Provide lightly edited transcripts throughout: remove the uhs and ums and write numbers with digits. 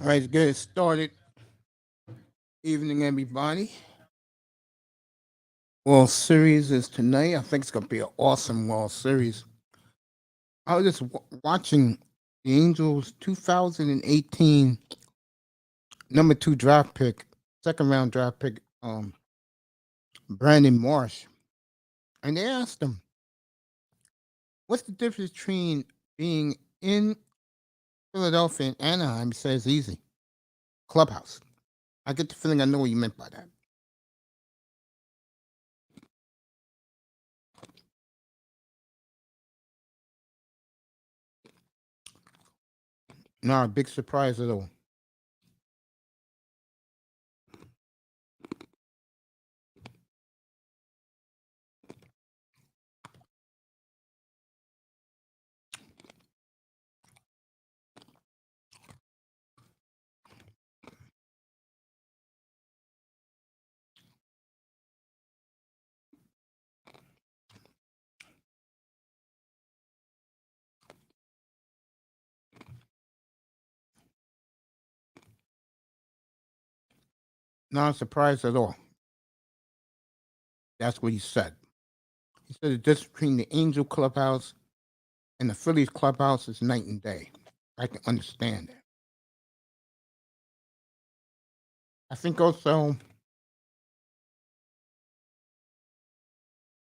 All right, let's get it started. Evening, everybody. World Series is tonight. I think it's going to be an awesome World Series. I was just watching the Angels 2018 number 2 draft pick, second round draft pick, Brandon Marsh. And they asked him, what's the difference between being in Philadelphia and Anaheim? He says easy. Clubhouse. I get the feeling I know what you meant by that. Not a big surprise at all. Not a surprise at all. That's what he said. He said the difference between the Angel clubhouse and the Phillies clubhouse is night and day. I can understand that. I think also,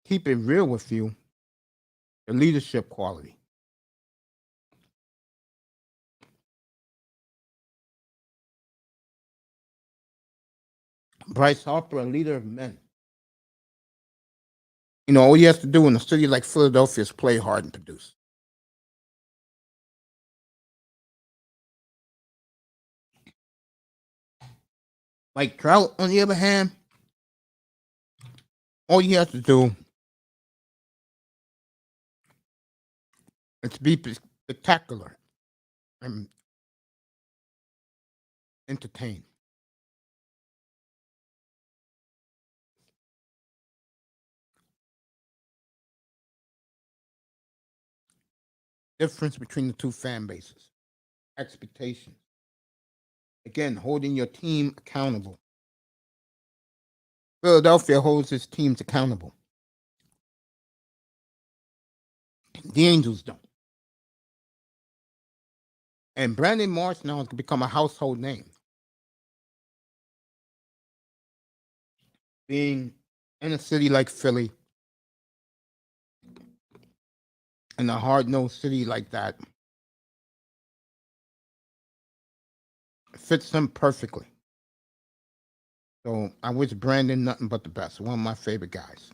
keep it real with you, the leadership quality. Bryce Harper, a leader of men. You know, all he has to do in a city like Philadelphia is play hard and produce. Mike Trout, on the other hand, all he has to do is to be spectacular and entertain. Difference between the two fan bases. Expectations. Again, holding your team accountable. Philadelphia holds its teams accountable. The Angels don't. And Brandon Marsh now has become a household name. Being in a city like Philly, in a hard-nosed city like that, fits him perfectly. So I wish Brandon nothing but the best. One of my favorite guys.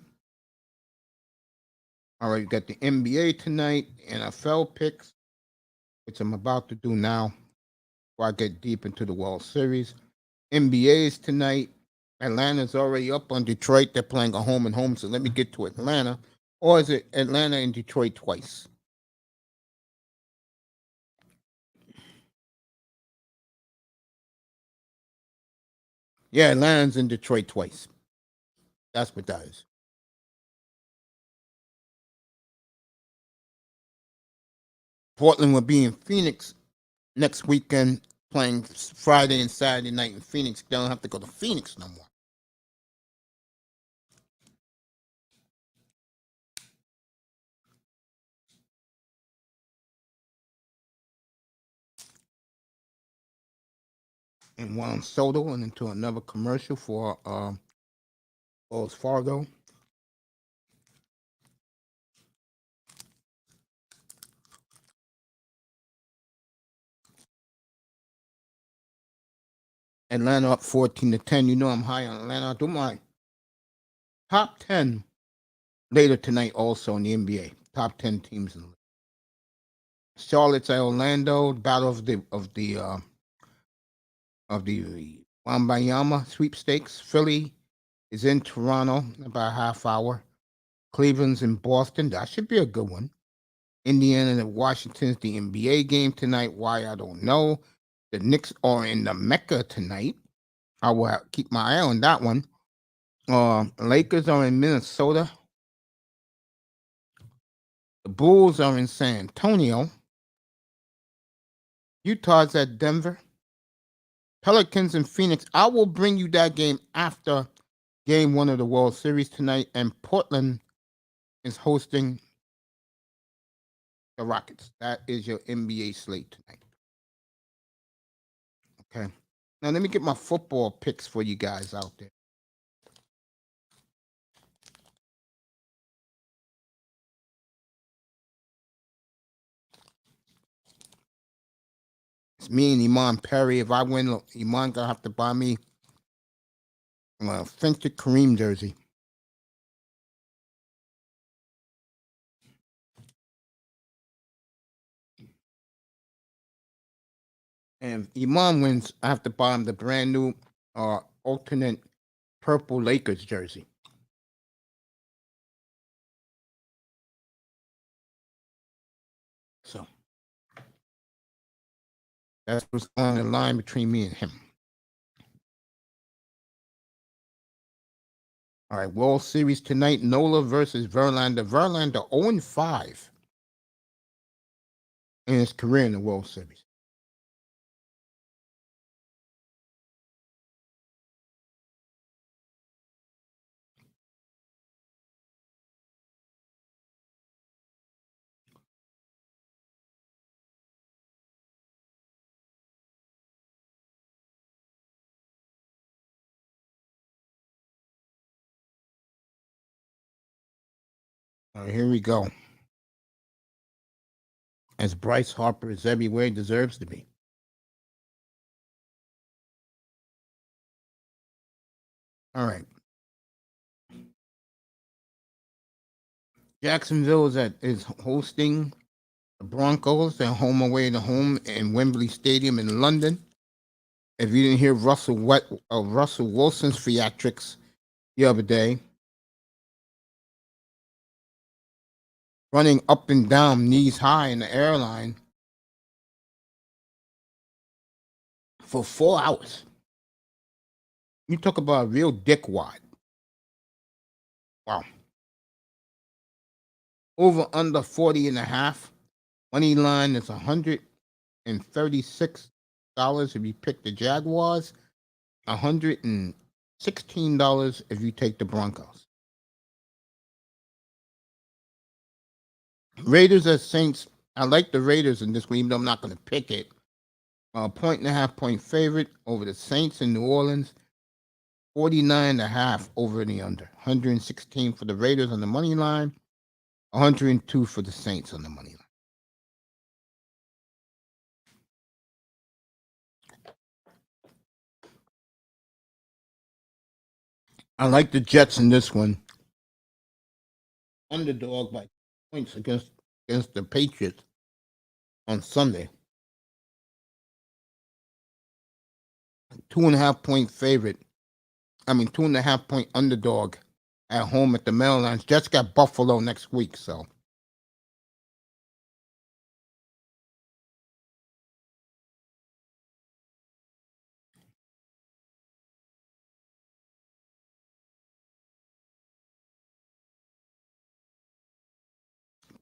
All right, we got the NBA tonight, NFL picks, which I'm about to do now before I get deep into the World Series. NBA is tonight. Atlanta's already up on Detroit. They're playing a home and home, so let me get to Atlanta. Or is it Atlanta and Detroit twice? Yeah, Atlanta's in Detroit twice. That's what that is. Portland will be in Phoenix next weekend, playing Friday and Saturday night in Phoenix. They don't have to go to Phoenix no more. And Juan Soto went into another commercial for Wells Fargo. Atlanta up 14-10. You know I'm high on Atlanta. I do my top 10 later tonight also in the NBA. Top 10 teams in the league. Charlotte's at Orlando. Battle of the Wambayama sweepstakes. Philly is in Toronto, about a half hour. Cleveland's in Boston. That should be a good one. Indiana and Washington's the NBA game tonight. Why, I don't know. The Knicks are in the Mecca tonight. I will keep my eye on that one. Lakers are in Minnesota. The Bulls are in San Antonio. Utah's at Denver. Pelicans and Phoenix. I will bring you that game after game one of the World Series tonight. And Portland is hosting the Rockets. That is your NBA slate tonight. Okay. Now let me get my football picks for you guys out there. It's me and Iman Perry. If I win, Iman gonna have to buy me a Fenton Kareem jersey. And if Iman wins, I have to buy him the brand new alternate purple Lakers jersey. So that's what's on the line between me and him. All right, World Series tonight, Nola versus Verlander. Verlander 0-5 in his career in the World Series. All right, here we go. As Bryce Harper is everywhere he deserves to be. All right. Jacksonville is hosting the Broncos. They're home away to home in Wembley Stadium in London. If you didn't hear Russell Wilson's theatrics the other day, running up and down, knees high in the airline for 4 hours. You talk about a real dickwad. Wow. Over under 40.5. Money line is $136 if you pick the Jaguars. $116 if you take the Broncos. Raiders at Saints. I like the Raiders in this one, even though I'm not going to pick it. 1.5 point favorite over the Saints in New Orleans. 49.5 over the under. 116 for the Raiders on the money line. 102 for the Saints on the money line. I like the Jets in this one. Underdog by points against the Patriots on Sunday. 2.5 point favorite. 2.5 point underdog at home at the Meadowlands. Jets got Buffalo next week, so.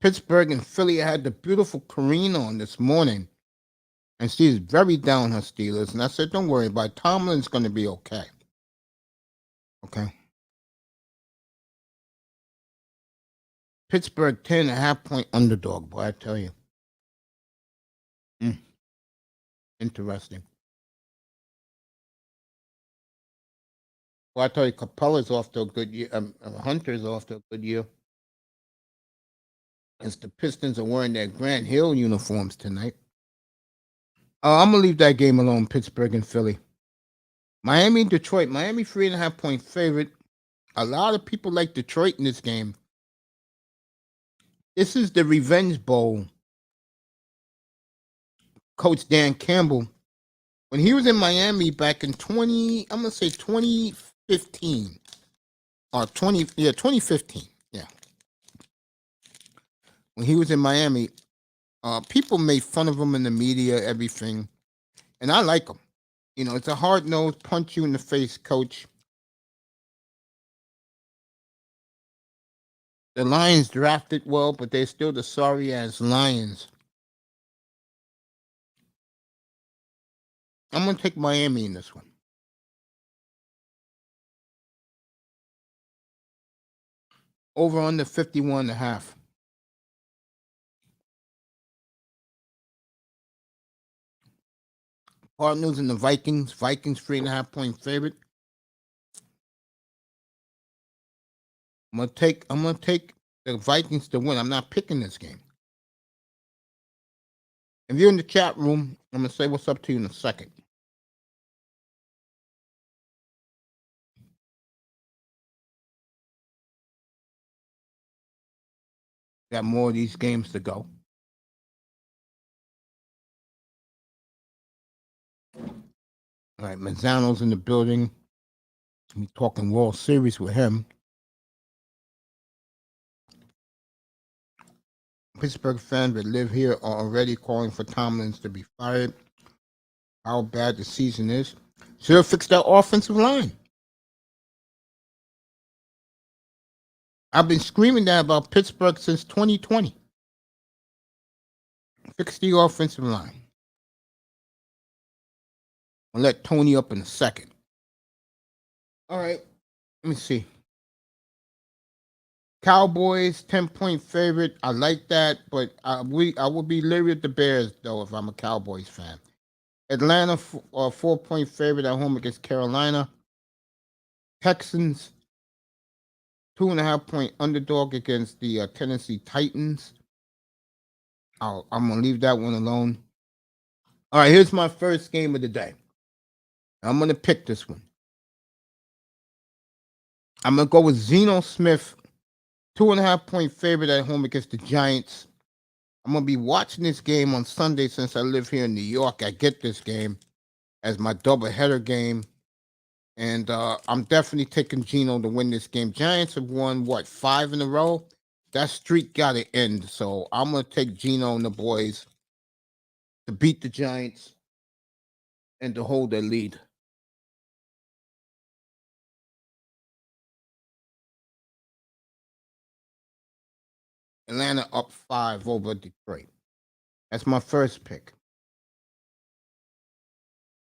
Pittsburgh and Philly had the beautiful Karina on this morning, and she's very down her Steelers. And I said, don't worry about it. Tomlin's going to be okay. Okay. Pittsburgh 10.5 point underdog, boy, I tell you. Interesting. Well, I tell you, Capella's off to a good year. Hunter's off to a good year. As the Pistons are wearing their Grant Hill uniforms tonight. I'm going to leave that game alone, Pittsburgh and Philly. Miami, Detroit. Miami 3.5 point favorite. A lot of people like Detroit in this game. This is the Revenge Bowl. Coach Dan Campbell, when he was in Miami back in 2015 or 2015. Yeah. When he was in Miami, people made fun of him in the media, everything. And I like him. It's a hard-nosed, punch you in the face coach. The Lions drafted well, but they're still the sorry-ass Lions. I'm going to take Miami in this one. Over under 51.5. Cardinals and the Vikings. Vikings 3.5 point favorite. I'm gonna take the Vikings to win. I'm not picking this game. If you're in the chat room, I'm gonna say what's up to you in a second. Got more of these games to go. All right, Manzano's in the building. We talking World Series with him. Pittsburgh fans that live here are already calling for Tomlin to be fired. How bad the season is. Should have fixed that offensive line. I've been screaming that about Pittsburgh since 2020. Fix the offensive line. I'll let Tony up in a second. All right, let me see. Cowboys 10-point favorite. I like that, but I would be leery of the Bears though if I'm a Cowboys fan. Atlanta 4-point favorite at home against Carolina. Texans 2.5-point underdog against the Tennessee Titans. I'm gonna leave that one alone. All right, here's my first game of the day. I'm gonna pick this one. I'm gonna go with Zeno Smith, 2.5-point favorite at home against the Giants. I'm gonna be watching this game on Sunday since I live here in New York. I get this game as my doubleheader game, and I'm definitely taking Geno to win this game. Giants have won 5 in a row. That streak got to end, so I'm gonna take Geno and the boys to beat the Giants and to hold their lead. Atlanta up 5 over Detroit. That's my first pick.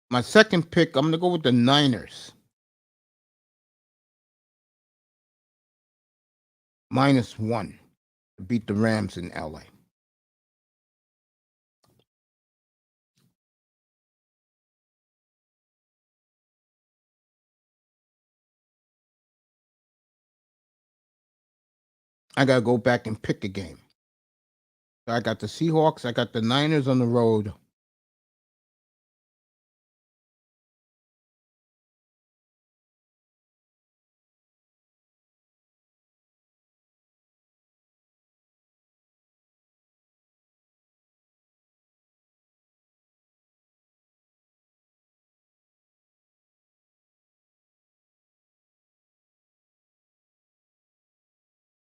My second pick, I'm going to go with the Niners. -1 to beat the Rams in LA. I got to go back and pick a game. So I got the Seahawks. I got the Niners on the road.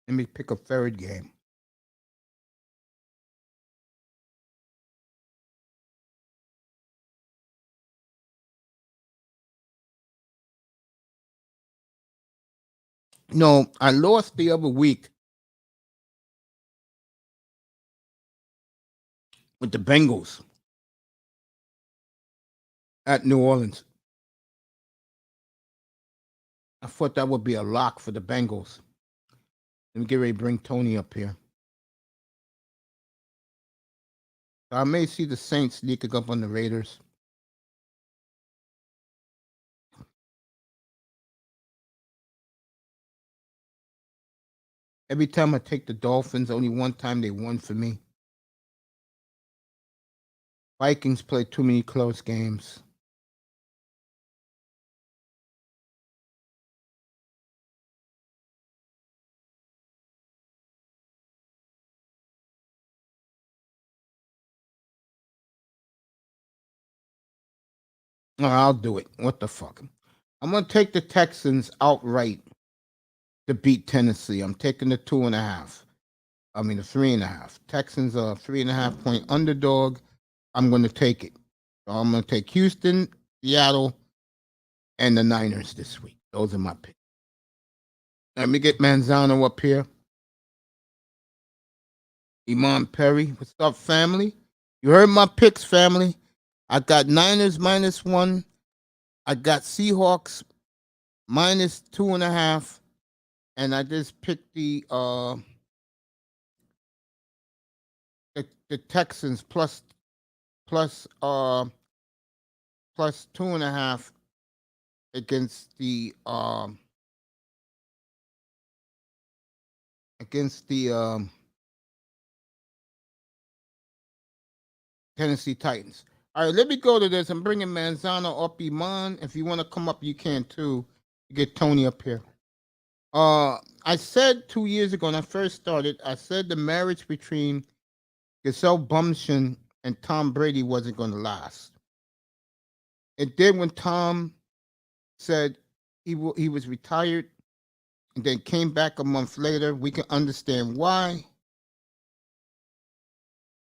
Let me pick a third game. No, I lost the other week with the Bengals at New Orleans. I thought that would be a lock for the Bengals. Let me get ready to bring Tony up here. I may see the Saints sneaking up on the Raiders. Every time I take the Dolphins, only one time they won for me. Vikings play too many close games. No, I'll do it. What the fuck? I'm going to take the Texans outright to beat Tennessee. I'm taking the 2.5. I mean, the 3.5. Texans are 3.5-point underdog. I'm going to take it. So I'm going to take Houston, Seattle, and the Niners this week. Those are my picks. Let me get Manzano up here. Iman Perry. What's up, family? You heard my picks, family. I got Niners -1. I got Seahawks -2.5, and I just picked the Texans plus plus 2.5 against the Tennessee Titans. All right, let me go to this. I'm bringing Manzano up, Iman. If you want to come up, you can too. Get Tony up here. I said 2 years ago when I first started, I said the marriage between Giselle Bundchen and Tom Brady wasn't going to last. It did when Tom said he was retired and then came back a month later. We can understand why.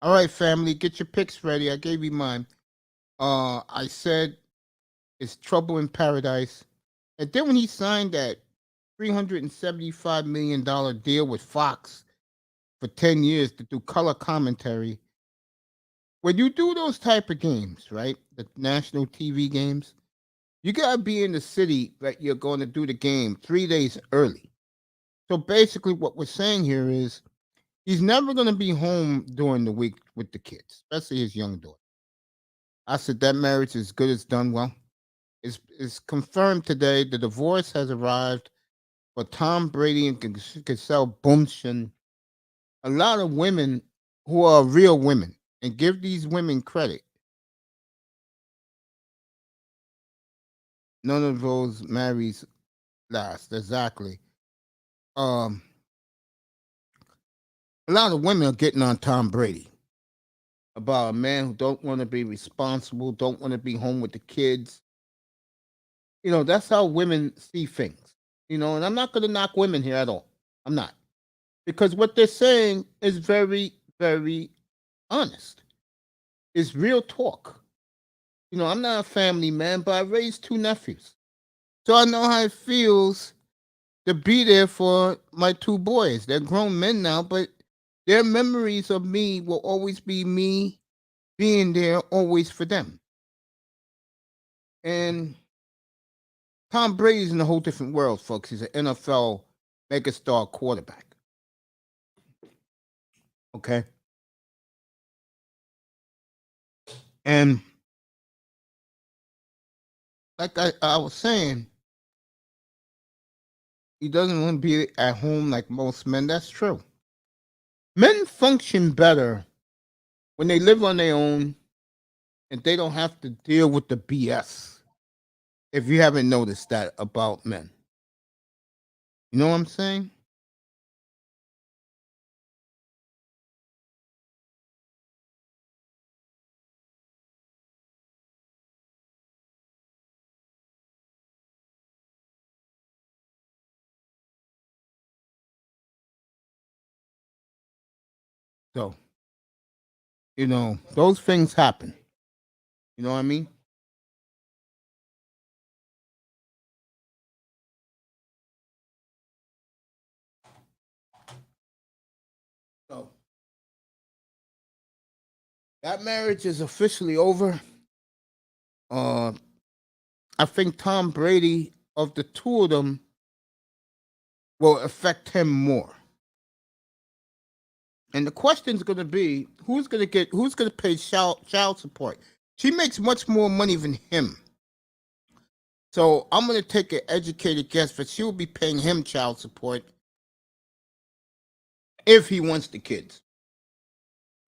All right, family, get your picks ready. I gave you mine. I said it's trouble in paradise. And then when he signed that $375 million deal with Fox for 10 years to do color commentary, when you do those type of games, right, the national TV games, you got to be in the city that you're going to do the game 3 days early. So basically what we're saying here is he's never going to be home during the week with the kids, especially his young daughter. I said that marriage is good as done well. It's confirmed today. The divorce has arrived for Tom Brady and Giselle Bundchen. A lot of women who are real women, and give these women credit. None of those marries last. Exactly. Um, a lot of women are getting on Tom Brady about a man who don't want to be responsible, don't want to be home with the kids. That's how women see things. And I'm not going to knock women here at all. I'm not. Because what they're saying is very, very honest. It's real talk. I'm not a family man, but I raised 2 nephews. So I know how it feels to be there for my 2 boys. They're grown men now, but their memories of me will always be me being there always for them. And Tom Brady's in a whole different world, folks. He's an NFL megastar quarterback. Okay. And like I was saying, he doesn't want to be at home like most men. That's true. Men function better when they live on their own and they don't have to deal with the BS. If you haven't noticed that about men, you know what I'm saying? So, those things happen. You know what I mean? So, that marriage is officially over. Uh, I think Tom Brady, of the 2 of them, will affect him more. And the question is going to be who's going to pay child support? She makes much more money than him. So I'm going to take an educated guess that she will be paying him child support if he wants the kids.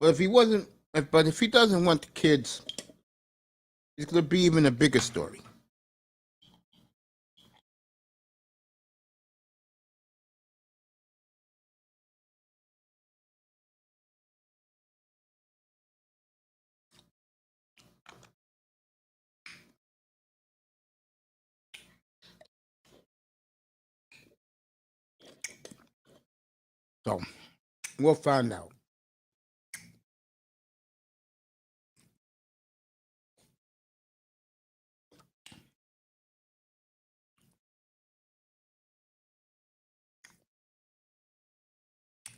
But if he doesn't want the kids, it's going to be even a bigger story. So we'll find out.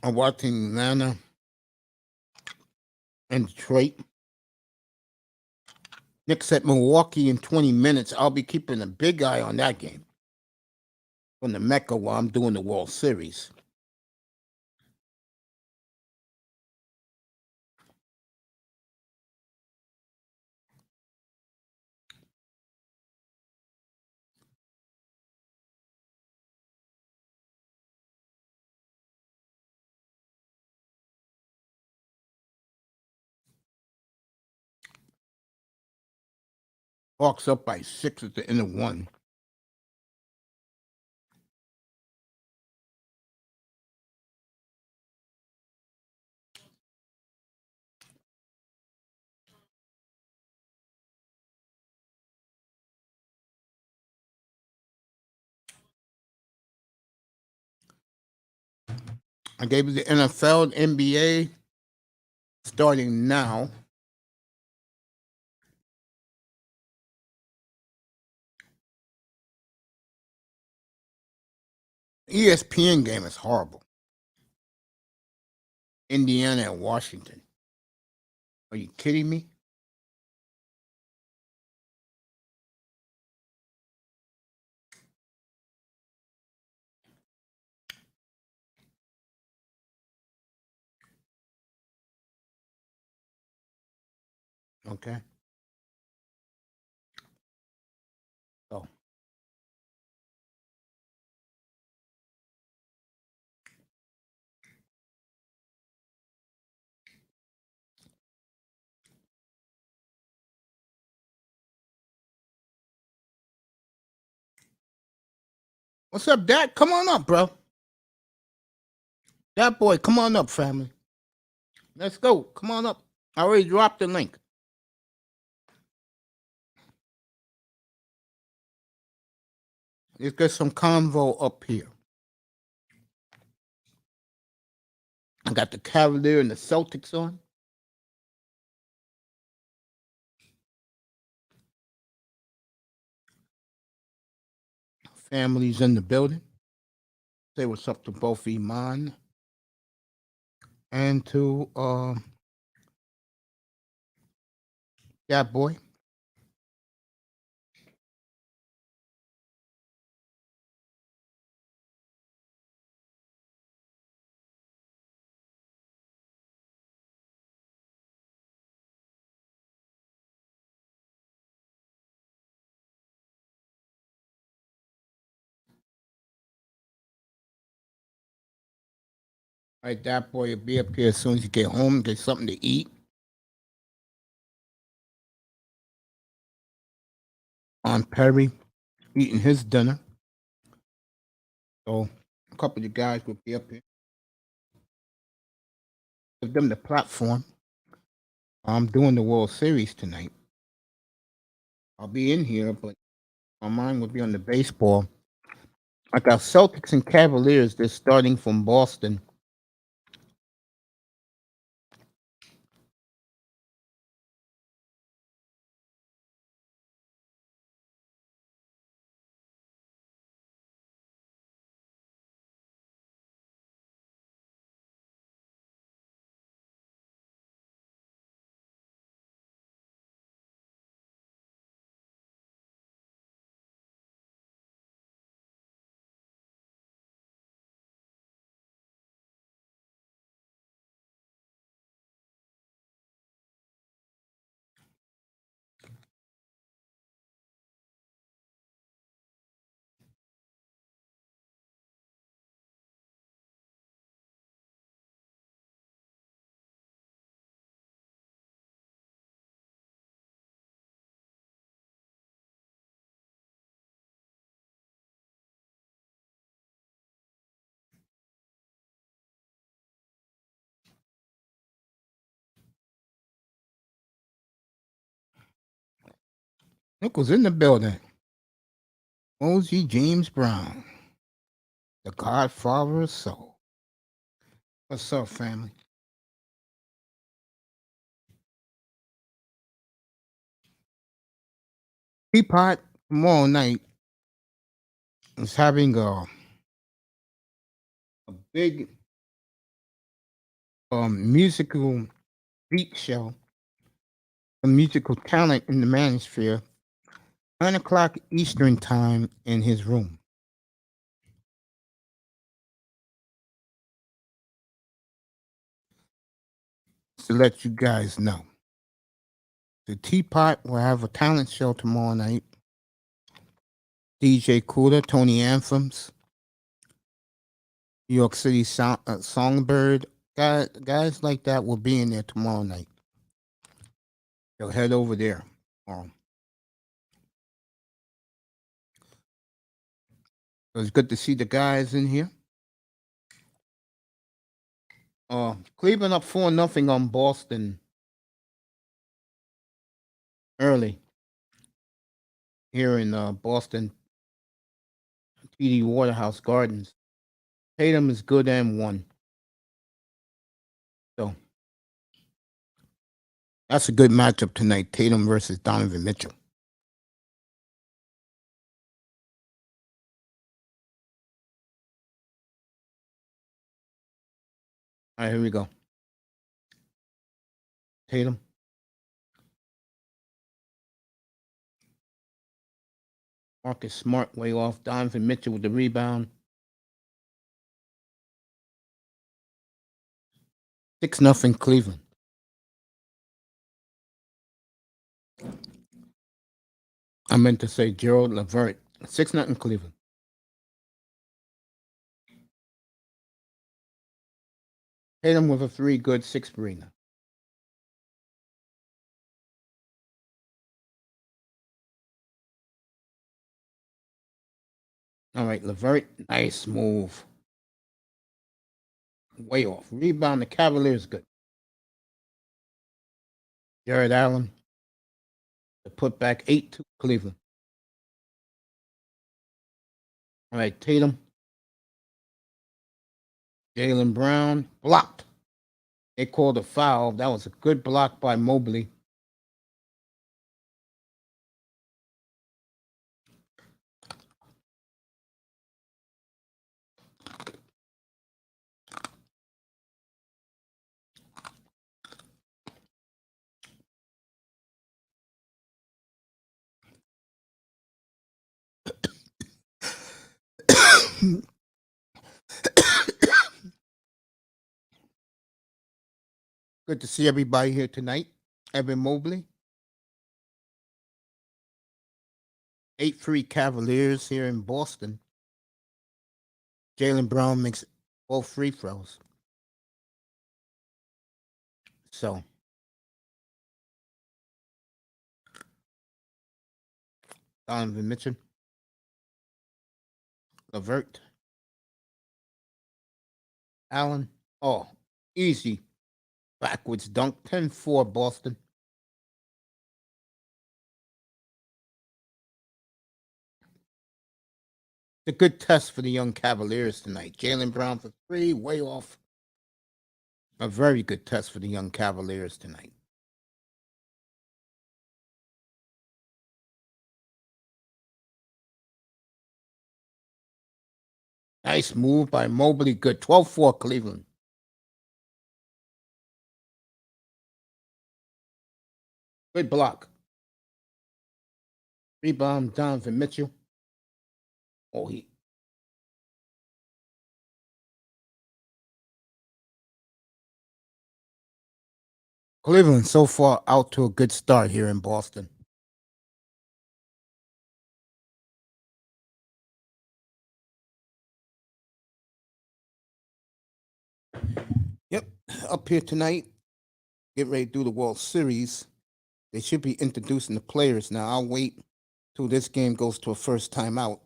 I'm watching Atlanta and Detroit. Knicks at Milwaukee in 20 minutes. I'll be keeping a big eye on that game from the Mecca while I'm doing the World Series. Hawks up by 6 at the end of one. I gave you the NFL, NBA starting now. ESPN game is horrible. Indiana and Washington. Are you kidding me? Okay. So what's up, Dad? Come on up, bro. That boy, come on up, family. Let's go. Come on up. I already dropped the link. Let's get some convo up here. I got the Cavalier and the Celtics on. Families in the building. Say what's up to both Iman and to that boy. All right, that boy will be up here as soon as you get home, get something to eat. On Perry eating his dinner. So a couple of the guys will be up here. Give them the platform. I'm doing the World Series tonight. I'll be in here, but my mind will be on the baseball. I got Celtics and Cavaliers. They're starting from Boston. Nichols in the building. O.G. James Brown, the Godfather of Soul. What's up, family? Teapot tomorrow night is having a big musical beat show the musical talent in the manosphere, 9 o'clock Eastern Time in his room. To let you guys know. The Teapot will have a talent show tomorrow night. DJ Cooler, Tony Anthems, New York City Songbird, guys like that will be in there tomorrow night. They'll head over there. It was good to see the guys in here. Cleveland up 4-0 on Boston early here in Boston, TD Waterhouse Gardens. Tatum is good and won. So that's a good matchup tonight, Tatum versus Donovan Mitchell. All right, here we go. Tatum. Marcus Smart way off. Donovan Mitchell with the rebound. 6-0 Cleveland. I meant to say Gerald Levert. 6-0 Cleveland. Tatum with a 3 good, 6 Brina. All right, Levert, nice move. Way off. Rebound, the Cavaliers good. Jared Allen to put back 8 to Cleveland. All right, Tatum. Jaylen Brown blocked. They called a foul. That was a good block by Mobley. Good to see everybody here tonight. Evan Mobley. 8-3 Cavaliers here in Boston. Jaylen Brown makes both free throws. So, Donovan Mitchell. Levert. Allen. Oh, easy. Backwards dunk. 10-4 Boston. It's a good test for the young Cavaliers tonight. Jaylen Brown for 3, way off. A very good test for the young Cavaliers tonight. Nice move by Mobley. Good. 12-4 Cleveland. Good block. Rebound, Donovan Mitchell. Oh, Cleveland so far out to a good start here in Boston. Yep, up here tonight. Get ready to do the World Series. They should be introducing the players now. I'll wait till this game goes to a first time out.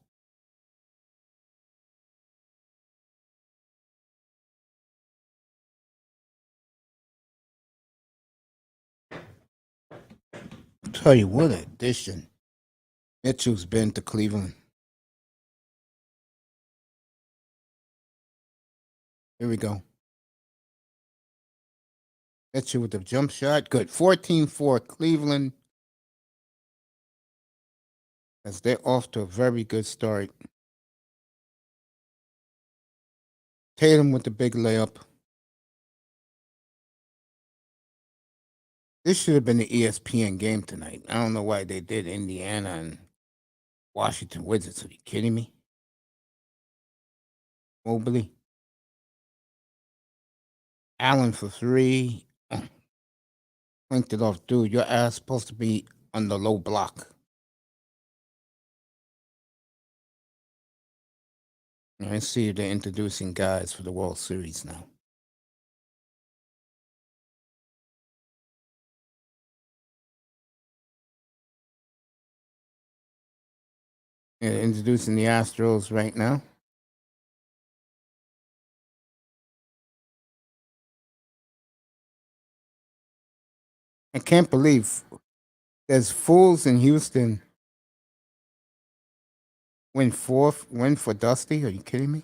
I'll tell you what addition Mitchell's been to Cleveland. Here we go. Mitchell with the jump shot. Good. 14-4 Cleveland. As they're off to a very good start. Tatum with the big layup. This should have been the ESPN game tonight. I don't know why they did Indiana and Washington Wizards. Are you kidding me? Mobley, Allen for three. Linked it off, dude. Your ass supposed to be on the low block. I see they're introducing guys for the World Series now. They're introducing the Astros right now. I can't believe there's fools in Houston win for Dusty. Are you kidding me?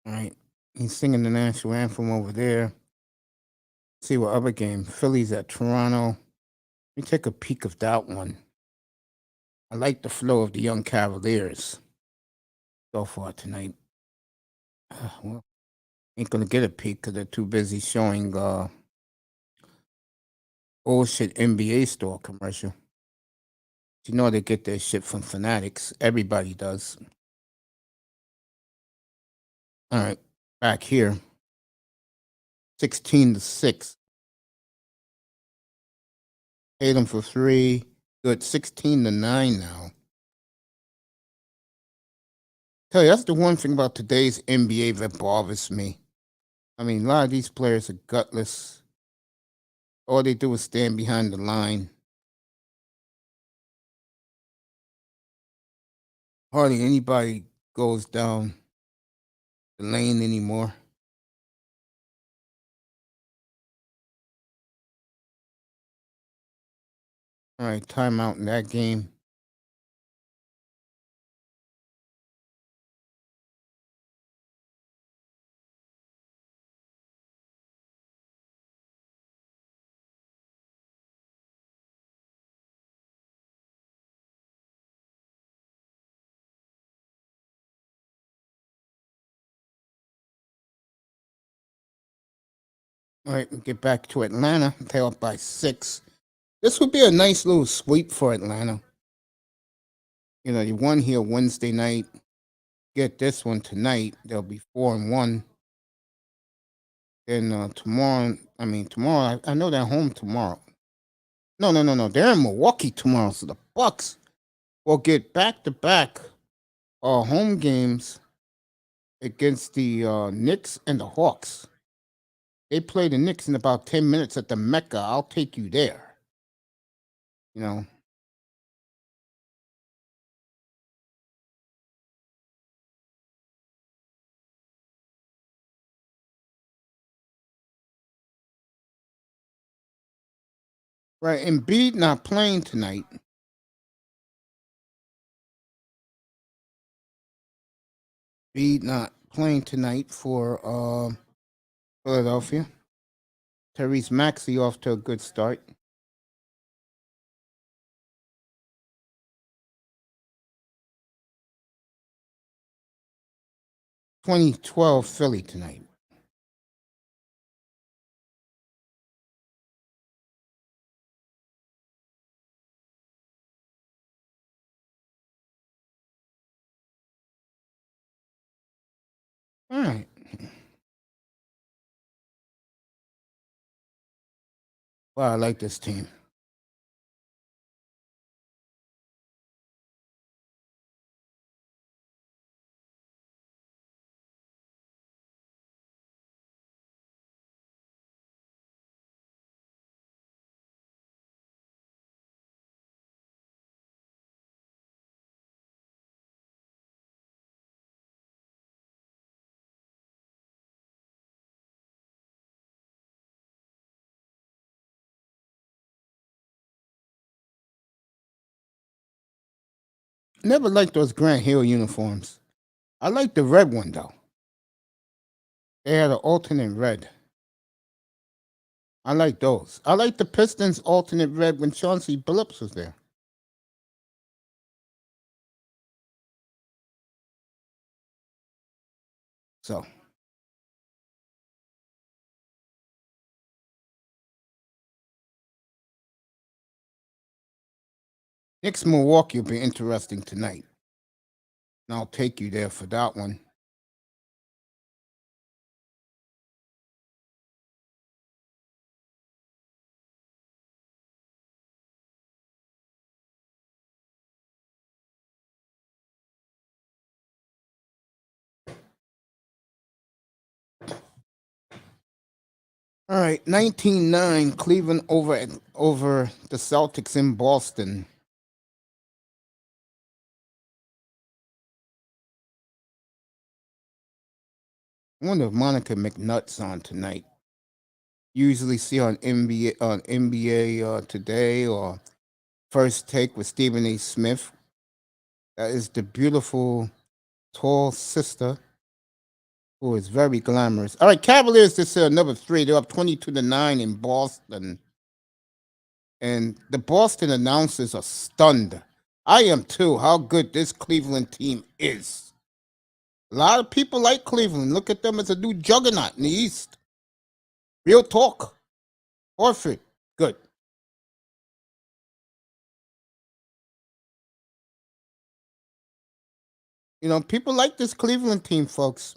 All right. He's singing the national anthem over there. See what other game. Phillies at Toronto. Let me take a peek of that one. I like the flow of the young Cavaliers so far tonight. Well, ain't gonna get a peek because they're too busy showing bullshit NBA store commercial. You know they get their shit from Fanatics. Everybody does. All right, back here. 16-6. Tatum for three. Good. 16-9 now. Tell you, that's the one thing about today's NBA that bothers me. I mean, a lot of these players are gutless. All they do is stand behind the line. Hardly anybody goes down the lane anymore. All right, timeout in that game. All right, we get back to Atlanta. They're up by 6. This would be a nice little sweep for Atlanta. You know, you won here Wednesday night. Get this one tonight. They'll be 4-1. Then tomorrow. I know they're home tomorrow. No. They're in Milwaukee tomorrow. So the Bucks will get back-to-back home games against the Knicks and the Hawks. They play the Knicks in about 10 minutes at the Mecca. I'll take you there. You know. Right, Embiid not playing tonight. Embiid not playing tonight for Philadelphia. Tyrese Maxey off to a good start. 2012 Philly tonight. All right. Well, I like this team. Never liked those Grant Hill uniforms. I like the red one though. They had an alternate red. I like those. I like the Pistons alternate red when Chauncey Billups was there. So Knicks Milwaukee will be interesting tonight. And I'll take you there for that one. All right, 19-9, Cleveland over the Celtics in Boston. I wonder if Monica McNutt's on tonight. Usually see on NBA Today or First Take with Stephen A. Smith. That is the beautiful, tall sister who is very glamorous. All right, Cavaliers this number 3. They're up 22-9 in Boston. And the Boston announcers are stunned. I am too, how good this Cleveland team is. A lot of people like Cleveland. Look at them as a new juggernaut in the East. Real talk. Horford, good. You know, people like this Cleveland team, folks.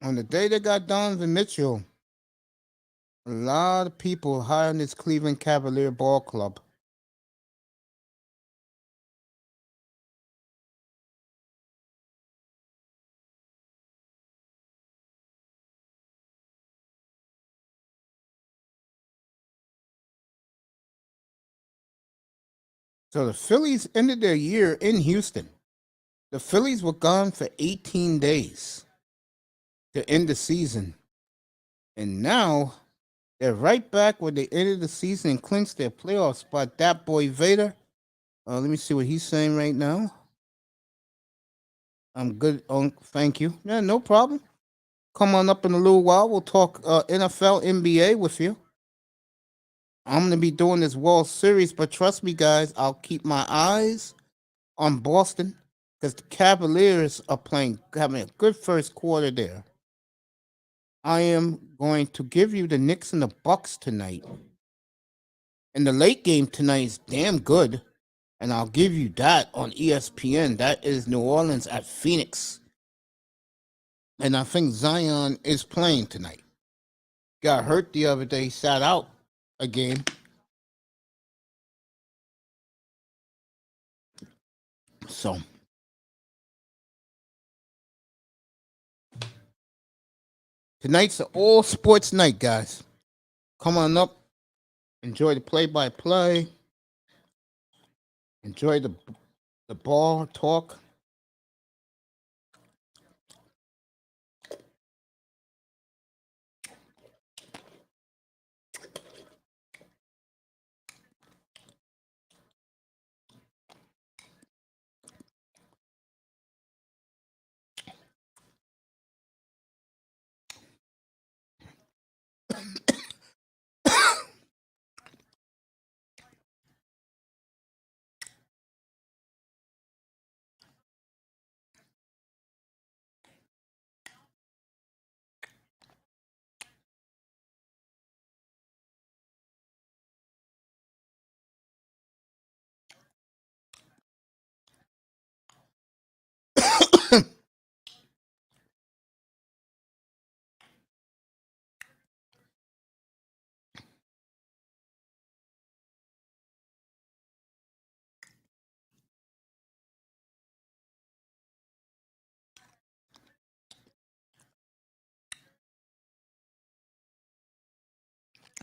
On the day they got Donovan Mitchell, a lot of people high on this Cleveland Cavalier ball club. So the Phillies ended their year in Houston. The Phillies were gone for 18 days to end the season. And now they're right back where they ended the season and clinched their playoff spot. That boy Vader. Let me see what he's saying right now. I'm good. Thank you. Yeah, no problem. Come on up in a little while. We'll talk NFL, NBA with you. I'm going to be doing this World Series, but trust me, guys, I'll keep my eyes on Boston because the Cavaliers are having a good first quarter there. I am going to give you the Knicks and the Bucks tonight. And the late game tonight is damn good. And I'll give you that on ESPN. That is New Orleans at Phoenix. And I think Zion is playing tonight. Got hurt the other day, sat out a game. So tonight's an all sports night, guys. Come on up. Enjoy the play-by-play. Enjoy the ball talk.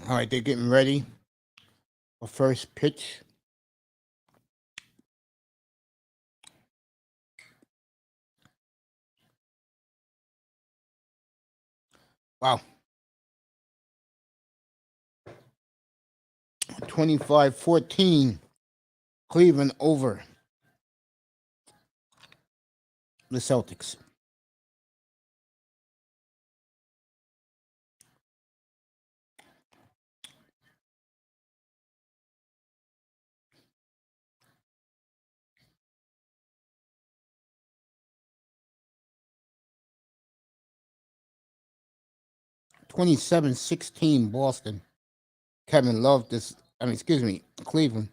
All right, they're getting ready for first pitch. Wow. 25-14. Cleveland over the Celtics. 27-16 Boston. Kevin Love this. Excuse me, Cleveland.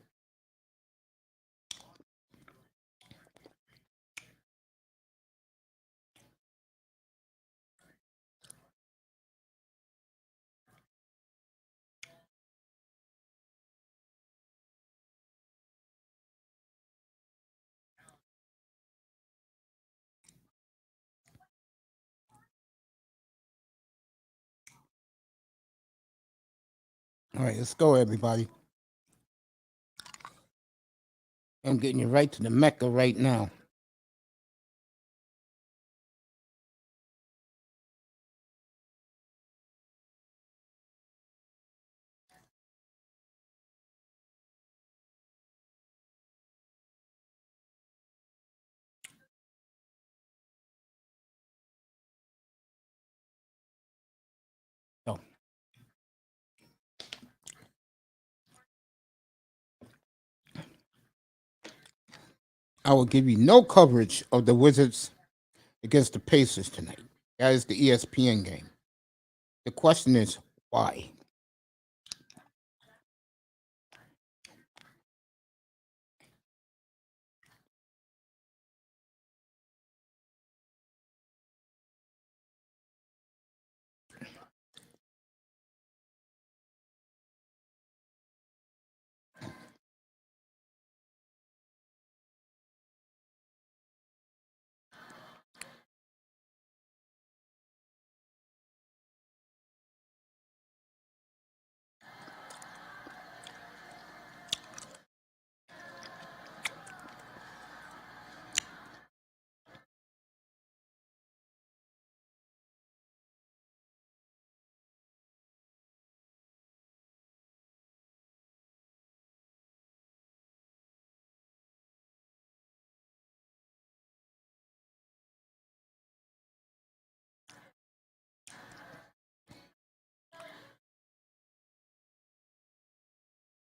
All right, let's go, everybody. I'm getting you right to the Mecca right now. So, I will give you no coverage of the Wizards against the Pacers tonight. That is the ESPN game. The question is, why?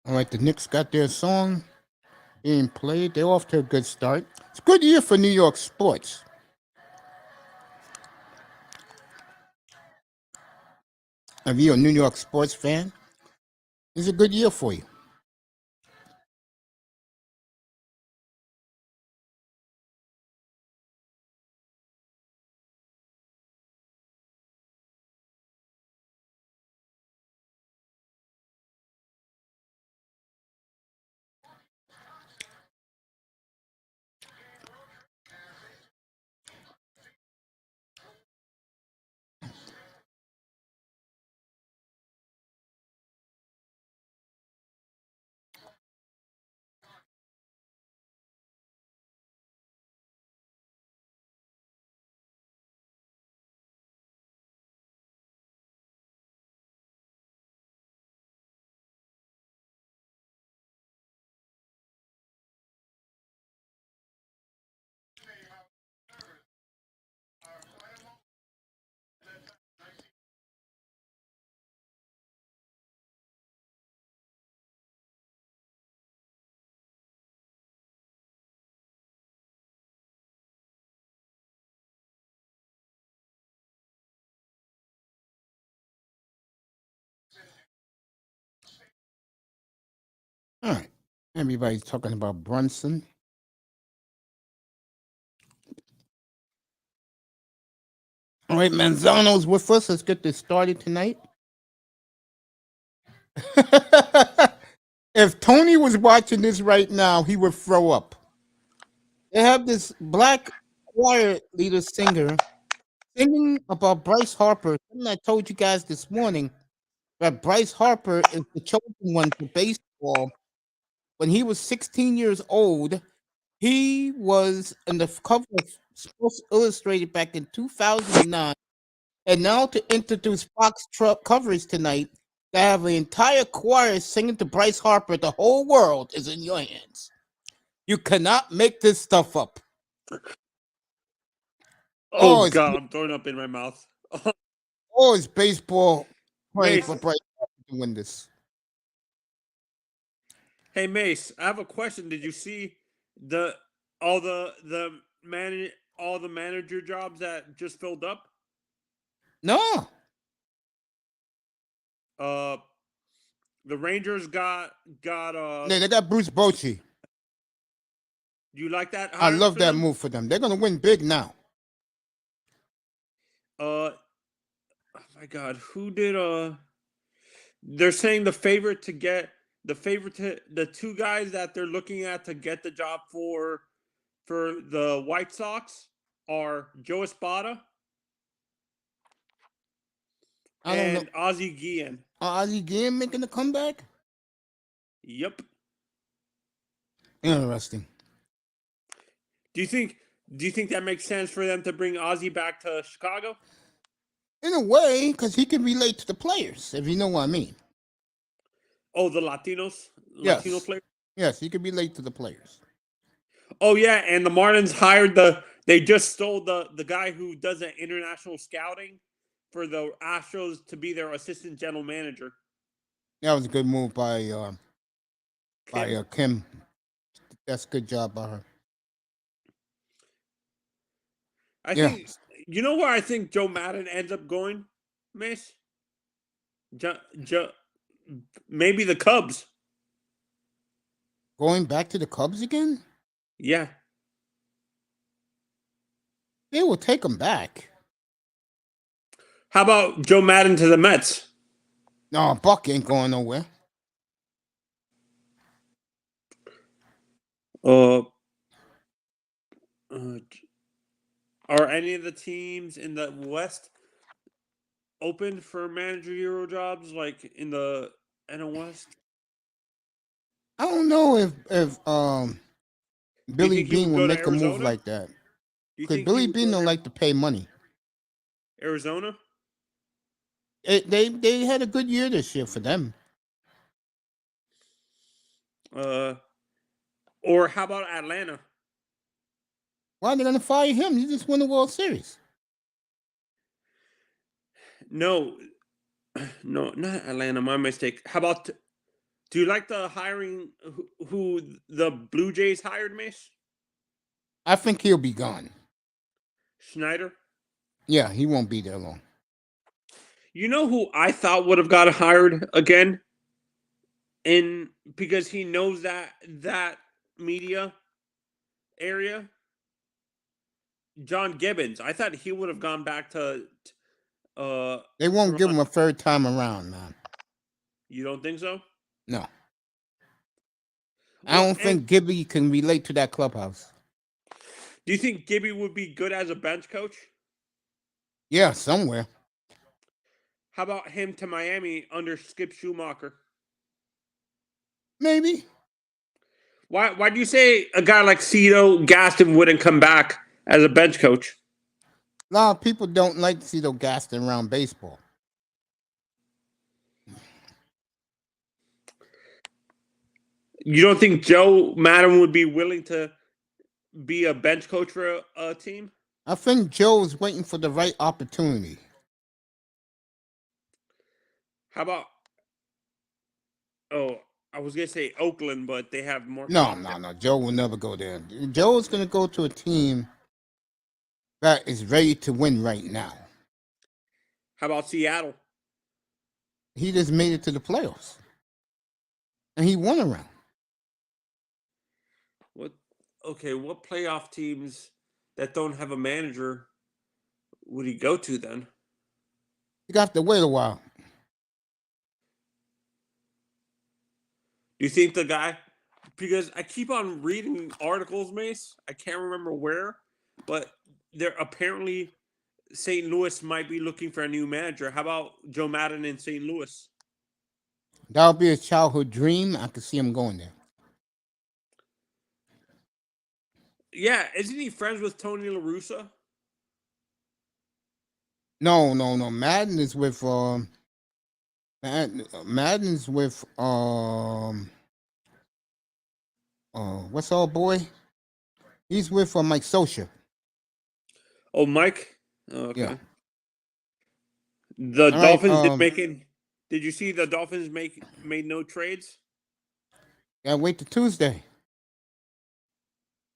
All right, the Knicks got their song being played. They're off to a good start. It's a good year for New York sports. If you're a New York sports fan, it's a good year for you. All right. Everybody's talking about Brunson. All right, Manzano's with us. Let's get this started tonight. If Tony was watching this right now, he would throw up. They have this black choir leader singer singing about Bryce Harper. Something I told you guys this morning that Bryce Harper is the chosen one for baseball. When he was 16 years old, he was in the cover of Sports Illustrated back in 2009. And now to introduce Fox truck coverage tonight, To have an entire choir singing to Bryce Harper, the whole world is in your hands. You cannot make this stuff up. Oh God, I'm throwing up in my mouth. Oh, it's baseball playing Mace. for Bryce Harper to win this. Hey Mace, I have a question. Did you see all the manager jobs that just filled up? No. The Rangers got They got Bruce Bochy. You like that? I love that move for them. They're gonna win big now. Oh my God, who did they're saying the two guys that they're looking at to get the job for the White Sox are Joe Espada and Ozzie Guillen. Ozzie Guillen making a comeback? Yep. Interesting. Do you think that makes sense for them to bring Ozzie back to Chicago? In a way, because he can relate to the players, if you know what I mean. Oh, the Latino players? Yes, he can relate to the players. Oh, yeah, and the Marlins they just stole the guy who does the international scouting for the Astros to be their assistant general manager. That was a good move by Kim. That's a good job by her. I think, you know where I think Joe Madden ends up going, Mace? Maybe the Cubs. Going back to the Cubs again? Yeah. They will take him back. How about Joe Madden to the Mets? No, Buck ain't going nowhere. Are any of the teams in the West open for managerial jobs, like in the NL West? I don't know if Billy Beane will make a move like that. Because Billy Beane don't like to pay money. Arizona? They had a good year this year for them. Or how about Atlanta? Why are they gonna fire him? He just won the World Series. No, not Atlanta. My mistake. How about? Do you like the hiring who the Blue Jays hired, Mace? I think he'll be gone. Schneider? Yeah, he won't be there long. You know who I thought would have got hired again? Because he knows that media area? John Gibbons. I thought he would have gone back to they won't give him a third time around, man. You don't think so? No. I don't think Gibby can relate to that clubhouse. Do you think Gibby would be good as a bench coach? Yeah, somewhere. How about him to Miami under Skip Schumacher? Maybe. Why do you say a guy like Cito Gaston wouldn't come back as a bench coach? A lot of people don't like Cito Gaston around baseball. You don't think Joe Madden would be willing to be a bench coach for a team? I think Joe's waiting for the right opportunity. How about? Oh, I was gonna say Oakland, but they have more. No. Joe will never go there. Joe's gonna go to a team that is ready to win right now. How about Seattle? He just made it to the playoffs, and he won a round. What? Okay, what playoff teams that don't have a manager would he go to then? You got to wait a while. Do you think the guy? Because I keep on reading articles, Mace. I can't remember where, but they're apparently St. Louis might be looking for a new manager. How about Joe Madden in St. Louis? That would be a childhood dream. I could see him going there. Yeah, isn't he friends with Tony La Russa? No. Madden is with Madden's with what's our boy? He's with Mike Socha. Oh, Mike. Oh, Yeah. okay. The All right. Dolphins did make it. Did you see the Dolphins made no trades? Gotta wait till Tuesday.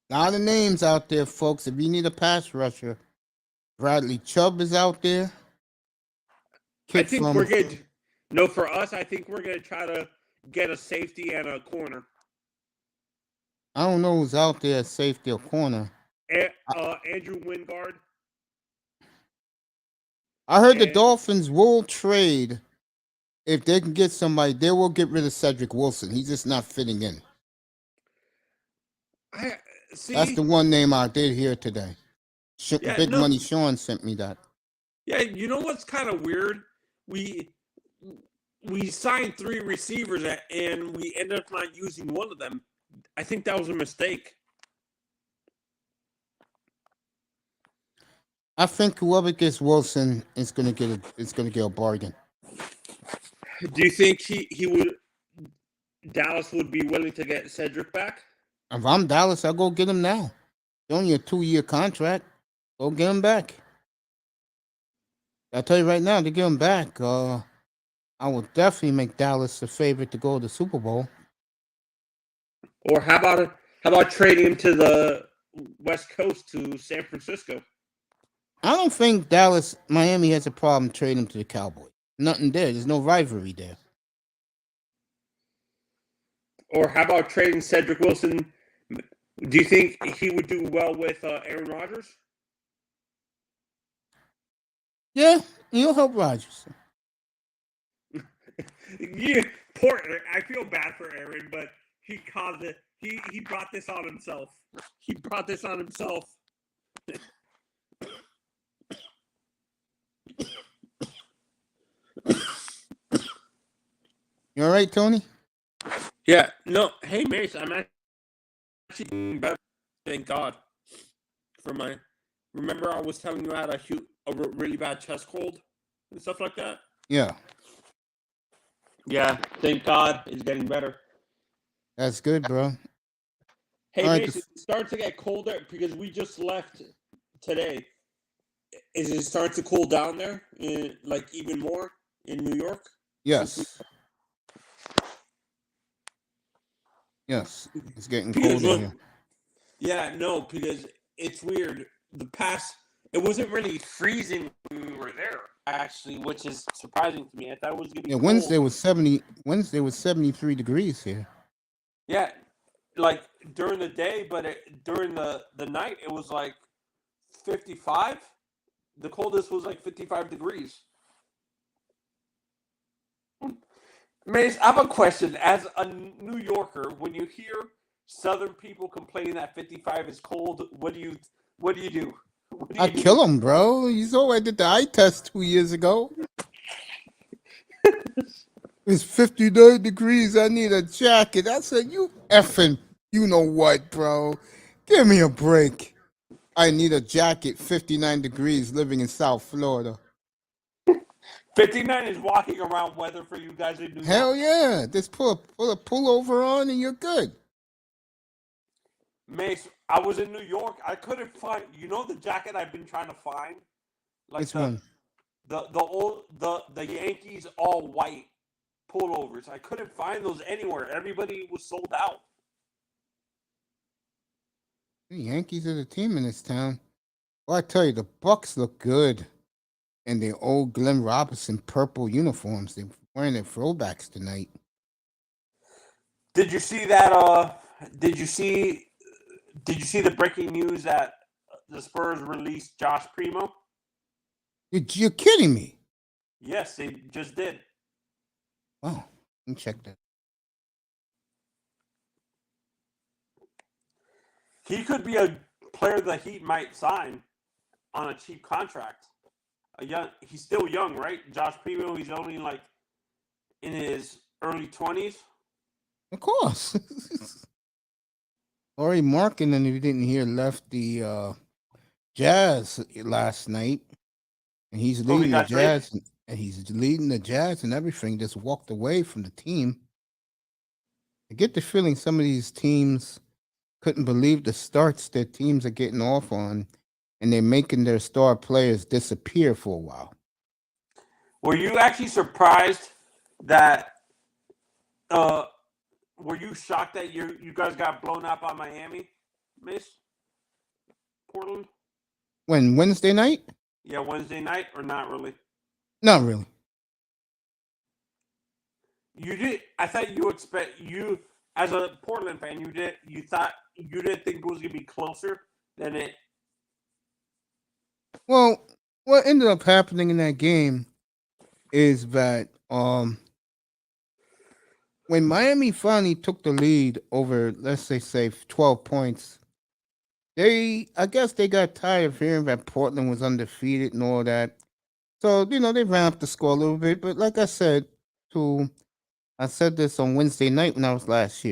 A lot of names out there, folks. If you need a pass rusher, Bradley Chubb is out there. I think we're good. No, for us, I think we're gonna try to get a safety and a corner. I don't know who's out there at safety or corner. Andrew Wingard. I heard the Dolphins will trade if they can get somebody. They will get rid of Cedric Wilson. He's just not fitting in. That's the one name I did hear today. Big Money Sean sent me that. Yeah, you know what's kind of weird? We signed 3 receivers and we ended up not using one of them. I think that was a mistake. I think whoever gets Wilson is going to get a bargain. Do you think Dallas would be willing to get Cedric back? If I'm Dallas, I'll go get him now. It's only a 2-year contract. Go get him back. I'll tell you right now, to get him back, I will definitely make Dallas the favorite to go to the Super Bowl. Or how about trading him to the West Coast to San Francisco? I don't think Miami has a problem trading him to the Cowboys. Nothing there. There's no rivalry there. Or how about trading Cedric Wilson? Do you think he would do well with Aaron Rodgers? Yeah, he'll help Rodgers. I feel bad for Aaron, but he caused it. He brought this on himself. He brought this on himself. You all right, Tony? Yeah. No. Hey, Mace. I'm actually doing better. Thank God. Remember I was telling you I had a really bad chest cold and stuff like that? Yeah. Yeah. Thank God it's getting better. That's good, bro. Hey, Mace, it starts to get colder because we just left today. Is it starting to cool down there, even more in New York? Yes. Yes, it's getting colder here. Yeah, no, because it's weird. It wasn't really freezing when we were there, actually, which is surprising to me. I thought it was going to be cold. Wednesday was 73 degrees here. Yeah, like during the day, but during the night, it was like 55. The coldest was like 55 degrees. Mace, I have a question. As a New Yorker, when you hear Southern people complaining that 55 is cold, what do you do? I kill them, bro. You saw I did the eye test 2 years ago. It's 59 degrees. I need a jacket. I said, you effing, you know what, bro? Give me a break. I need a jacket, 59 degrees, living in South Florida. 59 is walking around weather for you guys in New York. Hell yeah. Just put a pullover on and you're good. Mace, I was in New York. I couldn't find, the jacket I've been trying to find? Like Which one? The Yankees all white pullovers. I couldn't find those anywhere. Everybody was sold out. The Yankees are the team in this town. Well, I tell you, the Bucks look good in their old Glenn Robinson purple uniforms. They're wearing their throwbacks tonight. Did you see that? Did you see the breaking news that the Spurs released Josh Primo? You're kidding me. Yes, they just did. Oh, let me check that. He could be a player the Heat might sign on a cheap contract. He's still young, right? Josh Primo, he's only like in his early 20s. Of course. Laurie Markkinen, if you didn't hear, left the Jazz last night. And he's leading the Jazz and he's leading the Jazz and everything, just walked away from the team. I get the feeling some of these teams couldn't believe the starts their teams are getting off on, and they're making their star players disappear for a while. Were you actually surprised that? Were you shocked that you guys got blown out by Miami, Miss Portland? When Wednesday night? Yeah, Wednesday night or not really? Not really. You did. I thought you as a Portland fan, you didn't think it was gonna be closer than it. Well, what ended up happening in that game is that when Miami finally took the lead over, let's say 12 points, I guess they got tired of hearing that Portland was undefeated and all that. So, they ran up the score a little bit. But like I said this on Wednesday night when I was last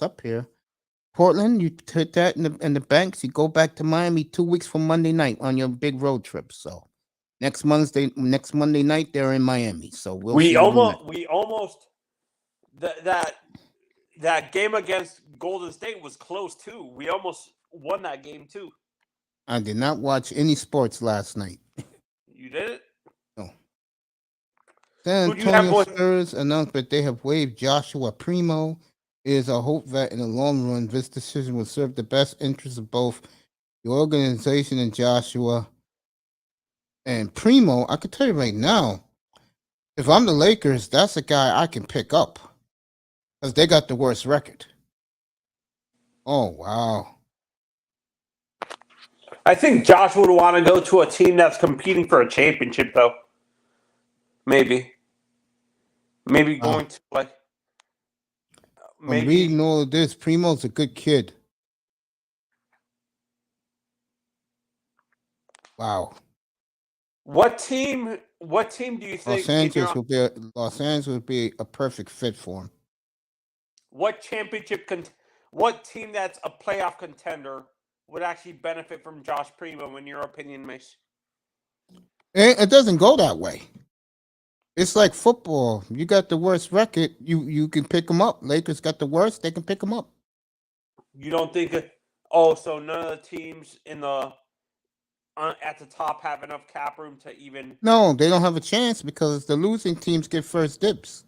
up here. Portland, you put that in the banks. You go back to Miami 2 weeks from Monday night on your big road trip. So next Monday night they're in Miami. So we almost that game against Golden State was close too. We almost won that game too. I did not watch any sports last night. You did it? No. San Antonio Spurs announced that they have waived Joshua Primo. It is a hope that in the long run, this decision will serve the best interests of both the organization and Joshua. And Primo, I can tell you right now, if I'm the Lakers, that's a guy I can pick up because they got the worst record. Oh, wow. I think Josh would want to go to a team that's competing for a championship, though. Maybe going to like. I'm reading all of this. Primo's a good kid. Wow. What team do you think Los Angeles would be a perfect fit for him? What what team that's a playoff contender would actually benefit from Josh Primo, in your opinion, Mace? It doesn't go that way. It's like football. You got the worst record, you can pick them up. Lakers got the worst, they can pick them up. You don't think so none of the teams in the at the top have enough cap room to even... No, they don't have a chance because the losing teams get first dibs.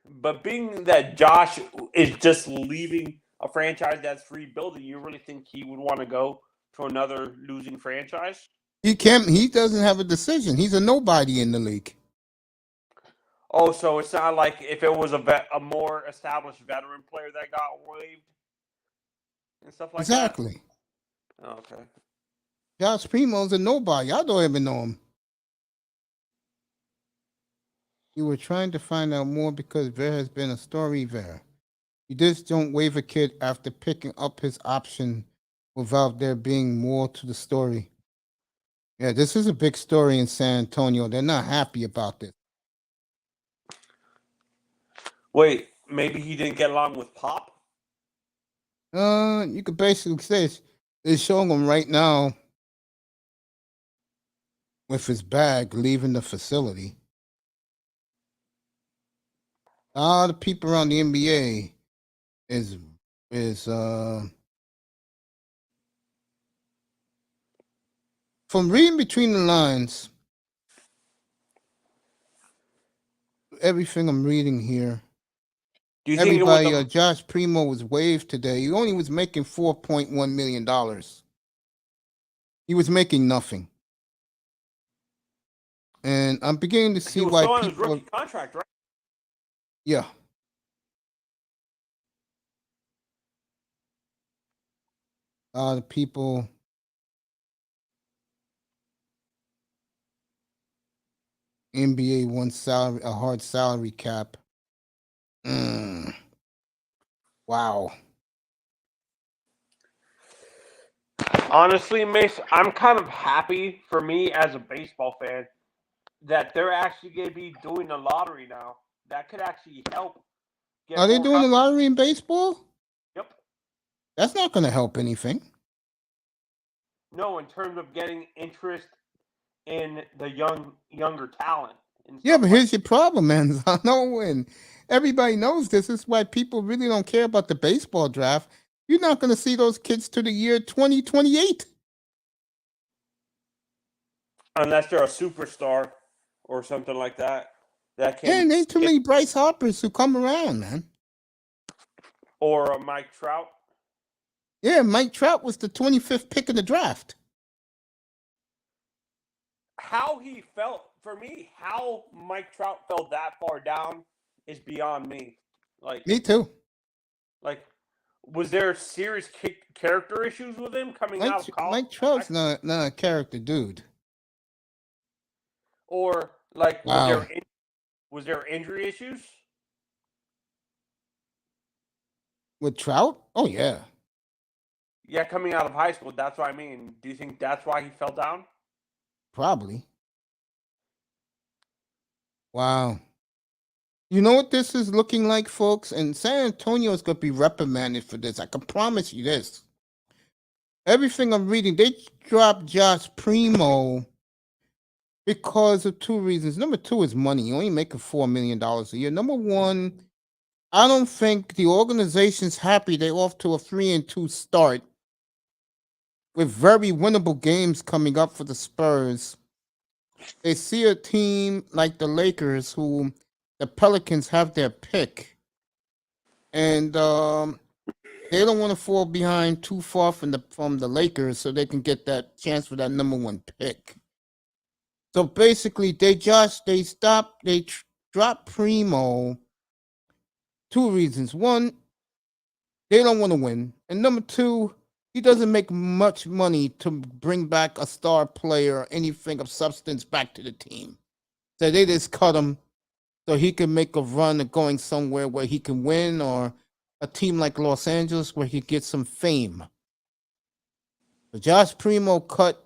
But being that Josh is just leaving a franchise that's rebuilding, you really think he would want to go to another losing franchise? He doesn't have a decision. He's a nobody in the league. Oh, so it's not like if it was a more established veteran player that got waived and stuff like exactly. that? Okay. Josh Primo's a nobody. I don't even know him. You were trying to find out more because there has been a story there. You just don't waive a kid after picking up his option without there being more to the story. Yeah, this is a big story in San Antonio. They're not happy about this. Wait, maybe he didn't get along with Pop? You could basically say they're showing him right now with his bag leaving the facility. All the people around the NBA is from reading between the lines, everything I'm reading here. Do you think Josh Primo was waived today? He only was making $4.1 million. He was making nothing. And I'm beginning to see why people... He was still on his rookie contract, right? Yeah. The people... NBA wants a hard salary cap. Wow. Honestly, Mace, I'm kind of happy for me as a baseball fan that they're actually going to be doing the lottery now. That could actually help. Are they doing the lottery in baseball? Yep. That's not going to help anything. No, in terms of getting interest in the younger talent and Yeah, stuff but like. here's your problem, man. I know, and everybody knows this. This is why people really don't care about the baseball draft. You're not going to see those kids to the year 2028. Unless they're a superstar or something like that, that Yeah, can and ain't too hit, many Bryce Harpers who come around, man. or a Mike Trout. Yeah, Mike Trout was the 25th pick in the draft. How he felt, for me, how Mike Trout fell that far down is beyond me. Like, Me too. like, was there serious character issues with him coming out of college, Mike Trout's not a character dude. or like Wow. was there injury issues? With Trout? Oh, yeah. Yeah, coming out of high school. That's what I mean. Do you think that's why he fell down? Probably. Wow. You know what this is looking like, folks? And San Antonio is going to be reprimanded for this. I can promise you this. Everything I'm reading, they dropped Josh Primo because of two reasons. Number two is money. You only making $4 million a year. Number one, I don't think the organization's happy they're off to a 3-2 start with very winnable games coming up for the Spurs. They see a team like the Lakers, who the Pelicans have their pick, and they don't want to fall behind too far from the Lakers, so they can get that chance for that number one pick. So basically, they drop Primo. Two reasons: one, they don't want to win, and number two, he doesn't make much money to bring back a star player or anything of substance back to the team. So they just cut him so he can make a run of going somewhere where he can win, or a team like Los Angeles where he gets some fame. So Josh Primo cut.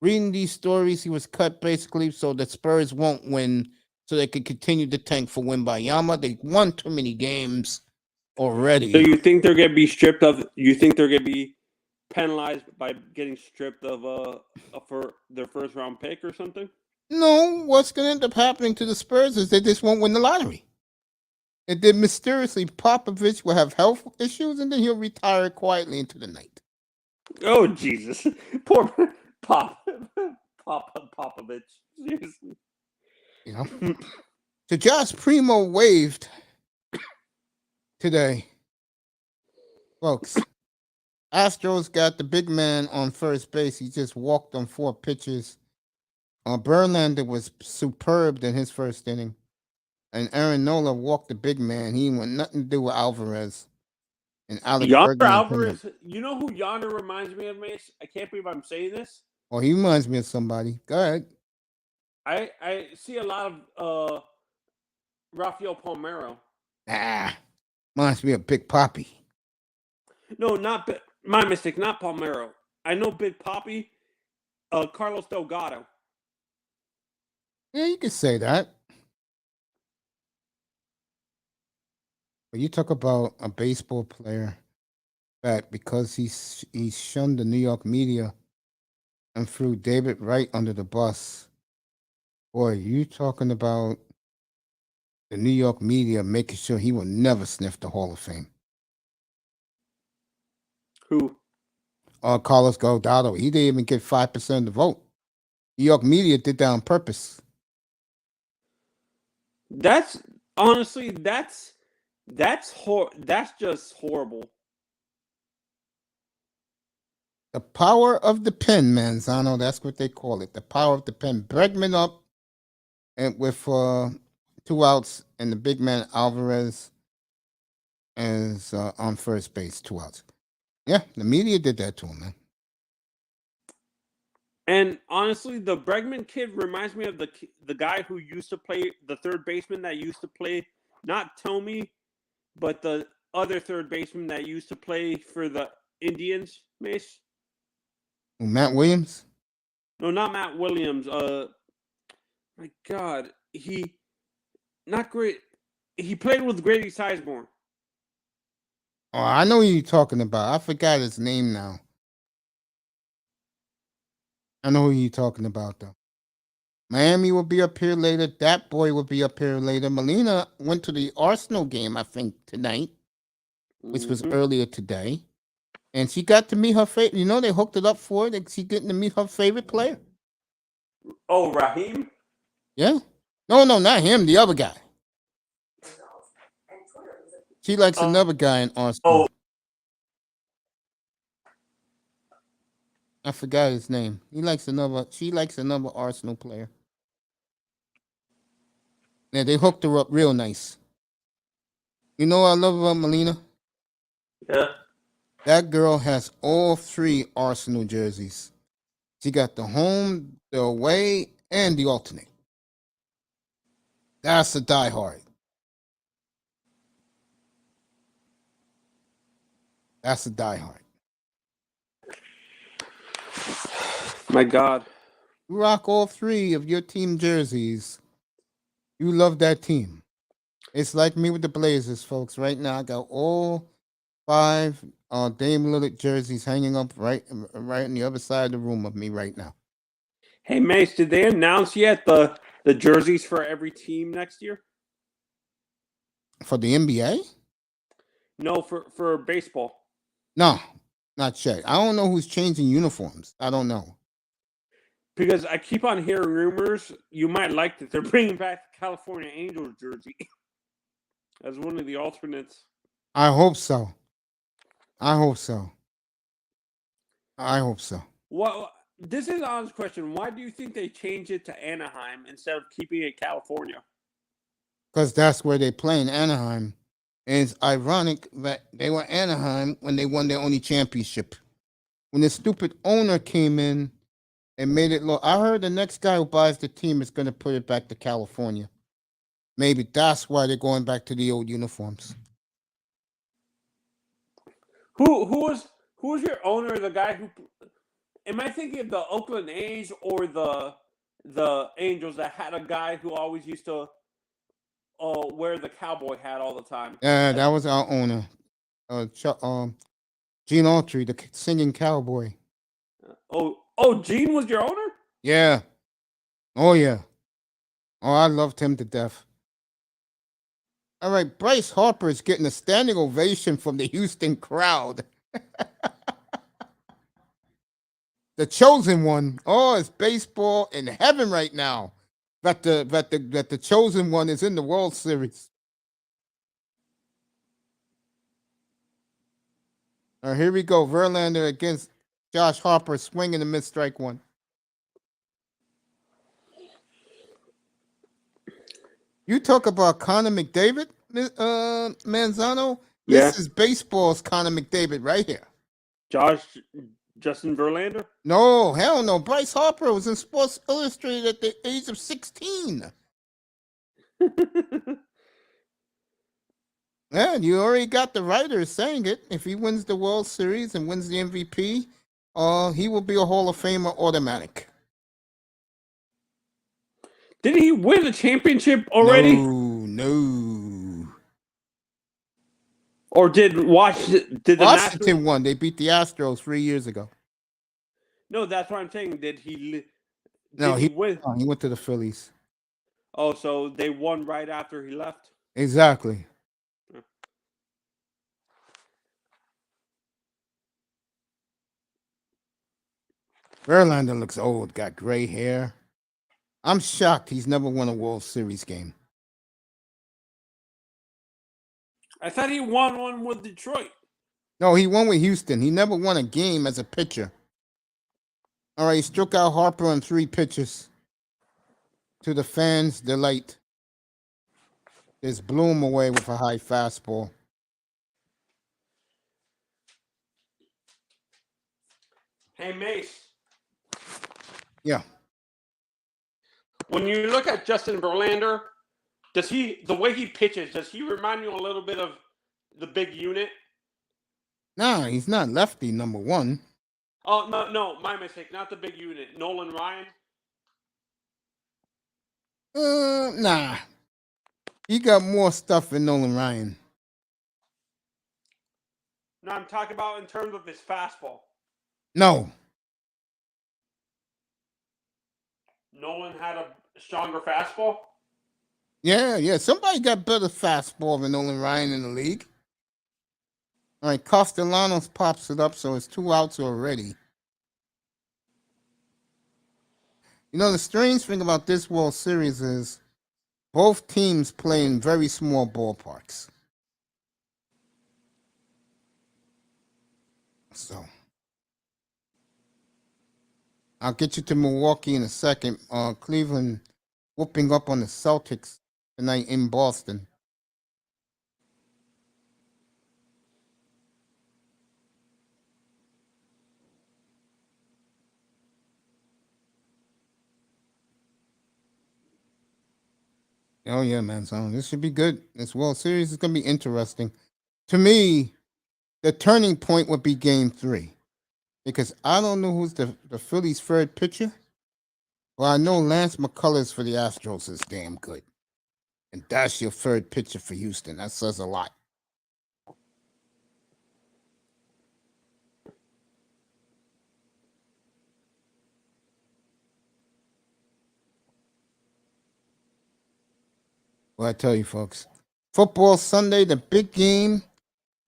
Reading these stories, he was cut basically so the Spurs won't win, so they can continue to tank for Wembayama. They won too many games already. So you think they're gonna be stripped of? You think they're gonna be penalized by getting stripped of for their first round pick or something? No, what's going to end up happening to the Spurs is they just won't win the lottery. And then mysteriously, Popovich will have health issues, and then he'll retire quietly into the night. Oh Jesus! Poor Popovich. Seriously. You know. So Josh Primo waved today, folks. Astros got the big man on first base. He just walked on 4 pitches. Verlander was superb in his first inning. And Aaron Nola walked the big man. He want nothing to do with Alvarez. And Alex Yonder Bregman. Alvarez. You know who Yonder reminds me of, Mace? I can't believe I'm saying this. Oh, he reminds me of somebody. Go ahead. I see a lot of Rafael Palmeiro. Reminds me of Big Papi. No, my mistake. Not Palmeiro. I know Big Papi. Carlos Delgado. Yeah, you could say that. But you talk about a baseball player that because he shunned the New York media and threw David Wright under the bus. Boy, you talking about the New York media making sure he will never sniff the Hall of Fame. Who? Carlos Delgado. He didn't even get 5% of the vote. New York media did that on purpose. That's honestly that's just horrible. The power of the pen, Manzano. That's what they call it. The power of the pen. Bregman up and with 2 outs, and the big man Alvarez is on first base, 2 outs. Yeah, the media did that to him, man. And honestly, the Bregman kid reminds me of the guy who used to play, the third baseman that used to play, not Tomey, but the other third baseman that used to play for the Indians, Mace. Matt Williams? No, not Matt Williams. My God, not great. He played with Grady Sizemore. Oh, I know who you're talking about. I forgot his name now. I know who you're talking about, though. Miami will be up here later. That boy will be up here later. Melina went to the Arsenal game, I think, tonight, which was earlier today. And she got to meet her favorite. You know, they hooked it up for her. She getting to meet her favorite player. Oh, Raheem? Yeah. No, not him. The other guy. She likes another guy in Arsenal. Oh, I forgot his name. She likes another Arsenal player. Yeah, they hooked her up real nice. You know what I love about Melina? yeah. That girl has all 3 Arsenal jerseys. She got the home, the away, and the alternate. That's a diehard. That's a diehard. My God. You rock all 3 of your team jerseys. You love that team. It's like me with the Blazers, folks. Right now, I got all 5 Dame Lillard jerseys hanging up right on the other side of the room of me right now. Hey, Mace, did they announce yet the jerseys for every team next year? For the NBA? No, for baseball. No, not yet. I don't know who's changing uniforms. I don't know. Because I keep on hearing rumors, you might like that they're bringing back the California Angels jersey as one of the alternates. I hope so. Well, this is an honest question. Why do you think they changed it to Anaheim instead of keeping it California? Because that's where they play in Anaheim. And it's ironic that they were Anaheim when they won their only championship. When the stupid owner came in and made it look, I heard the next guy who buys the team is going to put it back to California. Maybe that's why they're going back to the old uniforms. Who was your owner? The guy who? Am I thinking of the Oakland A's or the Angels that had a guy who always used to wear the cowboy hat all the time? Yeah, that was our owner, Gene Autry, the singing cowboy. Gene was your owner? Yeah. Oh yeah. Oh, I loved him to death. All right, Bryce Harper is getting a standing ovation from the Houston crowd. The chosen one. Oh, it's baseball in heaven right now. That the chosen one is in the World Series. All right, here we go. Verlander against Josh Harper, swinging and miss, strike 1. You talk about Connor McDavid, Manzano. Yeah. This is baseball's Connor McDavid right here. Justin Verlander? No, hell no. Bryce Harper was in Sports Illustrated at the age of 16. Yeah, you already got the writers saying it. If he wins the World Series and wins the MVP, he will be a Hall of Famer automatic. Did he win a championship already? No. Or did Washington won? They beat the Astros 3 years ago. No, that's what I'm saying. Did he win? No, he went to the Phillies. Oh, so they won right after he left? Exactly. Verlander looks old, got gray hair. I'm shocked he's never won a World Series game. I thought he won one with Detroit. No, he won with Houston. He never won a game as a pitcher. All right, he struck out Harper on 3 pitches. To the fans' delight. There's Bloom away with a high fastball. Hey, Mace. Yeah. When you look at Justin Verlander, the way he pitches, does he remind you a little bit of the big unit? No, he's not lefty, number 1. Oh, no, my mistake. Not the big unit. Nolan Ryan? Nah. He got more stuff than Nolan Ryan. No, I'm talking about in terms of his fastball. No. Nolan had stronger fastball? Yeah. Somebody got better fastball than Nolan Ryan in the league. All right, Castellanos pops it up, so it's 2 outs already. You know, the strange thing about this World Series is both teams play in very small ballparks. So I'll get you to Milwaukee in a second. Cleveland whooping up on the Celtics tonight in Boston. Oh yeah, man. So this should be good. This World Series is gonna be interesting. To me, the turning point would be Game 3, because I don't know who's the Phillies' third pitcher. Well, I know Lance McCullers for the Astros is damn good, and that's your third pitcher for Houston. That says a lot. Well, I tell you, folks, football Sunday, the big game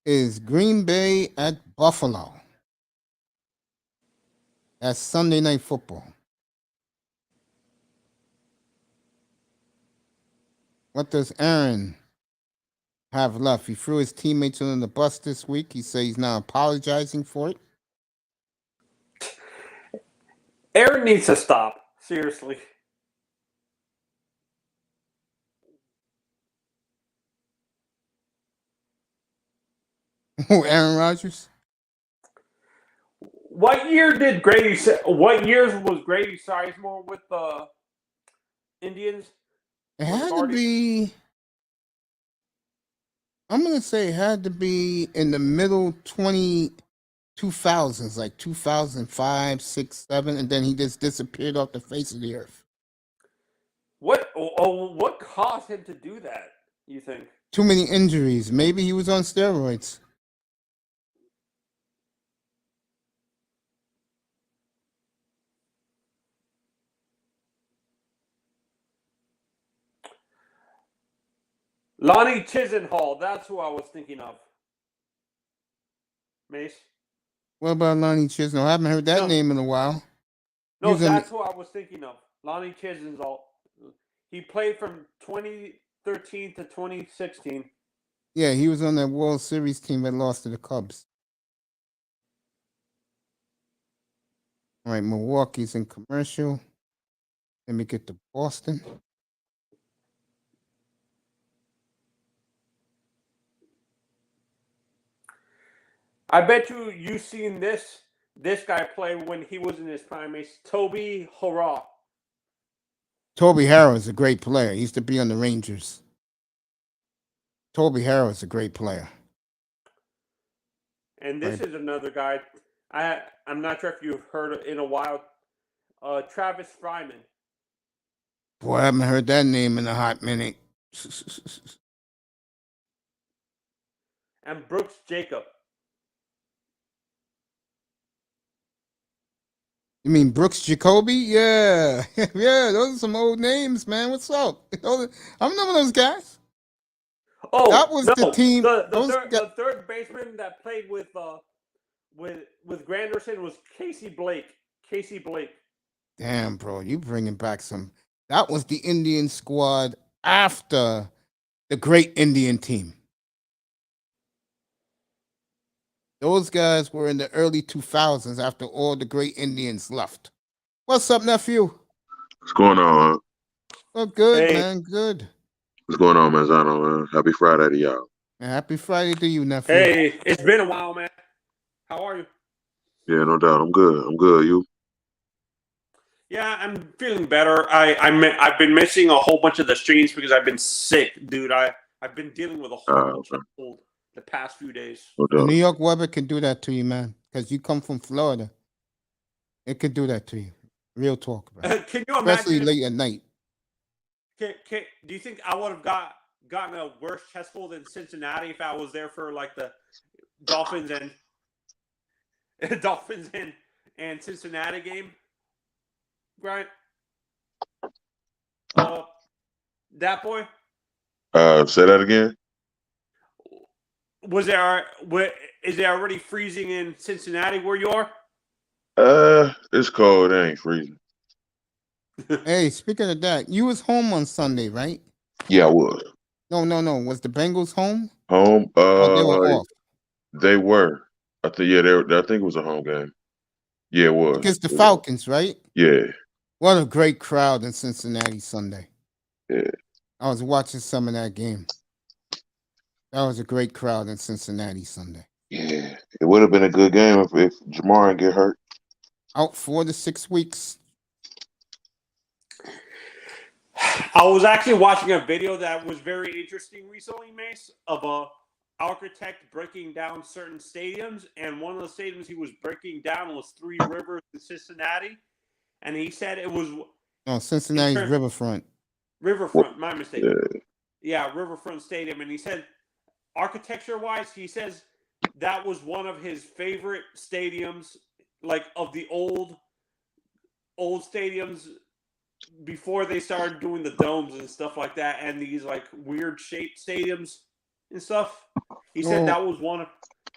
is Green Bay at Buffalo. That's Sunday Night Football. What does Aaron have left? He threw his teammates under the bus this week. He says he's now apologizing for it. Aaron needs to stop. Seriously. Aaron Rodgers? What years was Grady Sizemore with the Indians? It had to be. I'm gonna say it had to be in the middle 2000s, like 2005, 6, 7, and then he just disappeared off the face of the earth. What caused him to do that, you think? Too many injuries. Maybe he was on steroids. Lonnie Chisenhall, that's who I was thinking of. Mace? What about Lonnie Chisholm? I haven't heard that name in a while. No, that's who I was thinking of. Lonnie Chisenhall. He played from 2013 to 2016. Yeah, he was on that World Series team that lost to the Cubs. All right, Milwaukee's in commercial. Let me get to Boston. I bet you've seen this guy play when he was in his prime. It's Toby Hurrah. Toby Harrow is a great player. He used to be on the Rangers. Toby Harrow is a great player. And this is another guy. I'm not sure if you've heard it in a while. Travis Fryman. Boy, I haven't heard that name in a hot minute. And Brooks Jacob. You mean Brooks Jacoby? Yeah. Yeah, those are some old names, man. What's up? I remember those guys. Oh, that was the team. The third baseman that played with Granderson was Casey Blake. Damn, bro, you bringing back some. That was the Indian squad after the great Indian team. Those guys were in the early 2000s after all the great Indians left. What's up, nephew? What's going on? Oh, good, man. Good. What's going on, Manzano, man? Happy Friday to y'all. And happy Friday to you, nephew. Hey, it's been a while, man. How are you? Yeah, no doubt. I'm good. You? Yeah, I'm feeling better. I've been missing a whole bunch of the streams because I've been sick, dude. I've been dealing with a whole bunch of cold the past few days. No the New York weather can do that to you, man, because you come from Florida. It could do that to you. Real talk, bro. Can you imagine? Especially late at night. Do you think I would have gotten a worse chest cold in Cincinnati if I was there for like the Dolphins and Cincinnati game? Right? that boy? Say that again. Is it already freezing in Cincinnati where you are? It's cold. It ain't freezing. Hey, speaking of that, you was home on Sunday, right? Yeah, I was No. Was the Bengals home? home. Oh, they were off They were. I think they were. I think it was a home game. Yeah, it was. against the Falcons, right? Yeah. What a great crowd in Cincinnati Sunday. Yeah. I was watching some of that game. That was a great crowd in Cincinnati Sunday. Yeah. It would have been a good game if Jamar didn't get hurt. Out 4 to 6 weeks. I was actually watching a video that was very interesting recently, Mace, of a architect breaking down certain stadiums, and one of the stadiums he was breaking down was Three Rivers in Cincinnati, and he said it was Cincinnati's Riverfront. Riverfront, my mistake. Yeah, Riverfront Stadium, and he said architecture-wise, he says that was one of his favorite stadiums, like of the old stadiums before they started doing the domes and stuff like that, and these like weird shaped stadiums and stuff. He said that was one of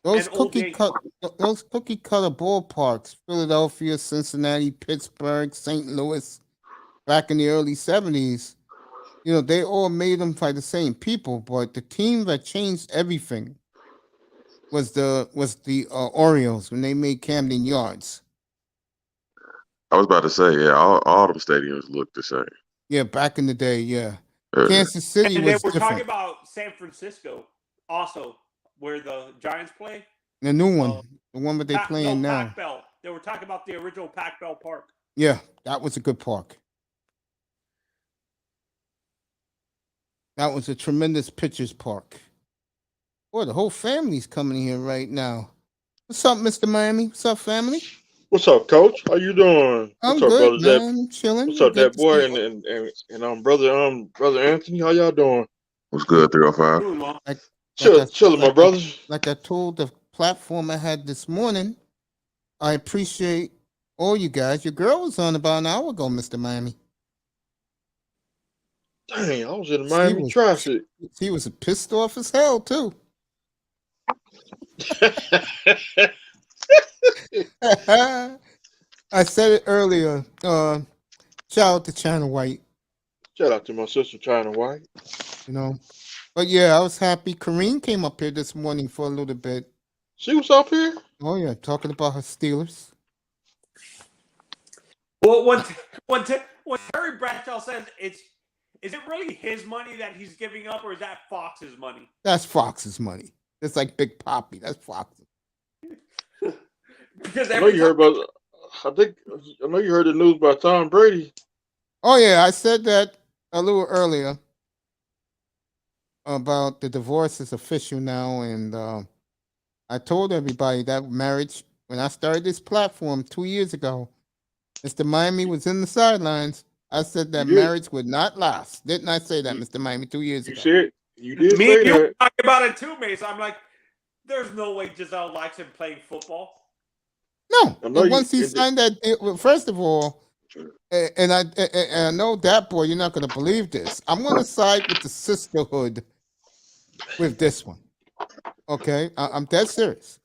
those cookie cutter ballparks: Philadelphia, Cincinnati, Pittsburgh, St. Louis, back in the early 70s. You know, they all made them by the same people, but the team that changed everything was the Orioles when they made Camden Yards. I was about to say, yeah, all them stadiums look the same. Yeah, back in the day, yeah. Kansas City and was they were different. talking about San Francisco also, where the Giants play. The new one, the one that they playing now. Pac Bell. They were talking about the original Pac Bell Park. Yeah, that was a good park. That was a tremendous pitcher's park. Boy, the whole family's coming here right now. What's up, Mr. Miami? What's up, family? What's up, Coach? How you doing? I'm What's up, good, brother? man. Chilling. What's up, Good that boy and brother Anthony? How y'all doing? What's good, 305? Chilling, my brothers. Like I told the platform I had this morning, I appreciate all you guys. Your girl was on about an hour ago, Mr. Miami. Dang, I was in Miami traffic. She was pissed off as hell too. I said it earlier. Shout out to China White. Shout out to my sister China White. You know, but yeah, I was happy. Kareen came up here this morning for a little bit. She was up here. Oh yeah, talking about her Steelers. Well, when Terry Bradshaw says is it really his money that he's giving up, or is that Fox's money? That's Fox's money. It's like Big Papi. That's Fox's. Because I know you heard about. I know you heard the news about Tom Brady. Oh yeah, I said that a little earlier about the divorce is official now, and I told everybody that marriage when I started this platform 2 years ago. Mr. Miami was in the sidelines. I said that marriage would not last. Didn't I say that, Mr. Miami, 2 years ago? You did Me say and you that. were talking about it too, Mace. I'm like, there's no way Giselle likes him playing football. No. Once he signed that, first of all, and I know that, boy, you're not going to believe this. I'm going to side with the sisterhood with this one. Okay? I'm dead serious.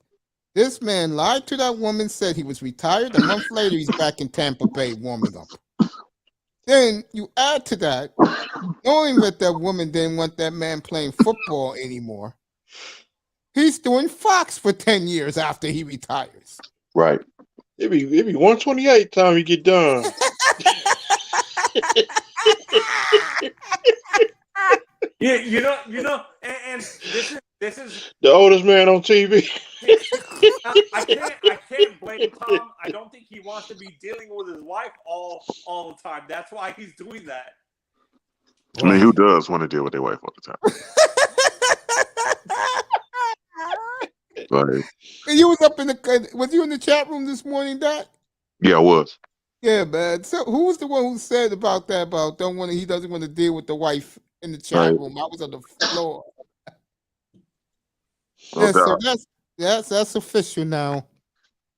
This man lied to that woman, said he was retired. A month later, he's back in Tampa Bay warming up. Then you add to that, knowing that that woman didn't want that man playing football anymore. He's doing Fox for 10 years after he retires. Right. It be 128 time you get done. Yeah, you know, and this is the oldest man on TV. I can't blame Tom. I don't think he wants to be dealing with his wife all the time. That's why he's doing that. I mean, who does want to deal with their wife all the time? Like, you was up in was you in the chat room this morning, Doc? Yeah, I was. Yeah, man. So who was the one who said about that? About he doesn't want to deal with the wife in the chat room. I was on the floor. Yeah, so that's official now,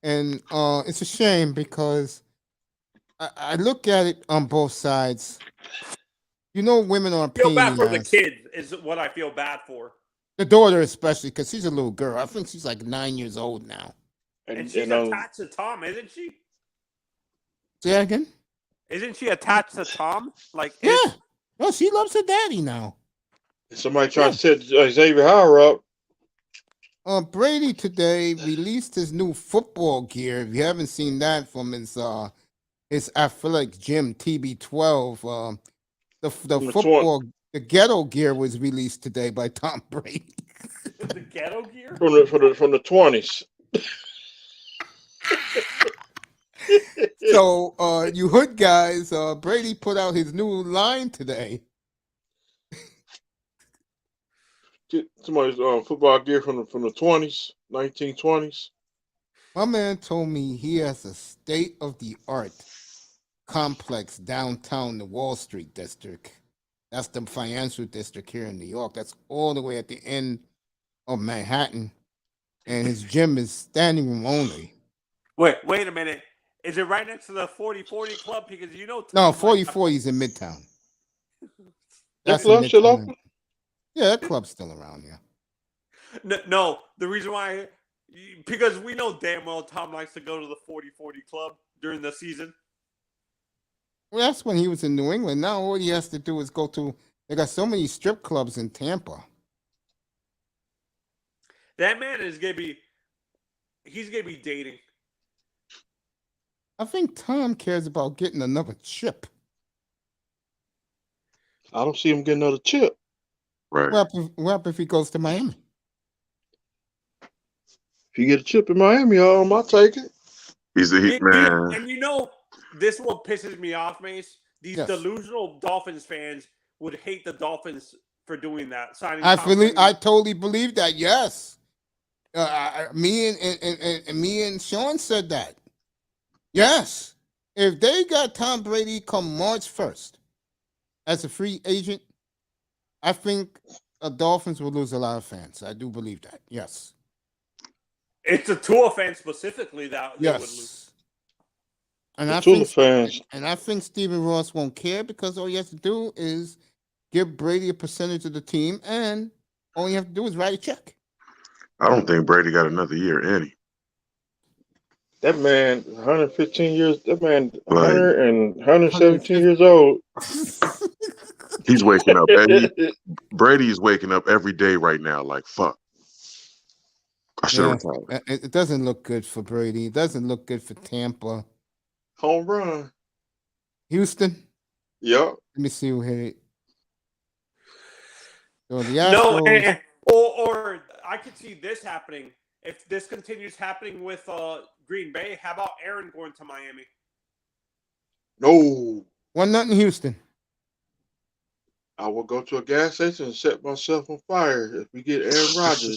and it's a shame because I look at it on both sides. You know, women are a feel pain bad in for the the ass. kids is what I feel bad for. The daughter especially, because she's a little girl. I think she's like 9 years old now. And she's attached to Tom, isn't she? Say that again? Isn't she attached to Tom? Like, Yeah. No, she loves her daddy now. Somebody tried to set Xavier Howard up. Brady today released his new football gear. If you haven't seen that from his athletic gym TB12, the football, the ghetto gear was released today by Tom Brady. The ghetto gear from the 20s. So you hood guys, Brady put out his new line today. Somebody's football gear from the 20s, 1920s. My man told me he has a state-of-the-art complex downtown the Wall Street district. That's the financial district here in New York. That's all the way at the end of Manhattan. And his gym is standing room only. Wait a minute. Is it right next to the 4040 club? Because you know... No, 4040 is in Midtown. That club still open? Yeah, that club's still around, yeah. No, the reason why... Because we know damn well Tom likes to go to the 4040 club during the season. Well, that's when he was in New England. Now all he has to do is go to... They got so many strip clubs in Tampa. That man is going to be... He's going to be dating. I think Tom cares about getting another chip. I don't see him getting another chip. Right. What happens if he goes to Miami? If you get a chip in Miami, I'll take it. He's the heat man. And you know, this one pisses me off, Mace. These Yes. delusional Dolphins fans would hate the Dolphins for doing that. Signing I totally believe that. Yes, me and Sean said that. Yes, if they got Tom Brady come March 1st as a free agent, I think the Dolphins will lose a lot of fans. I do believe that. Yes. It's the Tua fans specifically that they would lose. And I think Stephen Ross won't care because all he has to do is give Brady a percentage of the team, and all you have to do is write a check. I don't think Brady got another year in him. That man, 115 years. That man, 117 years old. He's waking up. Brady's waking up every day right now. Like, fuck. I should have retired. It doesn't look good for Brady. It doesn't look good for Tampa. Home run. Houston? Yep. Let me see who hit it. So the Astros, or I could see this happening. If this continues happening with Green Bay, how about Aaron going to Miami? No. 1-0 Houston. I will go to a gas station and set myself on fire if we get Aaron Rodgers.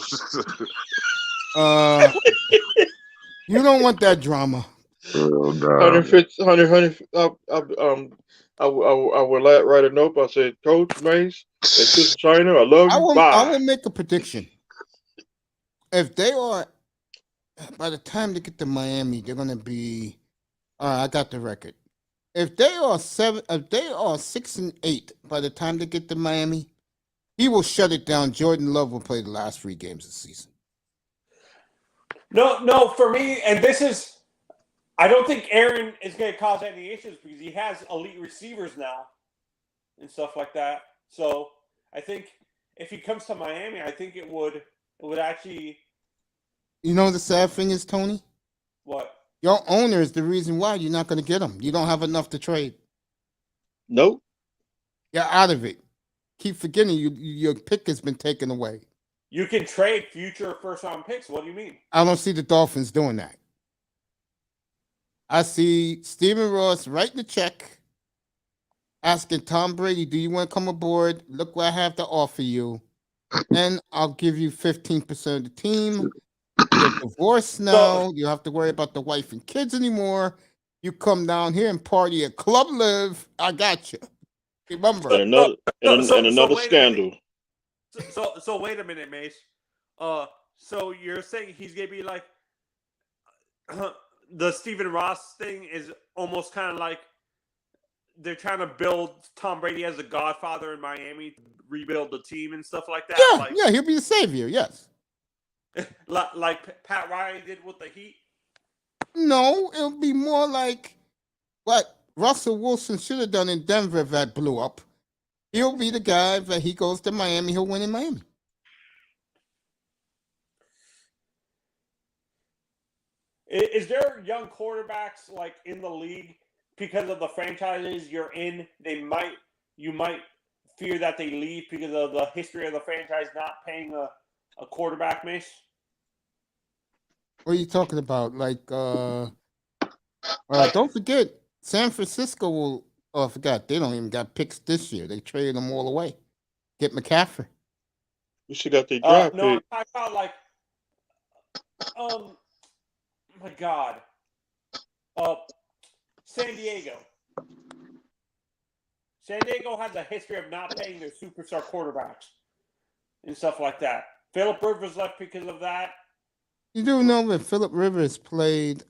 You don't want that drama. Oh, no. 100. I will write a note. I said, Coach Mace and Sister China, I love you. Bye. I will make a prediction. If they are, by the time they get to Miami, they're gonna be. I got the record. If they are 6-8 by the time they get to Miami, he will shut it down. Jordan Love will play the last 3 games of the season. No, for me, and this is, I don't think Aaron is going to cause any issues because he has elite receivers now and stuff like that. So I think if he comes to Miami, I think it would actually. You know the sad thing is, Tony? What? Your owner is the reason why you're not going to get him. You don't have enough to trade. Nope. You're out of it. Keep forgetting your pick has been taken away. You can trade future first-round picks. What do you mean? I don't see the Dolphins doing that. I see Stephen Ross writing a check, asking Tom Brady, do you want to come aboard? Look what I have to offer you. And I'll give you 15% of the team. You're divorced now. You don't have to worry about the wife and kids anymore. You come down here and party at Club Live. I got you. Remember. And another scandal. So wait a minute, Mace. So you're saying he's gonna be like the Stephen Ross thing is almost kind of like they're trying to build Tom Brady as a godfather in Miami, to rebuild the team and stuff like that. Yeah, Like, yeah, he'll be the savior. Yes. like Pat Riley did with the Heat. No, it'll be more like what Russell Wilson should have done in Denver if that blew up. He'll be the guy that he goes to Miami, he'll win in Miami. Is there young quarterbacks like in the league because of the franchises you're in? You might fear that they leave because of the history of the franchise not paying a quarterback, Mace? What are you talking about? Like, don't forget, San Francisco will. Oh, I forgot. They don't even got picks this year. They traded them all away. Get McCaffrey. You should got the draft No, pick. I'm talking about like, my God, San Diego. San Diego has a history of not paying their superstar quarterbacks and stuff like that. Philip Rivers left because of that. You do know that Philip Rivers played.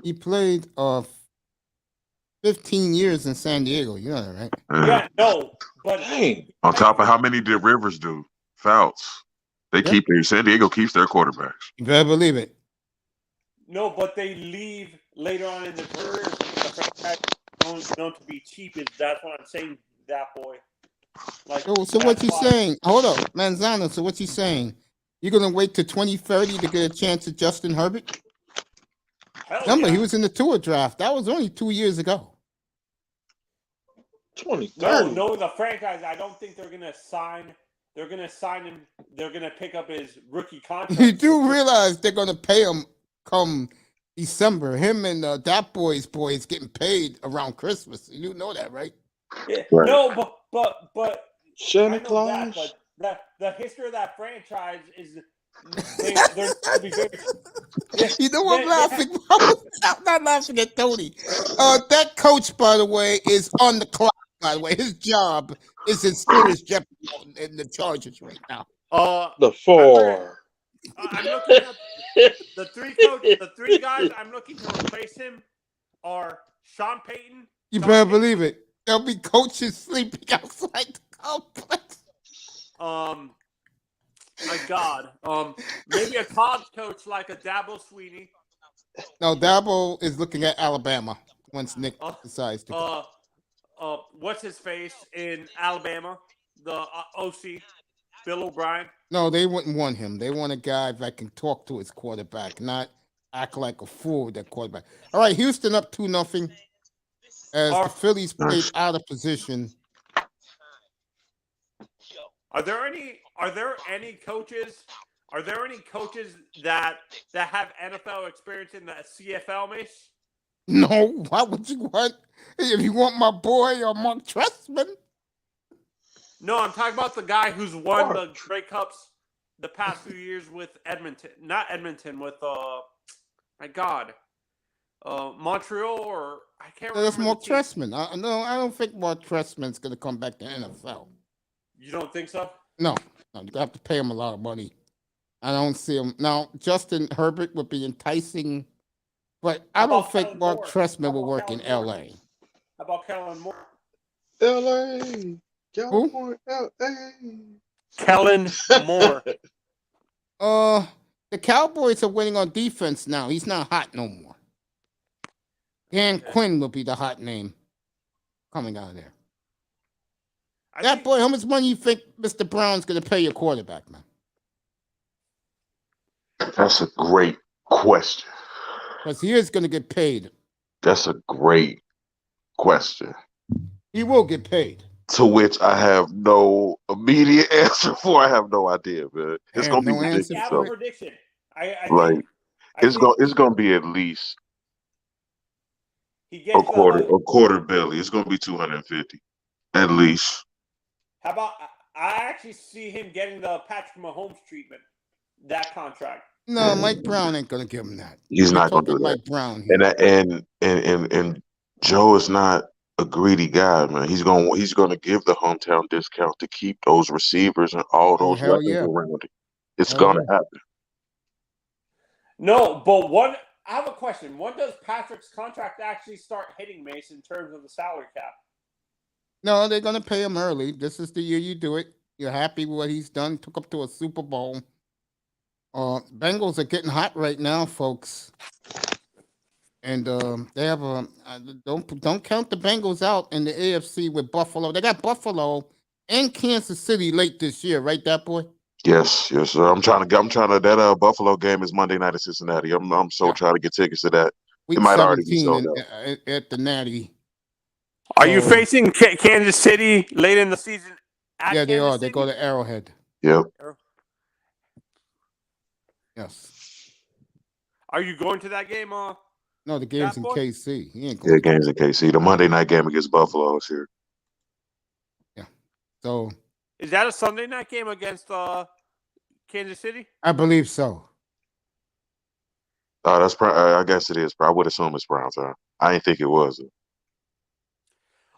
He played 15 years in San Diego. You know that, right? Yeah, no, but Dang. On top of how many did Rivers do? Fouts. They keep their San Diego keeps their quarterbacks. You better believe it. no, but they leave later on in the career. The franchise known to be cheap. That's what I'm saying. That boy. Like, So what you saying? Hold up, Manzano. So what you saying? You're gonna wait till 2030 to get a chance at Justin Herbert? Remember, he was in the Tua draft. That was only 2 years ago. 2030. No, the franchise. I don't think they're gonna sign. They're gonna sign him. They're gonna pick up his rookie contract. You do realize they're gonna pay him come December. Him and that boys getting paid around Christmas. You know that, right? Yeah. Right. No, but Santa I know Claus. that, but the history of that franchise is they're be very, You know I'm laughing. I'm not laughing at Tony. That coach, by the way, is on the clock. By the way, his job is as good as Jeff in the Chargers right now. The 4. I'm looking at the three guys I'm looking to replace him are Sean Payton. You better believe it. There'll be coaches sleeping outside the complex. My God. Maybe a college coach like a Dabo Sweeney. No, Dabo is looking at Alabama once Nick decides to go. What's his face in Alabama? The OC, Bill O'Brien. No, they wouldn't want him. They want a guy that can talk to his quarterback, not act like a fool with their quarterback. All right, Houston up 2-0 as the Phillies played out of position. Are there any coaches? Are there any coaches that have NFL experience in the CFL, Mace? No, why would you want? If you want my boy or Mark Trestman. No, I'm talking about the guy who's won the Grey Cups the past few years with Edmonton. Not Edmonton, with my God, Montreal, or I can't remember. That's Mark Trestman. I don't think Mark Trestman's going to come back to NFL. You don't think so? No, you have to pay him a lot of money. I don't see him now. Justin Herbert would be enticing, but I don't think Mark Trestman will work in LA. How about Kellen Moore? LA. California, LA. Kellen Moore. The Cowboys are winning on defense now. He's not hot no more. Dan Quinn will be the hot name coming out of there. Boy, how much money you think Mr. Brown's going to pay your quarterback, man? That's a great question. Because he is going to get paid. That's a great question. He will get paid. To which I have no immediate answer for. I have no idea, man. It's gonna be ridiculous. I have a prediction. It's gonna be at least a quarter Billy. It's gonna be 250 at least. How about I actually see him getting the Patrick Mahomes treatment, that contract. No, Mike Brown ain't gonna give him that. He's not gonna do that. Mike Brown. And Joe is not a greedy guy, man. He's gonna give the hometown discount to keep those receivers and all those weapons around it. It's gonna happen. No, but I have a question. When does Patrick's contract actually start hitting, Mace, in terms of the salary cap? No, they're gonna pay him early. This is the year you do it. You're happy with what he's done. Took up to a Super Bowl. Bengals are getting hot right now, folks. And they have a don't count the Bengals out in the AFC with Buffalo. They got Buffalo and Kansas City late this year, right, that boy? Yes, sir. I'm trying to. That Buffalo game is Monday night in Cincinnati. I'm so trying to get tickets to that. Week It might already be 17 sold out. at the Natty. Are you facing Kansas City late in the season? Yeah, they are. They go to Arrowhead. Yep. Yes. Are you going to that game? No, the game's in KC. He ain't going. Yeah, game's in KC. The Monday night game against Buffalo is here. Yeah. So. Is that a Sunday night game against Kansas City? I believe so. Oh, that's probably. I guess it is. I would assume it's prime time. I didn't think it was.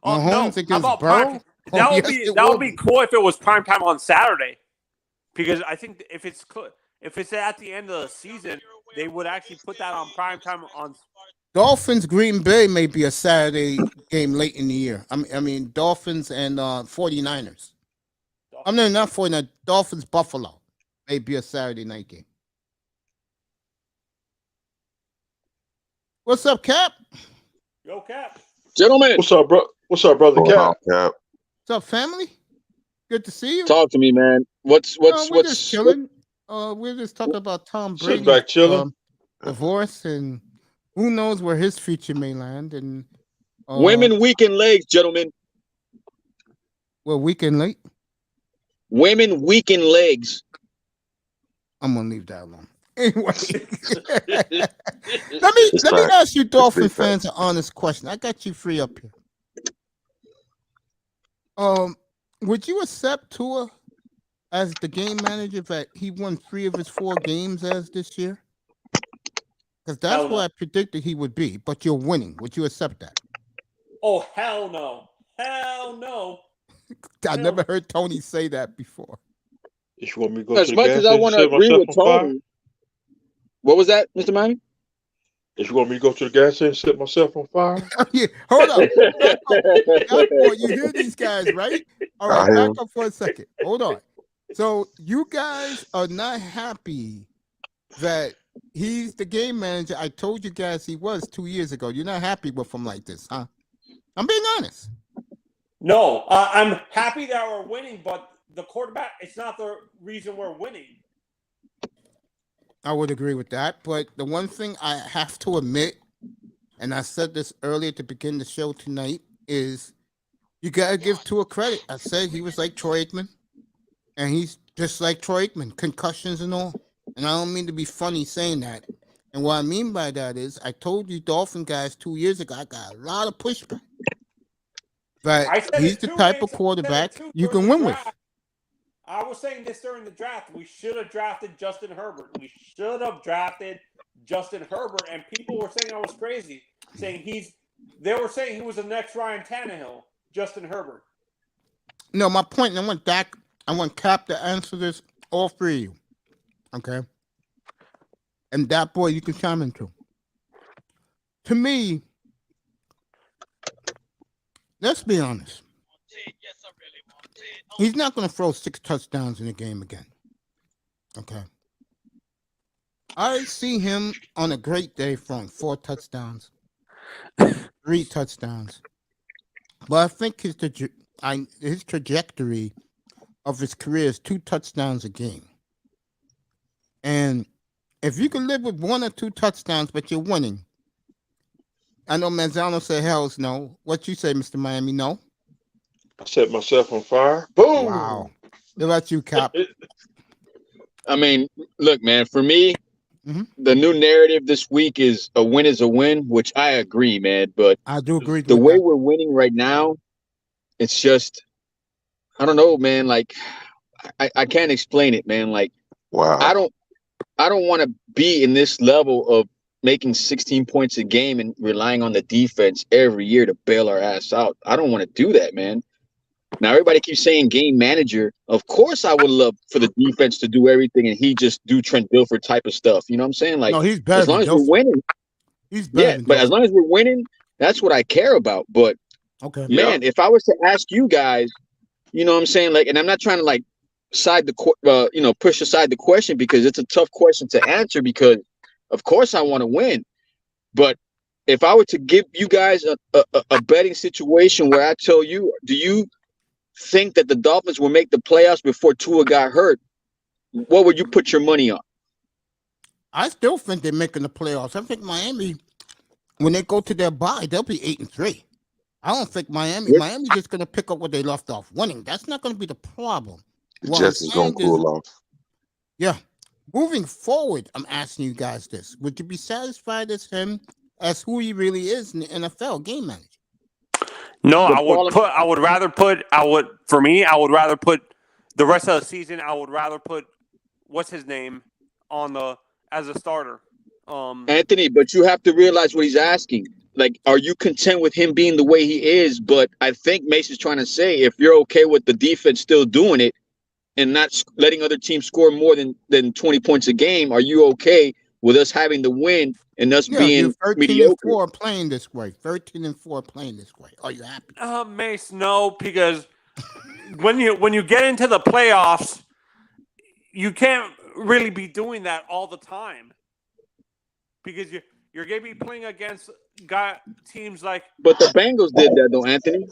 Mahomes against Burrow? That would be cool if it was prime time on Saturday, because I think if it's at the end of the season, they would actually put that on prime time on. Dolphins Green Bay may be a Saturday game late in the year. I mean Dolphins and 49ers. I'm not 49ers. Dolphins Buffalo may be a Saturday night game. What's up, Cap? Yo, Cap. Gentlemen. What's up, bro? What's up, brother Cap? Cap? What's up, family? Good to see you. Talk to me, man. We're just chilling. We're just talking about Tom Brady. Sitting back chilling. Divorce, and who knows where his future may land. And women weaken legs, gentlemen. Well, weekend late. Women weaken legs. I'm gonna leave that alone. Anyway, let me ask you, Dolphin fans, an honest question. I got you free up here. Would you accept Tua as the game manager if he won 3 of his 4 games as this year? Because that's what I predicted he would be. But you're winning. Would you accept that? Oh, hell no! Hell no! I never heard Tony say that before. You want me to go as to the much gas as I want to agree with Tony. What was that, Mr. Miami? If you want me to go to the gas station and set myself on fire? Yeah, hold up. You hear these guys, right? All right, back up for a second. Hold on. So you guys are not happy that he's the game manager. I told you guys he was 2 years ago. You're not happy with him like this, huh? I'm being honest. No, I'm happy that we're winning, but the quarterback, it's not the reason we're winning. I would agree with that. But the one thing I have to admit, and I said this earlier to begin the show tonight, is you got to give Tua credit. I said he was like Troy Aikman, and he's just like Troy Aikman, concussions and all. And I don't mean to be funny saying that. And what I mean by that is I told you Dolphin guys 2 years ago, I got a lot of pushback. But he's the type of quarterback you can win with. I was saying this during the draft. We should have drafted Justin Herbert. And people were saying I was crazy. They were saying he was the next Ryan Tannehill, Justin Herbert. No, my point, and I want Cap to answer this, all 3 of you. Okay? And that boy you can chime into. To me, let's be honest. He's not going to throw 6 touchdowns in a game again. Okay. I see him on a great day throwing 4 touchdowns, 3 touchdowns. But I think his trajectory of his career is 2 touchdowns a game. And if you can live with 1 or 2 touchdowns, but you're winning. I know Manzano said hells no. What you say, Mr. Miami? No? I set myself on fire. Boom! Wow. What about you, Cap? I mean, look, man, for me, the new narrative this week is a win, which I agree, man. But I do agree. The way we're winning right now, it's just, I don't know, man. Like, I can't explain it, man. Like, wow. I don't want to be in this level of making 16 points a game and relying on the defense every year to bail our ass out. I don't want to do that, man. Now, everybody keeps saying game manager. Of course, I would love for the defense to do everything and he just do Trent Dilfer type of stuff. You know what I'm saying? Like, no, he's better as long as we're winning, He's better Yeah, than but as Dolphins. long as we're winning, that's what I care about. But Okay. Yeah. man, if I was to ask you guys, you know what I'm saying? Like, and I'm not trying to like push aside the question because it's a tough question to answer because of course I want to win. But if I were to give you guys a betting situation where I tell you, do you think that the Dolphins will make the playoffs before Tua got hurt? What would you put your money on? I still think they're making the playoffs. I think Miami, when they go to their bye, they'll be 8-3. I don't think Miami's just going to pick up what they left off winning. That's not going to be the problem. The What I'm Jets is gonna saying is, cool off. yeah, moving forward, I'm asking you guys this. Would you be satisfied as him, as who he really is in the NFL game manager? No, The I would problem- put. I would rather put. I would rather put the rest of the season. I would rather put what's his name on the as a starter. Anthony, but you have to realize what he's asking. Like, are you content with him being the way he is? But I think Mason's trying to say, if you're okay with the defense still doing it and not letting other teams score more than 20 points a game, are you okay with us having the win and us being 13 mediocre? and 4 playing this way. 13 and 4 playing this way. Are you happy? Mace, no, because when you get into the playoffs, you can't really be doing that all the time because you're going to be playing against teams like. But the Bengals did that though, Anthony.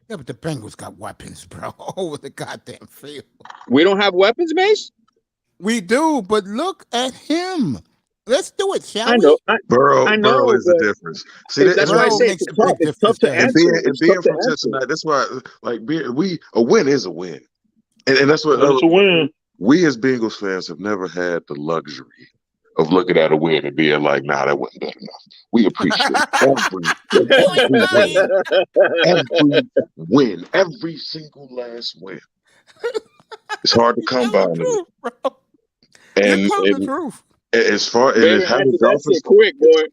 Yeah, but the Bengals got weapons, bro, over the goddamn field. We don't have weapons, Mace. We do, but look at him. Let's do it, shall I know. Burrow is the but difference. See, that's why I Burrow say makes it's a tough. big It's tough to difference, answer. and It's being tough to from answer. Cincinnati, that's why a win is a win, and that's what It's a win. we as Bengals fans have never had the luxury of looking at a win and being like, "Nah, that wasn't good enough." We appreciate every win, every single last win. It's hard to come by, Truth, bro. and You're telling the truth. as far as Baby, how the that's Dolphins, it quick, boy.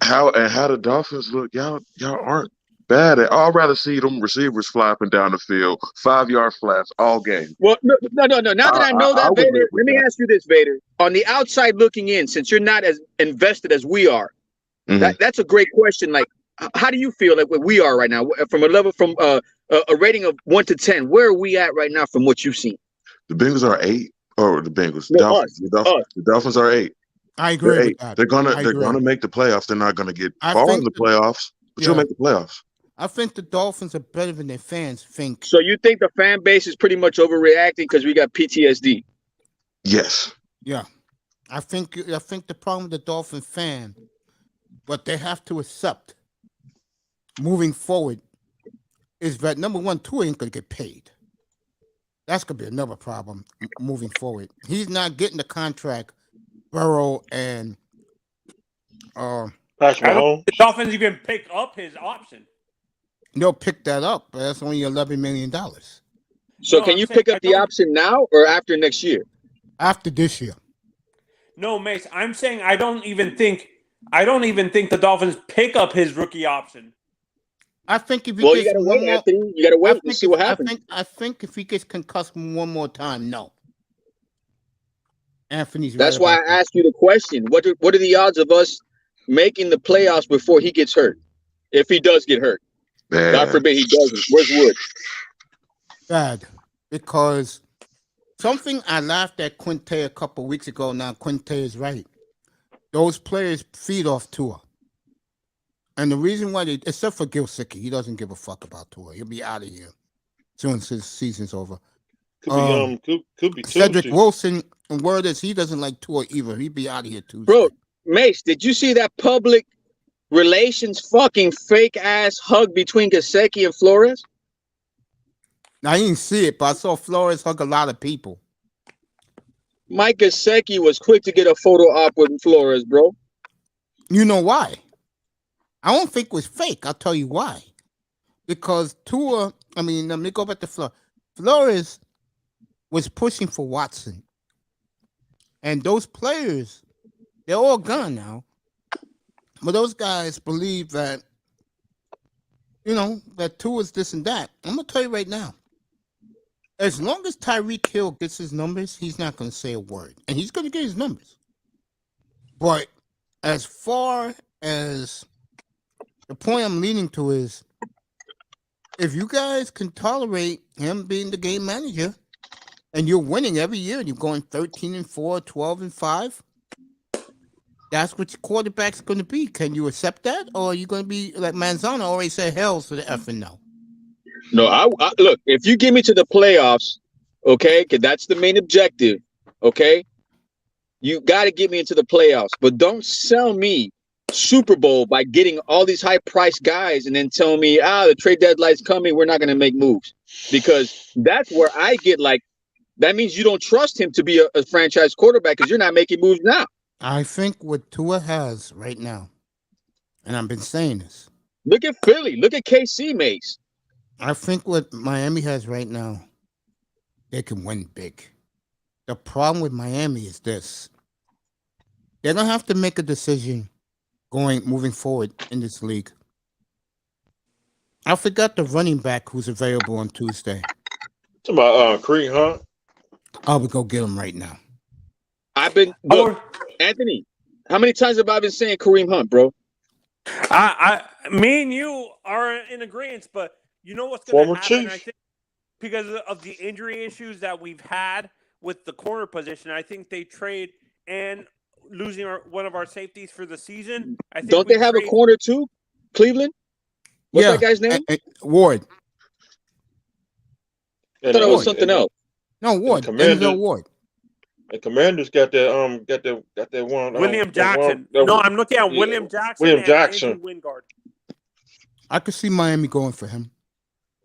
how the Dolphins look, y'all aren't bad at. I'd rather see them receivers flapping down the field, 5-yard flaps all game. Well, no. Now that I know I that, would Vader, live with let me that. ask you this, Vader. On the outside looking in, since you're not as invested as we are, Mhm. that's a great question. Like, how do you feel like where we are right now, from a rating of 1 to 10? Where are we at right now from what you've seen? The Bengals are 8, or the Bengals, No, Dolphins. us. The Dolphins are 8. I agree They're with 8. that. They're I agree. gonna make the playoffs. They're not gonna get I far think in the the- playoffs, but you'll yeah. make the playoffs. I think the Dolphins are better than their fans think. So you think the fan base is pretty much overreacting because we got PTSD? Yes. Yeah. I think the problem with the Dolphin fan, what they have to accept moving forward is that number one, Tua ain't gonna get paid. That's gonna be another problem moving forward. He's not getting the contract Burrow and Patrick I don't Mahomes. think the Dolphins even pick up his option. they'll pick that up, but that's only $11 million So No, can I'm you saying pick I up the don't- option now or after next year? after this year. No, Mace, I'm saying I don't even think the Dolphins pick up his rookie option. I think if he Well, you gets gotta one wait, more, Anthony. You gotta wait and see what happens. I think if he gets concussed one more time, no. Anthony's That's right why I about that. asked you the question. What are the odds of us making the playoffs before he gets hurt? If he does get hurt. Man. God forbid he doesn't. Where's Wood? Bad, because something I laughed at Quinte a couple weeks ago. Now Quinte is right. Those players feed off Tua, and the reason why they, except for Gilsicki, he doesn't give a fuck about Tua. He'll be out of here soon as his season's over. Could be Cedric Tuesday. Wilson, and word is he doesn't like Tua either. He'd be out of here Tuesday. Bro, Mace, did you see that public relations fucking fake ass hug between Gesicki and Flores? Now I didn't see it, but I saw Flores hug a lot of people. Mike Gesicki was quick to get a photo op with Flores, bro. You know why? I don't think it was fake. I'll tell you why. Because Tua, let me go back to Flores. Flores was pushing for Watson. And those players, they're all gone now. But those guys believe that, that Tua's this and that. I'm going to tell you right now. As long as Tyreek Hill gets his numbers, he's not going to say a word. And he's going to get his numbers. But as far as the point I'm leaning to is, if you guys can tolerate him being the game manager and you're winning every year and you're going 13-4, 12-5, that's what your quarterback's going to be. Can you accept that? Or are you going to be like Manzano already said, hell's to the effing no? No, I look, if you get me to the playoffs, okay, because that's the main objective, okay, you got to get me into the playoffs. But don't sell me Super Bowl by getting all these high-priced guys and then tell me, the trade deadline's coming, we're not going to make moves. Because that's where I get like, that means you don't trust him to be a franchise quarterback because you're not making moves now. I think what Tua has right now, and I've been saying this. Look at Philly. Look at KC, Mace. I think what Miami has right now, they can win big. The problem with Miami is this. They're going to have to make a decision moving forward in this league. I forgot the running back who's available on Tuesday. It's about Kareem Hunt. I would go get him right now. Look, Anthony, how many times have I been saying Kareem Hunt, bro? Me and you are in agreement, but you know what's going to happen? I think because of the injury issues that we've had with the corner position, I think they trade and losing one of our safeties for the season. I think don't they have a corner too, Cleveland? What's that guy's name? Ward. I thought it was something else. No, Ward. Denzel Ward. The Commanders got that one. William Jackson. No, I'm looking at William Jackson. William Jackson. And Wingard. I could see Miami going for him.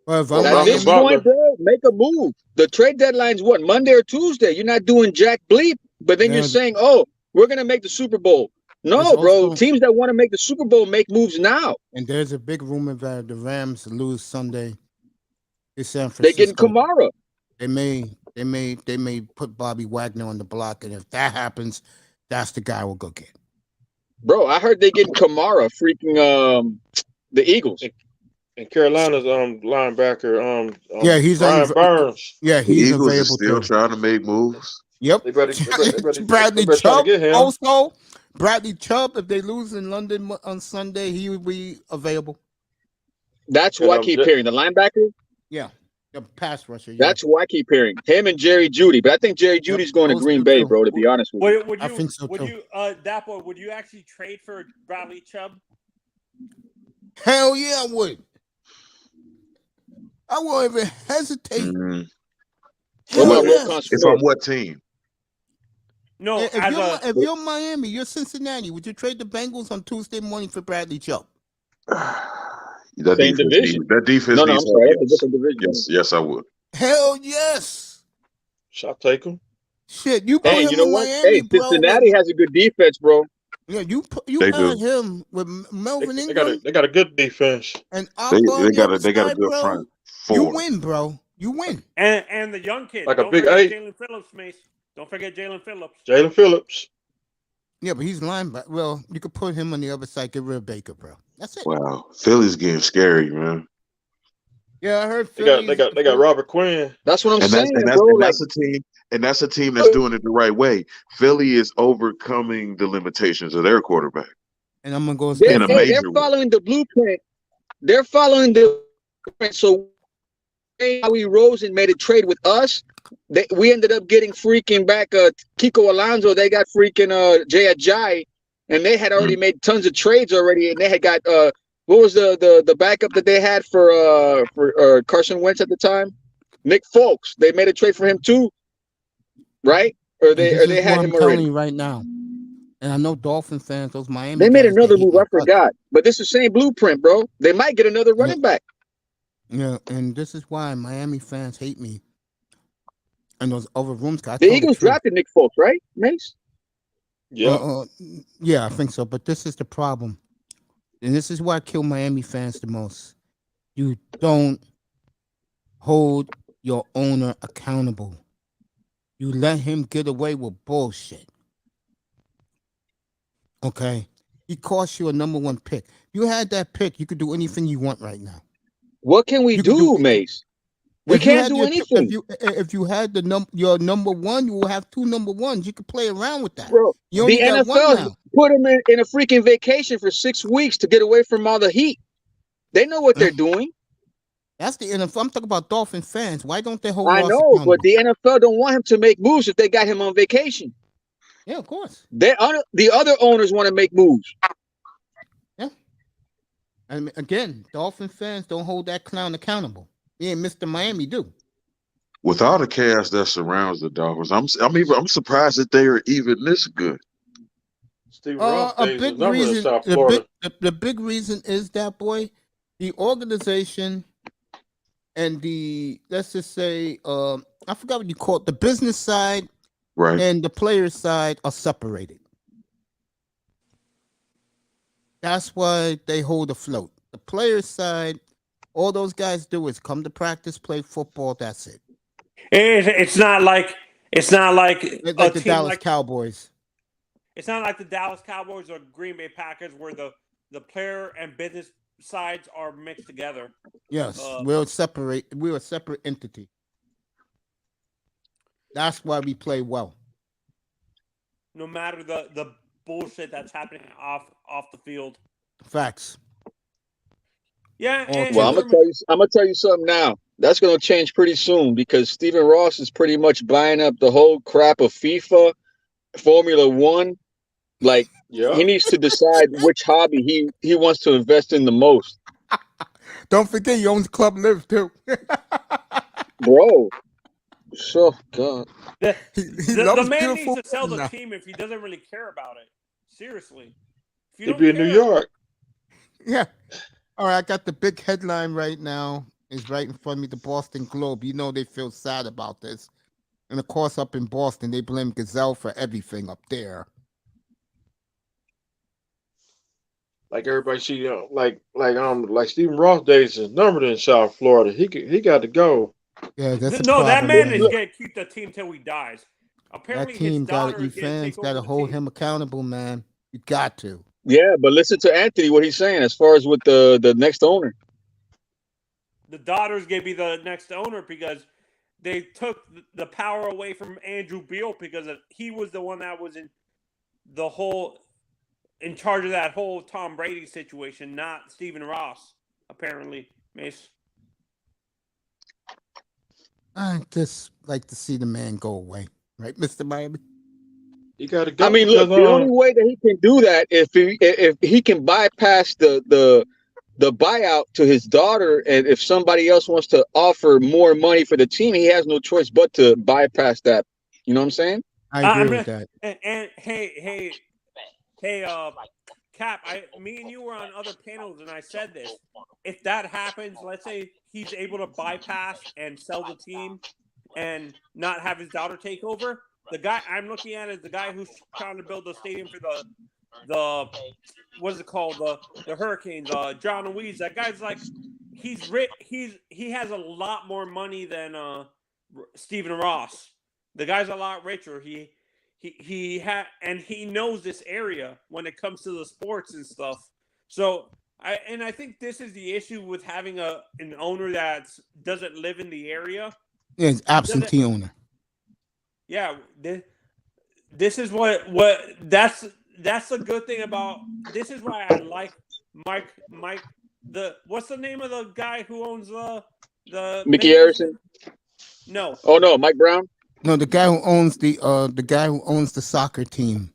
But at this point, bro, make a move. The trade deadline's what, Monday or Tuesday? You're not doing jack bleep, but then you're saying, we're going to make the Super Bowl. No, bro. Teams that want to make the Super Bowl make moves now. And there's a big rumor that the Rams lose Sunday to San Francisco. They're getting Kamara. They may put Bobby Wagner on the block, and if that happens, that's the guy we'll go get. Bro, I heard they getting Kamara, freaking the Eagles. And Carolina's linebacker, he's Brian Burns. Yeah, he's Eagles available still trying to make moves. Yep. Bradley Chubb also. Bradley Chubb, if they lose in London on Sunday, he would be available. That's who I keep hearing. The linebacker? Yeah. The pass rusher. Yeah. That's who I keep hearing. Him and Jerry Jeudy. But I think Jerry Judy's going to Green Bay, bro, to be honest with you. I think so, too. Dapo, would you actually trade for Bradley Chubb? Hell yeah, I would. I won't even hesitate. Mm-hmm. It's on what team? No, if you're Miami, you're Cincinnati. Would you trade the Bengals on Tuesday morning for Bradley Chubb? That Same division. That defense. No, I'm sorry. That's a different division. Yes, I would. Hell yes. Shall I take him? Shit, you put him you know in what? Miami, bro. Cincinnati has a good defense, bro. Yeah, you add him with Melvin Ingram. They got a good defense. And they got a good front four. You win, bro. You win. And the young kid. Like a big eight. Jalen Phillips, Mace. Don't forget Jalen Phillips. Jalen Phillips. Yeah, but he's linebacker. Well, you could put him on the other side. Get rid of Baker, bro. That's it. Wow, Philly's getting scary, man. Yeah, I heard Philly. They got Robert Quinn. That's what I'm saying, bro. That's a team that's doing it the right way. Philly is overcoming the limitations of their quarterback. And I'm gonna go. They're following the blueprint. They're following the blueprint. So how Rosen made a trade with us. We ended up getting freaking back Kiko Alonso. They got freaking Jay Ajayi, and they had already made tons of trades already. And they had got what was the backup that they had for Carson Wentz at the time? Nick Folks. They made a trade for him too, right? Or they had him already right now. And I know Dolphin fans, those Miami. They made another move. I forgot, but this is the same blueprint, bro. They might get another running back. Yeah, and this is why Miami fans hate me. And those other rooms. The Eagles drafted Nick Folks, right, Mace? Yeah. Yeah, I think so. But this is the problem. And this is why I kill Miami fans the most. You don't hold your owner accountable. You let him get away with bullshit. Okay? He cost you a number 1 pick. You had that pick. You could do anything you want right now. What can we do, Mace? We If you can't had do your, anything, if you had your number one, you will have two number ones. You could play around with that. bro. You The only got one NFL now. put them in a freaking vacation for 6 weeks to get away from all the heat. They know what they're doing. That's the NFL. I'm talking about Dolphin fans. Why don't they hold I Ross know, but accountable? the NFL don't want him to make moves if they got him on vacation. Yeah, of course. The other owners want to make moves. Yeah. I mean, again, Dolphin fans don't hold that clown accountable. Me and Mr. Miami do. With all the chaos that surrounds the Dolphins, I'm surprised that they are even this good. Steve Ross A days is big number in reason. South Florida. The big reason is that boy, the organization, and let's just say I forgot what you call it. The business side Right. and the player side are separated. That's why they hold afloat. The player side, all those guys do is come to practice, play football. That's it. It's not like Like a the team Dallas like Cowboys. it's not like the Dallas Cowboys or Green Bay Packers where the player and business sides are mixed together. Yes, we're a separate entity. That's why we play well. No matter the bullshit that's happening off the field. Facts. Yeah, and Well, I'm gonna tell you something now. That's gonna change pretty soon because Stephen Ross is pretty much buying up the whole crap of FIFA, Formula One. Like Yeah. he needs to decide which hobby he wants to invest in the most. Don't forget he owns Club Live too. Bro. So God. he the loves man beautiful needs to sell the now. team if he doesn't really care about it. Seriously. If you He'd don't be in New care- York. Yeah. All right, I got the big headline right now. Is right in front of me, the Boston Globe. You know they feel sad about this. And of course, up in Boston, they blame Gazelle for everything up there. Like everybody see, like Stephen Ross days is numbered in South Florida. He got to go. Yeah, that's a No, that problem, man man. is gonna keep the team till he dies. That Apparently, team his daughter you is gonna fans take over got to the hold team. him accountable, man. You got to. Yeah, but listen to Anthony, what he's saying as far as with the next owner. The daughter's gonna be the next owner because they took the power away from Andrew Beal because he was the one that was in charge of that whole Tom Brady situation, not Stephen Ross. Apparently, Mace. I just like to see the man go away, right, Mr. Miami? He got to go. I mean, look, because, the only way that he can do that if he can bypass the buyout to his daughter, and if somebody else wants to offer more money for the team, he has no choice but to bypass that. You know what I'm saying? I agree with that. And hey, Cap, me and you were on other panels, and I said this: if that happens, let's say he's able to bypass and sell the team, and not have his daughter take over. The guy I'm looking at is the guy who's trying to build the stadium for the what is it called, the Hurricanes, John Louise. That guy's like he's rich. He has a lot more money than Stephen Ross. The guy's a lot richer. He knows this area when it comes to the sports and stuff. So I think this is the issue with having an owner that doesn't live in the area. Yeah, it's absentee owner. Yeah, this is what that's the good thing about. This is why I like Mike. What's the name of the guy who owns the Mickey Harrison? No. Oh no, Mike Brown. No, the guy who owns the soccer team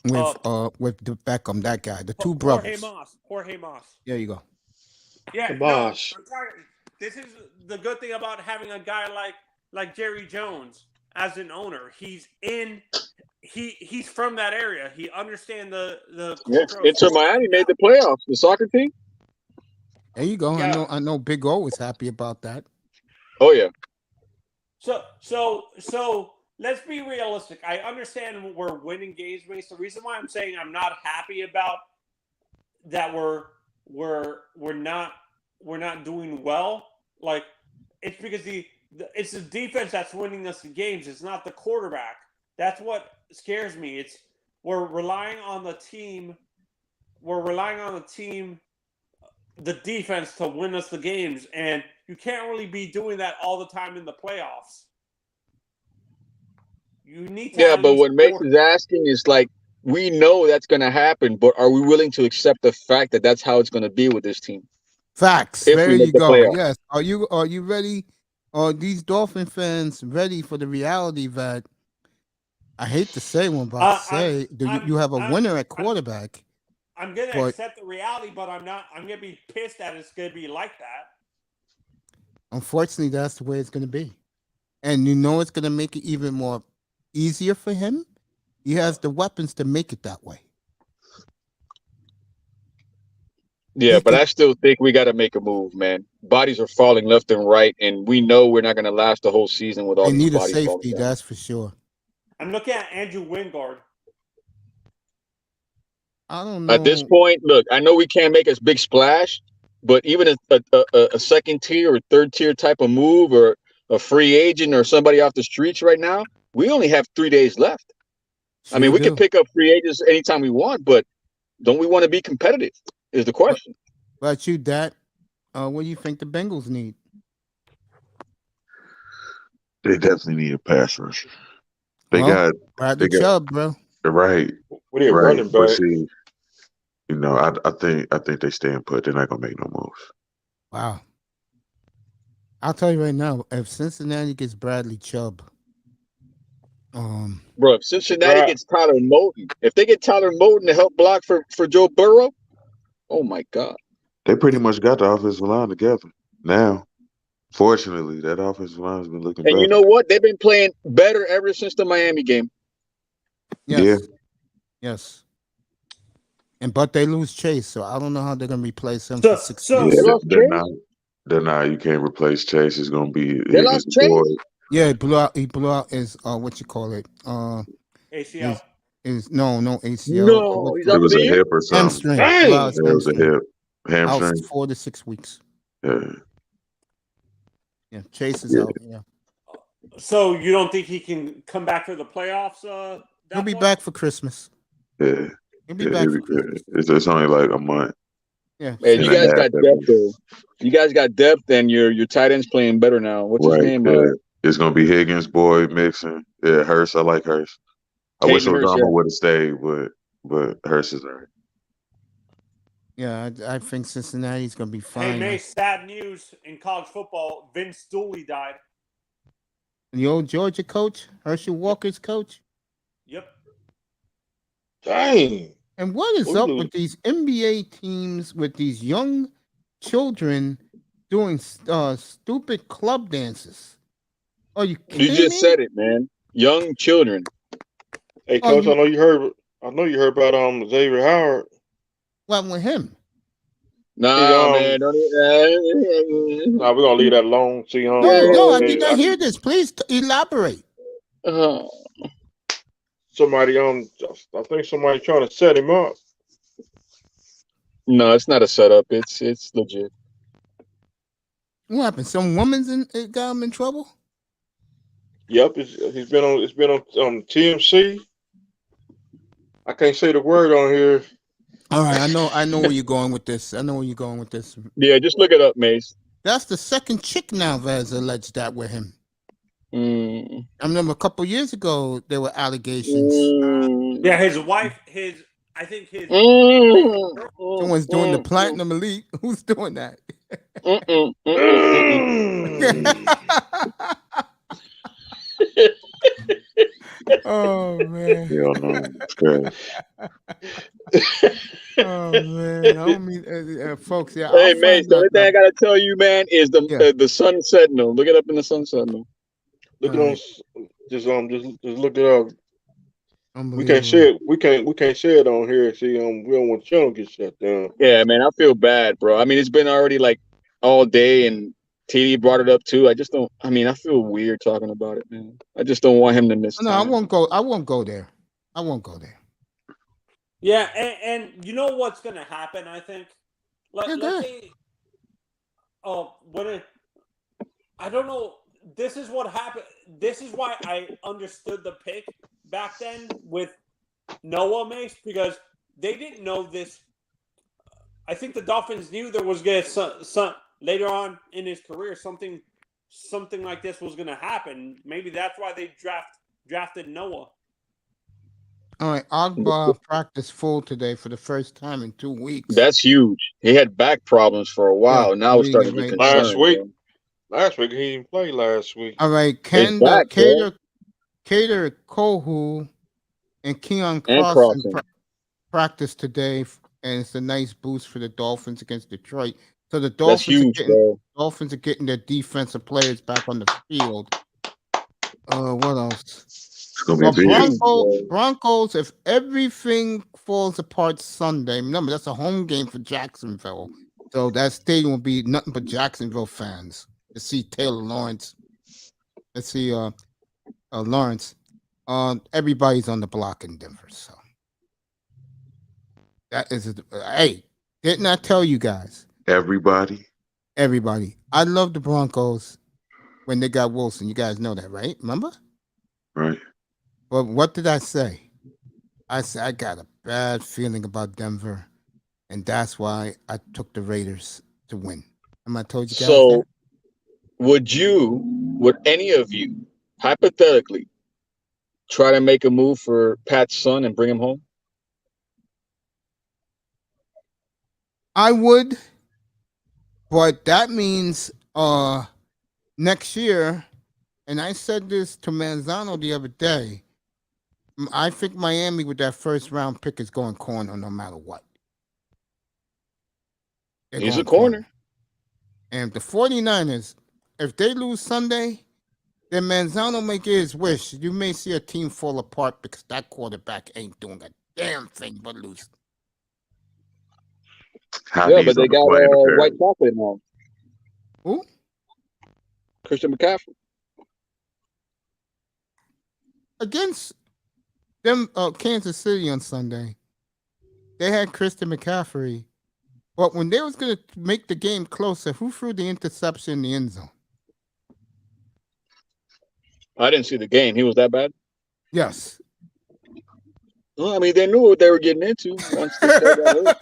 with the Beckham. That guy, the two brothers. Jorge Mas. There you go. Yeah, no, this is the good thing about having a guy like Jerry Jones as an owner. He's from that area. He understands the Inter Miami made the playoffs. The soccer team. There you go. Yeah. I know Big O was happy about that. Oh yeah. So let's be realistic. I understand we're winning games, Mace. The reason why I'm saying I'm not happy about that we're not doing well. Like it's because it's the defense that's winning us the games. It's not the quarterback. That's what scares me. We're relying on the team. We're relying on the defense to win us the games. And you can't really be doing that all the time in the playoffs. You need to. Yeah, at but least what Mace four- is asking is like, we know that's going to happen, but are we willing to accept the fact that that's how it's going to be with this team Facts. if There we you make the go. playoffs? Yes. Are you ready? Are these Dolphin fans ready for the reality that I hate to say what I'm about to say? You have a winner at quarterback. I'm gonna but accept the reality, but I'm not. I'm gonna be pissed that it's gonna be like that. unfortunately, that's the way it's going to be. And you know it's going to make it even more easier for him. He has the weapons to make it that way. Yeah, He but can- I still think we got to make a move, man. Bodies are falling left and right, and we know we're not going to last the whole season with all They these need a bodies falling safety, down. that's for sure. I'm looking at Andrew Wingard. I don't know. At this point, look, I know we can't make a big splash, but even a second tier or third tier type of move or a free agent or somebody off the streets right now, we only have 3 days left. I mean, Sure we do. can pick up free agents anytime we want, but don't we want to be competitive is the question. But you, Dat, what do you think the Bengals need? They definitely need a pass rusher. They Well, got Bradley they got- Chubb, bro. right, We need a right. running But back. see, you know, I think they staying put. They're not gonna make no moves. Wow. I'll tell you right now, if Cincinnati gets Bradley Chubb, Bro, if Cincinnati Right. gets Tyler Moton, if they get Tyler Moton to help block for Joe Burrow, oh my God. They pretty much got the offensive line together now. Fortunately, that offensive line has been looking And better. you know what? They've been playing better ever since the Miami game. yes. Yeah. Yes. But they lose Chase, so I don't know how they're gonna replace him So- for 6 so- years. They lost they're Chase? not. They're not. You can't replace Chase. It's gonna be They lost Higgins Chase? Boyd. Yeah, he blew out his what you call it? ACL. Is no ACL. No, What he's you out It call for was the a year? hip or something. hamstring. Dang! Blew out his It was a hamstring. hip, Out hamstring. 4 to 6 weeks. Yeah. Yeah, Chase is Yeah. out. Yeah, So you don't think he can come back for the playoffs? he'll be back for Christmas. Yeah. He'll be Yeah, back it'd for be good. Christmas. It's only like a month. Yeah. Hey, And you a guys half got at depth least. though. You guys got depth, and your tight end's playing better now. What's his Right. name? Yeah. It's gonna be Higgins, Boyd, Mixon. Yeah, Hurst. I like Hurst. I wish Hayden Hurst, Ozama yeah. would have stayed, but Hurst is all right. Yeah, I think Cincinnati's gonna be Hey, fine. Mace, sad news in college football. Vince Dooley died. The old Georgia coach, Herschel Walker's coach. Yep. Dang. And what is Ooh. up with these NBA teams with these young children doing stupid club dances? Are you You kidding just me? said it, man. Young children. Hey, Oh, Coach, I know you heard about Xavier Howard. What with him? Nah, He, man. Don't Nah, we're gonna leave that alone. See, No, I did not hear this. Please elaborate. Somebody I think somebody trying to set him up. No, it's not a setup. It's legit. What happened? Some woman's got him in trouble? Yep, it's been on TMC. I can't say the word on here. All right, I know where you're going with this. Yeah, just look it up, Mace. That's the second chick now that has alleged that with him. Mm. I remember a couple years ago there were allegations. Yeah, his wife, I think his. Someone's doing the Platinum Elite. Who's doing that? Oh man. Hell no. It's crazy. Oh man. I don't mean folks. Yeah. Hey, I'll Mace, find the only out thing I now. gotta tell you, man, is the Sun Sentinel. Look it up in the Sun Sentinel. Look it on. Just look it up. We can't Unbelievable. share it. We can't share it on here. See, we don't want the channel to get shut down. Yeah, man, I feel bad, bro. I mean, it's been already like all day, and TD brought it up too. I just don't. I mean, I feel weird talking about it, man. I just don't want him to miss. No, I time. won't go. I won't go there. Yeah, and you know what's going to happen, I think? Yeah, Let's say, I don't know. This is what happened. This is why I understood the pick back then with Noah Mace, because they didn't know this. I think the Dolphins knew there was going to later on in his career, something like this was going to happen. Maybe that's why they drafted Noah. All right, Agba practiced full today for the first time in 2 weeks. That's huge. He had back problems for a while. Now it's starting to get concerned. Last week he didn't play last week. All right, back, Cater Kohu and Keon Crossen practiced today, and it's a nice boost for the Dolphins against Detroit. So the Dolphins are getting their defensive players back on the field. What else? Broncos, if everything falls apart Sunday, remember that's a home game for Jacksonville. So that stadium will be nothing but Jacksonville fans to see Taylor Lawrence. Let's see Lawrence. Everybody's on the block in Denver. So that is hey, didn't I tell you guys? Everybody. I love the Broncos when they got Wilson. You guys know that, right? Remember? Right. But what did I say? I said I got a bad feeling about Denver, and that's why I took the Raiders to win. I told you guys that? Would any of you, hypothetically, try to make a move for Pat's son and bring him home? I would, but that means next year, and I said this to Manzano the other day, I think Miami with that first round pick is going corner no matter what. He's a corner. And the 49ers, if they lose Sunday, then Manzano may get his wish. You may see a team fall apart because that quarterback ain't doing a damn thing but lose. Yeah, but they got White Chocolate now. Who? Christian McCaffrey. Against them, Kansas City on Sunday, they had Christian McCaffrey. But when they was going to make the game closer, who threw the interception in the end zone? I didn't see the game. He was that bad? Yes. Well, I mean, they knew what they were getting into once they got hurt.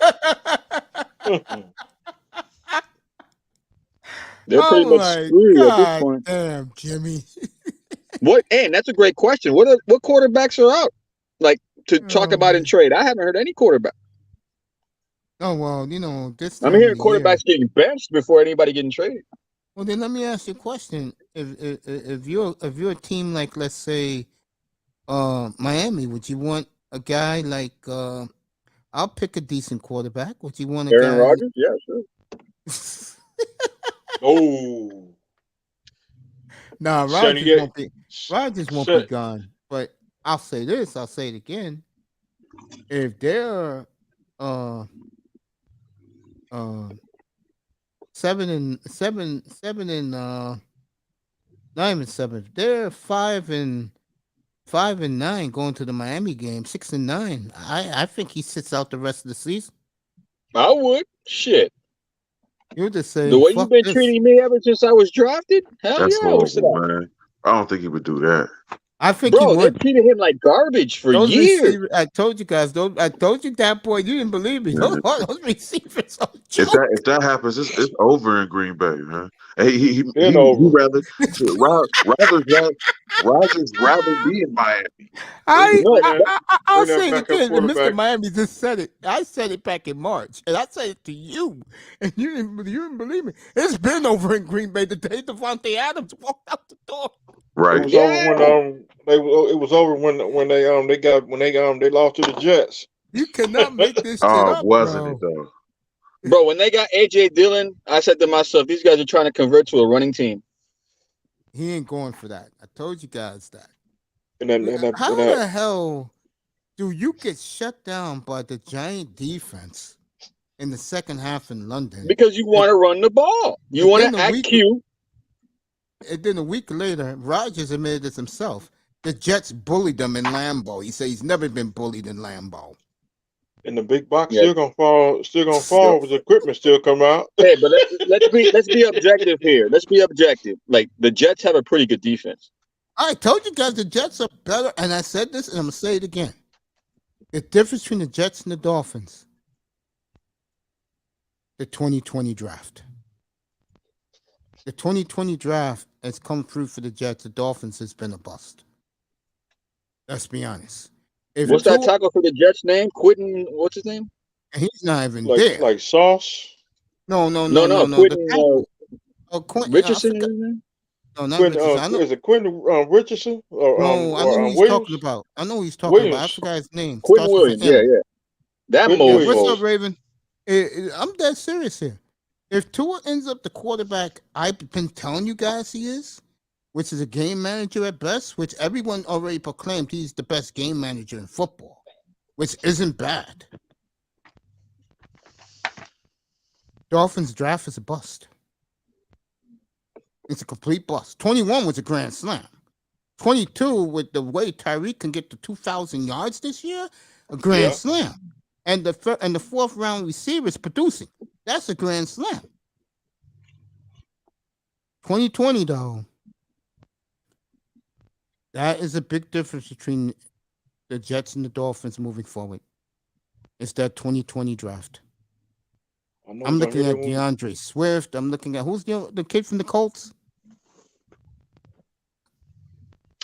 They're pretty much screwed at this point. Damn, Jimmy. What? And that's a great question. What quarterbacks are out? Like to talk about in trade? I haven't heard any quarterback. Oh well, this. I'm hearing quarterbacks getting benched before anybody getting traded. Well, then let me ask you a question. If you're a team like, let's say, Miami, would you want a guy like? I'll pick a decent quarterback. Would you want Aaron Rodgers? Yeah, sure. Oh. No, Rodgers won't be gone. But I'll say this. I'll say it again. If they're 7 and they're 5-9 going to the Miami game, 6-9. I think he sits out the rest of the season. I would. Shit. You just say the way you've been treating me ever since I was drafted. Hell that's yeah, horrible, man. I don't think he would do that. I think he would. They treated him like garbage for years. I told you guys. I told you that, boy. You didn't believe me. Yeah. Those receivers are if that happens, it's over in Green Bay, man. He rather Rodgers rather be in Miami. I'll say it again. Mr. Miami just said it. I said it back in March, and I said it to you, and you didn't believe me. It's been over in Green Bay the day Devontae Adams walked out the door. Right. It was over when they lost to the Jets. You cannot make this shit up, wasn't it though? Bro, when they got AJ Dillon, I said to myself, these guys are trying to convert to a running team. He ain't going for that. I told you guys that. How the hell do you get shut down by the Giant defense in the second half in London? Because you want to run the ball. You want to act cute. And then a week later, Rodgers admitted this himself. The Jets bullied them in Lambeau. He said he's never been bullied in Lambeau. And the big box still gonna fall with the equipment still come out. Hey, but let's be objective here. Let's be objective. Like the Jets have a pretty good defense. I told you guys the Jets are better, and I said this, and I'm gonna say it again. The difference between the Jets and the Dolphins, the 2020 draft. the 2020 draft has come through for the Jets. The Dolphins has been a bust. Let's be honest. If What's that Tua, tackle for the Jets name? Quentin, what's his name? he's not even there. like Sauce. No. No, The Quentin tackle, I Richardson. forgot. Is his name? No, not Quentin, Richardson. I know. is it Quentin Richardson or No, I know who he's Williams? talking about. I know who he's talking about. I Williams. forgot his name. Quentin Starts with Williams. an M. Yeah. That Quentin Yeah, what's mofo. up, Raven? I'm dead serious here. If Tua ends up the quarterback I've been telling you guys he is, which is a game manager at best, which everyone already proclaimed he's the best game manager in football, which isn't bad. Dolphins draft is a bust. It's a complete bust. 21 was a grand slam. 22, with the way Tyreek can get to 2,000 yards this year, a grand slam. And the fourth round receiver is producing. That's a grand slam. 2020, though, that is a big difference between the Jets and the Dolphins moving forward. It's that 2020 draft. I'm looking at DeAndre Swift. I'm looking at who's the kid from the Colts?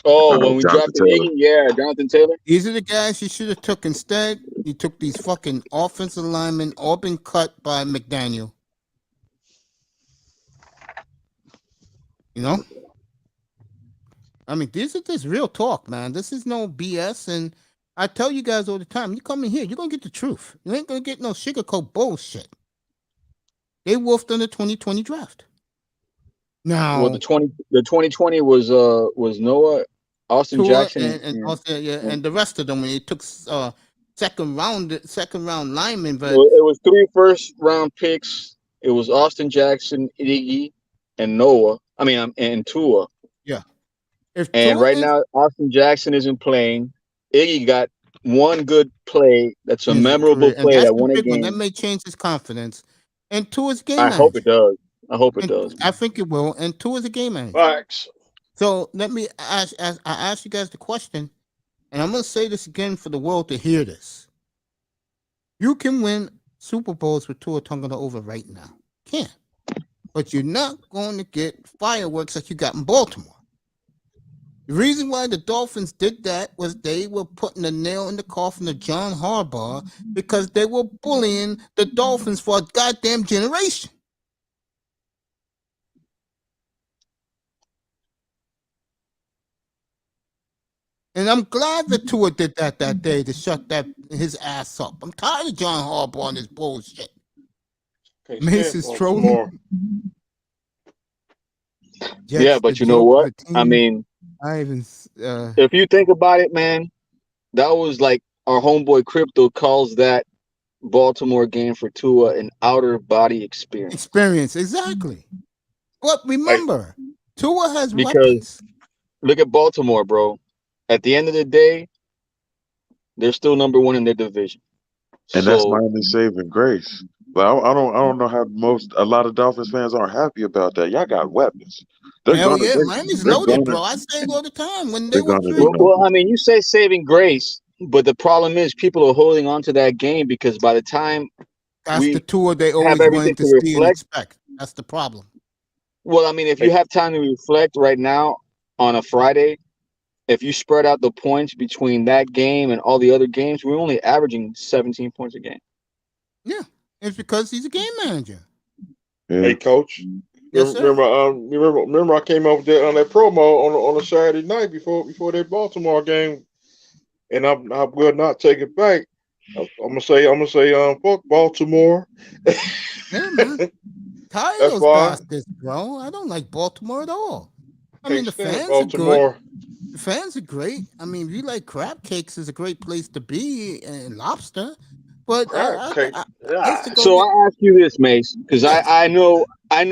Oh, when we drafted Iggy, Jonathan Taylor. These are the guys you should have took instead. You took these fucking offensive linemen, all been cut by McDaniel. You know? I mean, this is real talk, man. This is no BS. And I tell you guys all the time, you come in here, you're going to get the truth. You ain't going to get no sugarcoat bullshit. They wolfed on the 2020 draft. Now, well, the 2020 was Noah, Austin Tua Jackson, and the rest of them when they took second round linemen. But it was 3 first-round picks. It was Austin Jackson, Iggy, and Noah. I mean, and Tua. Yeah. And right now, Austin Jackson isn't playing. Iggy got one good play. That's a memorable play that won a game. That may change his confidence. And Tua's game I manager. hope it does. I hope it does. I think it will. And Tua's a game manager. Facts. So let me ask you guys the question, and I'm going to say this again for the world to hear this. You can win Super Bowls with Tua Tagovailoa right now. Can. But you're not going to get fireworks like you got in Baltimore. The reason why the Dolphins did that was they were putting a nail in the coffin of John Harbaugh because they were bullying the Dolphins for a goddamn generation. And I'm glad that Tua did that day to shut his ass up. I'm tired of John Harbaugh and his bullshit. Mace is trolling. Yeah, but you know what? I mean, if you think about it, man, that was like our homeboy Crypto calls that Baltimore game for Tua an outer body experience. Exactly. But remember, Tua has because weapons. Look at Baltimore, bro. At the end of the day, they're still number 1 in their division. And that's my only saving grace. But I don't know how a lot of Dolphins fans aren't happy about that. Y'all got weapons. Miami's loaded, bro. I say it all the time. When they were well, I mean, you say saving grace, but the problem is people are holding on to that game because by the time that's the Tua they always wanted to see and expect. That's the problem. Well, I mean, if you have time to reflect right now on a Friday, if you spread out the points between that game and all the other games, we're only averaging 17 points a game. Yeah, it's because he's a game manager. Hey, Coach. Yes, remember I came up with that promo on a Saturday night before that Baltimore game, and I will not take it back. I'm gonna say fuck Baltimore. Yeah, man. Tired of those bastards, bro. I don't like Baltimore at all. I mean, the fans are good. The fans are great. I mean, if you like crab cakes, is a great place to be, and lobster. But so I ask you this, Mace, because I know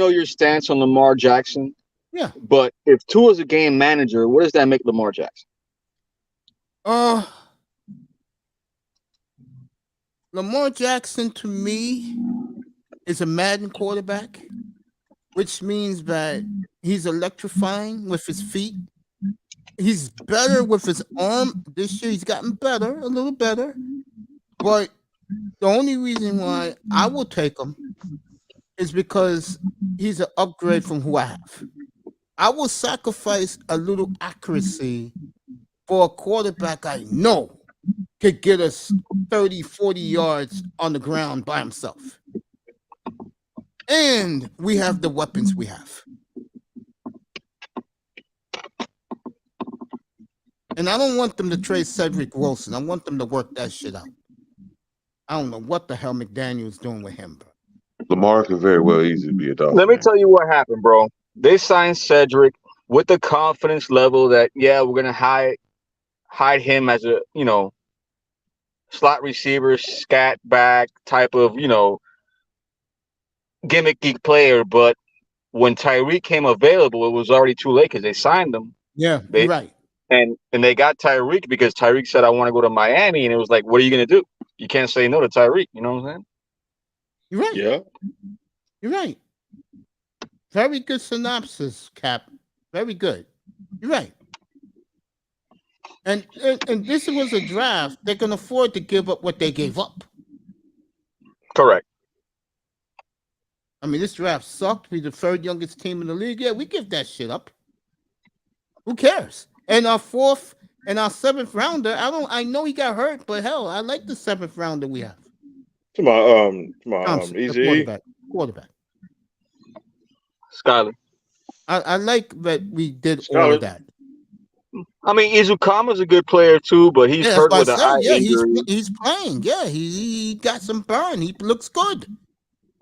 your stance on Lamar Jackson. Yeah. But if Tua's a game manager, what does that make Lamar Jackson? Lamar Jackson to me is a Madden quarterback, which means that he's electrifying with his feet. He's better with his arm. This year he's gotten better, a little better. But the only reason why I will take him is because he's an upgrade from who I have. I will sacrifice a little accuracy for a quarterback I know could get us 30, 40 yards on the ground by himself. And we have the weapons we have. And I don't want them to trade Cedric Wilson. I want them to work that shit out. I don't know what the hell McDaniel's doing with him, bro. Lamar could very well easily be a Dolphin. Let me tell you what happened, bro. They signed Cedric with the confidence level that, yeah, we're going to hide him as a, slot receiver, scat back type of, gimmicky player. But when Tyreek came available, it was already too late because they signed him. Yeah, you're right. And they got Tyreek because Tyreek said, I want to go to Miami. And it was like, what are you going to do? You can't say no to Tyreek. You know what I'm saying? You're right. Yeah. You're right. Very good synopsis, Cap. Very good. You're right. And this was a draft. They can afford to give up what they gave up. Correct. I mean, this draft sucked. We're the third youngest team in the league. Yeah, we give that shit up. Who cares? And our fourth and our seventh rounder, I know he got hurt, but hell, I like the seventh rounder we have. To my Thompson, the easy quarterback. Skyler. I like that we did all of that. I mean, Izukama's a good player too, but he's hurt with an eye injury. He's playing. Yeah, he got some burn. He looks good.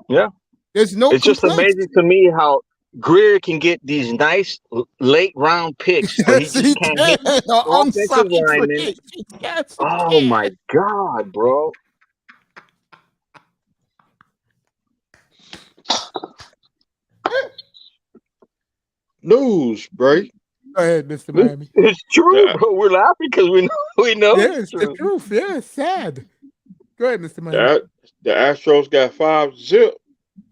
Yeah. There's no It's just amazing to me how Greer can get these nice late round picks, but he just can't hit offensive linemen. Yes, oh my God, bro. News, Bray. Go ahead, Mr. Miami. It's true, Yeah. bro. We're laughing because we know Yeah, it's it's the true. truth. Yeah, it's sad. Go ahead, Mr. Miami. The Astros got 5-0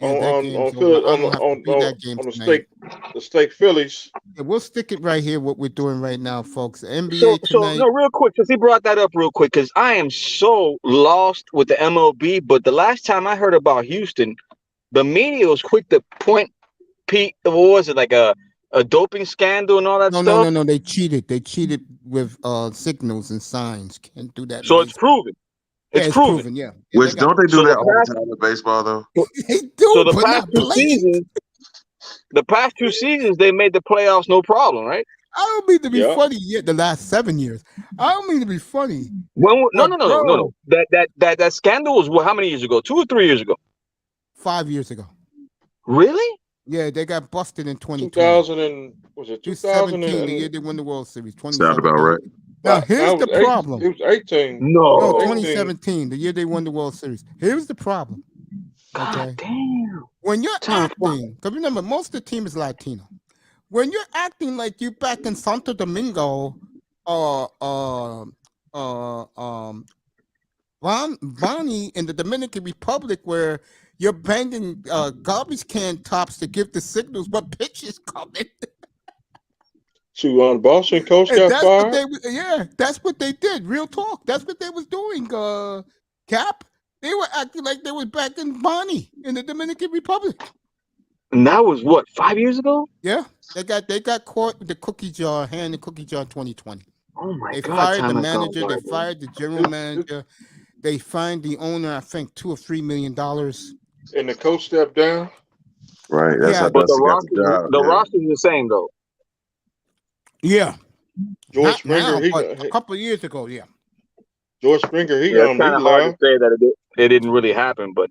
Yeah, that on game's Philly, over. I don't have to beat that game on tonight. the steak Phillies. Yeah, we'll stick it right here. What we're doing right now, folks. NBA So tonight. no, real quick, because he brought that up real quick, because I am so lost with the MLB. But the last time I heard about Houston, the media was quick to point Pete. What was it, like a doping scandal and all that stuff? No. They cheated. They cheated with signals and signs. Can't do that. So it's proven. It's proven. Yeah. Which don't they do So that the all past- the time in baseball though? They do, So the but past not two blatant. seasons, they made the playoffs no problem, right? I don't mean to be Yeah. funny yet. The last 7 years. I don't mean to be funny. No. Bro. That scandal was how many years ago? 2 or 3 years ago? 5 years ago. Really? Yeah, they got busted in 2020. 2000 and was it 2017, 2000? the year they won the World Series. Sound about right. Now, here's the problem. It was 18. No, No. 2017, the year they won the World Series. Here's the problem. Okay. God damn. When you're Tom, acting, because remember, most of the team is Latino. When you're acting like you back in Santo Domingo, Bonnie in the Dominican Republic, where you're banging garbage can tops to give the signals what pitch is coming. The Boston coach And got that's fired. that's what they did. Real talk. That's what they was doing, Cap. They were acting like they was back in Bonnie in the Dominican Republic. And that was what, 5 years ago? Yeah. They got caught with the cookie jar, hand the cookie jar 2020. Oh my They God. fired the time has manager, gone they by, bro. fired the general manager, they fined the owner, I think $2 or $3 million. And the coach stepped down. Right. That's Yeah, how But Dusty got the job. the yeah. roster's the same though. Yeah. George Not Springer, now, but a couple of years ago, yeah. George Springer, he Yeah, it's kind of hard to lied. say that it didn't really happen, but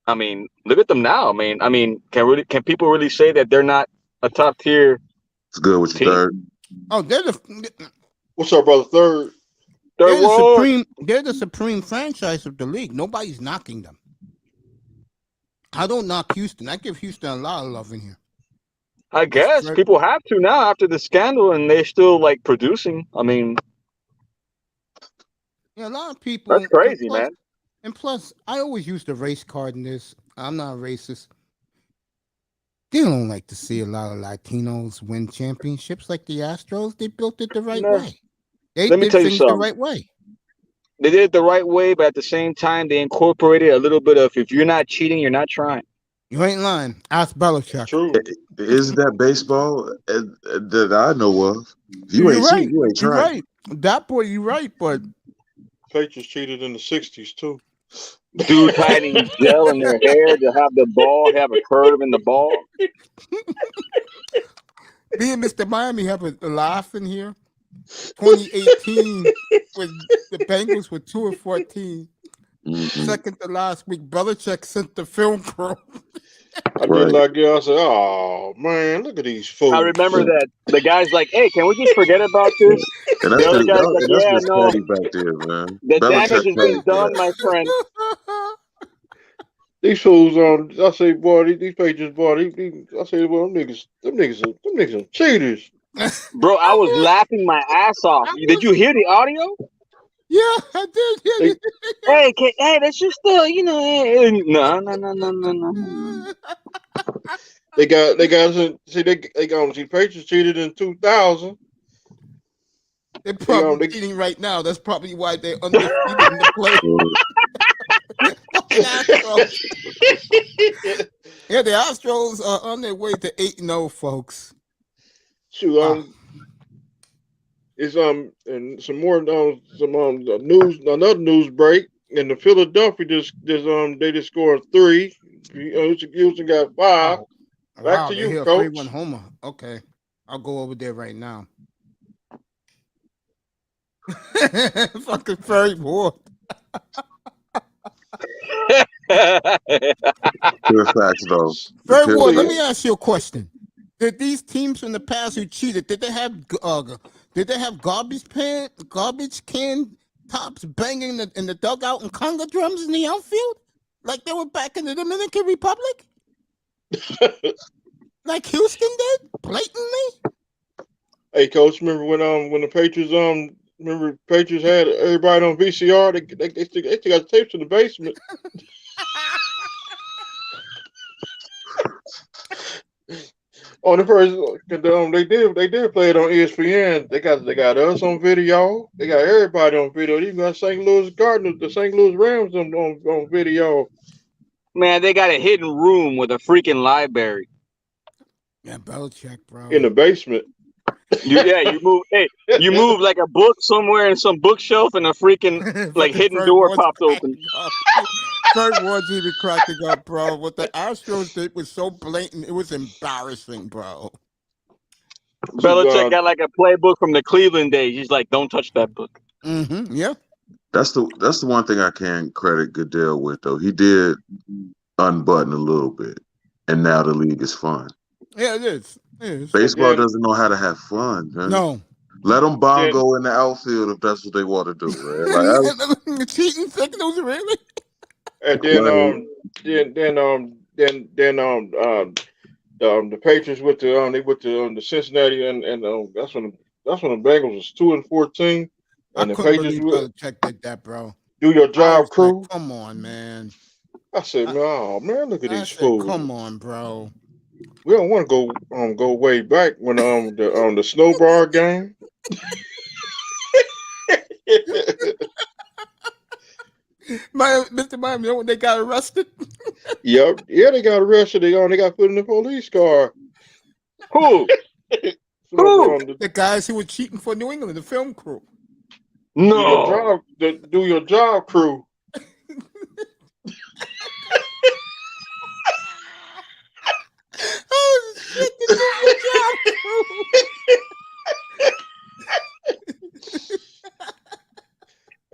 I mean, look at them now. I mean, can people really say that they're not a top tier? It's good with Team. your third. Oh, What's up, brother? Third. they're the supreme franchise of the league. Nobody's knocking them. I don't knock Houston. I give Houston a lot of love in here. I guess right. people have to now after the scandal, and they're still like producing. I mean, Yeah, a lot of people. that's crazy, and plus, man. And plus, I always use the race card in this. I'm not racist. They don't like to see a lot of Latinos win championships like the Astros. They built it the right No. way. They Let me did tell you things the something. right way. They did it the right way, but at the same time, they incorporated a little bit of if you're not cheating, you're not trying. You ain't lying. Ask Belichick. True. Isn't that baseball that I know of? If you You're ain't right. cheating, you ain't You're trying. right. That boy, you're right. But Patriots cheated in the 60s too. Dude tightening gel in their hair to have the ball have a curve in the ball. me and Mr. Miami have a laugh in here. 2018 was the Bengals were 2-14. Mm-mm. Second to last week, Belichick sent the film crew. I did like I said, oh man, look at these fools. I remember that the guy's like, "Hey, can we just forget about this?" And that's The other just, guy's like, that's "Yeah, just no, petty back there, man. the damage has Belichick been petty done, there. my friend." These fools on. I say, boy, these Patriots, boy. I say, well, them niggas are cheaters. Bro, I was laughing my ass off. Did you hear the audio? Yeah, I did. Yeah, Hey, that's just no. They got see Patriots cheated in 2000. They're probably cheating right now. That's probably why they're undefeated in the playoffs. Yeah, the Astros are on their way to 8-0, folks. Shoot, it's and some more news. Another news break. In the Philadelphia, they just scored 3. Houston got 5. Back to you, Coach. 3-1 homer. Okay, I'll go over there right now. Fucking Ferry Ward. Pure facts, though. Ferry Ward, let me ask you a question. Did these teams in the past who cheated, did they have garbage can tops banging in the dugout and conga drums in the outfield? Like they were back in the Dominican Republic? Like Houston did? Blatantly? Hey, Coach, remember when the Patriots Patriots had everybody on VCR? They still got tapes in the basement. On the first, they did play it on ESPN. They got us on video. They got everybody on video. They even got St. Louis Cardinals, the St. Louis Rams on video. Man, they got a hidden room with a freaking library. Yeah, Belichick, bro. In the basement. You move like a book somewhere in some bookshelf, and a freaking like hidden door popped open. Third Ward's even cracking up, bro. What the Astros did was so blatant, it was embarrassing, bro. Belichick got like a playbook from the Cleveland days. He's like, "Don't touch that book." Mm-hmm. Yeah. That's the one thing I can credit Goodell with, though. He did unbutton a little bit, and now the league is fun. Yeah, it is. Baseball doesn't know how to have fun, man. No. Let them bongo in the outfield if that's what they want to do, man. Like, cheating signals, really? And then the Patriots with the Cincinnati and that's when the Bengals was 2-14. And I the couldn't Patriots believe Belichick did that, bro. Do your job, crew. Like, come on, man. I said, man, look at these fools. Come on, bro. We don't want to go way back when the snowball game. Mr. Miami, when they got arrested? Yeah, they got arrested. They got put in the police car. Who? The guys who were cheating for New England, the film crew. No. Do your job, crew. Oh shit! Do your job, crew.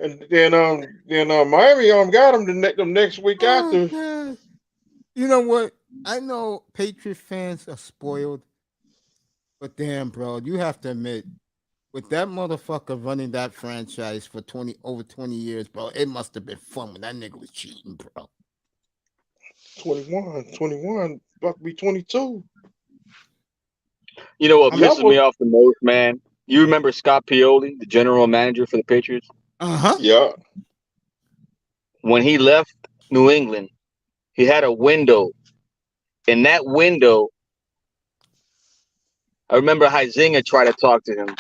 And then Miami got them the next week after. God. You know what? I know Patriot fans are spoiled, but damn, bro, you have to admit, with that motherfucker running that franchise for over 20 years, bro, it must have been fun when that nigga was cheating, bro. 21, about to be 22. You know what pisses me off the most, man? You remember Scott Pioli, the general manager for the Patriots? Uh-huh. Yeah. When he left New England, he had a window. In that window, I remember Huizinga tried to talk to him.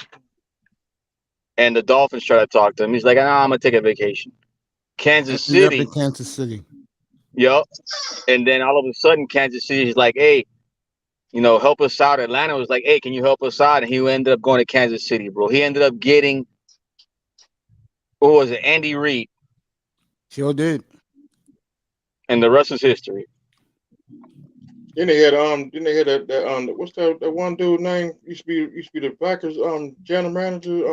And the Dolphins tried to talk to him. He's like, I'm going to take a vacation. Kansas City. Kansas City. Yup. And then all of a sudden, Kansas City is like, hey, help us out. Atlanta was like, hey, can you help us out? And he ended up going to Kansas City, bro. He ended up getting, what was it, Andy Reid. Sure did. And the rest is history. Then they had that what's that one dude name used to be the Packers general manager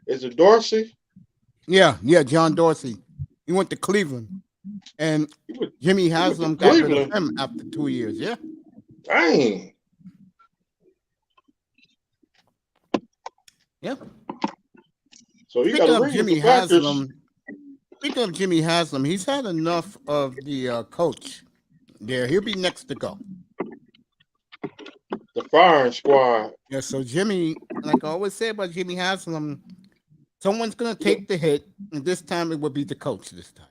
is it Dorsey? Yeah, John Dorsey. He went to Cleveland, and Jimmy Haslam got rid of him after 2 years. Yeah. Dang. Yeah. So you got to ring Jimmy the Packers. Haslam. Speaking of Jimmy Haslam, he's had enough of the coach. There, he'll be next to go. The firing squad. Yeah, so Jimmy, like I always say about Jimmy Haslam, someone's gonna take the hit, and this time it will be the coach. This time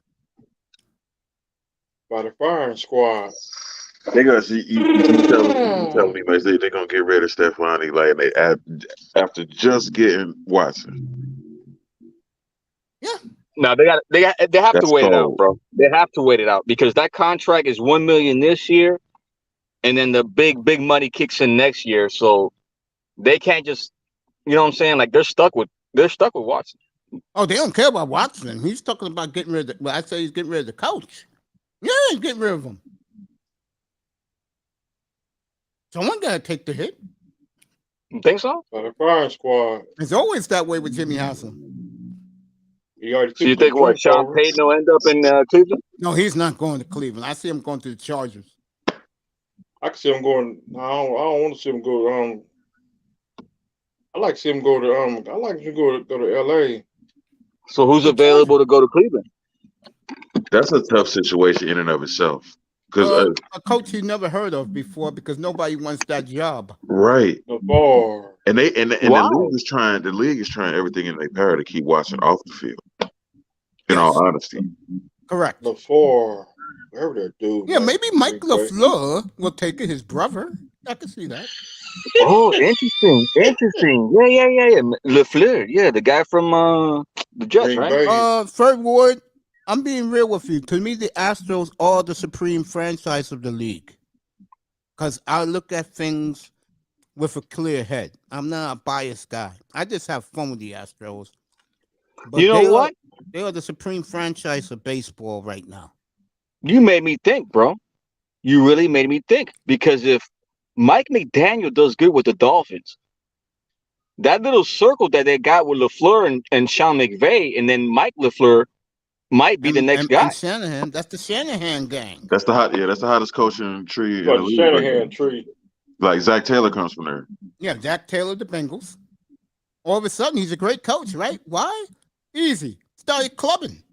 by the firing squad. They gonna see. You telling me, like, they're gonna get rid of Stephani, like, they after just getting Watson. Yeah. No, they have That's to wait it out, cold. bro. They have to wait it out because that contract is $1 million this year, and then the big money kicks in next year. So they can't just, you know what I'm saying? Like they're stuck with Watson. Oh, they don't care about Watson. He's talking about getting rid of. Well, I say he's getting rid of the coach. Yeah, he's getting rid of him. Someone gotta take the hit. You think so? By the firing squad. It's always that way with Jimmy Haslam. He already So you think what? Sean Payton will end up in Cleveland? No, he's not going to Cleveland. I see him going to the Chargers. I can see him going. I don't want to see him go. I like to see him go to. I like him to go to L.A. So who's available to go to Cleveland? That's a tough situation in and of itself. Because a coach he never heard of before because nobody wants that job. Right. The bar. And the league is trying everything in their power to keep Watson off the field. In all honesty. Correct. LaFleur, wherever that dude. Yeah, maybe Mike LaFleur will take it, his brother. I can see that. Oh, interesting. Yeah. LaFleur, yeah, the guy from the Jets, right? Third Ward, I'm being real with you. To me, the Astros are the supreme franchise of the league. Because I look at things with a clear head. I'm not a biased guy. I just have fun with the Astros. But you know what? They are the supreme franchise of baseball right now. You made me think, bro. You really made me think. Because if Mike McDaniel does good with the Dolphins, that little circle that they got with LaFleur and Sean McVay, and then Mike LaFleur might be the next guy. And Shanahan, that's the Shanahan gang. That's the hottest coaching tree. But the Shanahan tree. Like Zach Taylor comes from there. Yeah, Zach Taylor, the Bengals. All of a sudden, he's a great coach, right? Why? Easy. Started clubbing.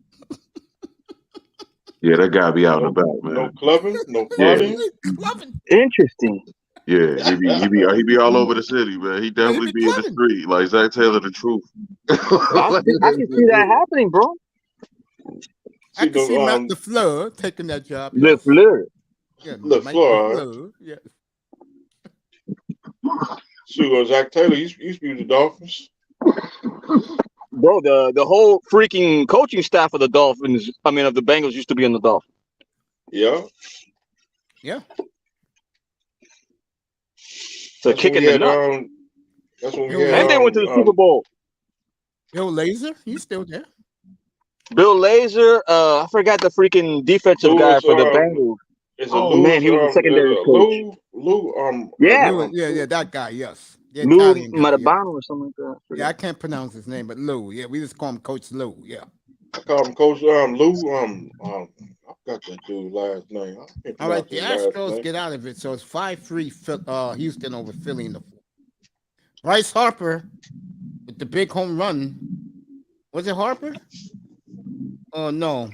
Yeah, that guy be out and about, man. No clubbing, no clubbing. Clubbing. Interesting. Yeah, he be all over the city, man. He definitely be in the street, like Zach Taylor, the truth. I can see that happening, bro. I can see Matt LaFleur taking that job. LaFleur. Yeah, LaFleur. Yeah. Sure, Zach Taylor used to be with the Dolphins. Bro, the whole freaking coaching staff of the Dolphins, of the Bengals used to be in the Dolphins. Yeah. Yeah. So kicking the nut. That's when we And had, they went to the Super Bowl. Bill Lazor, he's still there. Bill Lazor, I forgot the freaking defensive guy for the Bengals. Man, he was the secondary coach. Yeah, that guy, yes. Lou Matabano or something like that. Yeah, I can't pronounce his name, but Lou. Yeah, we just call him Coach Lou. Yeah. I call him Coach Lou. I forgot that dude's last name. All right, the Astros get out of it. So it's 5-3 Houston over Philly in the fourth. Bryce Harper with the big home run. Was it Harper? Oh no.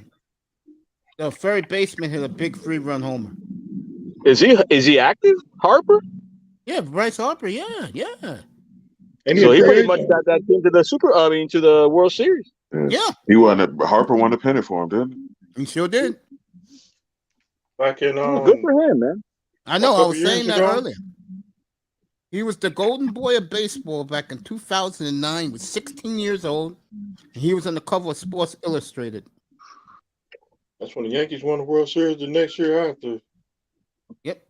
The third baseman hit a big 3-run homer. Is he active, Harper? Yeah, Bryce Harper. Yeah. And so he pretty much got that team to the to the World Series. Yeah. Harper won the pennant for him, didn't he? He sure did. Back in good for him, man. I know. I was saying that earlier. He was the golden boy of baseball back in 2009. He was 16 years old. He was on the cover of Sports Illustrated. That's when the Yankees won the World Series the next year after. Yep.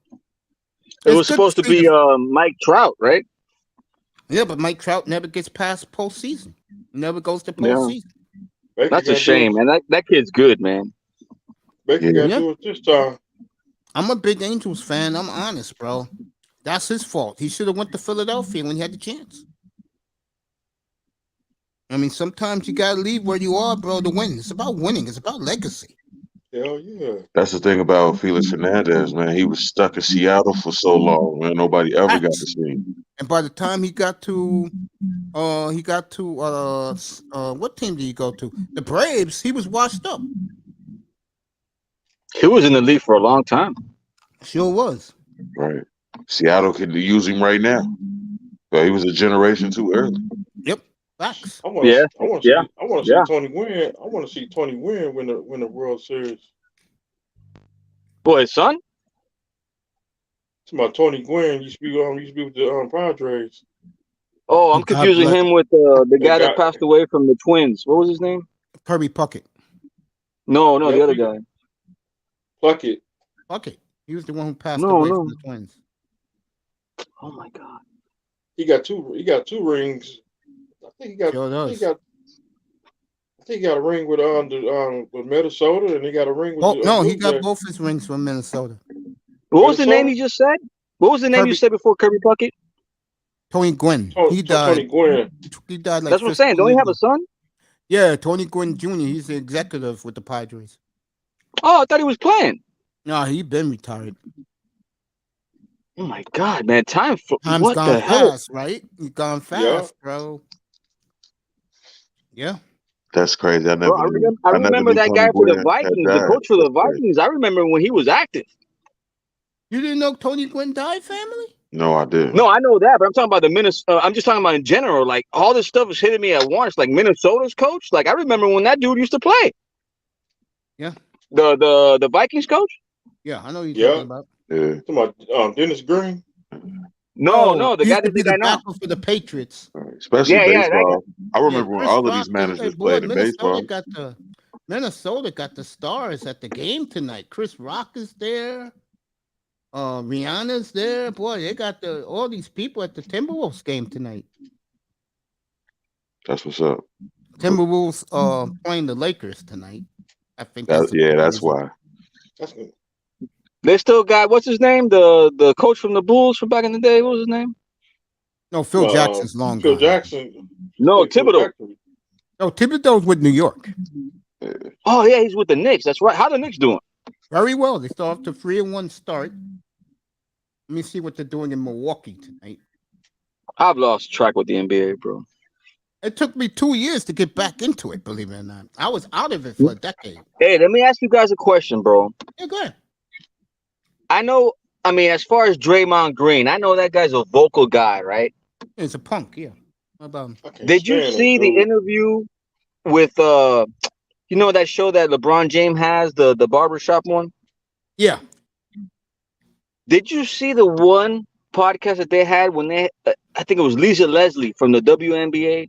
It was supposed to be Mike Trout, right? Yeah, but Mike Trout never gets past postseason. Never goes to Yeah. postseason. Baker That's a gotta do shame, it- man. That kid's good, man. Baker Yeah. got to Yeah. do it this time. I'm a big Angels fan. I'm honest, bro. That's his fault. He should have went to Philadelphia when he had the chance. I mean, sometimes you gotta leave where you are, bro, to win. It's about winning. It's about legacy. Hell yeah. That's the thing about Felix Hernandez, man. He was stuck in Seattle for so long, man. Nobody ever got to see him. And by the time he got to what team did he go to? The Braves. He was washed up. He was in the league for a long time. Sure was. Right. Seattle could use him right now. But he was a generation too early. Yep. Facts. I want to. Yeah. I want to Yeah. see. I want to Yeah. see Tony win. I want to see Tony win the World Series. Boy, his son? It's about Tony Gwynn. Used to be with the Padres. Oh, I'm God confusing bless- him with the guy guy- that passed away from the Twins. What was his name? Kirby Puckett. No, the Yeah, other he- guy. Puckett. Puckett. He was the one who passed No, away no. from the Twins. Oh my God. He got two rings. I think he got. Sure I does. think he got a ring with Minnesota, and he got a ring with. Oh the, no, Blue he got Jays. both his rings from Minnesota. What was the name Minnesota? you just said? What was the name you Kirby- said before Kirby Puckett? Tony Gwynn. Tony He died. Gwynn. He died like. That's what I'm saying. Don't he have a son? Yeah, Tony Gwynn Jr. He's the executive with the Padres. Oh, I thought he was playing. No, he been retired. Oh my God, man. Time's What gone the hell? fast, right? He's gone fast, bro. Yeah. That's crazy. I Bro, never I knew. remember knew that Tony guy for the Gwynn had Vikings, the died. coach for the That's crazy. Vikings. I remember when he was active. You didn't know Tony Gwynn died, family? No, I didn't. No, I know that, but I'm talking about the Minnesota. I'm just talking about in general. Like all this stuff is hitting me at once. Like Minnesota's coach. Like I remember when that dude used to play. Yeah. The Vikings coach. Yeah, I know who you're Yeah. talking about. Yeah. Talking about Dennis Green. No, the he guy used to that be I the know. backer for the Patriots. Right. Especially Yeah, that baseball. I remember when Chris all of Rock, these managers boy, played in baseball. Minnesota got the stars at the game tonight. Chris Rock is there. Rihanna's there. Boy, they got all these people at the Timberwolves game tonight. That's what's up. Timberwolves playing the Lakers tonight. I think That's the reason. why. That's good. They still got what's his name? The coach from the Bulls from back in the day. What was his name? No, Phil Jackson's long Phil gone. Jackson. No, Phil Thibodeau. Jackson. No, Thibodeau's with New York. Oh yeah, he's with the Knicks. That's right. How the Knicks doing? Very well. They start off to 3-1 start. Let me see what they're doing in Milwaukee tonight. I've lost track with the NBA, bro. It took me 2 years to get back into it, believe it or not. I was out of it for a decade. Hey, let me ask you guys a question, bro. Yeah, go ahead. I know. I mean, as far as Draymond Green, I know that guy's a vocal guy, right? It's a punk, yeah. How about him? I can't Did you stand see that the dude. interview with you know that show that LeBron James has, the barbershop one? Yeah. Did you see the one podcast that they had when they I think it was Lisa Leslie from the WNBA?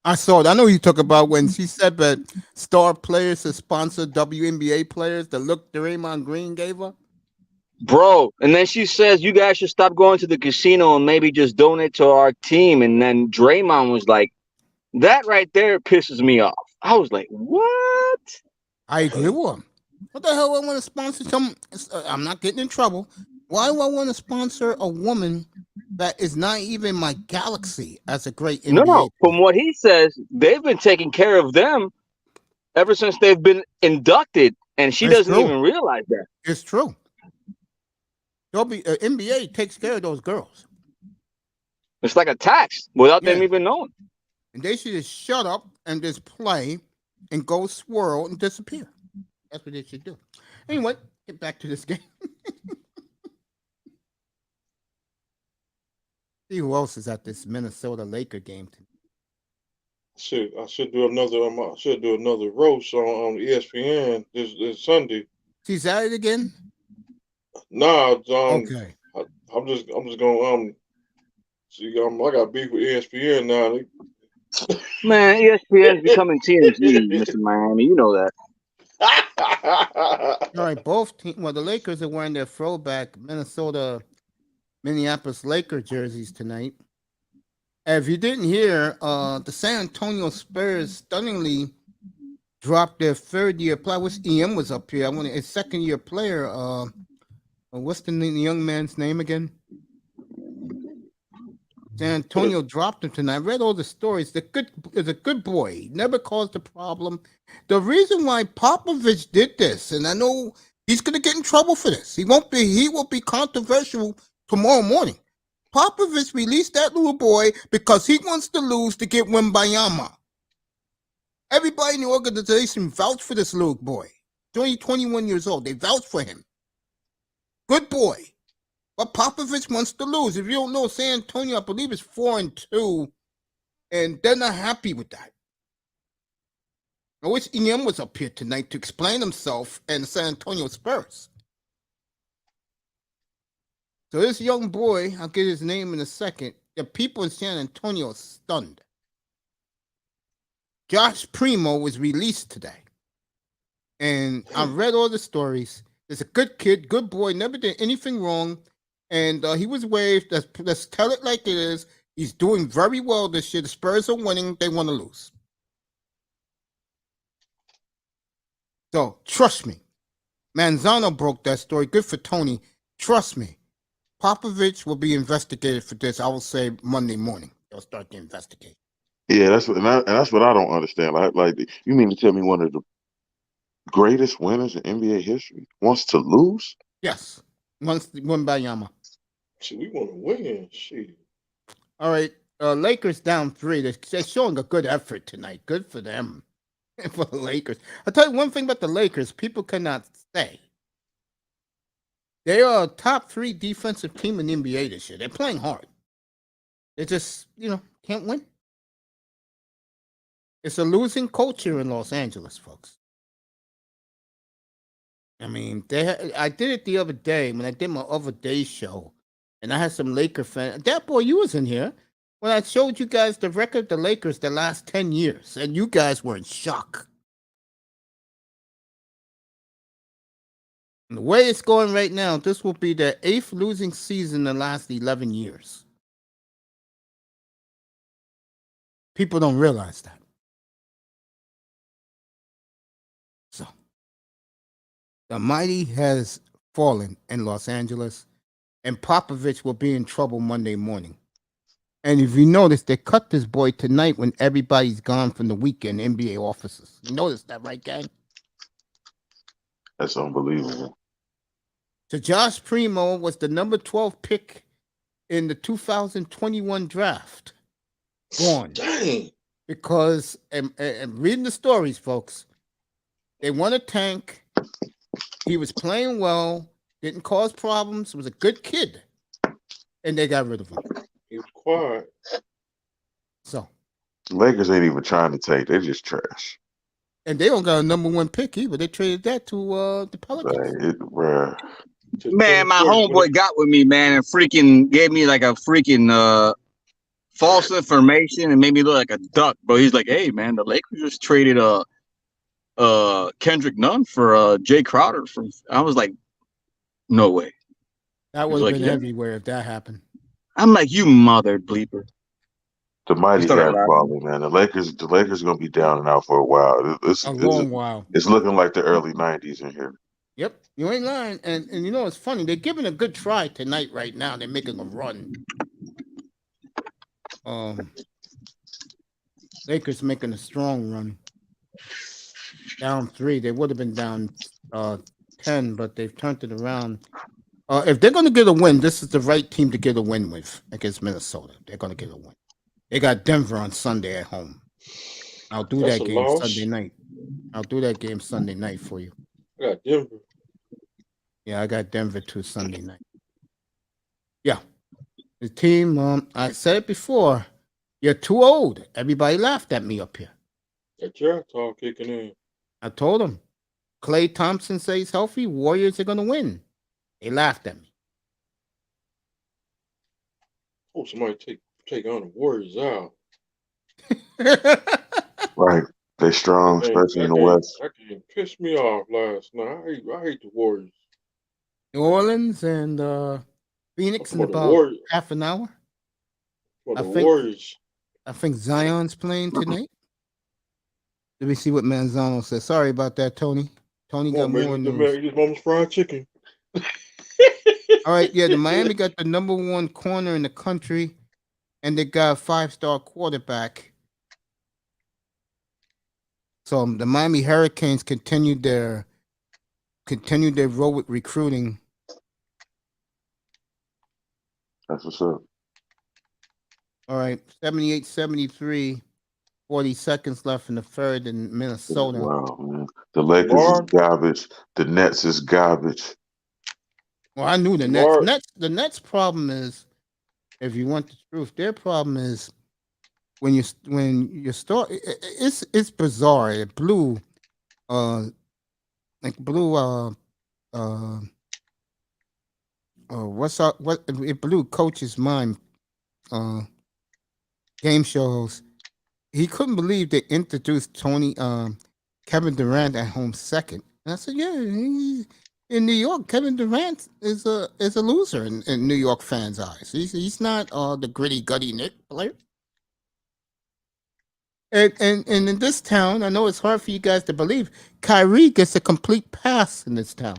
I saw it. I know you talk about when she said that star players to sponsor WNBA players, the look Draymond Green gave her. Bro, and then she says you guys should stop going to the casino and maybe just donate to our team. And then Draymond was like, that right there pisses me off. I was like, what? I agree with him. What the hell I want to sponsor some? I'm not getting in trouble. Why do I want to sponsor a woman that is not even my galaxy as a great NBA No. player? From what he says, they've been taking care of them ever since they've been inducted, and she That's doesn't true. even realize that. It's true. NBA takes care of those girls. It's like a tax without them Yeah. even knowing. And they should just shut up and just play and go swirl and disappear. That's what they should do. Anyway, get back to this game. See who else is at this Minnesota Laker game tonight. I should do another roast on ESPN this Sunday. She's at it again? Nah, Okay. I'm just gonna see. I got beef with ESPN now. Man, ESPN's becoming TNT, Mr. Miami. You know that. All right, both teams. Well, the Lakers are wearing their throwback Minneapolis Laker jerseys tonight. If you didn't hear, the San Antonio Spurs stunningly dropped their third-year player. Which EM was up here. I want a second-year player. What's the young man's name again? San Antonio dropped him tonight. I read all the stories. The good is a good boy. He never caused a problem. The reason why Popovich did this, and I know he's going to get in trouble for this. He will be controversial tomorrow morning. Popovich released that little boy because he wants to lose to get Wembayama. Everybody in the organization vouched for this little boy. He's only 21 years old. They vouched for him. Good boy. But Popovich wants to lose. If you don't know, San Antonio, I believe, is 4-2, and they're not happy with that. I wish EM was up here tonight to explain himself and the San Antonio Spurs. So this young boy, I'll get his name in a second. The people in San Antonio are stunned. Josh Primo was released today. And I've read all the stories. He's a good kid, good boy, never did anything wrong. And he was waived. Let's tell it like it is. He's doing very well this year. The Spurs are winning. They want to lose. So, trust me. Manzano broke that story. Good for Tony. Trust me. Popovich will be investigated for this, I will say, Monday morning. They'll start the investigation. Yeah, that's what I don't understand. Like, you mean to tell me one of the greatest winners in NBA history wants to lose? Yes. Won by Yama. Shit, we want to win. Shit. All right. Lakers down 3. They're showing a good effort tonight. Good for them. For the Lakers. I'll tell you one thing about the Lakers. People cannot say. They are a top 3 defensive team in the NBA this year. They're playing hard. They just, can't win. It's a losing culture in Los Angeles, folks. I mean, I did it the other day when I did my other day show, and I had some Laker fans. That boy, you was in here when I showed you guys the record of the Lakers the last 10 years, and you guys were in shock. And the way it's going right now, this will be their 8th losing season in the last 11 years. People don't realize that. So, the mighty has fallen in Los Angeles, and Popovich will be in trouble Monday morning. And if you notice, they cut this boy tonight when everybody's gone from the weekend NBA offices. You notice that, right, gang? That's unbelievable. So Josh Primo was the number 12 pick in the 2021 draft. Gone. Dang. Because, and reading the stories, folks, they won a tank. He was playing well, didn't cause problems, was a good kid, and they got rid of him. He was quiet. So. Lakers ain't even trying to take. They're just trash. And they don't got a number 1 pick either. They traded that to the Pelicans. Man, my homeboy got with me, man, and freaking gave me like a freaking false information and made me look like a duck, bro. He's like, "Hey, man, the Lakers just traded Kendrick Nunn for Jay Crowder." I was like, "No way." That would have been everywhere if that happened. I'm like, "You mother bleeper." The mighty have fallen, man. The Lakers are gonna be down and out for a while. It's a long while. It's looking like the early '90s in here. Yep, you ain't lying. And it's funny. They're giving a good try tonight right now. They're making a run. Lakers making a strong run. Down 3. They would have been down 10, but they've turned it around. If they're going to get a win, this is the right team to get a win with against Minnesota. They're going to get a win. They got Denver on Sunday at home. I'll do that game Sunday night. I'll do that game Sunday night for you. I got Denver. Yeah, I got Denver too Sunday night. Yeah. The team, I said it before, you're too old. Everybody laughed at me up here. That draft talk kicking in. I told them, Klay Thompson says healthy, Warriors are going to win. They laughed at me. Oh, somebody take on the Warriors out. Right. They strong, especially in the West. That game pissed me off last night. I hate the Warriors. New Orleans and Phoenix in For the about Warriors. half an hour. For the I think- Warriors. I think Zion's playing tonight. Let me see what Manzano says. Sorry about that, Tony. Tony got more news. He just wants fried chicken. All right, yeah, the Miami got the number 1 corner in the country, and they got a 5-star quarterback. So the Miami Hurricanes continued their road with recruiting. That's what's up. All right, 78-73, 40 seconds left in the third in Minnesota. Wow, man. The Lakers is garbage. The Nets is garbage. Well, I knew the Nets. The Nets' problem is, if you want the truth, their problem is when you start. It's bizarre. It blew, it blew coach's mind. Game shows. He couldn't believe they introduced Kevin Durant at home second. And I said, yeah, in New York, Kevin Durant is a loser in New York fans' eyes. He's not the gritty, gutty Nick player. And in this town, I know it's hard for you guys to believe, Kyrie gets a complete pass in this town.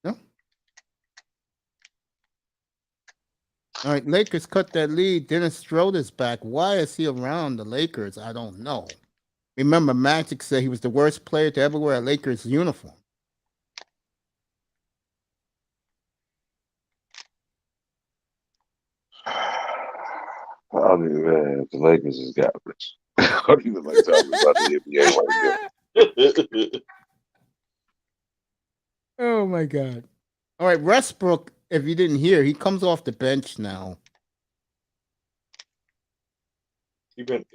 No? All right, Lakers cut that lead. Dennis Schroeder's back. Why is he around the Lakers? I don't know. Remember, Magic said he was the worst player to ever wear a Lakers uniform. I mean, man, the Lakers is garbage. I don't even like talking about the NBA like that. Oh my God! All right, Westbrook. If you didn't hear, he comes off the bench now. He coming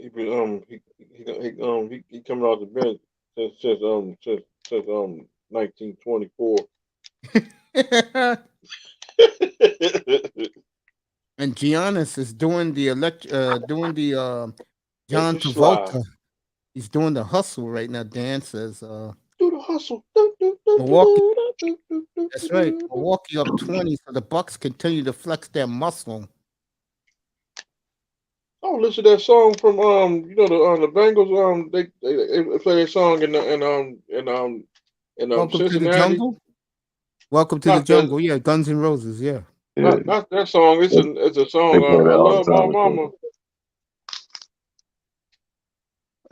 off the bench since 1924. And Giannis is doing the John That's a Travolta. slide. He's doing the hustle right now. Dan says, Do the hustle. Milwaukee. That's right. Milwaukee up 20, so the Bucks continue to flex their muscle. Oh, listen to that song from the Bengals. They play that song in Welcome Cincinnati. to the jungle. Welcome to Not the that- jungle. Yeah, Guns N' Roses. Yeah. Yeah, Not that song. It's a song. They play that I all love the my time. mama.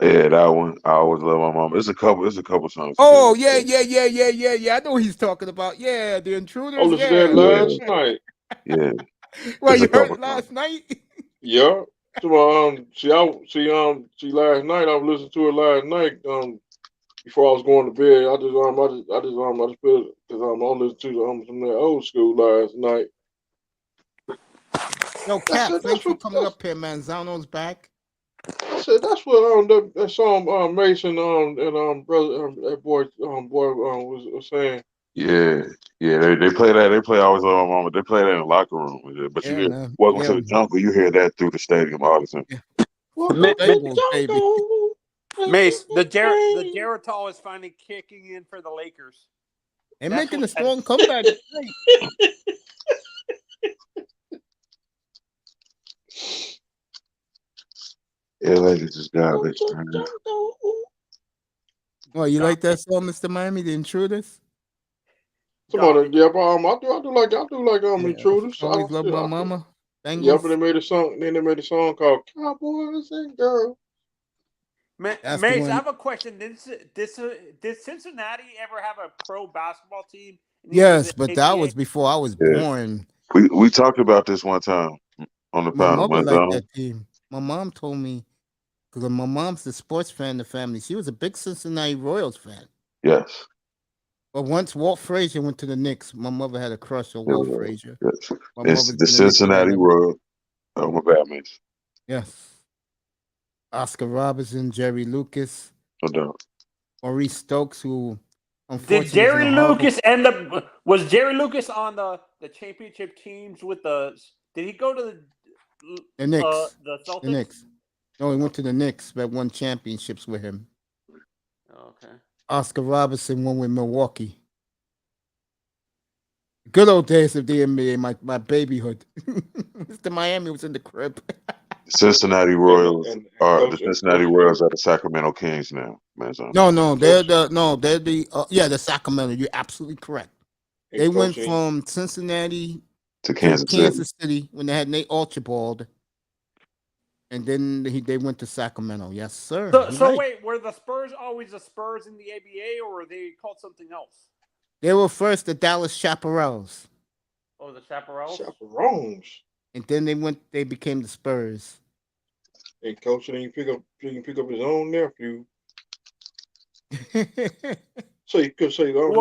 yeah, that one. I always love my mama. It's a couple songs. Oh yeah. I know who he's talking about. Yeah, the Intruders. Oh, listen to Yeah. that last night. Yeah. Well, It's you a heard couple it last night. Yeah. So see last night. I was listening to it last night. Before I was going to bed, I just put it because I'm on listening to some of that old school last night. Yo, Cap, That's thanks for what- coming up here, man. Zano's back. I said that's what that song Mason and brother that boy was saying. Yeah. They play that. They play Always Love My Mama. They play that in the locker room. But Yeah, you hear man. Welcome Yeah. to the Jungle. You hear that through the stadium all the time. Baby. Mace, the Geritol is finally kicking in for the Lakers. They're That's making a what- strong comeback. Yeah, Lakers is garbage. Man. Well, you like that song, Mr. Miami, The Intruders? Come on, yeah, but I do like Intruders. Always Love My Mama. Yeah, but Bengals. they made a song. Then they made a song called "Cowboys and Girls." Mace, That's the I one. have a question. Did Cincinnati ever have a pro basketball team? Yes, but that NBA? was before I was Yeah. born. We talked about this one time on the My panel. mother liked Manzano. that team. My mom told me, because my mom's a sports fan in the family. She was a big Cincinnati Royals fan. Yes. But once Walt Frazier went to the Knicks, my mother had a crush on Walt Frazier. Yes. My It's mother's the been a Knicks Cincinnati fan. Royals. Oh, my bad, man. Yes. Oscar Robertson, Jerry Lucas, No doubt. Maurice Stokes, who Did unfortunately Jerry was in a horrible- Lucas end up? Was Jerry Lucas on the championship teams with the Did he go to The Knicks. the Celtics? The Knicks. No, he went to the Knicks, but won championships with him. Oh, okay. Oscar Robertson won with Milwaukee. Good old days of the NBA, my babyhood. Mr. Miami was in the crib. Cincinnati Royals and are Coach- the Cincinnati Royals are the Sacramento Kings now. Man, so- No, they're the Sacramento. You're absolutely correct. and They went coaching- from Cincinnati to to Kansas City. Kansas City when they had Nate Archibald, and then they went to Sacramento. Yes, sir. So, You're so right. wait, were the Spurs always the Spurs in the ABA, or were they called something else? They were first the Dallas Chaparrals, Oh, the Chaparrals. chaperones. and then they became the Spurs. And coaching, he can pick up his own nephew. So you could say, Well,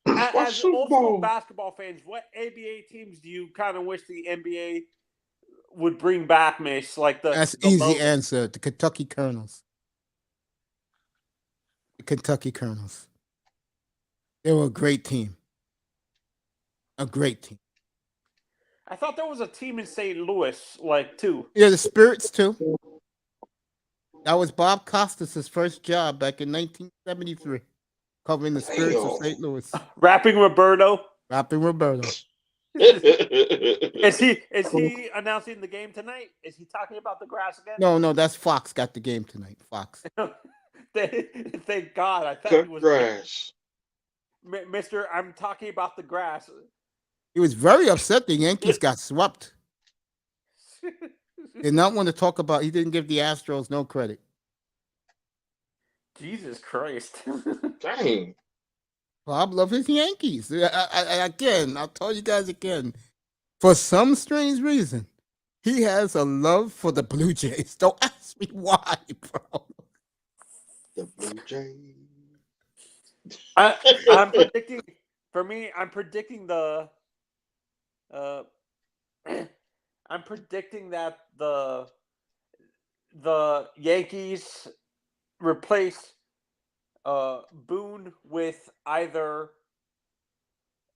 watch As Super old school Bowl. basketball fans, what ABA teams do you kind of wish the NBA would bring back, Mace? Like That's the easy logo? answer. The Kentucky Colonels. The Kentucky Colonels. They were a great team. A great team. I thought there was a team in St. Louis, like too. Yeah, the Spirits too. That was Bob Costas' first job back in 1973, covering the Spirits of Damn. St. Louis. Rapping Roberto. Rapping Roberto. Is he announcing the game tonight? Is he talking about the grass again? No, that's Fox got the game tonight. Fox. Thank God. I thought Cut he was grass. Mr. I'm talking about the grass. He was very upset the Yankees got swept. Did not want to talk about. He didn't give the Astros no credit. Jesus Christ. Dang. Bob loves his Yankees. Again, I'll tell you guys again. For some strange reason, he has a love for the Blue Jays. Don't ask me why, bro. The Blue Jays. I'm predicting. For me, I'm predicting the. I'm predicting that the Yankees replace Boone with either.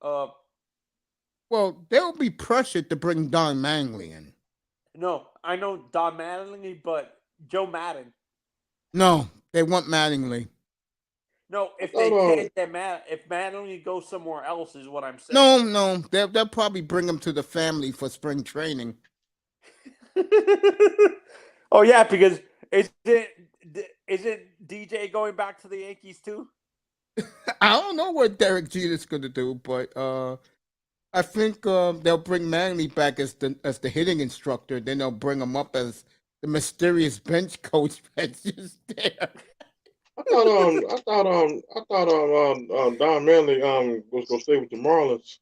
Well, they'll be pressured to bring Don Manley in. No, I know Don Mattingly, but Joe Madden. No, they want Mattingly. No, if they can't get if Mattingly goes somewhere else, is what I'm saying. No, they'll probably bring him to the family for spring training. Oh yeah, because isn't DJ going back to the Yankees too? I don't know what Derek Jeter's going to do, but I think they'll bring Manley back as the hitting instructor. Then they'll bring him up as the mysterious bench coach that's just there. I thought Don Manley was gonna stay with the Marlins.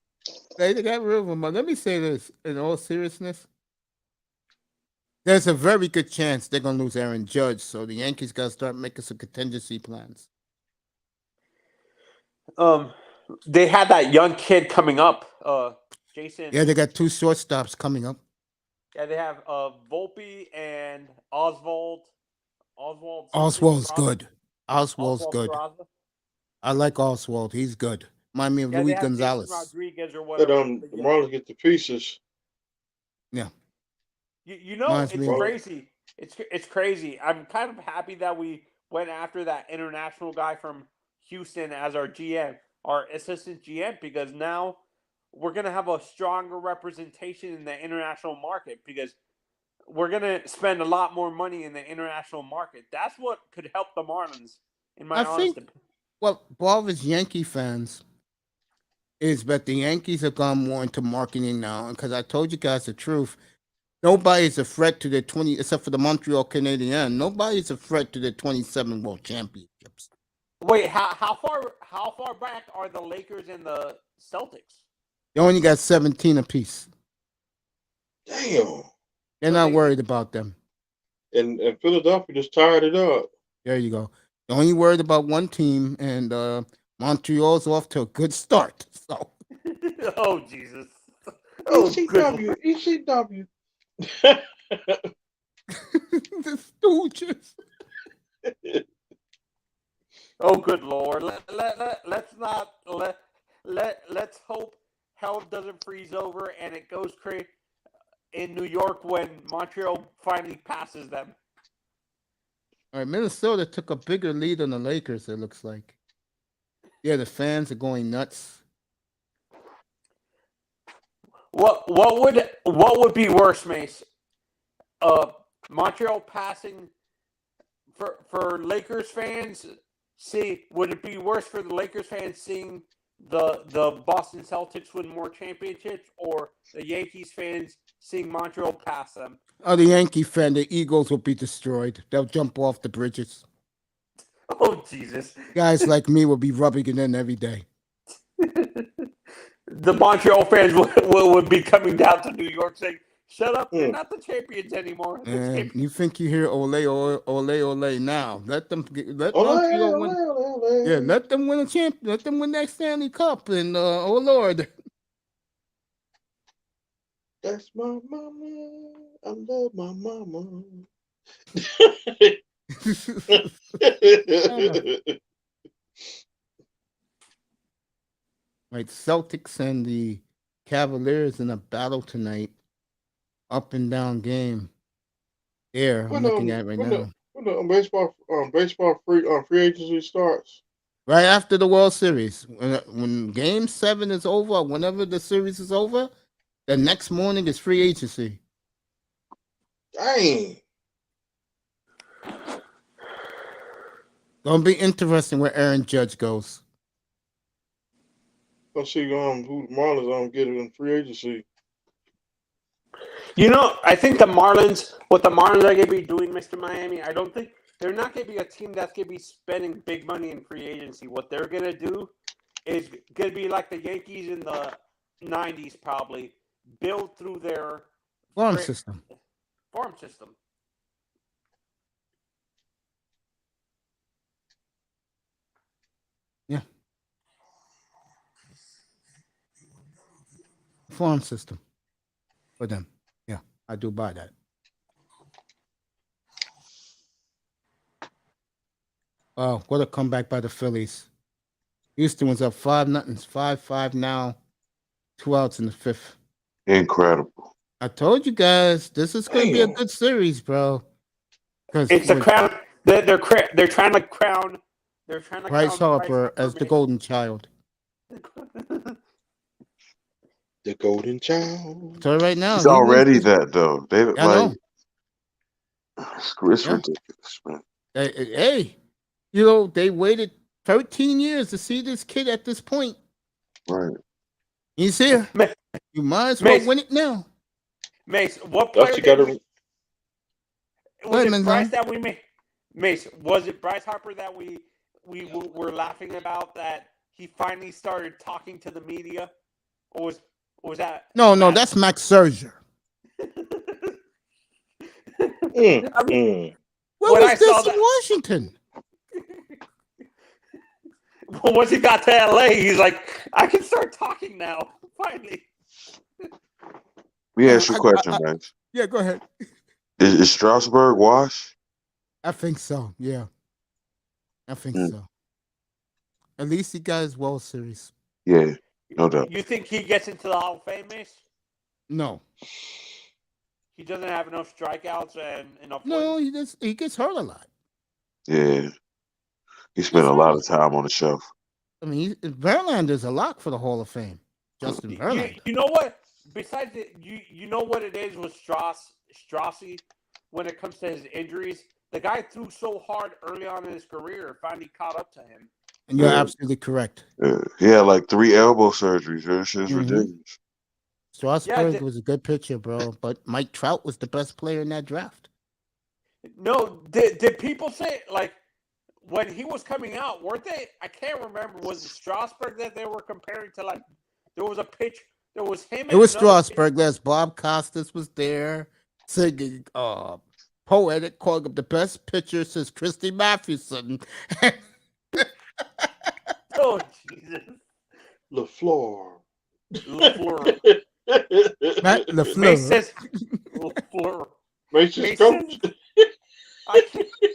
They got rid of him. But let me say this in all seriousness. There's a very good chance they're gonna lose Aaron Judge, so the Yankees gotta start making some contingency plans. They had that young kid coming up, Jason. Yeah, they got two shortstops coming up. Yeah, they have Volpe and Oswald. Oswald's good. Oswald's good. Peraza. I like Oswald. He's good. Remind me of Yeah, they Luis have Gonzalez. Jason Rodriguez or But whatever. the Marlins get the pieces. Yeah. You know, Reminds it's me of- crazy. It's crazy. I'm kind of happy that we went after that international guy from Houston as our GM, our assistant GM, because now we're going to have a stronger representation in the international market because we're going to spend a lot more money in the international market. That's what could help the Marlins, in my honest opinion. Well, all his Yankee fans is that the Yankees have gone more into marketing now. Because I told you guys the truth. Nobody's a threat to the 20, except for the Montreal Canadiens. Nobody's a threat to the 27 World Championships. Wait, how far back are the Lakers and the Celtics? They only got 17 apiece. Damn. They're not worried about them. And Philadelphia just tired it up. There you go. They're only worried about one team, and Montreal's off to a good start. So. Oh, Jesus. Oh, ECW. ECW. The Stooges. Oh, good Lord. Let's hope hell doesn't freeze over and it goes crazy. in New York when Montreal finally passes them. All right, Minnesota took a bigger lead on the Lakers, it looks like. Yeah, the fans are going nuts. What would be worse, Mace? Montreal passing for Lakers fans. See, would it be worse for the Lakers fans seeing the Boston Celtics win more championships, or the Yankees fans seeing Montreal pass them? Oh, the Yankee fan, the Eagles will be destroyed. They'll jump off the bridges. Oh, Jesus. Guys like me will be rubbing it in every day. The Montreal fans would be coming down to New York saying, "Shut up, you're not the champions anymore." And you think you hear ole, ole, ole, ole now. Let Montreal win. Yeah, let them win a champ. Let them win that Stanley Cup. And, oh, Lord. That's my mama. I love my mama. Right, Celtics and the Cavaliers in a battle tonight. Up and down game. There, I'm looking at right now. When the baseball free agency starts. Right after the World Series. When Game 7 is over, whenever the series is over, the next morning is free agency. Dang. Gonna be interesting where Aaron Judge goes. Let's see who the Marlins get in free agency. You know, I think what the Marlins are going to be doing, Mr. Miami, I don't think they're not going to be a team that's going to be spending big money in free agency. What they're going to do is going to be like the Yankees in the 90s, probably build through their Farm system. Farm system. Yeah. Farm system for them. Yeah, I do buy that. Oh, what a comeback by the Phillies. Houston was up 5-0. It's 5-5 now. 2 outs in the 5th. Incredible. I told you guys this is going to be a good series, bro. It's a crown. They're trying to crown. They're trying to Bryce crown Harper as the golden child. The golden child. So right now It's already that though. They I know. It's ridiculous, man. Hey, you know they waited 13 years to see this kid at this point. Right. He's here. You might as well win it now. Mace, what player was it Bryce that we made? Mace, was it Bryce Harper that we were laughing about that he finally started talking to the media? Or was that No, that's Max Scherzer. Where was this in Washington? Well, once he got to LA, he's like, I can start talking now. Finally. Let me ask you a question, man. Yeah, go ahead. Is Strasburg wash? I think so. Yeah, I think so. At least he got his World Series. Yeah, no doubt. You think he gets into the Hall of Fame, Mace? No. He doesn't have enough strikeouts and enough. No, he gets hurt a lot. Yeah, he spent a lot of time on the shelf. I mean, Verlander's a lock for the Hall of Fame. Justin Verlander. You know what? Besides it, you know what it is with Strassi when it comes to his injuries? The guy threw so hard early on in his career, it finally caught up to him. And you're absolutely correct. He had like 3 elbow surgeries. That shit's ridiculous. Strasburg was a good pitcher, bro, but Mike Trout was the best player in that draft. No, did people say, like, when he was coming out, weren't they? I can't remember. Was it Strasburg that they were comparing to, like, there was a pitch, there was him. It was Strasburg. There's Bob Costas was there singing poetic, calling him the best pitcher since Christy Mathewson. Oh, Jesus. LaFleur. Matt LaFleur. Mace says LaFleur. Mace's coach.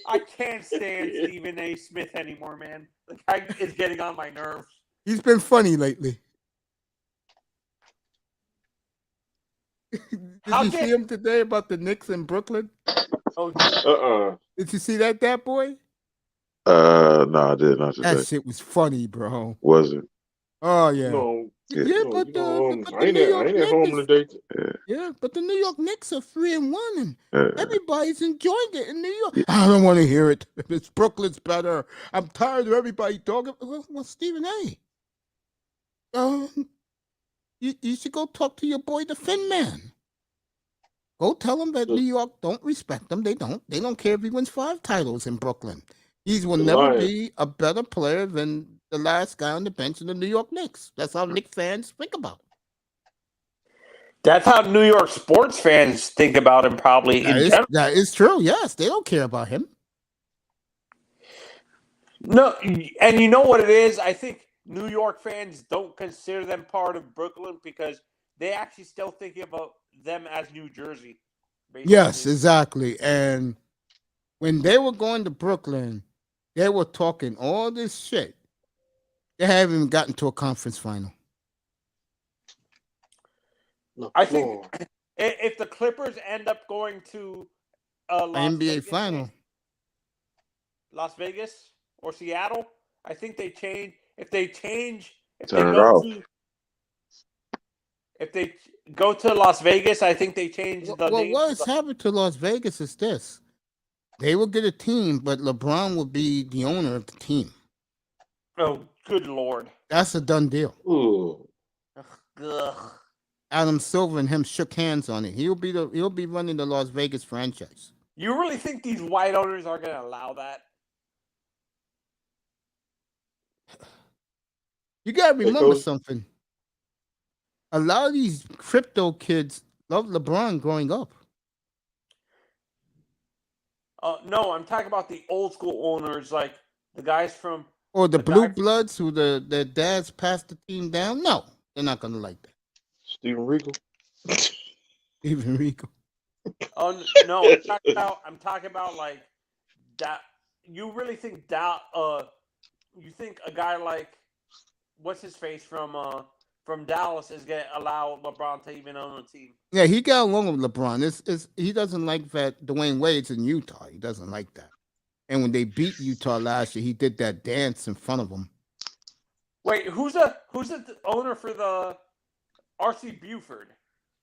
I can't stand Stephen A. Smith anymore, man. The guy is getting on my nerves. He's been funny lately. Did How you can- see him today about the Knicks in Brooklyn? Oh, Did you see that boy? No, I did not today. That shit was funny, bro. Was it? Oh yeah. No, Yeah. Yeah, no, but you know, but I the ain't New at, I York ain't at home Knicks, today. yeah, but the New York Knicks are 3-1, and Uh, everybody's enjoying it in New York. Yeah. I don't want to hear it. It's Brooklyn's better. I'm tired of everybody talking. Well, Stephen A. You should go talk to your boy, the Finn Man. Go tell him that The- New York don't respect him. They don't. They don't care if he wins 5 titles in Brooklyn. He will The never Lions. be a better player than the last guy on the bench in the New York Knicks. That's how Knicks fans think about it. that's how New York sports fans think about him, probably in general. That is true. Yes, they don't care about him. No, and you know what it is? I think New York fans don't consider them part of Brooklyn because they actually still think about them as New Jersey. Basically. Yes, exactly. And when they were going to Brooklyn, they were talking all this shit. They haven't even gotten to a conference final. No, I think Lord. if the Clippers end up going to Las NBA Vegas, final. Las Vegas or Seattle, I think they change. If they change, if Turn they it go off. to, if they go to Las Vegas, I think they change the Well, name. what has happened to Las Vegas is this. They will get a team, but LeBron will be the owner of the team. Oh, good Lord! That's a done deal. Ooh. Ugh. Adam Silver and him shook hands on it. He'll be running the Las Vegas franchise. You really think these white owners are going to allow that? You gotta Hey, remember Coach. something. A lot of these crypto kids love LeBron growing up. No, I'm talking about the old school owners, like the guys from. Or the The Blue guy- Bloods who their dads passed the team down. No, they're not gonna like that. Steven Regal. Even Rico. Oh no, I'm talking about like that. You really think that? You think a guy like what's his face from Dallas is gonna allow LeBron to even own a team? Yeah, he got along with LeBron. He doesn't like that Dwayne Wade's in Utah. He doesn't like that. And when they beat Utah last year, he did that dance in front of him. Wait, who's the owner for the RC Buford?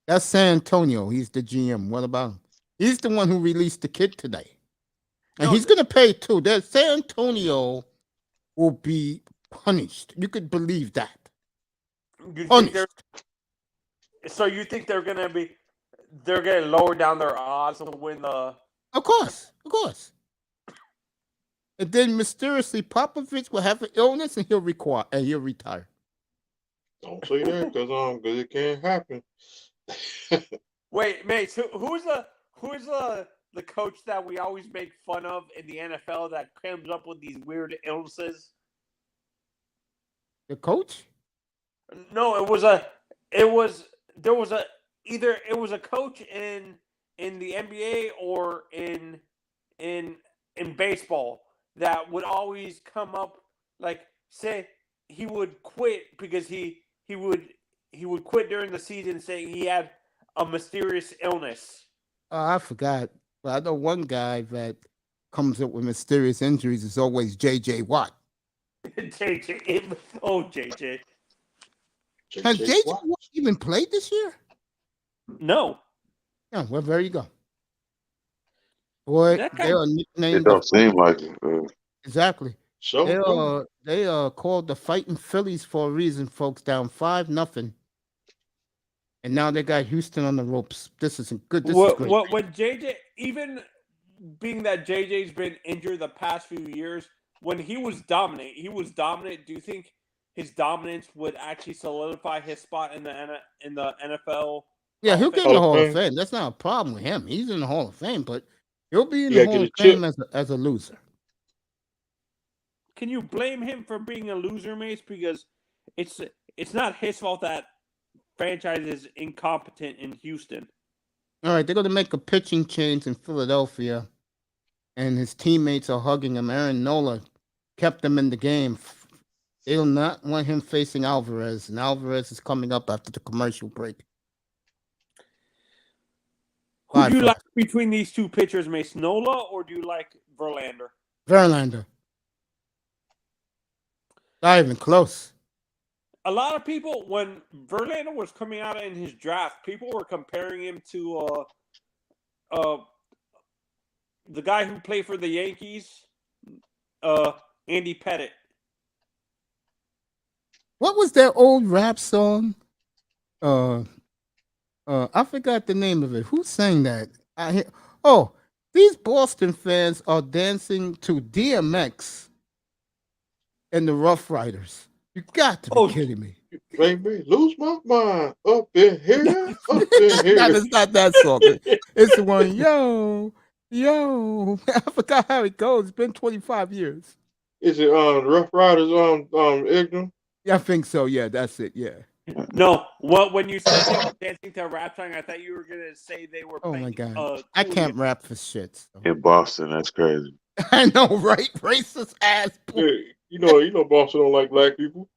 That's San Antonio. He's the GM. What about him? He's the one who released the kid today. And No, he's going to pay too. That San Antonio will be punished. You could believe that. You think Punished. so you think they're gonna lower down their odds to win the? Of course. Of course. And then mysteriously, Popovich will have an illness and he'll retire. Don't say that because it can't happen. Wait, mate. So who's the coach that we always make fun of in the NFL that comes up with these weird illnesses? The coach? No, there was a coach in the NBA or in baseball that would always come up like say he would quit because he would quit during the season saying he had a mysterious illness. Oh, I forgot. But I know one guy that comes up with mysterious injuries is always J.J. Watt. JJ, oh JJ, Has J.J. Watt. Watt even played this year? no, Yeah, well, there you go. Boy, That guy- they are It nicknamed don't seem like it. exactly. So They are called the Fighting Phillies for a reason, folks. Down 5-0, and now they got Houston on the ropes. This isn't good. This is great. when JJ, even being that JJ's been injured the past few years, when he was dominant. Do you think his dominance would actually solidify his spot in the NFL? Yeah, Hall he'll of get Fame? in the Hall of Hall of Fame. Fame. That's not a problem with him. He's in the Hall of Fame, but he'll be in He the gotta Hall get of a Fame as a loser. Can you blame him for being a loser, Mace? Because it's not his fault that franchise is incompetent in Houston. All right, they're going to make a pitching change in Philadelphia, and his teammates are hugging him. Aaron Nola kept him in the game. They'll not want him facing Alvarez, and Alvarez is coming up after the commercial break. Who By do you far. like between these two pitchers, Mace? Nola, or do you like Verlander? Verlander. Not even close. A lot of people, when Verlander was coming out in his draft, people were comparing him to the guy who played for the Yankees, Andy Pettitte. What was that old rap song? I forgot the name of it. Who sang that? These Boston fans are dancing to DMX and the Rough Riders. You got to be kidding me. Make me lose my mind up in here, up in here. It's not that song. It's the one, yo. I forgot how it goes. It's been 25 years. Is it Rough Riders Ignorant? Yeah, I think so. Yeah, that's it. Yeah. No, well, when you said they were dancing to a rap song, I thought you were gonna say they were. Oh playing, my god, I can't rap for shit. So. In Boston, that's crazy. I know, right? Racist ass. Yeah, you know, Boston don't like black people.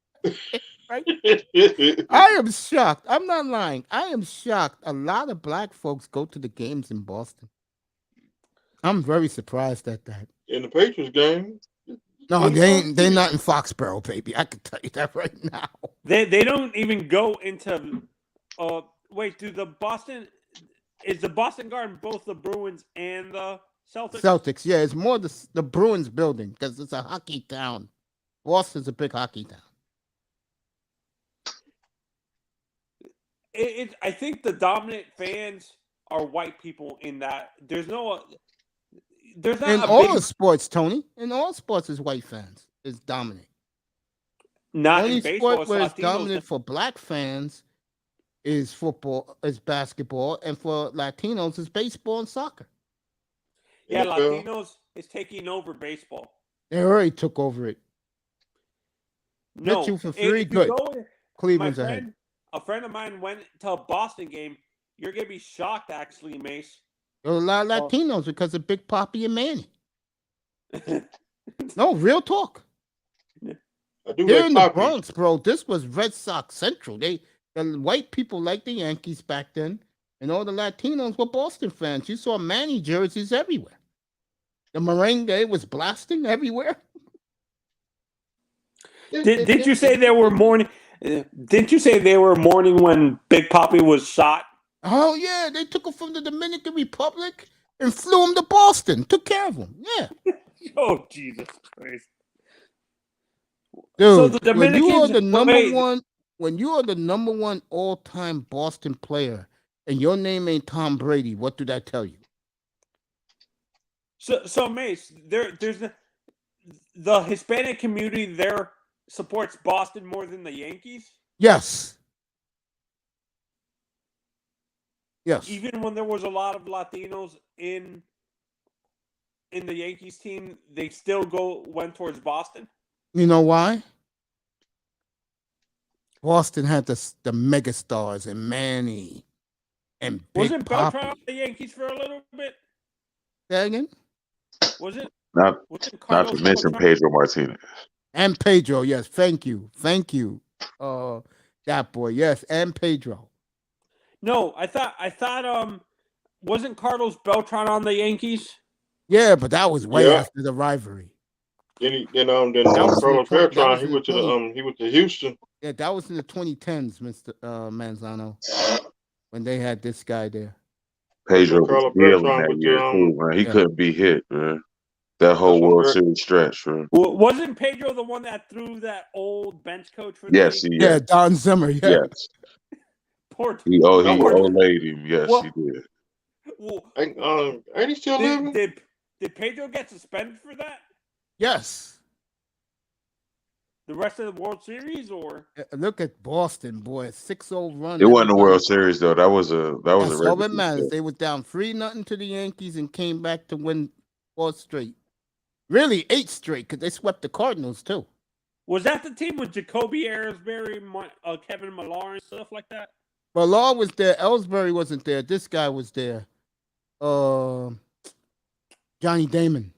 Right? I am shocked. I'm not lying. I am shocked. A lot of black folks go to the games in Boston. I'm very surprised at that. In the Patriots game. No, they not in Foxborough, baby. I can tell you that right now. They don't even go into. Wait, is the Boston Garden both the Bruins and the Celtics? Celtics, yeah, it's more the Bruins building because it's a hockey town. Boston's a big hockey town. I think the dominant fans are white people in that. There's not in all sports, Tony. In all sports, is white fans is dominant. Not only in baseball, sport where it's Latinos. dominant for black fans is football, is basketball, and for Latinos is baseball and soccer. Yeah, Latinos is taking over baseball. They already took over it. No, you for free. Good. Cleveland's ahead. A friend of mine went to a Boston game. You're gonna be shocked, actually, Mace. There were a lot of Latinos because of Big Papi and Manny. No, real talk. Here in the Bronx, bro, this was Red Sox Central. The white people liked the Yankees back then, and all the Latinos were Boston fans. You saw Manny jerseys everywhere. The merengue was blasting everywhere. Did you say they were mourning? Didn't you say they were mourning when Big Papi was shot? Oh yeah, they took him from the Dominican Republic and flew him to Boston. Took care of him. Yeah. Oh Jesus Christ, dude! So the Dominicans, when you are the number one all-time Boston player, and your name ain't Tom Brady, what do that tell you? So Mace, there's the Hispanic community there supports Boston more than the Yankees. Yes. Yes. Even when there was a lot of Latinos in the Yankees team, they still went towards Boston. You know why? Boston had the megastars and Manny and Big Wasn't Beltran Papi. on the Yankees for a little bit? Say again? Was it? Not to mention Pedro Martinez. And Pedro, yes. Thank you. That boy, yes, and Pedro. No, I thought wasn't Carlos Beltran on the Yankees? Yeah, but that was way after the rivalry. Then Carlos Beltran, he went to Houston. Yeah, that was in the 2010s, Mr. Manzano, when they had this guy there. Pedro was killing that year too, man. He couldn't be hit, man. That whole World Series stretch, man. Wasn't Pedro the one that threw that old bench coach for the Yes, he Yeah, Don Zimmer, yeah. Yes. He olayed him. Yes, he did. Well, ain't he still living? Did Pedro get suspended for that? Yes. The rest of the World Series, or look at Boston, boy, 6-0 run. It wasn't a World Series though. That was a all that matters. They were down 3-0 to the Yankees and came back to win 4 straight. Really, 8 straight because they swept the Cardinals too. Was that the team with Jacoby Ellsbury, Kevin Millar, and stuff like that? Millar was there. Ellsbury wasn't there. This guy was there. Johnny Damon.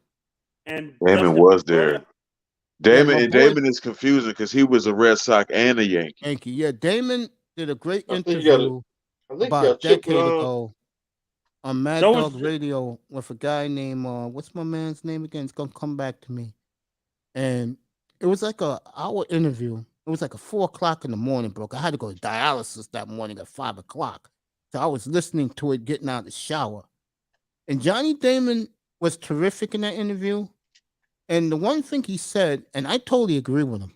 And Damon was there. Damon is confusing because he was a Red Sox and a Yankee. Yeah, Damon did a great interview about a decade ago on Mad So Dog was- Radio with a guy named what's my man's name again? It's gonna come back to me. And it was like a hour interview. It was like a 4:00 in the morning, bro. I had to go to dialysis that morning at 5:00. So I was listening to it, getting out of the shower. And Johnny Damon was terrific in that interview. And the one thing he said, and I totally agree with him.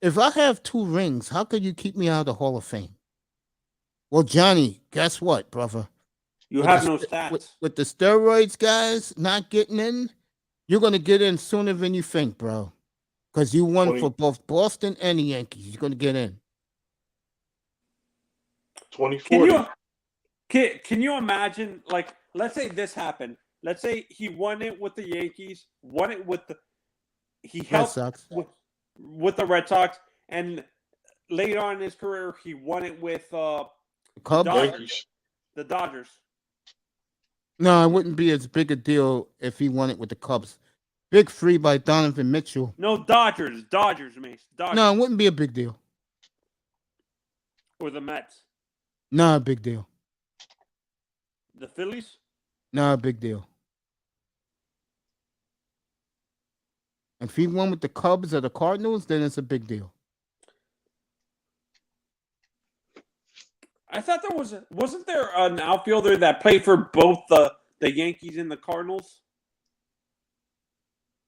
If I have 2 rings, how could you keep me out of the Hall of Fame? Well, Johnny, guess what, brother? you With have the no st- stats. With the steroids, guys, not getting in, you're going to get in sooner than you think, bro. Because you won 20 for both Boston and the Yankees. You're going to get in. 2040. Can you imagine, like, let's say this happened. Let's say he won it with the Yankees, won it with he Red helped Sox. with the Red Sox, and later on in his career, he won it with Cubs? Yankees. the Dodgers. No, it wouldn't be as big a deal if he won it with the Cubs. Big free by Donovan Mitchell. No, Dodgers, Mace. Dodgers. No, it wouldn't be a big deal. Or the Mets. Not a big deal. The Phillies? Not a big deal. If he won with the Cubs or the Cardinals, then it's a big deal. I thought wasn't there an outfielder that played for both the Yankees and the Cardinals?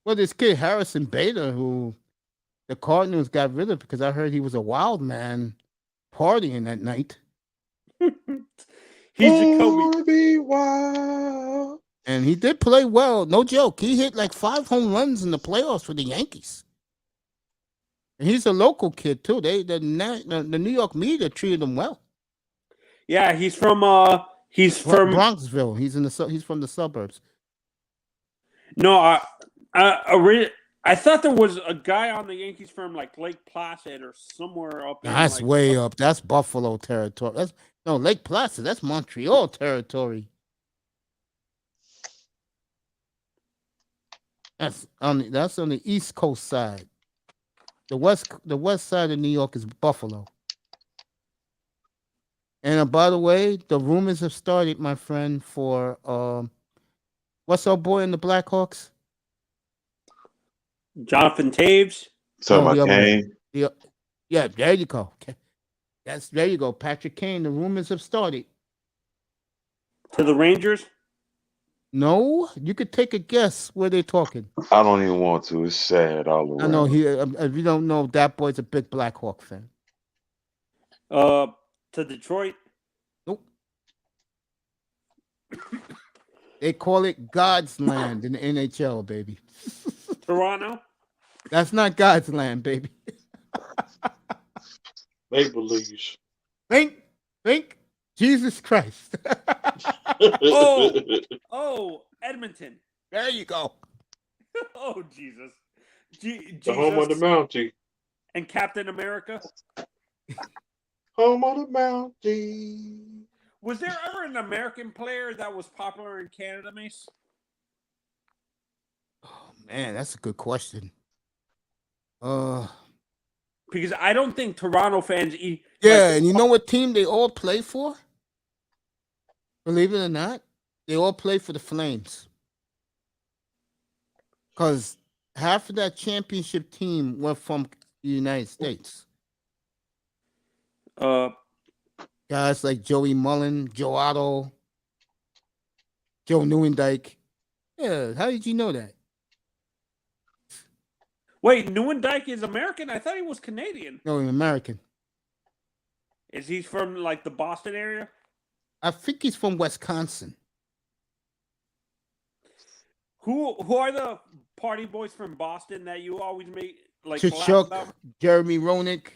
Well, this kid Harrison Bader, who the Cardinals got rid of because I heard he was a wild man partying that night. He's Jacoby. Wanna be wild. And he did play well. No joke. He hit like 5 home runs in the playoffs for the Yankees. And he's a local kid, too. The New York media treated him well. Yeah, he's from Bronxville. He's from the suburbs. No, I thought there was a guy on the Yankees from like Lake Placid or somewhere up there. That's way up. That's Buffalo territory. Lake Placid. That's Montreal territory. That's on the East Coast side. The west side of New York is Buffalo. And by the way, the rumors have started, my friend, for what's our boy in the Blackhawks? Jonathan Taves. So No, the about other way. Kane. Yeah, there you go. Okay. There you go, Patrick Kane. The rumors have started. To the Rangers? No, you could take a guess where they're talking. I don't even want to. It's sad all around. I know if you don't know, that boy's a big Blackhawk fan. To Detroit? Nope. They call it God's land in the NHL, baby. Toronto? That's not God's land, baby. Make believes. Think, Jesus Christ. Oh, Edmonton. There you go. Oh, Jesus. The home of the Mountie. And Captain America? Home of the Mountie. Was there ever an American player that was popular in Canada, Mace? Oh man, that's a good question. Because I don't think Toronto fans eat. Yeah, and you know what team they all play for? Believe it or not, they all play for the Flames. Because half of that championship team were from the United States. Guys like Joey Mullen, Joe Otto, Joe Nieuwendyk. Yeah, how did you know that? Wait, Nieuwendyk is American? I thought he was Canadian. No, he's American. Is he from like the Boston area? I think he's from Wisconsin. Who are the party boys from Boston that you always make like laugh Tkachuk, about? Jeremy Roenick,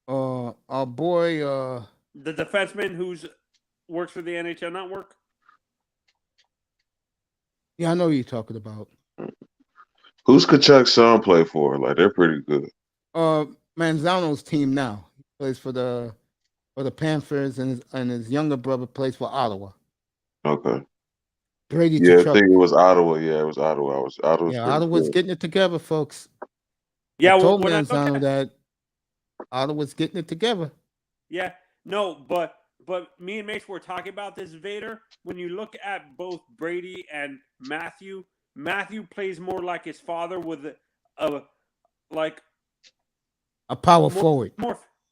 our boy, The defenseman who's works for the NHL Network? yeah, I know who you're talking about. Who's Kachuk's son play for? Like they're pretty good. Manzano's team now. He plays for the Panthers, and his younger brother plays for Ottawa. Okay. Brady Yeah, I Tkachuk. think it was Ottawa. Yeah, it was Ottawa. Ottawa's Yeah, pretty Ottawa's good. getting it together, folks. Yeah, I told when I look Manzano at- that Ottawa's getting it together. Yeah, no, but But me and Mace were talking about this, Vader. When you look at both Brady and Matthew plays more like his father with a power forward.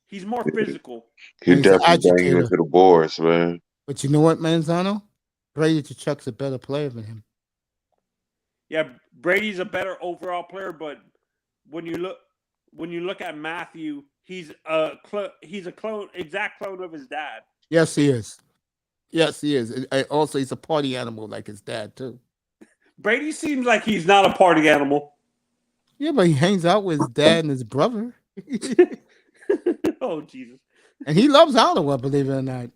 He's more physical. He And he's an definitely bang you agitator. into the boards, man. But you know what, Manzano? Brady Chuck's a better player than him. Yeah, Brady's a better overall player, but when you look at Matthew, he's a exact clone of his dad. Yes, he is. Yes, he is. And also, he's a party animal like his dad too. Brady seems like he's not a party animal. Yeah, but he hangs out with his dad and his brother. Oh, Jesus. And he loves Ottawa, believe it or not.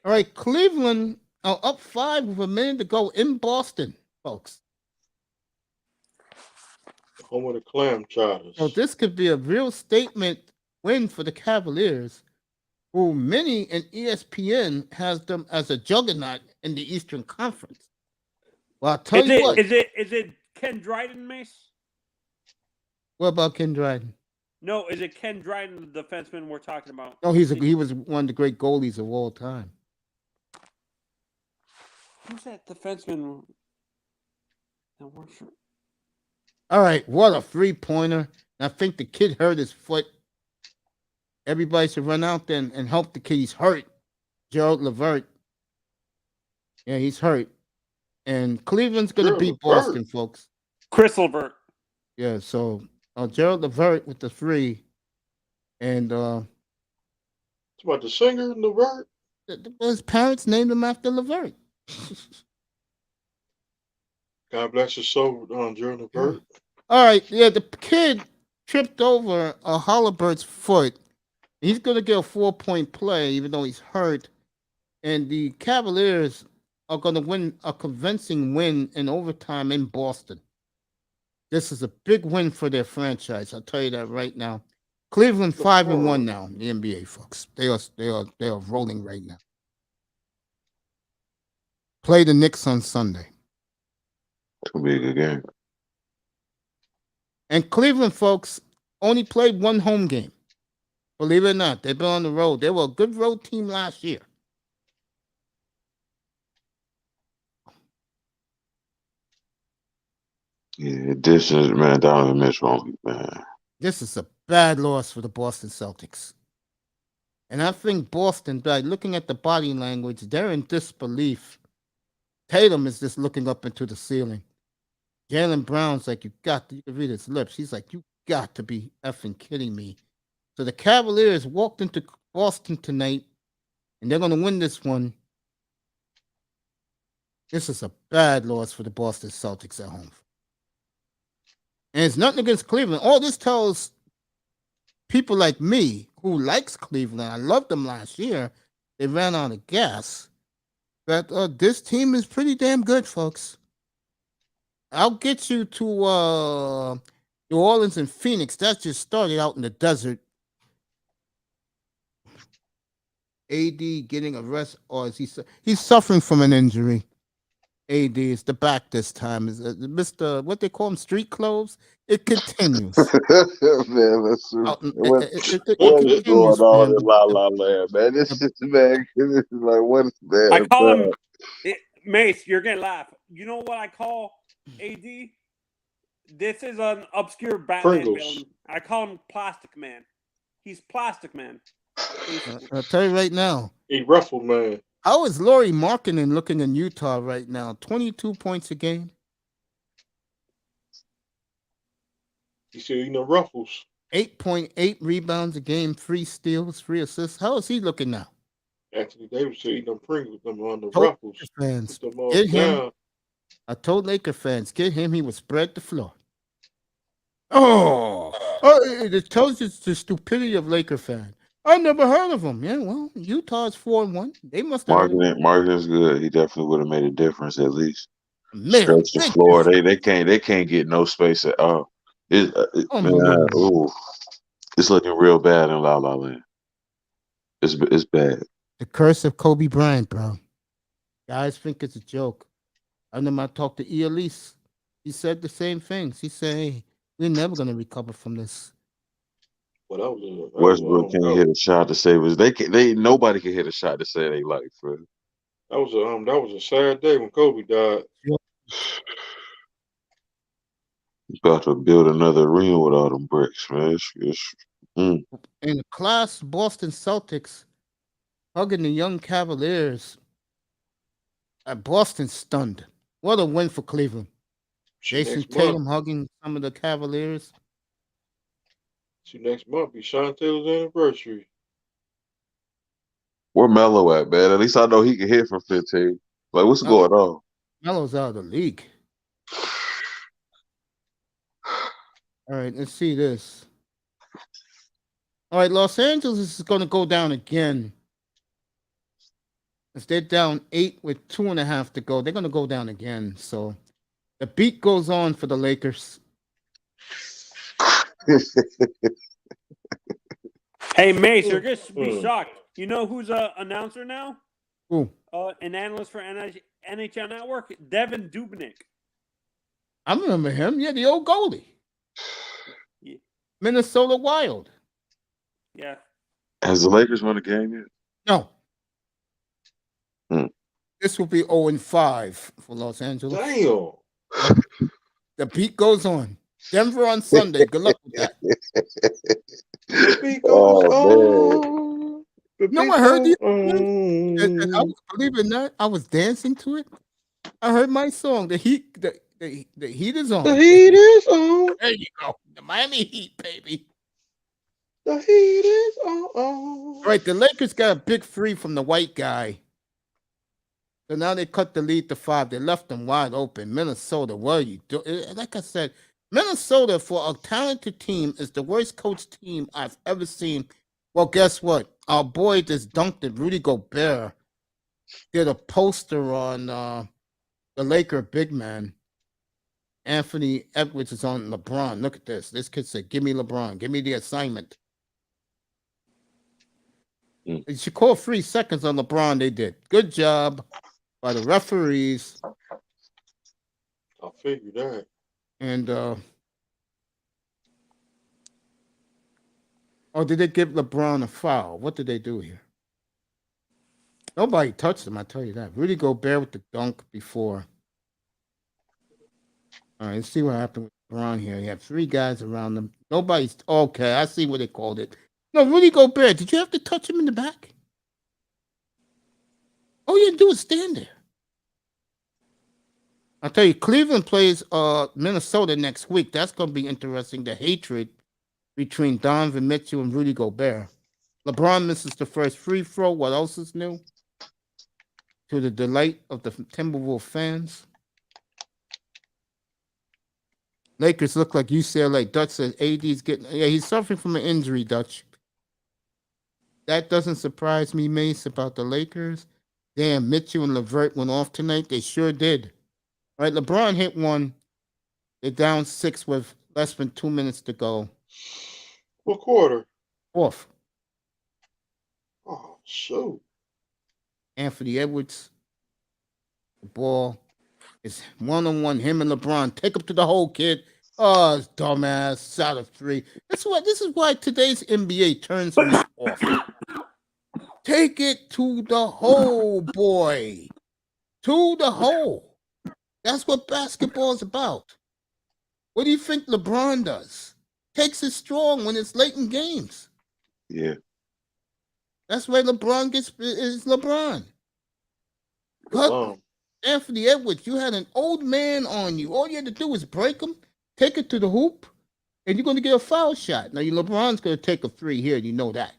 All right, Cleveland are up 5 with a minute to go in Boston, folks. Home of the clam chowders. So this could be a real statement win for the Cavaliers, who many in ESPN has them as a juggernaut in the Eastern Conference. Well, I'll tell you what. Is it Ken Dryden, Mace? What about Ken Dryden? No, is it Ken Dryden, the defenseman we're talking about? No, he was one of the great goalies of all time. Who's that defenseman? All right, what a 3-pointer. I think the kid hurt his foot. Everybody should run out there and help the kid. He's hurt. Gerald Levert. Yeah, he's hurt. And Cleveland's going to beat Boston, folks. Chris Levert. Yeah, so Gerald Levert with the 3. And it's about the singer, Levert? His parents named him after Levert. God bless his soul, Gerald Levert. All right, yeah, the kid tripped over a Holliburt's foot. He's going to get a 4-point play, even though he's hurt. And the Cavaliers are going to win a convincing win in overtime in Boston. This is a big win for their franchise. I'll tell you that right now. Cleveland 5-1 now in the NBA, folks. They are rolling right now. Play the Knicks on Sunday. It's gonna be a good game. And Cleveland, folks, only played one home game. Believe it or not, they've been on the road. They were a good road team last year. Yeah, this is, man, Donovan Mitchell, man. This is a bad loss for the Boston Celtics. And I think Boston, by looking at the body language, they're in disbelief. Tatum is just looking up into the ceiling. Jaylen Brown's like, you can read his lips. He's like, you got to be effing kidding me. So the Cavaliers walked into Boston tonight, and they're going to win this one. This is a bad loss for the Boston Celtics at home. And it's nothing against Cleveland. All this tells people like me who likes Cleveland, I loved them last year, they ran out of gas, that this team is pretty damn good, folks. I'll get you to New Orleans and Phoenix. That just started out in the desert. AD getting a rest, or is he's suffering from an injury? AD is the back this time. Is Mr. what they call him, street clothes? It continues. Man, that's It what is going continues, on man. in La La Land, man? This is man. This is like what is that? I call him Mace. You're gonna laugh. You know what I call AD? This is an obscure Batman villain. I call him Plastic Man. He's Plastic Man. I'll tell you right now. He ruffled, man. How is Lauri Markkanen looking in Utah right now? 22 points a game. He's still eating the ruffles. 8.8 rebounds a game, 3 steals, 3 assists. How is he looking now? Anthony Davis still eating them Pringles, them on the ruffles. Fans, get him. I told Laker fans, get him. He will spread the floor. Oh, it tells you the stupidity of Laker fans. I never heard of him. Yeah, well, Utah's 4-1. They must have. Markkanen's good. He definitely would have made a difference at least. Stretch the floor. They can't get no space at all. It's looking real bad in La La Land. It's bad. The curse of Kobe Bryant, bro. Guys think it's a joke. I know I talked to Elise. He said the same things. He said, hey, we're never going to recover from this. But that was Westbrook can't hit a shot to save us. Nobody can hit a shot to save their life, bro. that was a sad day when Kobe died. About to build another arena with all them bricks, man. In the class, Boston Celtics hugging the young Cavaliers. Boston stunned. What a win for Cleveland. Jason Tatum hugging some of the Cavaliers. Next month be Sean Taylor's anniversary. Where Melo at, man? At least I know he can hit from 15. Like, what's going on? Melo's out of the league. All right, let's see this. All right, Los Angeles is going to go down again. If they're down 8 with 2.5 to go, they're going to go down again. So the beat goes on for the Lakers. Hey, Mace, you're going to be shocked. You know who's an announcer now? Who? An analyst for NHL Network? Devin Dubnyk. I remember him. Yeah, the old goalie. Yeah. Minnesota Wild. Yeah. Has the Lakers won a game yet? No. This will be 0-5 for Los Angeles. Damn. The beat goes on. Denver on Sunday. Good luck with that. The beat goes on. No, I heard you. And I was, believe it or not, I was dancing to it. I heard my song. The heat is on. The heat is on. There you go. The Miami Heat, baby. The heat is on. All right, the Lakers got a big free from the white guy. So now they cut the lead to 5. They left them wide open. Minnesota, what are you doing? Like I said, Minnesota, for a talented team, is the worst coached team I've ever seen. Well, guess what? Our boy just dunked it. Rudy Gobert did a poster on the Laker big man. Anthony Edwards is on LeBron. Look at this. This kid said, give me LeBron. Give me the assignment. You should call 3 seconds on LeBron. They did. Good job by the referees. I figured that. And did they give LeBron a foul? What did they do here? Nobody touched him, I tell you that. Rudy Gobert with the dunk before. All right, let's see what happened with LeBron here. He had 3 guys around him. Nobody's okay. I see what they called it. No, Rudy Gobert, did you have to touch him in the back? All you had to do is stand there. I'll tell you, Cleveland plays Minnesota next week. That's going to be interesting. The hatred between Donovan Mitchell and Rudy Gobert. LeBron misses the first free throw. What else is new? To the delight of the Timberwolves fans. Lakers look like UCLA. Dutch says AD's getting... Yeah, he's suffering from an injury, Dutch. That doesn't surprise me, Mace, about the Lakers. Damn, Mitchell and LeVert went off tonight. They sure did. All right, LeBron hit one. They're down 6 with less than 2 minutes to go. What quarter? 4th. Oh, shoot. Anthony Edwards. The ball is 1-on-1. Him and LeBron. Take him to the hole, kid. Oh, dumbass. Out of 3. This is why today's NBA turns me off. Take it to the hole, boy. To the hole. That's what basketball is about. What do you think LeBron does? Takes it strong when it's late in games. Yeah. That's why LeBron is LeBron. But Anthony Edwards, you had an old man on you. All you had to do was break him, take it to the hoop, and you're going to get a foul shot. Now, LeBron's going to take a 3 here. You know that.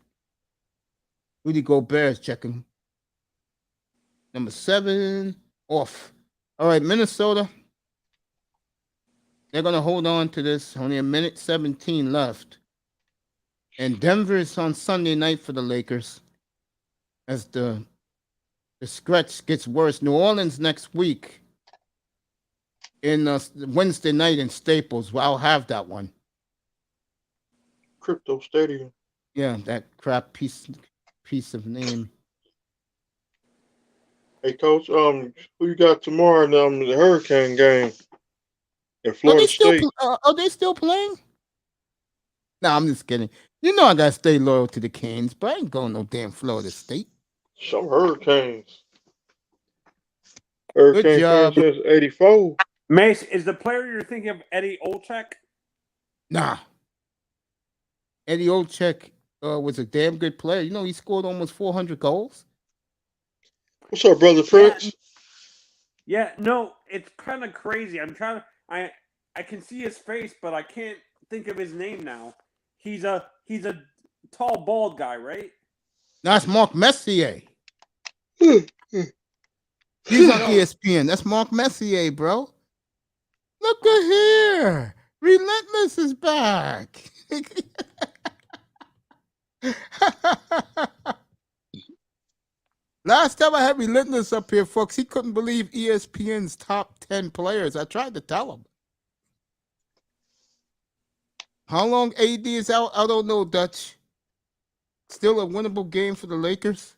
Rudy Gobert's checking. Number 7, off. All right, Minnesota. They're going to hold on to this. Only a minute 17 left. And Denver is on Sunday night for the Lakers. As the stretch gets worse. New Orleans next week. In Wednesday night in Staples. Well, I'll have that one. Crypto Stadium. Yeah, that crap piece of name. Hey, Coach, who you got tomorrow in the Hurricane game in Florida State? Are they still playing? No, I'm just kidding. You know I gotta stay loyal to the Canes, but I ain't going no damn Florida State. Some Hurricanes. Good Hurricane fan job. since '84. Mace, is the player you're thinking of Eddie Olczyk? Nah. Eddie Olczyk was a damn good player. You know, he scored almost 400 goals. What's up, brother Prince? Yeah, no, it's kind of crazy. I'm trying to. I can see his face, but I can't think of his name now. He's a tall, bald guy, right? That's Mark Messier. Hmm. He's on ESPN. That's Mark Messier, bro. Look at here. Relentless is back. Last time I had Relentless up here, folks, he couldn't believe ESPN's top 10 players. I tried to tell him. How long AD is out? I don't know, Dutch. Still a winnable game for the Lakers?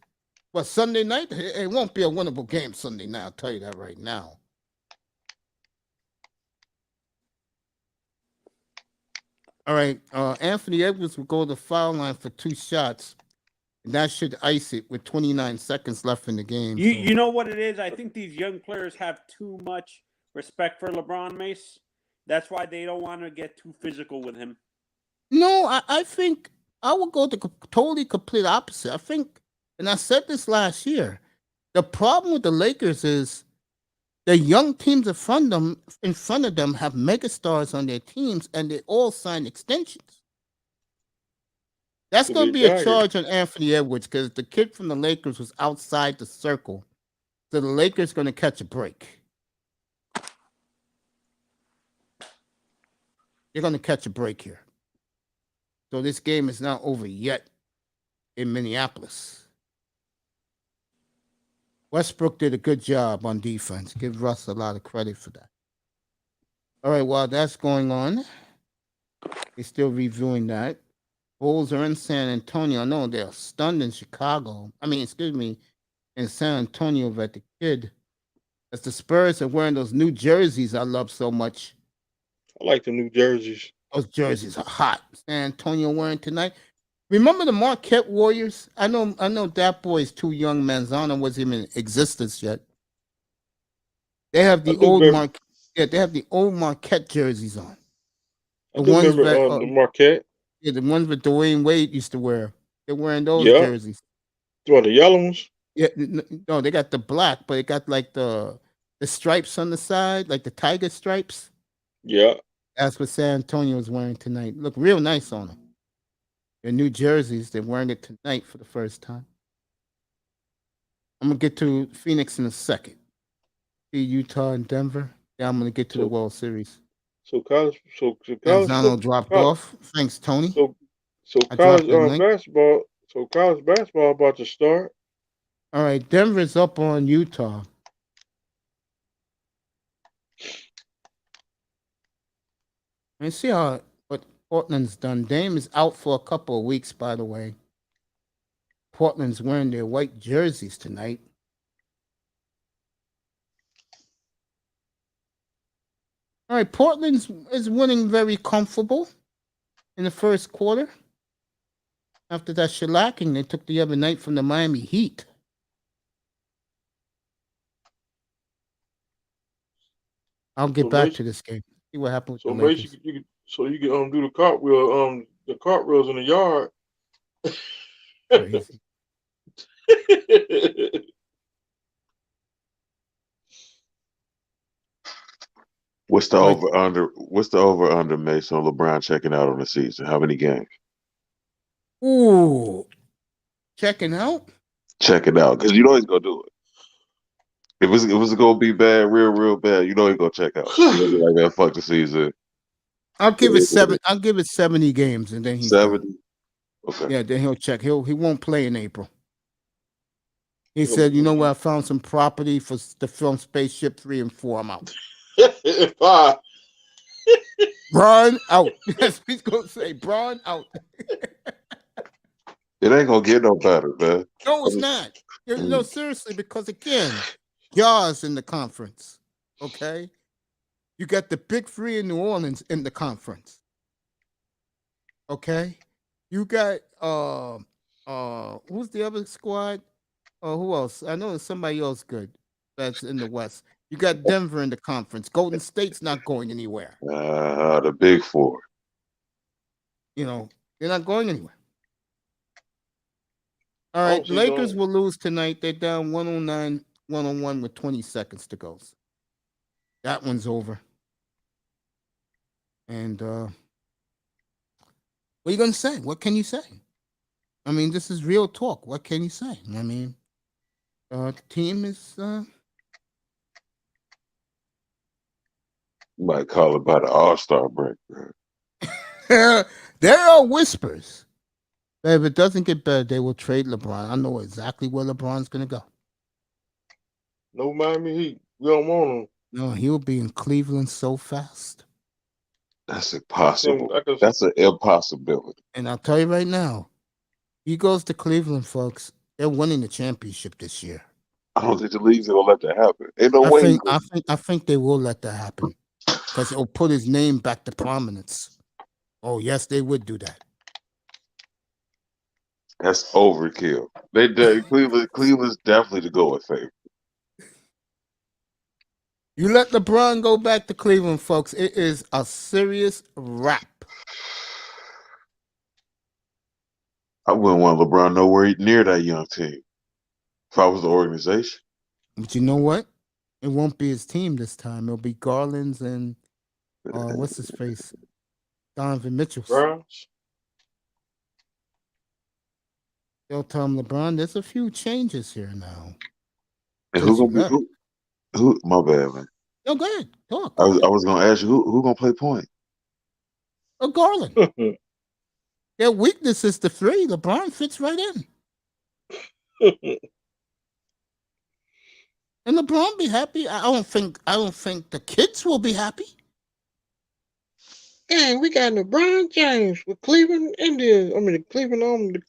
Well, Sunday night? It won't be a winnable game Sunday night. I'll tell you that right now. All right. Anthony Edwards will go to the foul line for 2 shots. And that should ice it with 29 seconds left in the game. You know what it is? I think these young players have too much respect for LeBron, Mace. That's why they don't want to get too physical with him. No, I think I would go the totally complete opposite. I think, and I said this last year, the problem with the Lakers is the young teams in front of them have megastars on their teams, and they all sign extensions. That's going to be a charge on Anthony Edwards because the kid from the Lakers was outside the circle. So the Lakers going to catch a break. They're going to catch a break here. So this game is not over yet in Minneapolis. Westbrook did a good job on defense. Give Russ a lot of credit for that. All right, while that's going on, they're still reviewing that. Bulls are in San Antonio. No, they're stunned in Chicago. In San Antonio at the Kid. As the Spurs are wearing those new jerseys I love so much. I like the new jerseys. Those jerseys are hot. San Antonio wearing tonight. Remember the Marquette Warriors? I know that boy is too young. Manzano wasn't even in existence yet. They have the old Marquette jerseys on. The ones remember the Marquette. Yeah, the ones that Dwayne Wade used to wear. They're wearing those jerseys. What, the yellow ones? Yeah, no, they got the black, but it got like the stripes on the side, like the tiger stripes. Yeah. That's what San Antonio is wearing tonight. Look real nice on them. Their new jerseys, they're wearing it tonight for the first time. I'm going to get to Phoenix in a second. See Utah and Denver. Then I'm going to get to the World Series. So college dropped off. Thanks, Tony. So college basketball. So college basketball about to start. All right, Denver's up on Utah. Let's see what Portland's done. Dame is out for a couple of weeks, by the way. Portland's wearing their white jerseys tonight. All right, Portland is winning very comfortable in the first quarter. After that shellacking they took the other night from the Miami Heat. I'll get back to this game. See what happens with the Lakers. You can do the cartwheels in the yard. Crazy. What's the over under Mace on LeBron checking out on the season? How many games? Ooh. Checking out? Checking out. Because you know he's gonna do it. If it was gonna be bad, real bad, you know he's gonna check out. Like that, fuck the season. I'll give it 70 games and then he's 70. Done. Okay. Yeah, then he'll check. He won't play in April. He said, you know what, I found some property for the film Spaceship 3 and 4. I'm out. 5. Bron out. That's what he's gonna say. Bron out. It ain't gonna get no better, man. No, it's not. No, seriously, because again, Jaws in the conference. Okay? You got the big three in New Orleans in the conference. Okay, you got who's the other squad? Who else? I know there's somebody else good that's in the West. You got Denver in the conference. Golden State's not going anywhere. The big four. You know, they're not going anywhere. All I right, don't see Lakers no- will lose tonight. They're down 109, 101 with 20 seconds to go. That one's over. And what are you gonna say? What can you say? I mean, this is real talk. What can you say? I mean, the team is You might call it by the All-Star break, bro. there are whispers that if it doesn't get better, they will trade LeBron. I know exactly where LeBron's gonna go. no Miami Heat. We don't want him. No, he'll be in Cleveland so fast. That's impossible. I can- That's an impossibility. And I'll tell you right now, he goes to Cleveland, folks. They're winning the championship this year. I don't think the league's gonna let that happen. Ain't no way. I think they will let that happen because it'll put his name back to prominence. Oh yes, they would do that. That's overkill. Cleveland's definitely the go with favorite. You let LeBron go back to Cleveland, folks. It is a serious wrap. I wouldn't want LeBron nowhere near that young team if I was the organization. But you know what? It won't be his team this time. It'll be Garland's and what's his face, Donovan Mitchell's. Browns. They'll tell him, LeBron, there's a few changes here now. And Since who you gonna be who? My bad, man. No, go ahead. Talk. I was gonna ask you who gonna play point. Garland. Their weakness is the three. LeBron fits right in. And LeBron be happy. I don't think the kids will be happy. Dang, we got LeBron James with Cleveland Indians. I mean, the Cleveland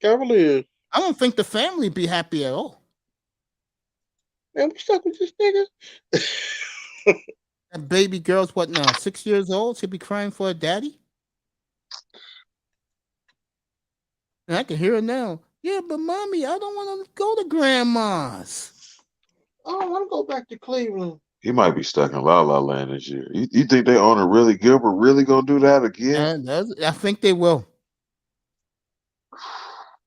Cavaliers. I don't think the family be happy at all. Man, we stuck with this nigga. That baby girl's what now? 6 years old. She'll be crying for her daddy. And I can hear her now. Yeah, but mommy, I don't want to go to grandma's. I don't want to go back to Cleveland. He might be stuck in La La Land this year. You think they owner really Gilbert really gonna do that again? I think they will.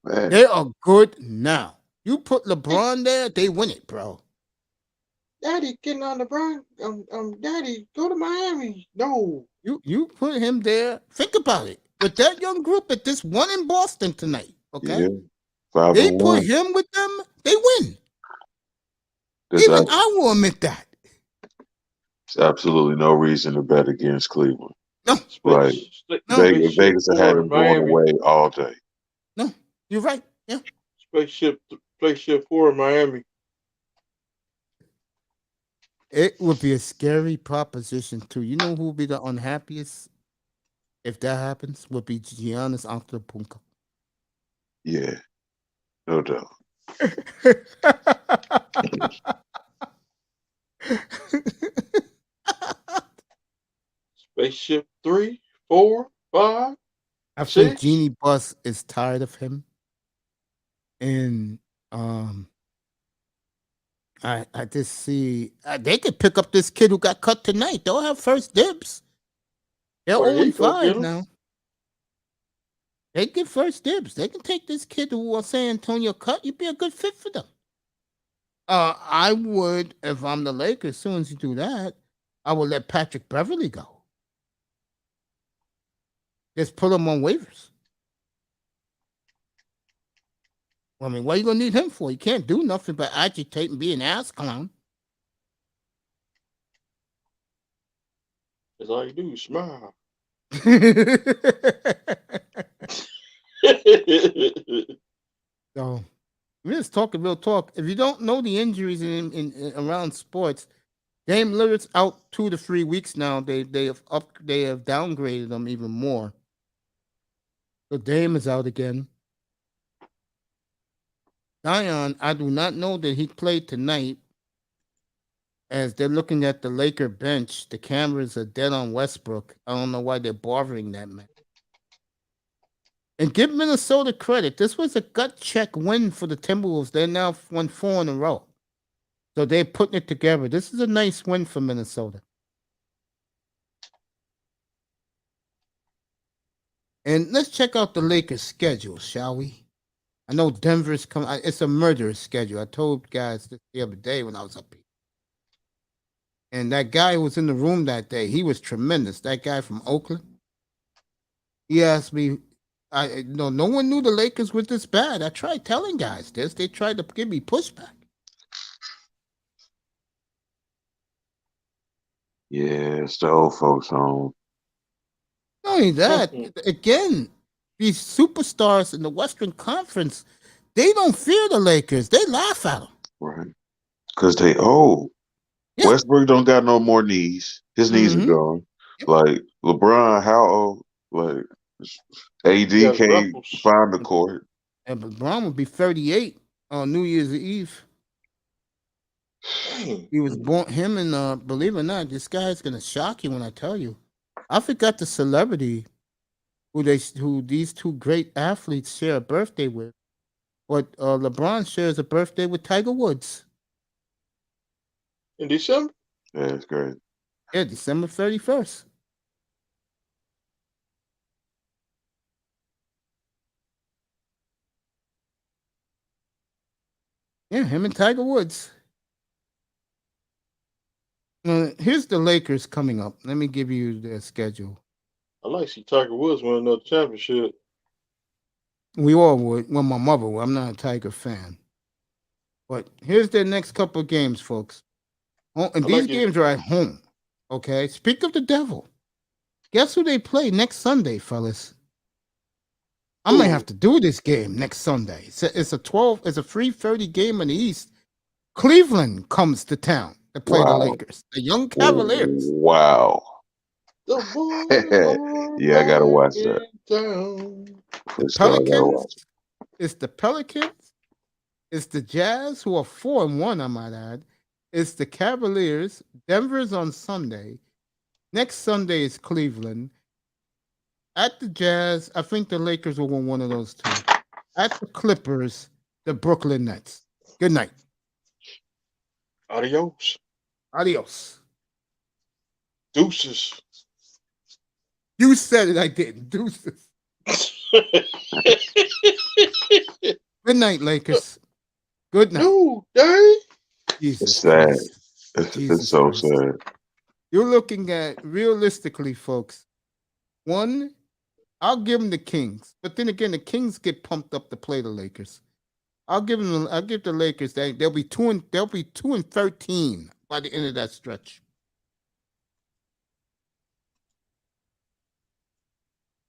Man. They are good now. You put LeBron there, they win it, bro. Daddy, getting on LeBron. Daddy, go to Miami. No. You put him there. Think about it. With that young group at this one in Boston tonight, okay? Yeah. They 5-1. put him with them, they win. There's Even I will admit that. There's absolutely no reason to bet against Cleveland. No. Right. Vegas have had him going away all day. No, you're right. Yeah. Spaceship 4 in Miami. It would be a scary proposition too. You know who would be the unhappiest if that happens? Would be Giannis Antetokounmpo. Yeah, no doubt. Spaceship 3, 4, 5. I think Six? Jeannie Buss is tired of him, and I just see they could pick up this kid who got cut tonight. They'll have first dibs. They're Well, there you go, 0-5 get 'em. now. They get first dibs. They can take this kid who was San Antonio cut. You'd be a good fit for them. I would, if I'm the Lakers, as soon as you do that, I would let Patrick Beverly go. Just put him on waivers. I mean, what are you gonna need him for? You can't do nothing but agitate and be an ass clown. That's all you do is smile. So we're just talking real talk. If you don't know the injuries in around sports, Dame Lillard's out 2 to 3 weeks now. They have downgraded them even more. So Dame is out again. Zion, I do not know that he played tonight. As they're looking at the Laker bench, the cameras are dead on Westbrook. I don't know why they're bothering that man. And give Minnesota credit. This was a gut check win for the Timberwolves. They now won 4 in a row. So they're putting it together. This is a nice win for Minnesota. And let's check out the Lakers' schedule, shall we? I know Denver's coming. It's a murderous schedule. I told guys this the other day when I was up here. And that guy who was in the room that day, he was tremendous. That guy from Oakland. He asked me, no one knew the Lakers was this bad. I tried telling guys this. They tried to give me pushback. Yeah, it's the old folks home. Not only that, again, these superstars in the Western Conference, they don't fear the Lakers. They laugh at them. Right. Because they old. Yeah. Westbrook don't got no more knees. His knees are gone. Yep. Like LeBron, how old? Like AD Yeah, can't Ruffles. find the court. And LeBron would be 38 on New Year's Eve. Dang. He was born, him and believe it or not, this guy's gonna shock you when I tell you. I forgot the celebrity who these two great athletes share a birthday with. But LeBron shares a birthday with Tiger Woods. In December? Yeah, it's great. Yeah, December 31st. Yeah, him and Tiger Woods. Here's the Lakers coming up. Let me give you their schedule. I like to see Tiger Woods win another championship. We all would. Well, my mother would. I'm not a Tiger fan. But here's their next couple of games, folks. And these games are at home. Okay? Speak of the devil. Guess who they play next Sunday, fellas? I might have to do this game next Sunday. It's a 3:30 game in the East. Cleveland comes to town to play the Lakers. The young Cavaliers. Wow. The boys Yeah, I gotta watch that. Pelicans. It's the Pelicans. It's the Jazz, who are 4-1, I might add. It's the Cavaliers. Denver's on Sunday. Next Sunday is Cleveland. At the Jazz, I think the Lakers will win one of those two. At the Clippers, the Brooklyn Nets. Good night. Adios. Adios. Deuces. You said it, I didn't. Deuces. Good night, Lakers. Good night. No, dang. Jesus It's sad. Christ. It's so Christ. sad. You're looking at, realistically, folks, one, I'll give them the Kings. But then again, the Kings get pumped up to play the Lakers. I'll give the Lakers, they'll be 2-13 by the end of that stretch.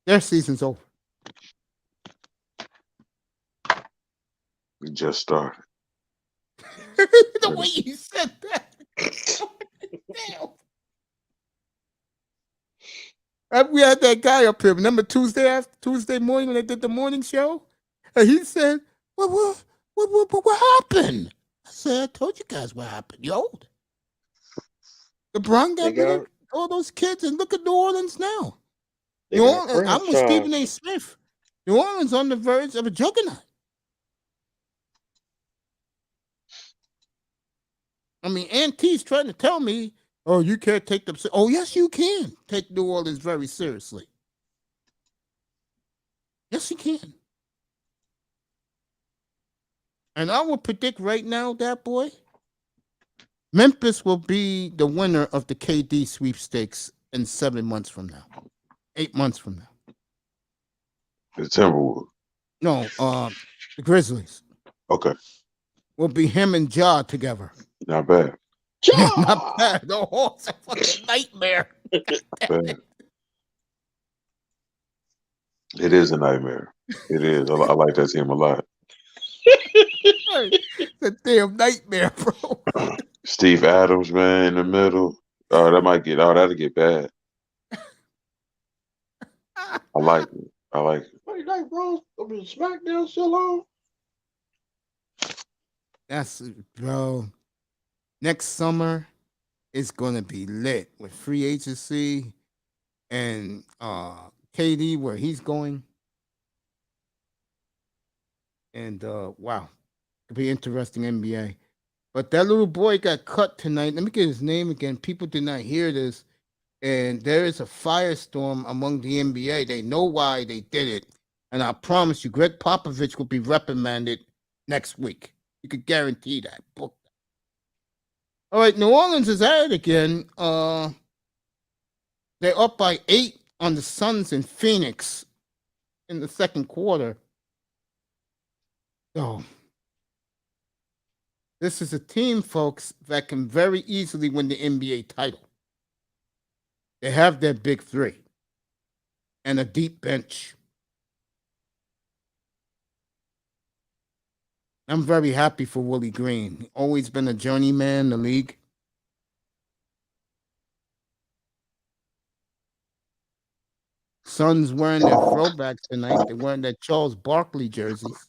Their season's over. We just started. The way you said that. Damn. We had that guy up here. Remember Tuesday morning when they did the morning show? And he said, What happened? I said, I told you guys what happened. You're old. LeBron got rid of all those kids, and look at New Orleans now. New Orleans, I'm with Stephen A. Smith. New Orleans on the verge of a juggernaut. I mean, Aunt T's trying to tell me, oh, you can't take them. Oh, yes, you can take New Orleans very seriously. Yes, you can. And I will predict right now, that boy, Memphis will be the winner of the KD sweepstakes in 7 months from now. 8 months from now. The Timberwolves. No, the Grizzlies. Okay. Will be him and Ja together. Not bad. Not bad. Oh, it's a fucking nightmare. Bad. It is a nightmare. It is. I like that team a lot. It's a damn nightmare, bro. Steve Adams, man, in the middle. Oh, that'll get bad. I like it. Monday Night Raw, SmackDown still on? That's, bro. Next summer, it's going to be lit with free agency and KD, where he's going. And wow, could be interesting NBA. But that little boy got cut tonight. Let me get his name again. People did not hear this. And there is a firestorm among the NBA. They know why they did it. And I promise you, Greg Popovich will be reprimanded next week. You could guarantee that. Book. All right, New Orleans is at it again. They're up by 8 on the Suns in Phoenix in the second quarter. So this is a team, folks, that can very easily win the NBA title. They have their big three and a deep bench. I'm very happy for Willie Green. Always been a journeyman in the league. Suns wearing their throwbacks tonight. They're wearing their Charles Barkley jerseys.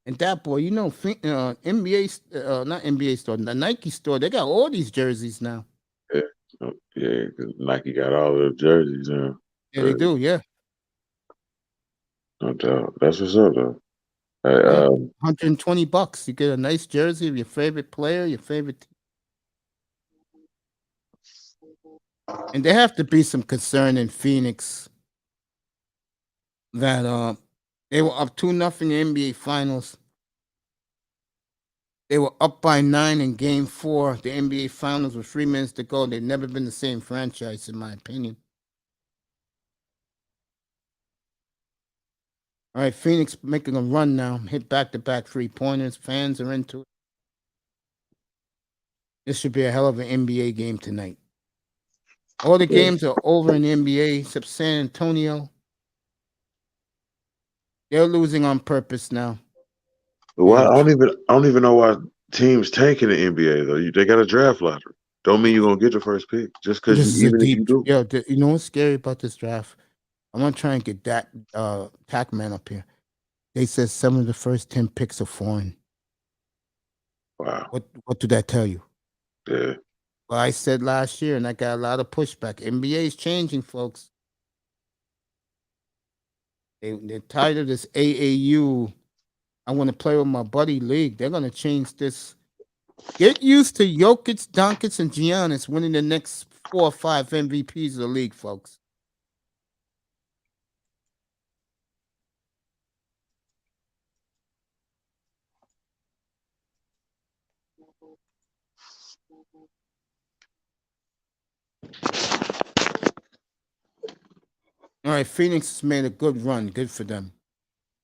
And that boy, you know, NBA, not NBA store, the Nike store, they got all these jerseys now. Yeah, because Nike got all the jerseys. Yeah, they do. Yeah. No doubt. That's what's up, though. Yeah, $120. You get a nice jersey of your favorite player, your favorite team. And there have to be some concern in Phoenix that they were up 2-0 in the NBA Finals. They were up by 9 in Game 4. The NBA Finals with 3 minutes to go. They've never been the same franchise, in my opinion. All right, Phoenix making a run now. Hit back-to-back 3-pointers. Fans are into it. This should be a hell of an NBA game tonight. All the games are over in the NBA except San Antonio. They're losing on purpose now. Well, I don't even know why teams tanking the NBA though. They got a draft lottery. Don't mean you're gonna get the first pick just because even if you do. Yo, you know what's scary about this draft? I'm gonna try and get that Tac-Man up here. They said some of the first 10 picks are foreign. Wow. What did that tell you? Yeah. Well, I said last year, and I got a lot of pushback. NBA is changing, folks. They're tired of this AAU. I want to play with my buddy league. They're gonna change this. Get used to Jokic, Doncic, and Giannis winning the next 4 or 5 MVPs of the league, folks. All right, Phoenix has made a good run. Good for them.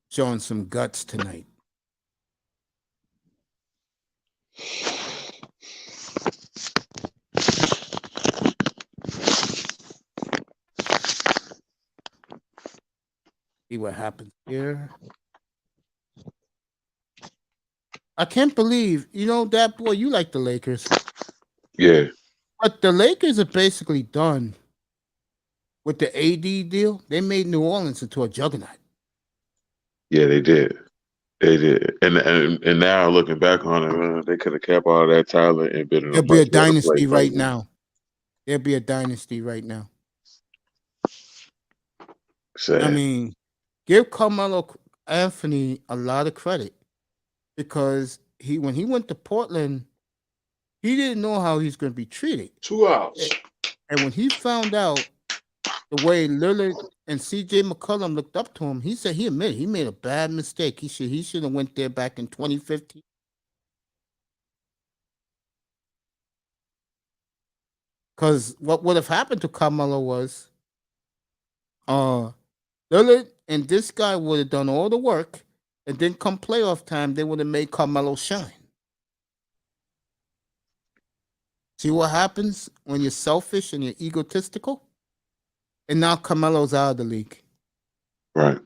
Showing some guts tonight. See what happens here. I can't believe, you know, that boy, you like the Lakers. Yeah. But the Lakers are basically done with the AD deal. They made New Orleans into a juggernaut. Yeah, they did. They did. And now looking back on it, they could have kept all that talent and been in There'll be a dynasty right now. There'll be a dynasty right now. Sad. I mean, give Carmelo Anthony a lot of credit because when he went to Portland, he didn't know how he's going to be treated. 2 outs. And when he found out the way Lillard and CJ McCollum looked up to him, he said he admitted he made a bad mistake. He should have went there back in 2015. Because what would have happened to Carmelo was Lillard and this guy would have done all the work, and then come playoff time, they would have made Carmelo shine. See what happens when you're selfish and you're egotistical? And now Carmelo's out of the league. Right.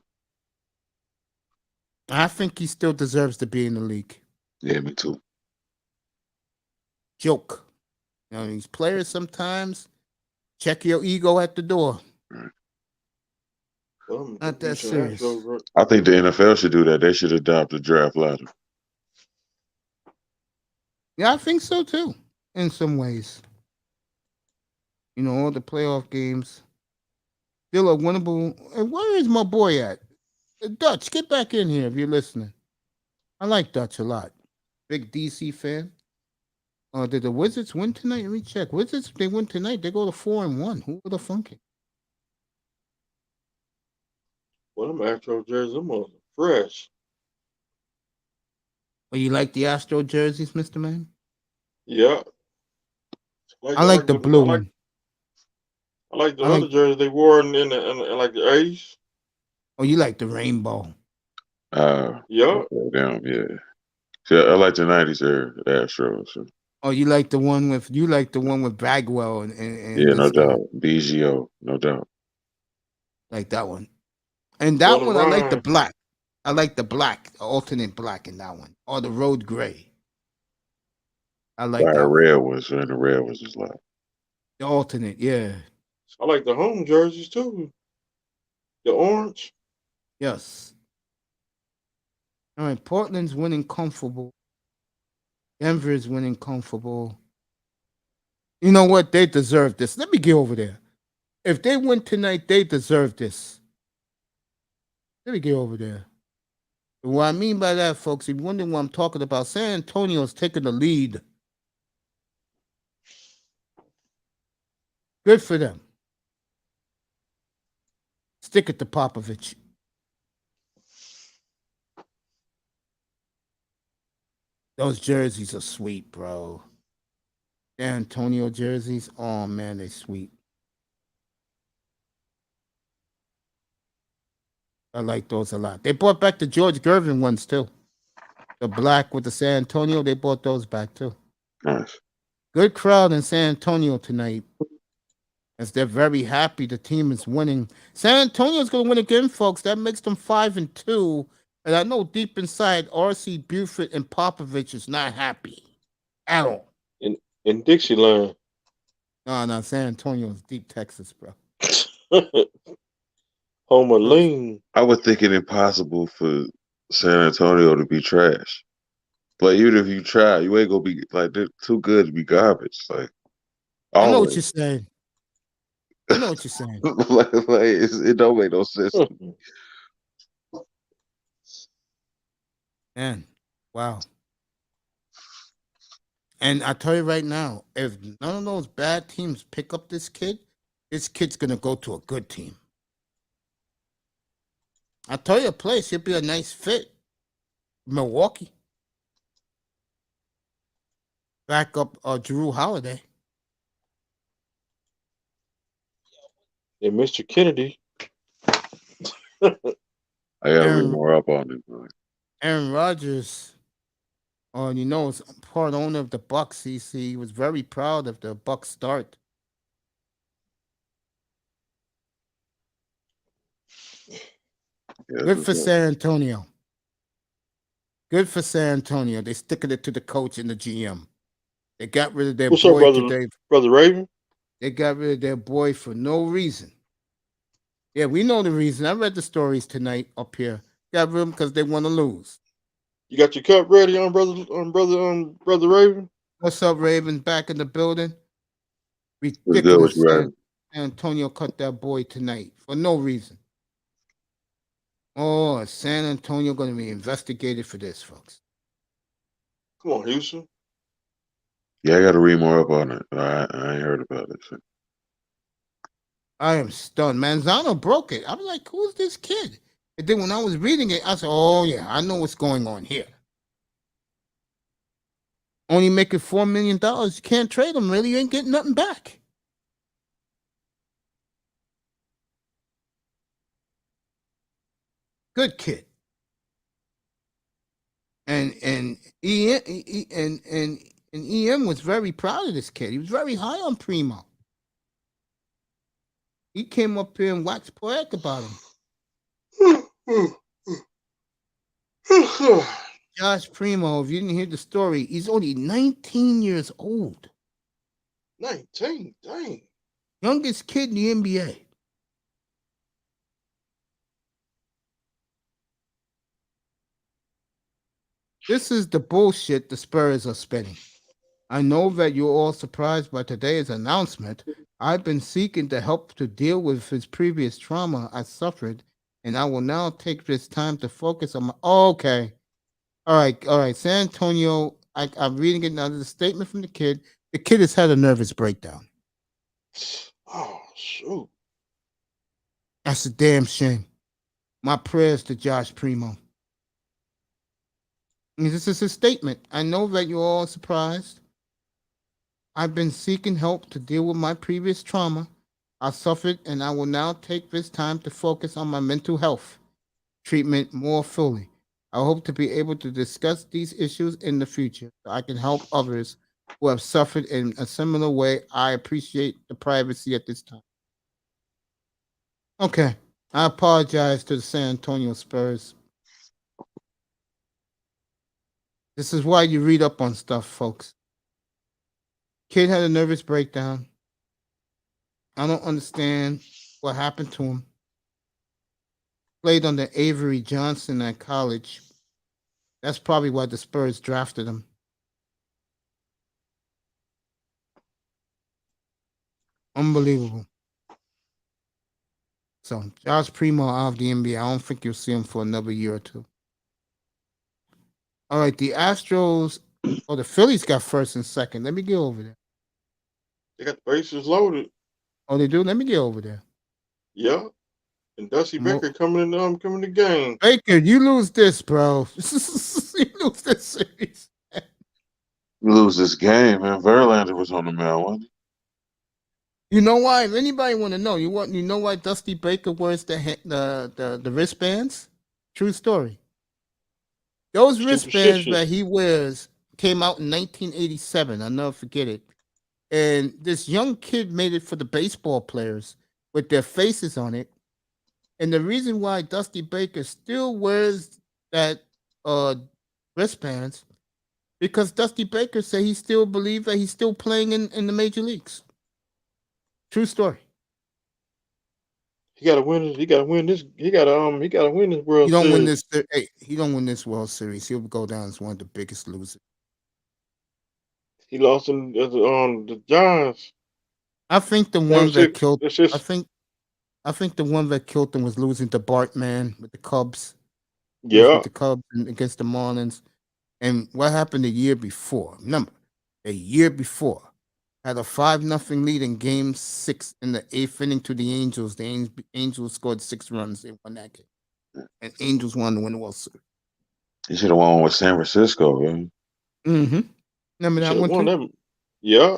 I think he still deserves to be in the league. Yeah, me too. Joke. You know, these players sometimes check your ego at the door. Right. Not that serious. I think the NFL should do that. They should adopt the draft ladder. Yeah, I think so too, in some ways. You know, all the playoff games. Still a winnable. And where is my boy at? Dutch, get back in here if you're listening. I like Dutch a lot. Big DC fan. Did the Wizards win tonight? Let me check. Wizards, they win tonight. They go to 4-1. Who would have thunk it? Well, them Astro jerseys, them are fresh. Oh, you like the Astro jerseys, Mr. Man? Yeah. I like the blue one. I like the I other like- jerseys they wore in like the 80s. Oh, you like the rainbow. Yeah. Damn, yeah. See, I like the 90s era, the Astros. So. Oh, you like the one with Bagwell and Yeah, no this guy. doubt. BGO, no doubt. Like that one. And that Well, one, I like the right. black. I like the black, the alternate black in that one. Or the road gray. I like Right, that one. red ones, and the red ones is like. The alternate, yeah. I like the home jerseys too. The orange. Yes. All right, Portland's winning comfortable. Denver is winning comfortable. You know what? They deserve this. Let me get over there. If they win tonight, they deserve this. Let me get over there. And what I mean by that, folks, if you wonder what I'm talking about, San Antonio's taking the lead. Good for them. Stick it to Popovich. Those jerseys are sweet, bro. San Antonio jerseys, oh man, they sweet. I like those a lot. They brought back the George Gervin ones too. The black with the San Antonio, they brought those back too. Nice. Good crowd in San Antonio tonight. As they're very happy the team is winning. San Antonio's gonna win again, folks. That makes them 5-2. And I know deep inside R.C. Buford and Popovich is not happy at all. In Dixieland. No, San Antonio's deep Texas, bro. Home of lean. I would think it impossible for San Antonio to be trash. But even if you try, you ain't gonna be like they're too good to be garbage. Like I know what always. you're saying. I know what you're saying. It don't make no sense. Man, wow. And I tell you right now, if none of those bad teams pick up this kid's gonna go to a good team. I tell you, a place should be a nice fit. Milwaukee. Back up Drew Holiday. And Mr. Kennedy. I gotta read more up on it. Man. Aaron Rodgers, is part owner of the Bucks. He was very proud of the Bucks start. Yeah, Good for San Antonio. Good for San Antonio. They sticking it to the coach and the GM. They got rid of their What's boy up, today. Brother Raven? They got rid of their boy for no reason. Yeah, we know the reason. I read the stories tonight up here. Got rid of them because they want to lose. You got your cup ready on brother Raven? What's up, Ravens? Back in the building. good, Ridiculous. San Antonio cut that boy tonight for no reason. Oh, is San Antonio going to be investigated for this, folks? Come on, Houston. Yeah, I gotta read more up on it. I ain't heard about it. So. I am stunned. Manzano broke it. I was like, who's this kid? And then when I was reading it, I said, oh, yeah, I know what's going on here. Only making $4 million. You can't trade him, really. You ain't getting nothing back. Good kid. And EM was very proud of this kid. He was very high on Primo. He came up here and waxed poetic about him. Josh Primo, if you didn't hear the story, he's only 19 years old. 19, dang. Youngest kid in the NBA. This is the bullshit the Spurs are spinning. I know that you're all surprised by today's announcement I've been seeking the help to deal with his previous trauma I suffered, and I will now take this time to focus on my. Okay. All right. San Antonio, I'm reading it now. There's a statement from the kid. The kid has had a nervous breakdown. Oh shoot. That's a damn shame. My prayers to Josh Primo. And this is a statement. I know that you're all surprised. I've been seeking help to deal with my previous trauma I suffered, and I will now take this time to focus on my mental health treatment more fully. I hope to be able to discuss these issues in the future so I can help others who have suffered in a similar way. I appreciate the privacy at this time. Okay. I apologize to the San Antonio Spurs. This is why you read up on stuff, folks. Kid had a nervous breakdown. I don't understand what happened to him. Played under Avery Johnson at college. That's probably why the Spurs drafted him. Unbelievable. So Josh Primo out of the NBA. I don't think you'll see him for another year or two. All right, the Astros. Oh, the Phillies got first and second. Let me get over there. They got the bases loaded. Oh, they do. Let me get over there. Yeah. And Dusty Mo- Baker coming in the game. Baker, you lose this, bro. You lose this series. You lose this game, man. Verlander was on the mound, wasn't he? You know why? If anybody want to know, you know why Dusty Baker wears the wristbands? True story. Those wristbands Superstitious. that he wears came out in 1987. I'll never forget it. And this young kid made it for the baseball players with their faces on it. And the reason why Dusty Baker still wears that wristbands because Dusty Baker said he still believes that he's still playing in the major leagues. True story. He gotta win. He gotta win this. He gotta win this World He don't win Series. this. Hey, he don't win this World Series. He'll go down as one of the biggest losers. He lost in the Giants. I think the That one was that it. killed. It's just I think the one that killed him was losing to Bartman with the Cubs. He was yeah. with the Cubs against the Marlins. And what happened the year before? Remember, the year before had a 5-0 lead in Game 6 in the 8th inning to the Angels. The Angels scored 6 runs. They won that game, and Angels won the win the World Series. He should have won with San Francisco, man. Mm-hmm. Remember that Should have one won too? them. Yeah.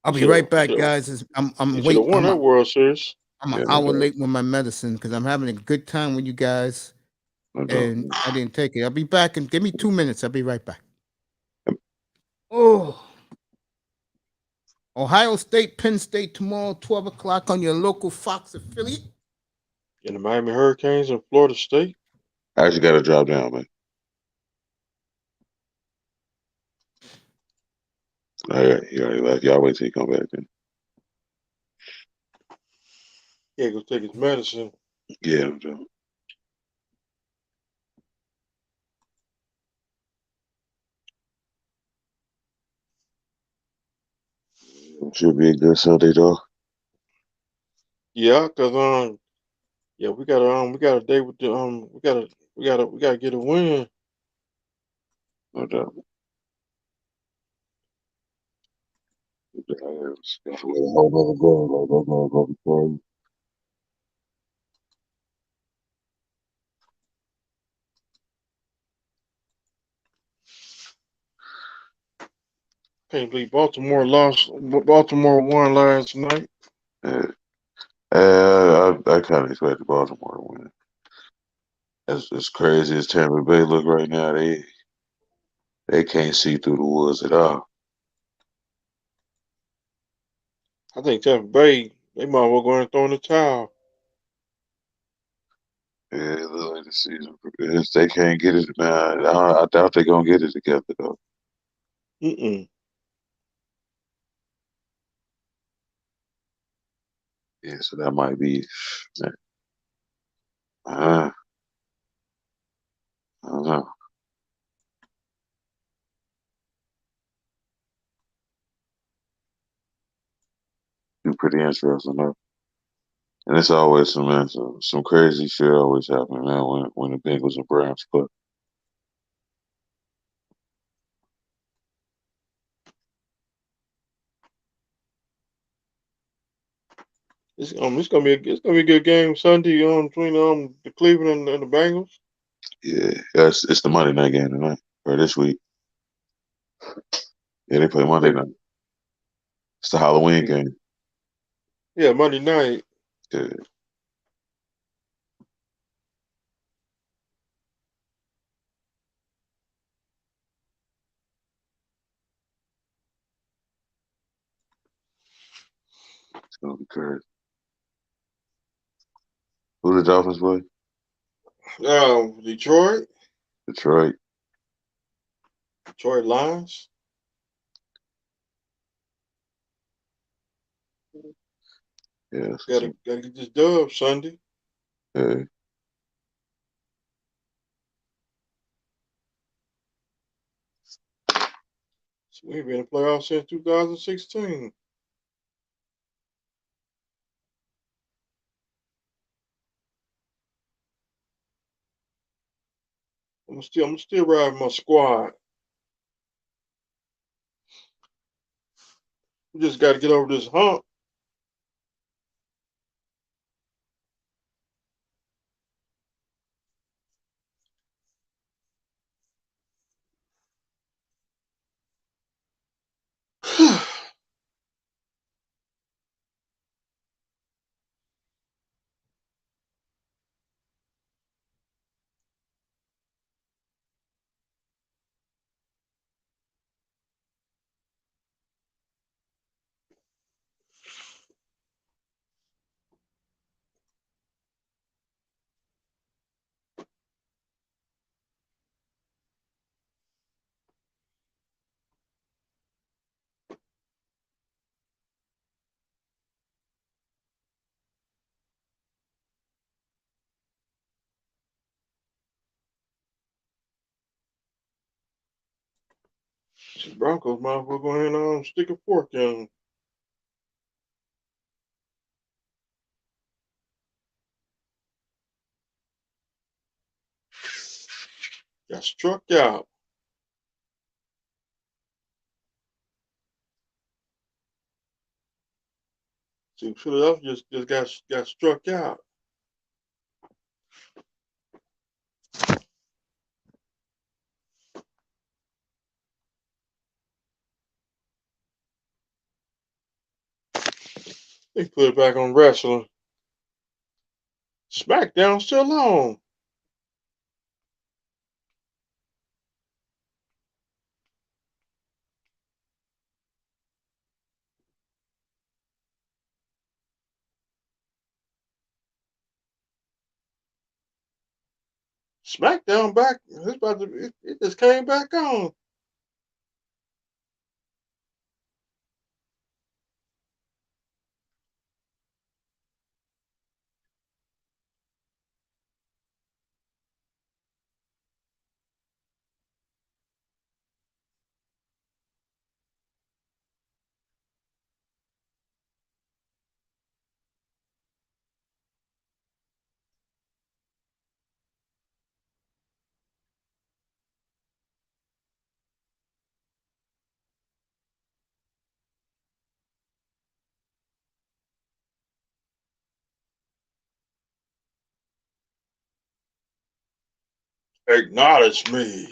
I'll be Should have. right back, guys. I'm He should have won that World Series. I'm an Yeah, hour okay. late with my medicine because I'm having a good time with you guys, No doubt. and I didn't take it. I'll be back and give me 2 minutes. I'll be right back. Oh, Ohio State, Penn State tomorrow, 12 o'clock on your local Fox affiliate. And the Miami Hurricanes and Florida State. I actually got to drop down, man. All right, he already left. Y'all wait till he come back then. Yeah, go take his medicine. Yeah, I'm done. Should be a good Sunday, though. Yeah, cause yeah, we got a day with the we gotta get a win. No doubt. It's a whole nother game. Like, that's not gonna be crazy. Can't believe Baltimore lost. Baltimore won last night. Yeah. I kind of expected Baltimore to win. As crazy as Tampa Bay look right now, they can't see through the woods at all. I think Tampa Bay, they might well go and throw in the towel. Yeah, it look like the season. They can't get it, man. I doubt they're gonna get it together though. Mm-mm. Yeah, so that might be. I don't know. pretty interesting though. And it's always some crazy shit always happening, man, when the Bengals and Browns play. It's gonna be a good game Sunday between the Cleveland and the Bengals. Yeah, it's the Monday night game tonight or this week. Yeah, they play Monday night. It's the Halloween game. Yeah, Monday night. Yeah. It's gonna be crazy. Who the Dolphins play? Detroit Lions. Yeah. Gotta get this dub Sunday. Yeah. So we've been in the playoffs since 2016. I'm still riding my squad. We just got to get over this hump. Broncos might as well go ahead and stick a fork in them. Got struck out. See, Philadelphia just got struck out. They put it back on wrestling. SmackDown still on. SmackDown back. It just came back on. Acknowledge me.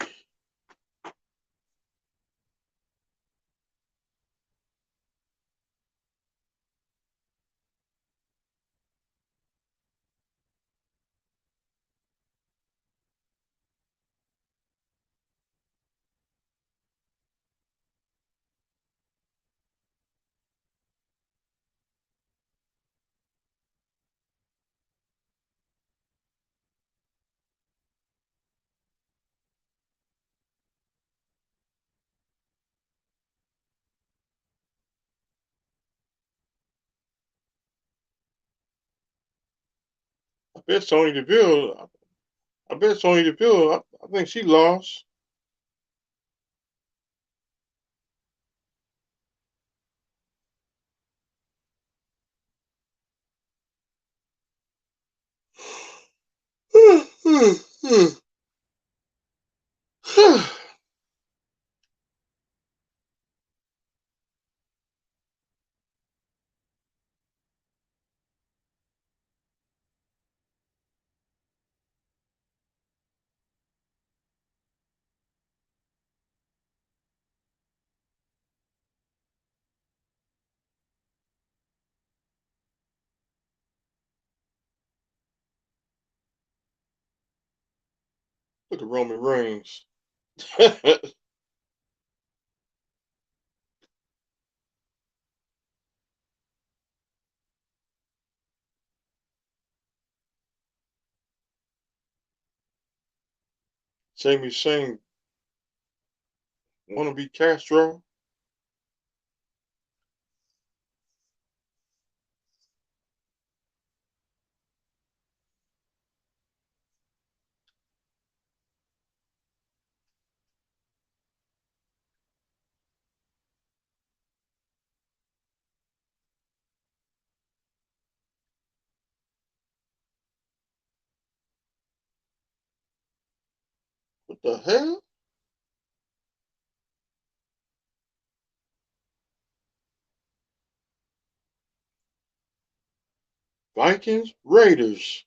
I bet Sonya Deville. I think she lost. Look at Roman Reigns. Sami Zayn wanna be Castro. What the hell? Vikings, Raiders.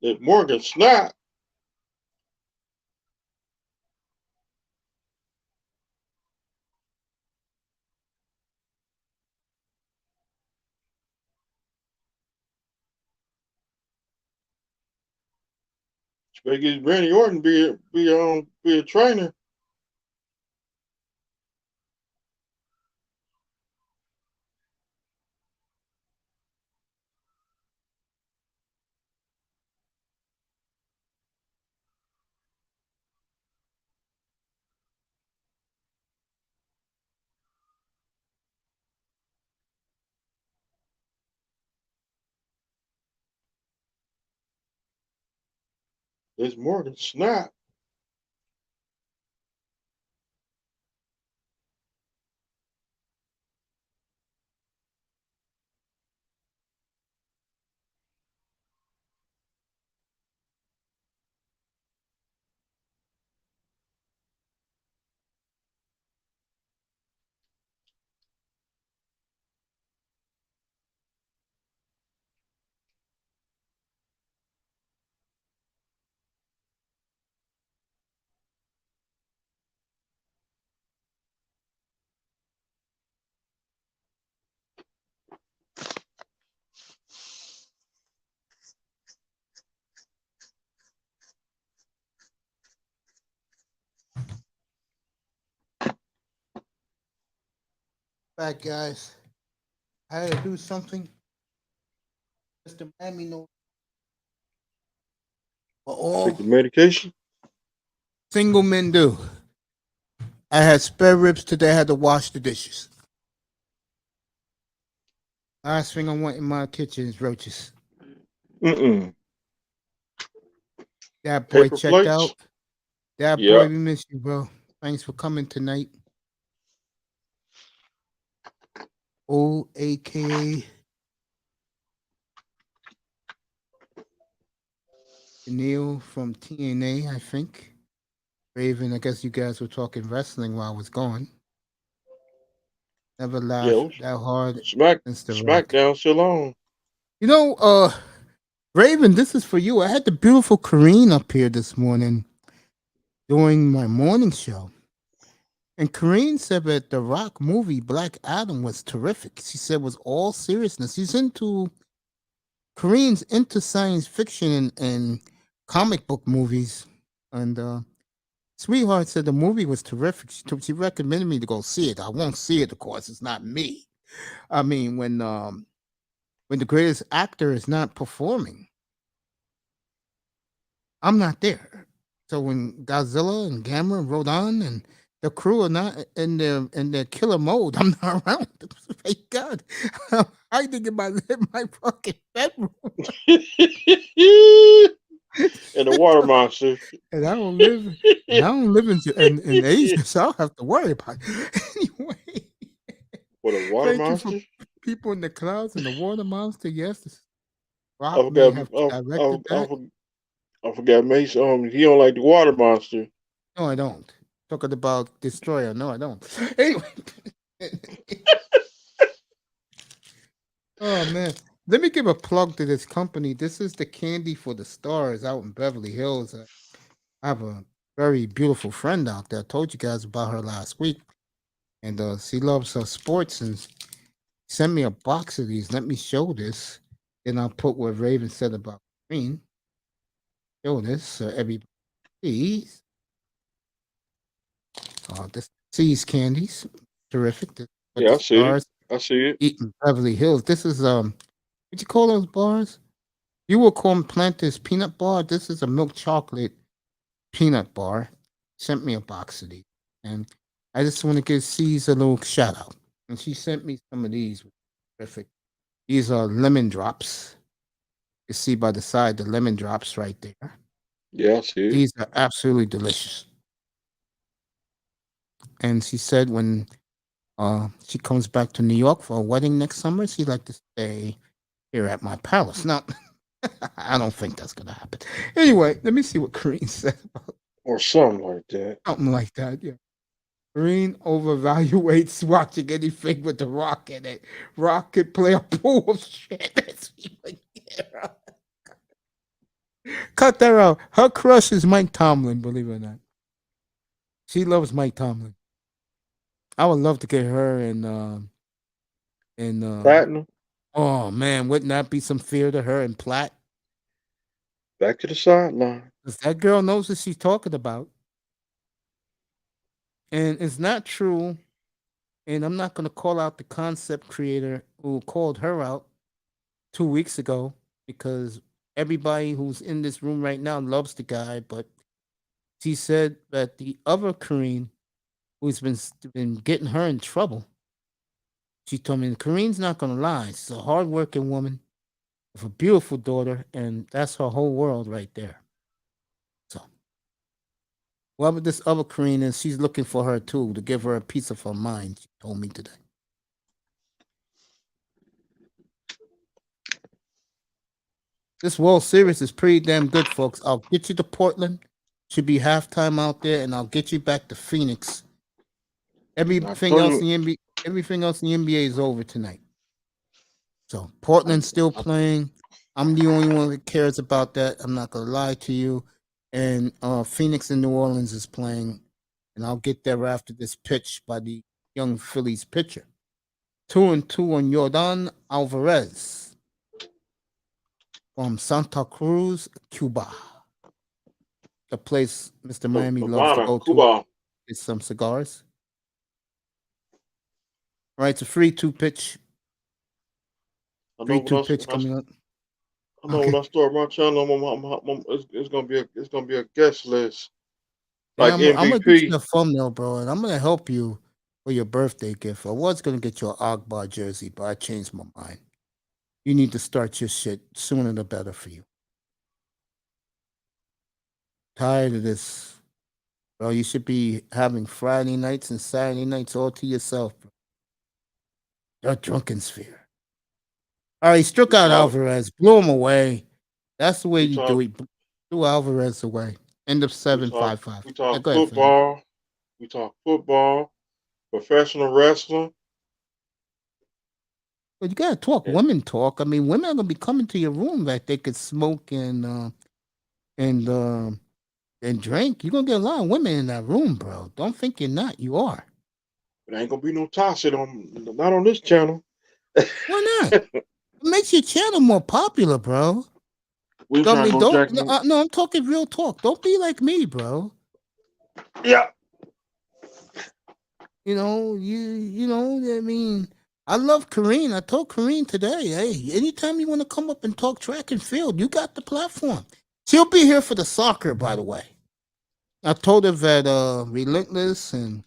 That Morgan Snap. Better get Randy Orton be a trainer. There's Morgan Snap. Back, guys. I had to do something. Mr. Miami know. For all Take the medication. single men do. I had spare ribs today. I had to wash the dishes. Last thing I want in my kitchen is roaches. That boy Paper checked plates. out. That Yeah. boy, we miss you, bro. Thanks for coming tonight. O aka Neil from TNA, I think. Raven, I guess you guys were talking wrestling while I was gone. Never laughed that hard since the Rock. SmackDown still on. You know, Raven, this is for you. I had the beautiful Kareen up here this morning doing my morning show. And Kareen said that the Rock movie Black Adam was terrific. She said was all seriousness. Kareen's into science fiction and comic book movies. And Sweetheart said the movie was terrific. She recommended me to go see it. I won't see it, of course. It's not me. I mean, when the greatest actor is not performing, I'm not there. So when Godzilla and Gamma and Rodan and the crew are not in their killer mode, I'm not around. Thank God. I'm hiding in my fucking bedroom. And the water monster. And I don't live in Asia, so I don't have to worry about it. Anyway. What a water Thank you monster? for people in the clouds and the water monster. Yes, I Rock may forgot. have directed that. I forgot Mace. He don't like the water monster. No, I don't. Talking about Destroyer. No, I don't. Anyway. Oh man. Let me give a plug to this company. This is the Candy for the Stars out in Beverly Hills. I have a very beautiful friend out there. I told you guys about her last week. And she loves her sports and sent me a box of these. Let me show this. Then I'll put what Raven said about green. Show this so everybody sees. This Seas candies. Terrific. This, Yeah, I see it. I see it. Eating Beverly Hills. This is what you call those bars? You will call them Planters peanut bar. This is a milk chocolate peanut bar. Sent me a box of these. And I just want to give C's a little shout out. And she sent me some of these. Terrific. These are lemon drops. You see by the side the lemon drops right there. Yeah, I see it. These are absolutely delicious. And she said when she comes back to New York for a wedding next summer, she'd like to stay here at my palace. Now, I don't think that's going to happen. Anyway, let me see what Kareen said about Or something like that. something like that. Yeah. Kareen overvaluates watching anything with The Rock in it. Rock could play a pool of shit. That's even Cut that out. Her crush is Mike Tomlin, believe it or not. She loves Mike Tomlin. I would love to get her in Platinum. Oh man, wouldn't that be some fear to her in Platt? Back to the sideline. Because that girl knows what she's talking about. And it's not true. And I'm not going to call out the concept creator who called her out 2 weeks ago because everybody who's in this room right now loves the guy. But she said that the other Kareen who's been getting her in trouble, she told me Kareen's not going to lie. She's a hardworking woman with a beautiful daughter, and that's her whole world right there. So, whoever this other Kareen is, she's looking for her too to give her a piece of her mind. She told me today. This World Series is pretty damn good, folks. I'll get you to Portland. Should be halftime out there, and I'll get you back to Phoenix. Everything else in the NBA is over tonight. So Portland's still playing. I'm the only one that cares about that. I'm not gonna lie to you. And Phoenix and New Orleans is playing, and I'll get there after this pitch by the young Phillies pitcher. 2-2 on Yordan Alvarez from Santa Cruz, Cuba. The place Mr. Miami loves to go to. Get some cigars. All right, it's a 3-2 pitch. 3-2 pitch coming up. I know when I start my channel, it's gonna be a guest list. Like MVP. I'm gonna get you a thumbnail, bro, and I'm gonna help you for your birthday gift. I was gonna get you an Agbar jersey, but I changed my mind. You need to start your shit sooner the better for you. Tired of this, bro. You should be having Friday nights and Saturday nights all to yourself, bro. Your drunken sphere. All right, he struck out Alvarez, blew him away. That's the way you do it. Blew Alvarez away. End of 7-5-5. We talk football. We talk football, professional wrestling. But you gotta talk women talk. I mean, women are gonna be coming to your room that they could smoke and drink. You're gonna get a lot of women in that room, bro. Don't think you're not. You are. It ain't gonna be no toxic not on this channel. Why not? It makes your channel more popular, bro. We I mean, trying to go don't. No, I'm talking real talk. Don't be like me, bro. Yeah. You know, you know. I mean, I love Kareen. I told Kareen today, hey, anytime you want to come up and talk track and field, you got the platform. She'll be here for the soccer, by the way. I told her that Relentless and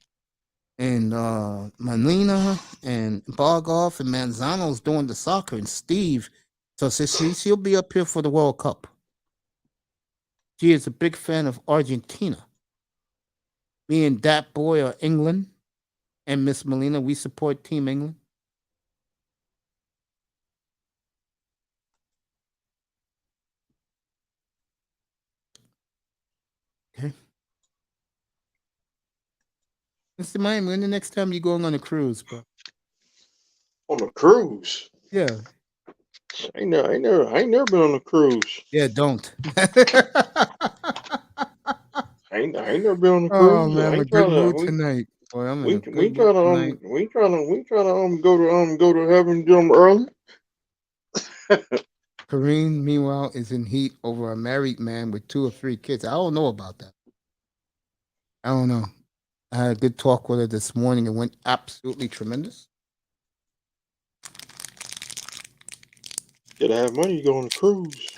Manina and Bargoff and Manzano's doing the soccer, and Steve. So she'll be up here for the World Cup. She is a big fan of Argentina. Me and that boy are England, and Miss Melina, we support Team England. Okay. Mr. Miami, when the next time you going on a cruise, bro? On a cruise? Yeah. I ain't never been on a cruise. Yeah, don't. I ain't never been on a cruise. Oh man, I'm in a good mood tonight. Boy, I'm in a good mood tonight. We trying to go to heaven early. Kareem, meanwhile, is in heat over a married man with 2 or 3 kids. I don't know about that. I don't know. I had a good talk with her this morning. It went absolutely tremendous. Gotta have money to go on a cruise.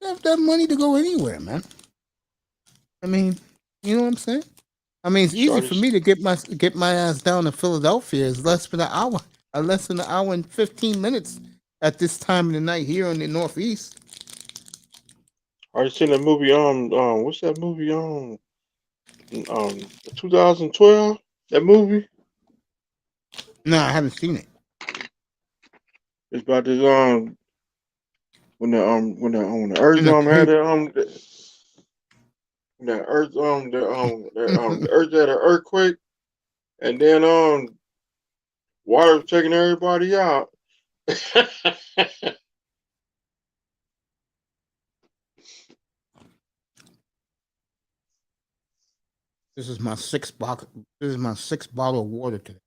You have that money to go anywhere, man. I mean, you know what I'm saying? I mean, it's easy for me to get my ass down to Philadelphia. It's less than an hour. Less than an hour and 15 minutes at this time of the night here in the Northeast. I just seen that movie. What's that movie? 2012. That movie. No, I haven't seen it. It's about this when the earth had the earth had an earthquake, and then water was taking everybody out. This is my sixth bottle. This is my 6th bottle of water today.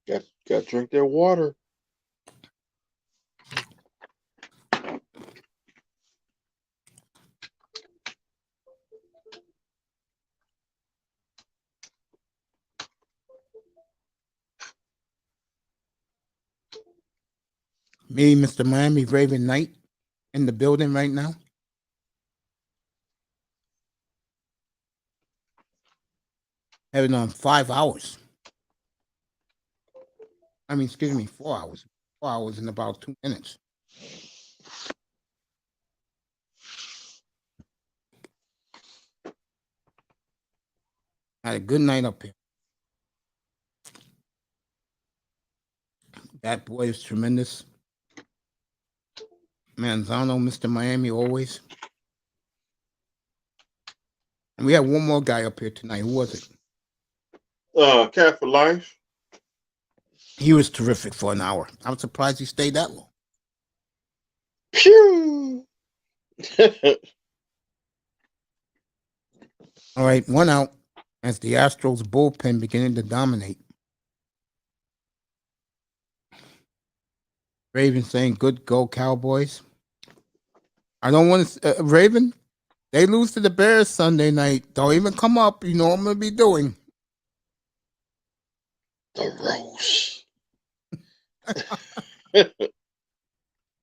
Got to drink that water. Me, Mr. Miami Raven Knight, in the building right now. Having on 5 hours. I mean, excuse me, 4 hours. 4 hours in about 2 minutes. I had a good night up here. That boy is tremendous. Manzano, Mr. Miami, always. And we have one more guy up here tonight. Who was it? Cat for Life. He was terrific for an hour. I'm surprised he stayed that long. Pew! All right, 1 out as the Astros bullpen beginning to dominate. Raven saying, good go, Cowboys. I don't want to... Raven, they lose to the Bears Sunday night. Don't even come up. You know what I'm going to be doing. The Rose.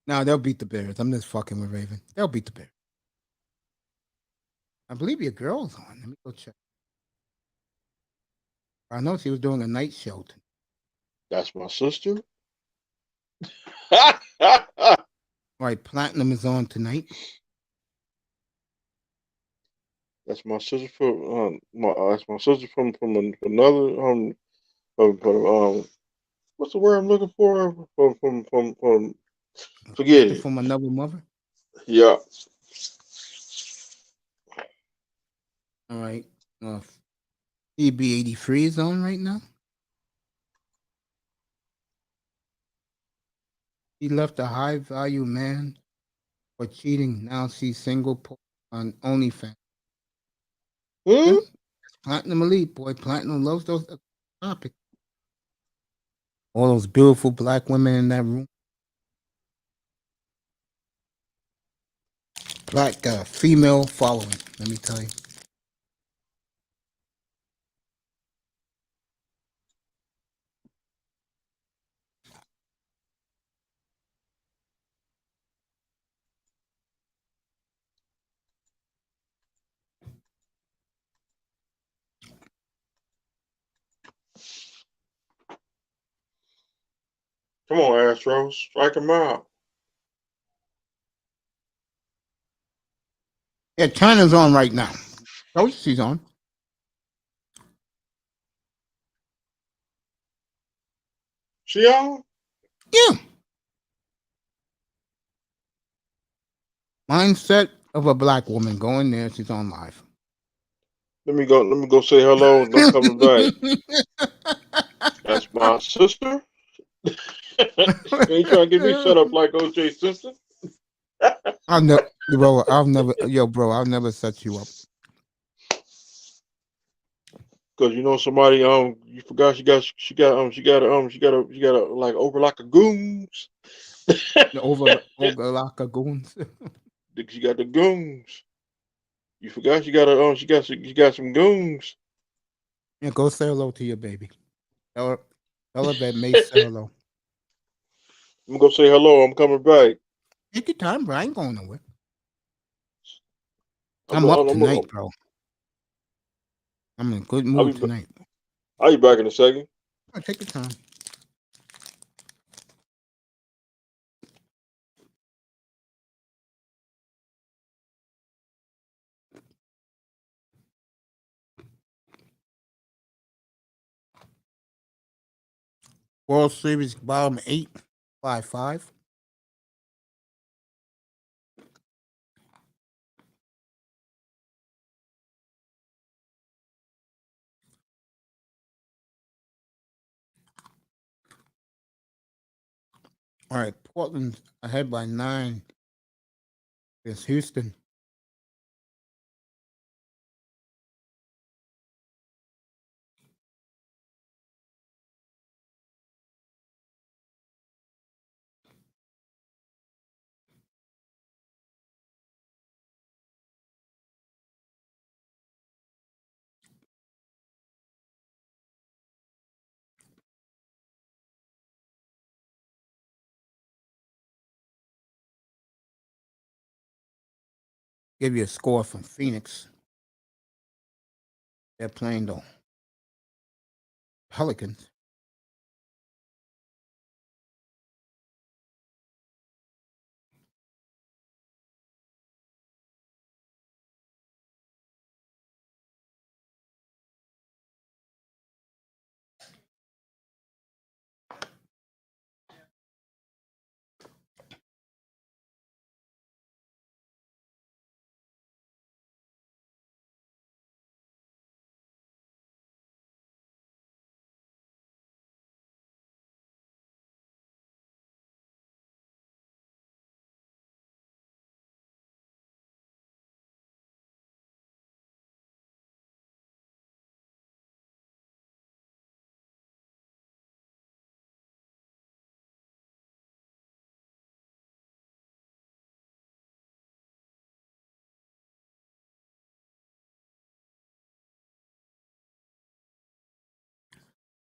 No, they'll beat the Bears. I'm just fucking with Raven. They'll beat the Bears. I believe your girl's on. Let me go check. I know she was doing a night show. That's my sister. All right, Platinum is on tonight. That's my sister from that's my sister from another what's the word I'm looking for? From forget it. From another mother? Yeah. All right. CB83 is on right now. He left a high-value man for cheating. Now she's single on OnlyFans. Hmm? Yeah, Platinum Elite, boy. Platinum loves those topics. All those beautiful black women in that room. Black female following, let me tell you. Come on, Astros. Strike him out. Yeah, China's on right now. Oh, she's on. See y'all? Yeah. Mindset of a black woman. Go in there. She's on live. Let me go say hello and I'm coming back. That's my sister. You ain't trying to get me set up like OJ Simpson. I'll never set you up. Cause you know somebody you forgot she got like over like a goons. The over goons. She got the goons. You forgot she got some goons. Yeah, go say hello to your baby. Tell her that May say hello. I'm gonna say hello. I'm coming back. Take your time, bro. I ain't going nowhere. I'm up tonight, bro. I'm in a good mood tonight. I'll be back in a second. Right, take your time. World Series bottom 8, 5-5. All right, Portland's ahead by 9. It's Houston. Give you a score from Phoenix. They're playing the Pelicans.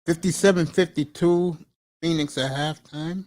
$57-52. Phoenix at halftime.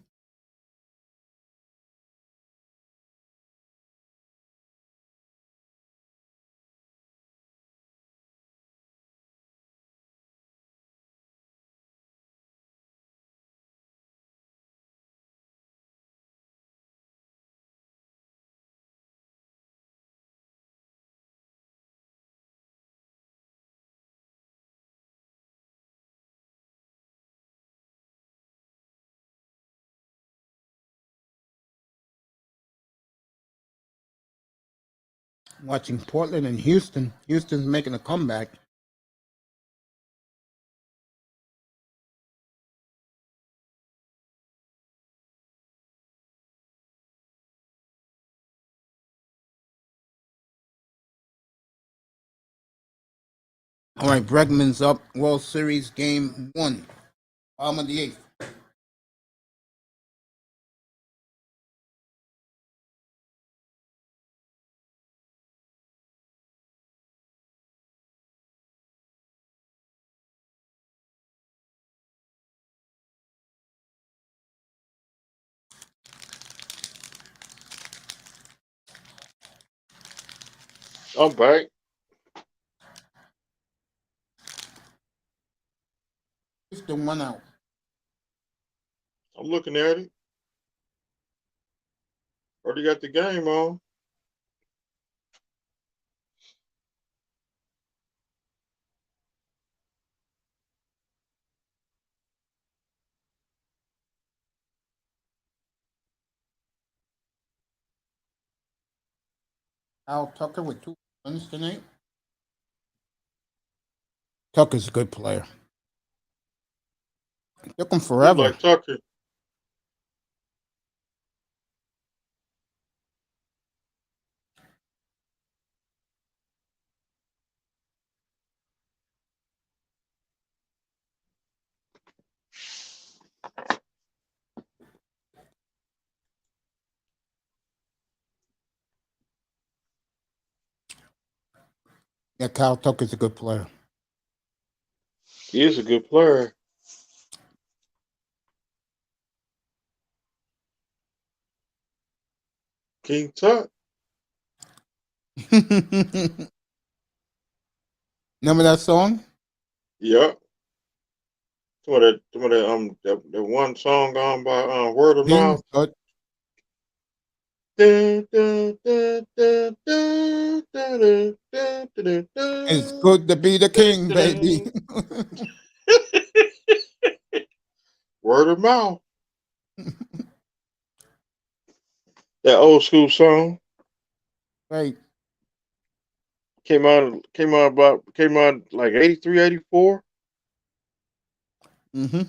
Watching Portland and Houston. Houston's making a comeback. All right, Bregman's up. World Series Game 1. Bottom of the 8th. I'm back. Just the one out. I'm looking at it. Already got the game on. Al Tucker with 2 runs tonight. Tucker's a good player. It took him Look forever. like Tucker. Yeah, Kyle Tucker's a good player. He is a good player. King Tut. Remember that song? Yep. Some of that one song on by Word of King Mouth. Tut. Dun, dun, dun, dun, dun, dun, dun, dun, dun, It's good to be the king, baby. Word of Mouth. That old school song Right. came out like 83, 84. Mm-hmm.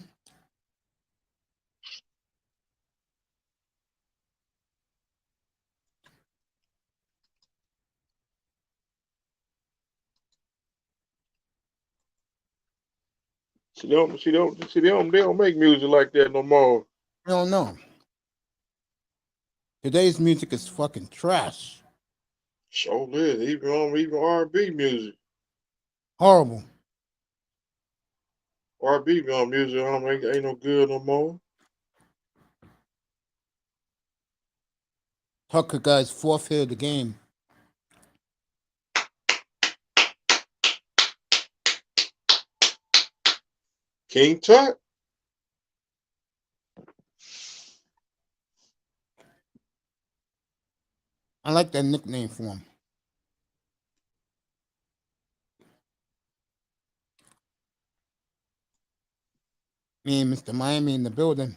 They don't make music like that no more. I don't know. Today's music is fucking trash. So is even R&B music. Horrible. R&B music ain't no good no more. Tucker guy's 4th hit of the game. King Tut. I like that nickname for him. Me and Mr. Miami in the building.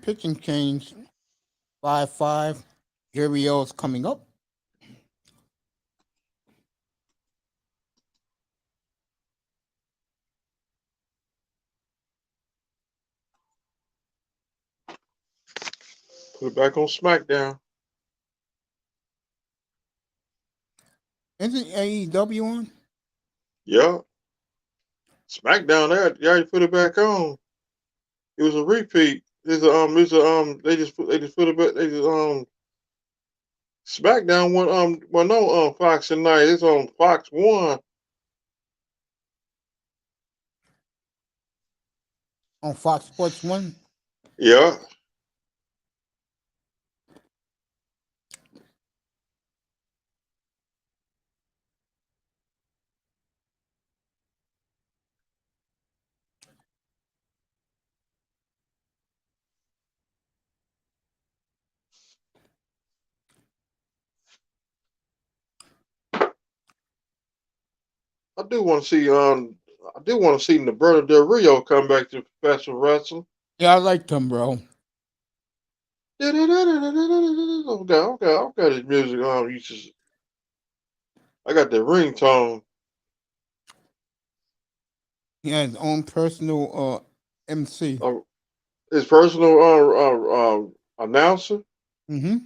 Pitching change 5-5. Gurriel's coming up. Put it back on SmackDown. Isn't AEW on? Yeah. SmackDown there, you already put it back on. It was a repeat. They just put it back. SmackDown went on Fox tonight. It's on Fox 1. On Fox Sports 1? Yeah. I do want to see Roberto Del Rio come back to professional wrestling. Yeah, I liked him, bro. I've got his music on. I got the ringtone. He had his own personal MC. His personal announcer. Mm-hmm.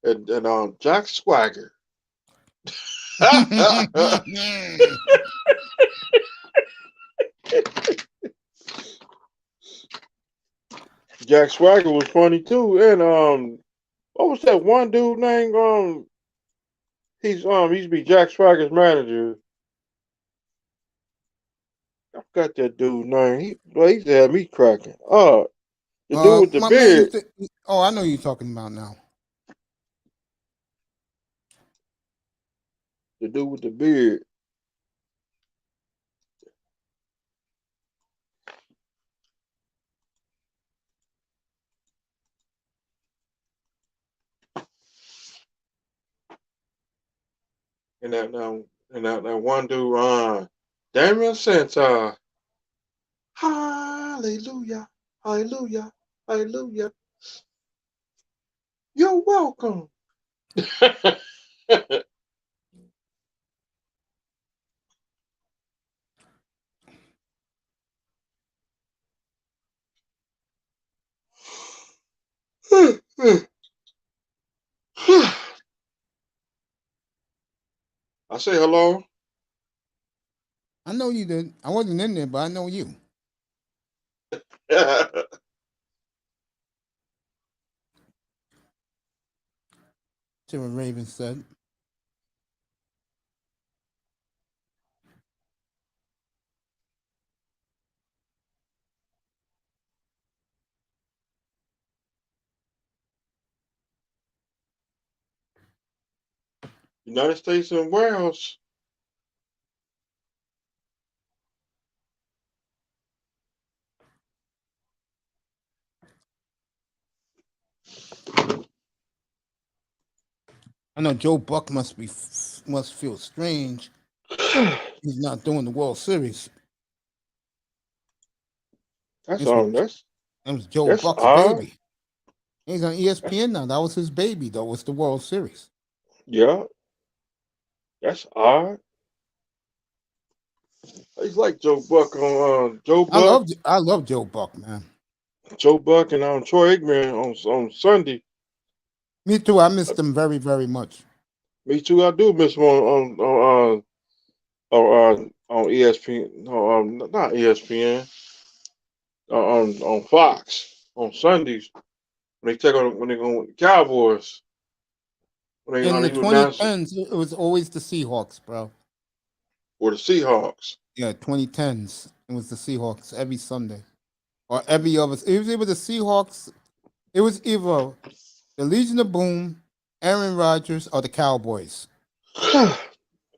And Jack Swagger. Jack Swagger was funny too. And what was that one dude named? He used to be Jack Swagger's manager. I forgot that dude's name. He used to have me cracking. The dude with the My man used beard. to. Oh, I know who you're talking about now. The dude with the beard. And that one dude, Damian Santos. Hallelujah. Hallelujah. Hallelujah. You're welcome. I say hello. I know you did. I wasn't in there, but I know you. See what Raven said. United States and Wales. I know Joe Buck must feel strange. He's not doing the World Series. That's That was Joe Buck's odd. baby. He's on ESPN now. That was his baby, though. Was the World Series? Yeah, that's odd. He's like Joe Buck on Joe Buck. I love Joe Buck, man. Joe Buck and Troy Aikman on Sunday. Me too. I missed them very, very much. Me too. I do miss him on ESPN. No, not ESPN. On Fox on Sundays when they go with the Cowboys. In the He would announce it 2010s, it was always the Seahawks, bro. for the Seahawks. Yeah, 2010s. It was the Seahawks every Sunday. Or every other. It was either the Seahawks. It was either the Legion of Boom, Aaron Rodgers, or the Cowboys.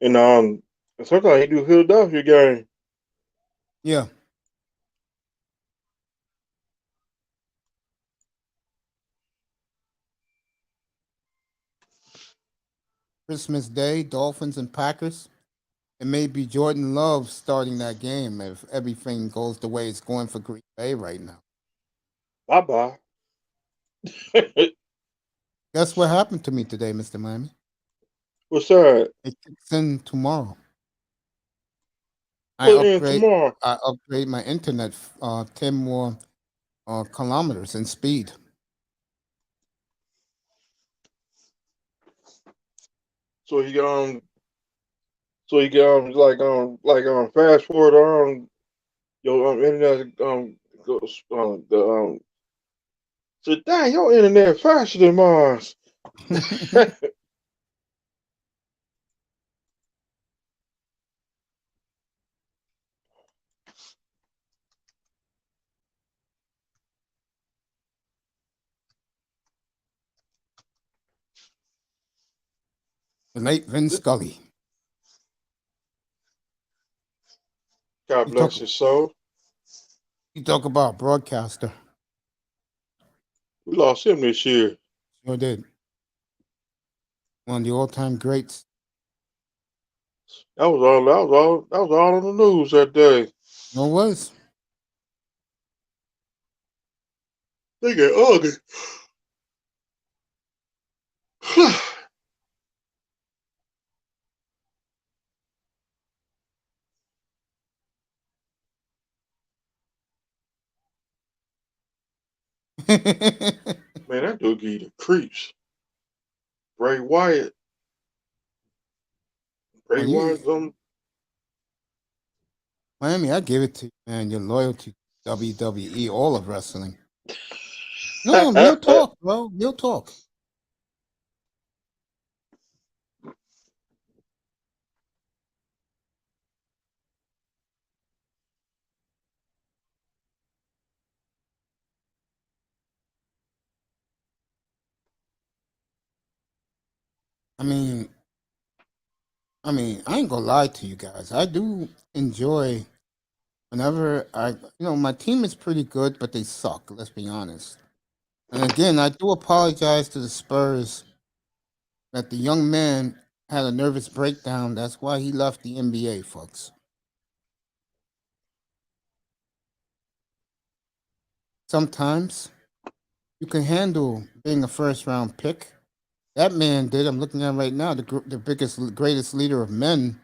And sometimes he do Philadelphia game. Yeah. Christmas Day, Dolphins and Packers. It may be Jordan Love starting that game if everything goes the way it's going for Green Bay right now. Bye bye. Guess what happened to me today, Mr. Miami? What's that? It kicks in tomorrow. Put in tomorrow. I upgrade my internet 10 more kilometers in speed. So he fast forward your internet goes so dang, your internet faster than mine. The late Vin Scully. God bless his soul. You talk about broadcaster. We lost him this year. Sure did. One of the all-time greats. That was all on the news that day. No, it was. They get ugly. Man, that dude give you the creeps. Bray Wyatt. Bray Wyatt. Miami, I give it to you, man. Your loyalty to WWE, all of wrestling. No, real talk, bro. Real talk. I mean, I ain't gonna lie to you guys. I do enjoy whenever my team is pretty good, but they suck. Let's be honest. And again, I do apologize to the Spurs that the young man had a nervous breakdown. That's why he left the NBA, folks. Sometimes you can handle being a first round pick. That man did. I'm looking at right now the greatest leader of men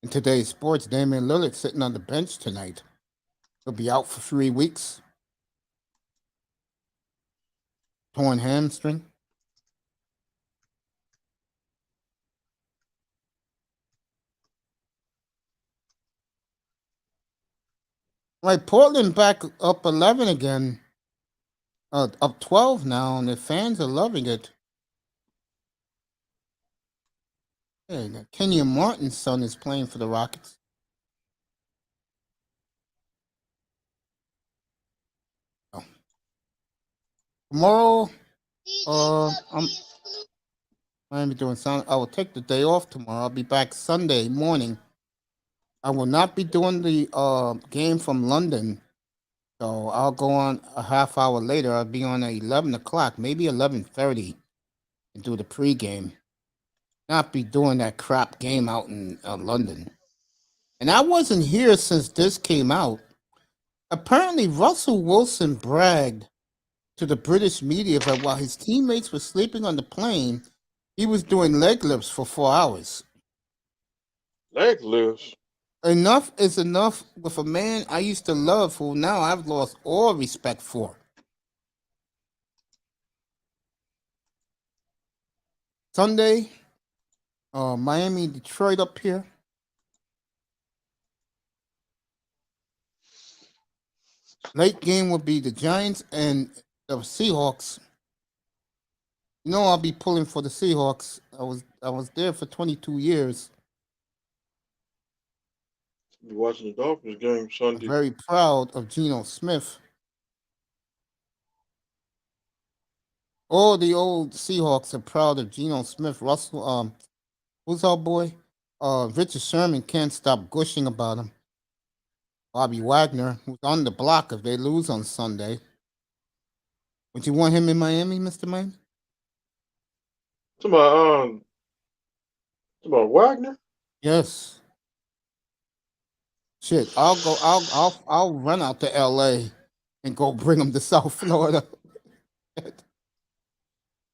in today's sports. Damian Lillard sitting on the bench tonight. He'll be out for 3 weeks. Torn hamstring. Right, Portland back up 11 again. Up 12 now, and the fans are loving it. Yeah, Kenyon Martin's son is playing for the Rockets. Oh. Tomorrow, I'm be doing something. I will take the day off tomorrow. I'll be back Sunday morning. I will not be doing the game from London, so I'll go on a half hour later. I'll be on at 11 o'clock, maybe 11:30, and do the pregame. Not be doing that crap game out in London. And I wasn't here since this came out. Apparently, Russell Wilson bragged to the British media that while his teammates were sleeping on the plane, he was doing leg lifts for 4 hours. Leg lifts? Enough is enough with a man I used to love who now I've lost all respect for. Sunday, Miami, Detroit up here. Late game will be the Giants and the Seahawks. You know I'll be pulling for the Seahawks. I was there for 22 years. You watching the Dolphins game Sunday? I'm very proud of Geno Smith. All the old Seahawks are proud of Geno Smith. Russell, who's our boy? Richard Sherman can't stop gushing about him. Bobby Wagner, who's on the block if they lose on Sunday. Would you want him in Miami, Mr. Miami? About Wagner? Yes. Shit, I'll run out to LA and go bring him to South Florida.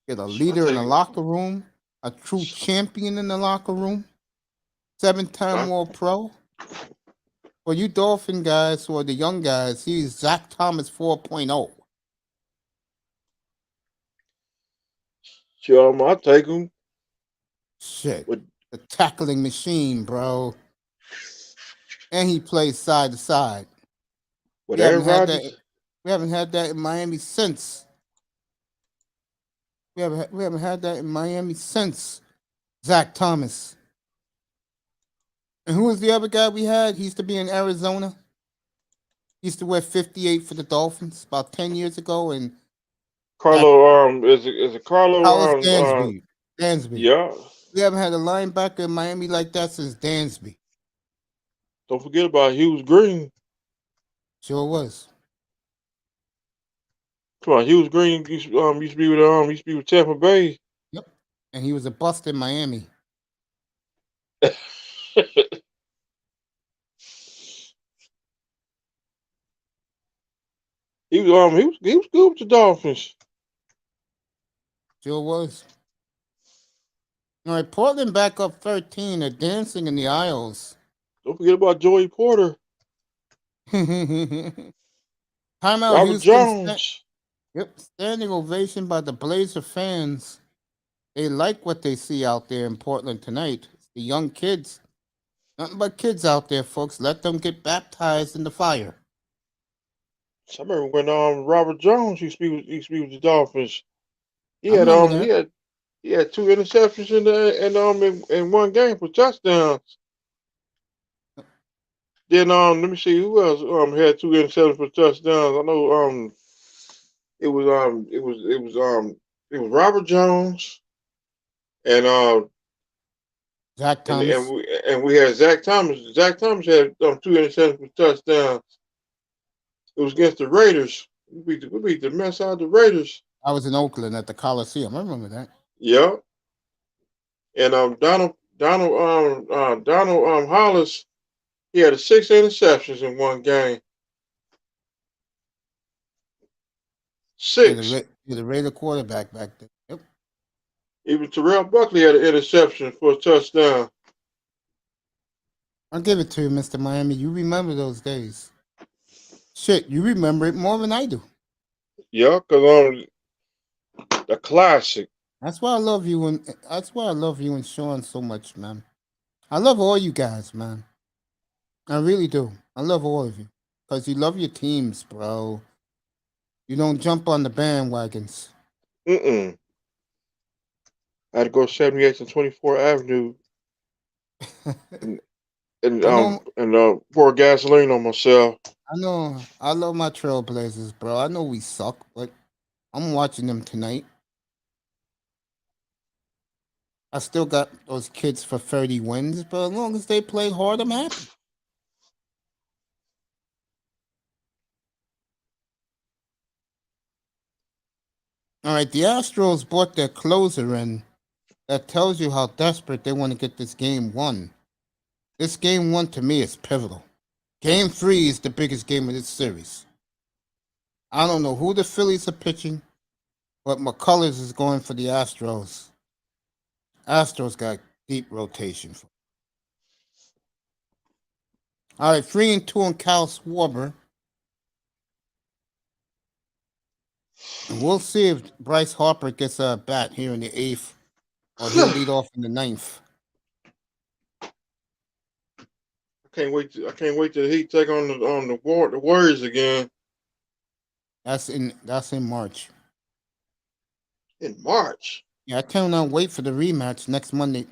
Get a leader in the locker room, a true champion in the locker room, 7-time World Pro. For you Dolphin guys or the young guys, he's Zach Thomas 4.0. Sure, I'll take him. Shit, the tackling machine, bro. And he plays side to side. We haven't had that in Miami since. We haven't had that in Miami since Zach Thomas. And who was the other guy we had? He used to be in Arizona. He used to wear 58 for the Dolphins about 10 years ago. And Carlo, is it Carlo? Dansby. Dansby. Yeah. We haven't had a linebacker in Miami like that since Dansby. Don't forget about Hughes Green. Sure was. Come on, Hughes Green used to be with Tampa Bay. Yep. And he was a bust in Miami. He was good with the Dolphins. Sure was. All right, Portland back up 13. They're dancing in the aisles. Don't forget about Joey Porter. Timeout, Robert Houston. Jones. Yep, standing ovation by the Blazer fans. They like what they see out there in Portland tonight. It's the young kids. Nothing but kids out there, folks. Let them get baptized in the fire. So I remember when Robert Jones used to be with the Dolphins. He I had remember that. he had two interceptions in one game for touchdowns. Then let me see who else had two interceptions for touchdowns. I know it was Robert Jones and Zach Thomas. we had Zach Thomas. Zach Thomas had two interceptions for touchdowns. It was against the Raiders. We beat the mess out of the Raiders. I was in Oakland at the Coliseum. I remember that. Yeah. And Donald Hollis, he had 6 interceptions in one game. 6. The Raider quarterback back then. Yep. Even Terrell Buckley had an interception for a touchdown. I'll give it to you, Mr. Miami. You remember those days. Shit, you remember it more than I do. Yeah, because the classic. That's why I love you and Sean so much, man. I love all you guys, man. I really do. I love all of you. Because you love your teams, bro. You don't jump on the bandwagons. I had to go 78th and 24th Avenue and pour gasoline on myself. I know. I love my Trailblazers, bro. I know we suck, but I'm watching them tonight. I still got those kids for 30 wins, but as long as they play hard, I'm happy. All right, the Astros brought their closer in. That tells you how desperate they want to get this game won. This game 1 to me is pivotal. Game 3 is the biggest game of this series. I don't know who the Phillies are pitching, but McCullers is going for the Astros. Astros got deep rotation. All right, 3-2 on Cal Schwarber. And we'll see if Bryce Harper gets a bat here in the 8th, or he'll lead off in the 9th. I can't wait till he take on the Warriors again. That's in March. In March. Yeah, I cannot wait for the rematch next Monday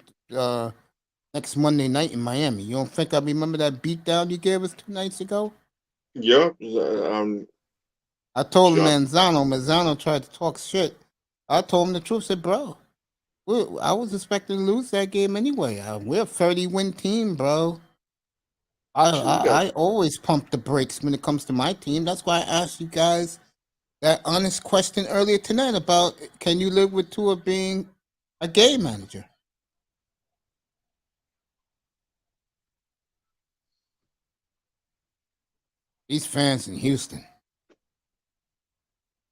night in Miami. You don't think I remember that beatdown you gave us 2 nights ago? Yep. I told Manzano tried to talk shit. I told him the truth. Said, bro, I was expecting to lose that game anyway. We're a 30-win team, bro. I always pump the brakes when it comes to my team. That's why I asked you guys that honest question earlier tonight about can you live with Tua being a game manager? These fans in Houston.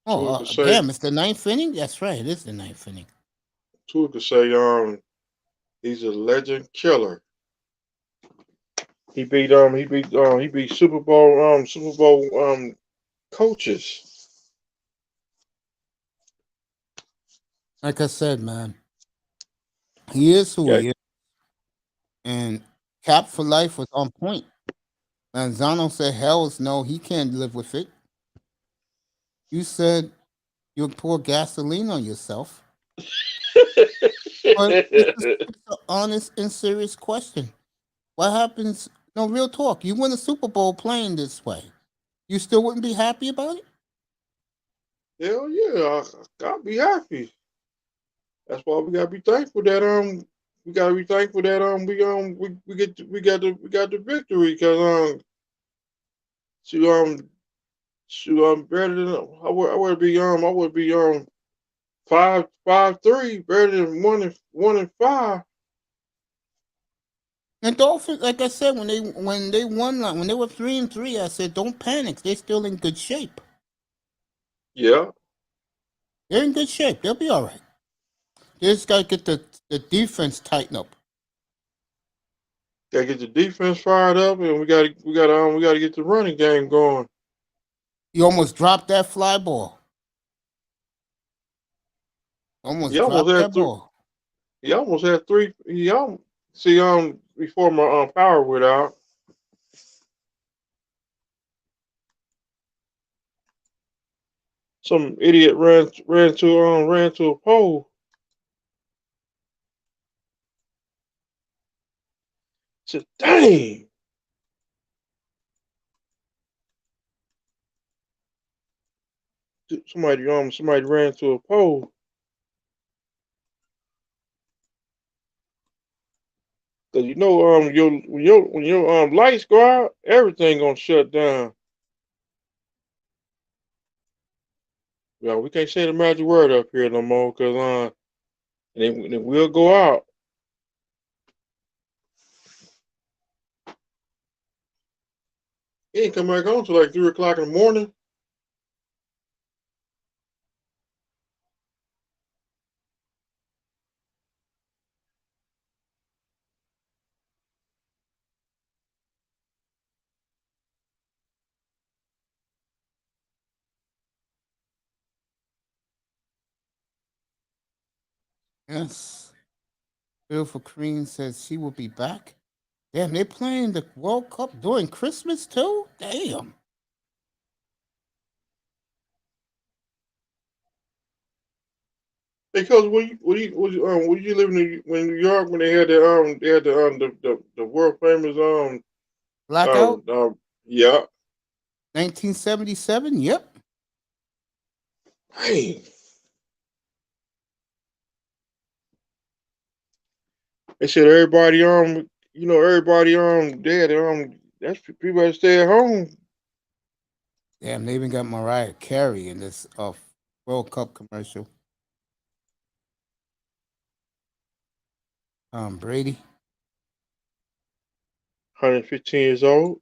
Oh, damn, it's the 9th inning? That's right, it is the 9th inning. Tua could say he's a legend killer. He beat Super Bowl coaches. Like I said, man, he is who he is. And Cap for Life was on point. Manzano said, hell's no, he can't live with it. You said you'll pour gasoline on yourself. But it's an honest and serious question. What happens? No, real talk. You win a Super Bowl playing this way. You still wouldn't be happy about it? Hell yeah, I'll be happy. That's why we gotta be thankful that we got the victory because better than I would be 5-3 better than 1-5. And Dolphins, like I said, when they won, when they were 3-3, I said, don't panic. They're still in good shape. Yeah, they're in good shape. They'll be all right. They just gotta get the defense tightened up. Gotta get the defense fired up, and we gotta get the running game going. You almost dropped that fly ball. Almost He almost dropped had that three. ball. He almost had three. Before my power went out. Some idiot ran to a pole. Said, "Dang!" Somebody ran to a pole. Cause when your lights go out, everything gonna shut down. Yeah, we can't say the magic word up here no more, cause and it will go out. It ain't come back on till like 3 o'clock in the morning. Yes. Beautiful Queen says she will be back. Damn, they playing the World Cup during Christmas too? Damn. Because when you living in New York when they had the world famous Blackout? yeah. 1977? Yep. Hey, they said everybody they had that's people that stay at home. Damn, they even got Mariah Carey in this World Cup commercial. Brady. 115 years old.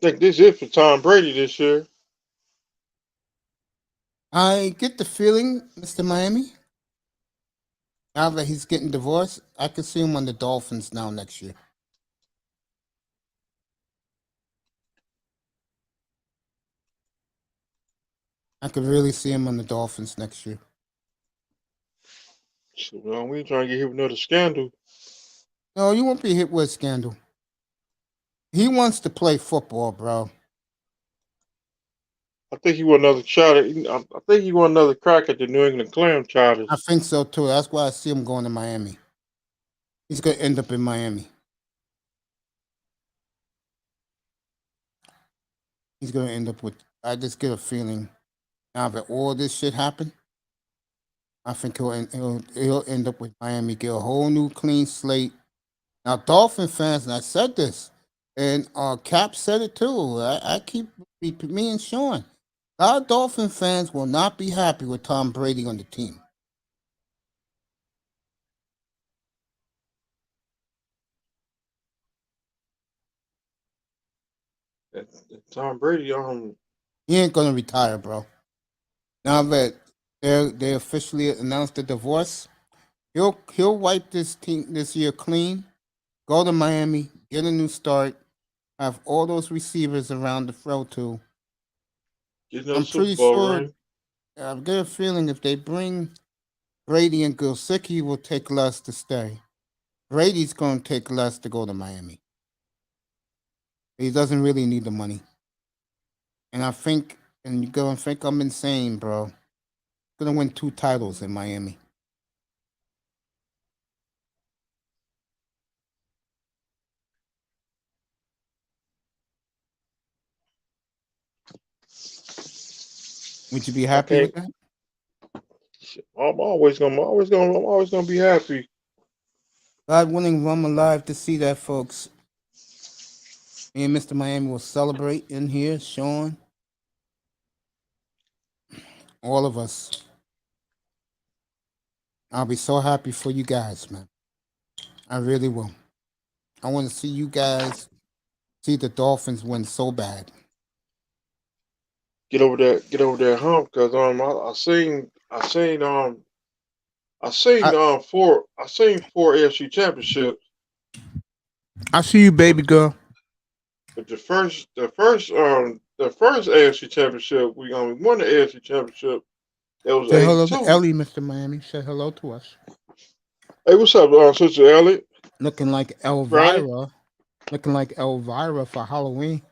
I think this is it for Tom Brady this year. I get the feeling, Mr. Miami, now that he's getting divorced, I could see him on the Dolphins now next year. I could really see him on the Dolphins next year. So, we ain't trying to get hit with another scandal. No, you won't be hit with a scandal. He wants to play football, bro. I think he want another shot at. I think he want another crack at the New England Clam I Chowders. think so too. That's why I see him going to Miami. He's going to end up in Miami. He's going to end up with. I just get a feeling now that all this shit happened. I think he'll end up with Miami, get a whole new clean slate. Now, Dolphin fans, and I said this, and Cap said it too. I keep me and Sean. Our Dolphin fans will not be happy with Tom Brady on the team. Tom Brady, He ain't gonna retire, bro. Now that they officially announced the divorce, he'll wipe this team this year clean. Go to Miami, get a new start, have all those receivers around the throw to. get another I'm Super pretty Bowl sure. ring. I've got a feeling if they bring Brady and Gilsicki, will take less to stay. Brady's going to take less to go to Miami. He doesn't really need the money. And I think, and you're going to think I'm insane, bro. Going to win 2 titles in Miami. Would you be happy with that? I'm always gonna be happy. God willing, I'm alive to see that, folks. Me and Mr. Miami will celebrate in here, Sean. All of us. I'll be so happy for you guys, man. I really will. I want to see you guys see the Dolphins win so bad. Get over that hump, cause I seen 4 AFC championships, I see you, baby girl. but the first the first AFC championship, we won the AFC championship. It was Say hello to 82. Ellie, Mr. Miami. Say hello to us. Hey, what's up, Sister Elliot? Looking like Brownie? Elvira. Looking like Elvira for Halloween.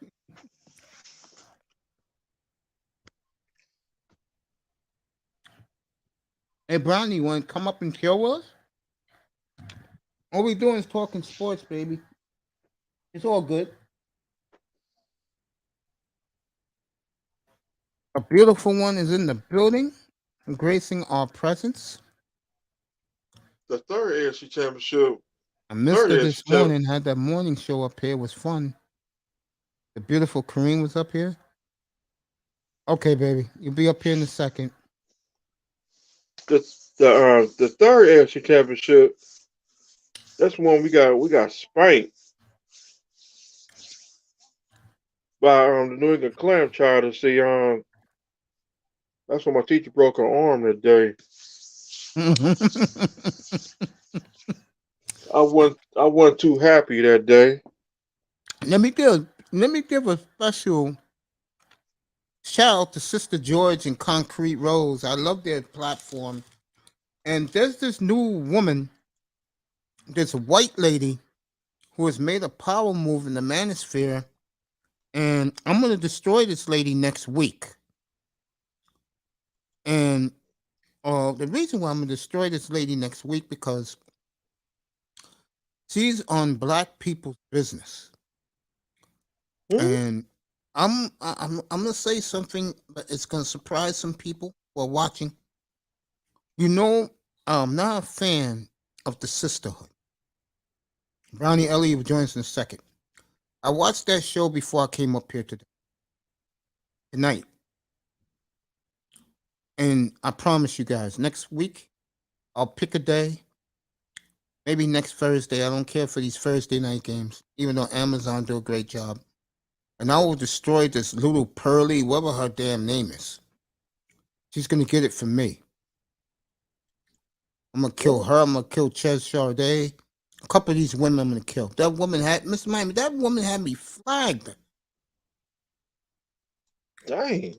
Hey, Brownie, you want to come up and chill with us? All we doing is talking sports, baby. It's all good. A beautiful one is in the building, gracing our presence. The third AFC championship. I missed Third it AFC this morning. Had that morning show up here. It was fun. The beautiful Kareem was up here. Okay, baby. You'll be up here in a second. The third AFC championship. That's one we got spanked by the New England Clam Child to see. That's when my teacher broke her arm that day. I wasn't too happy that day. Let me give a special shout out to Sister George and Concrete Rose. I love their platform. And there's this new woman, this white lady, who has made a power move in the manosphere. And I'm going to destroy this lady next week. And the reason why I'm going to destroy this lady next week because she's on Black people's business. And I'm going to say something, but it's going to surprise some people who are watching. You know, I'm not a fan of the sisterhood. Brownie Ellie will join us in a second. I watched that show before I came up here tonight. And I promise you guys, next week, I'll pick a day. Maybe next Thursday. I don't care for these Thursday night games, even though Amazon do a great job. And I will destroy this little Pearly, whatever her damn name is. She's going to get it from me. I'm going to kill her. I'm going to kill Ches Charday. A couple of these women I'm going to kill. That woman had, Mr. Miami, that woman had me flagged. Dang.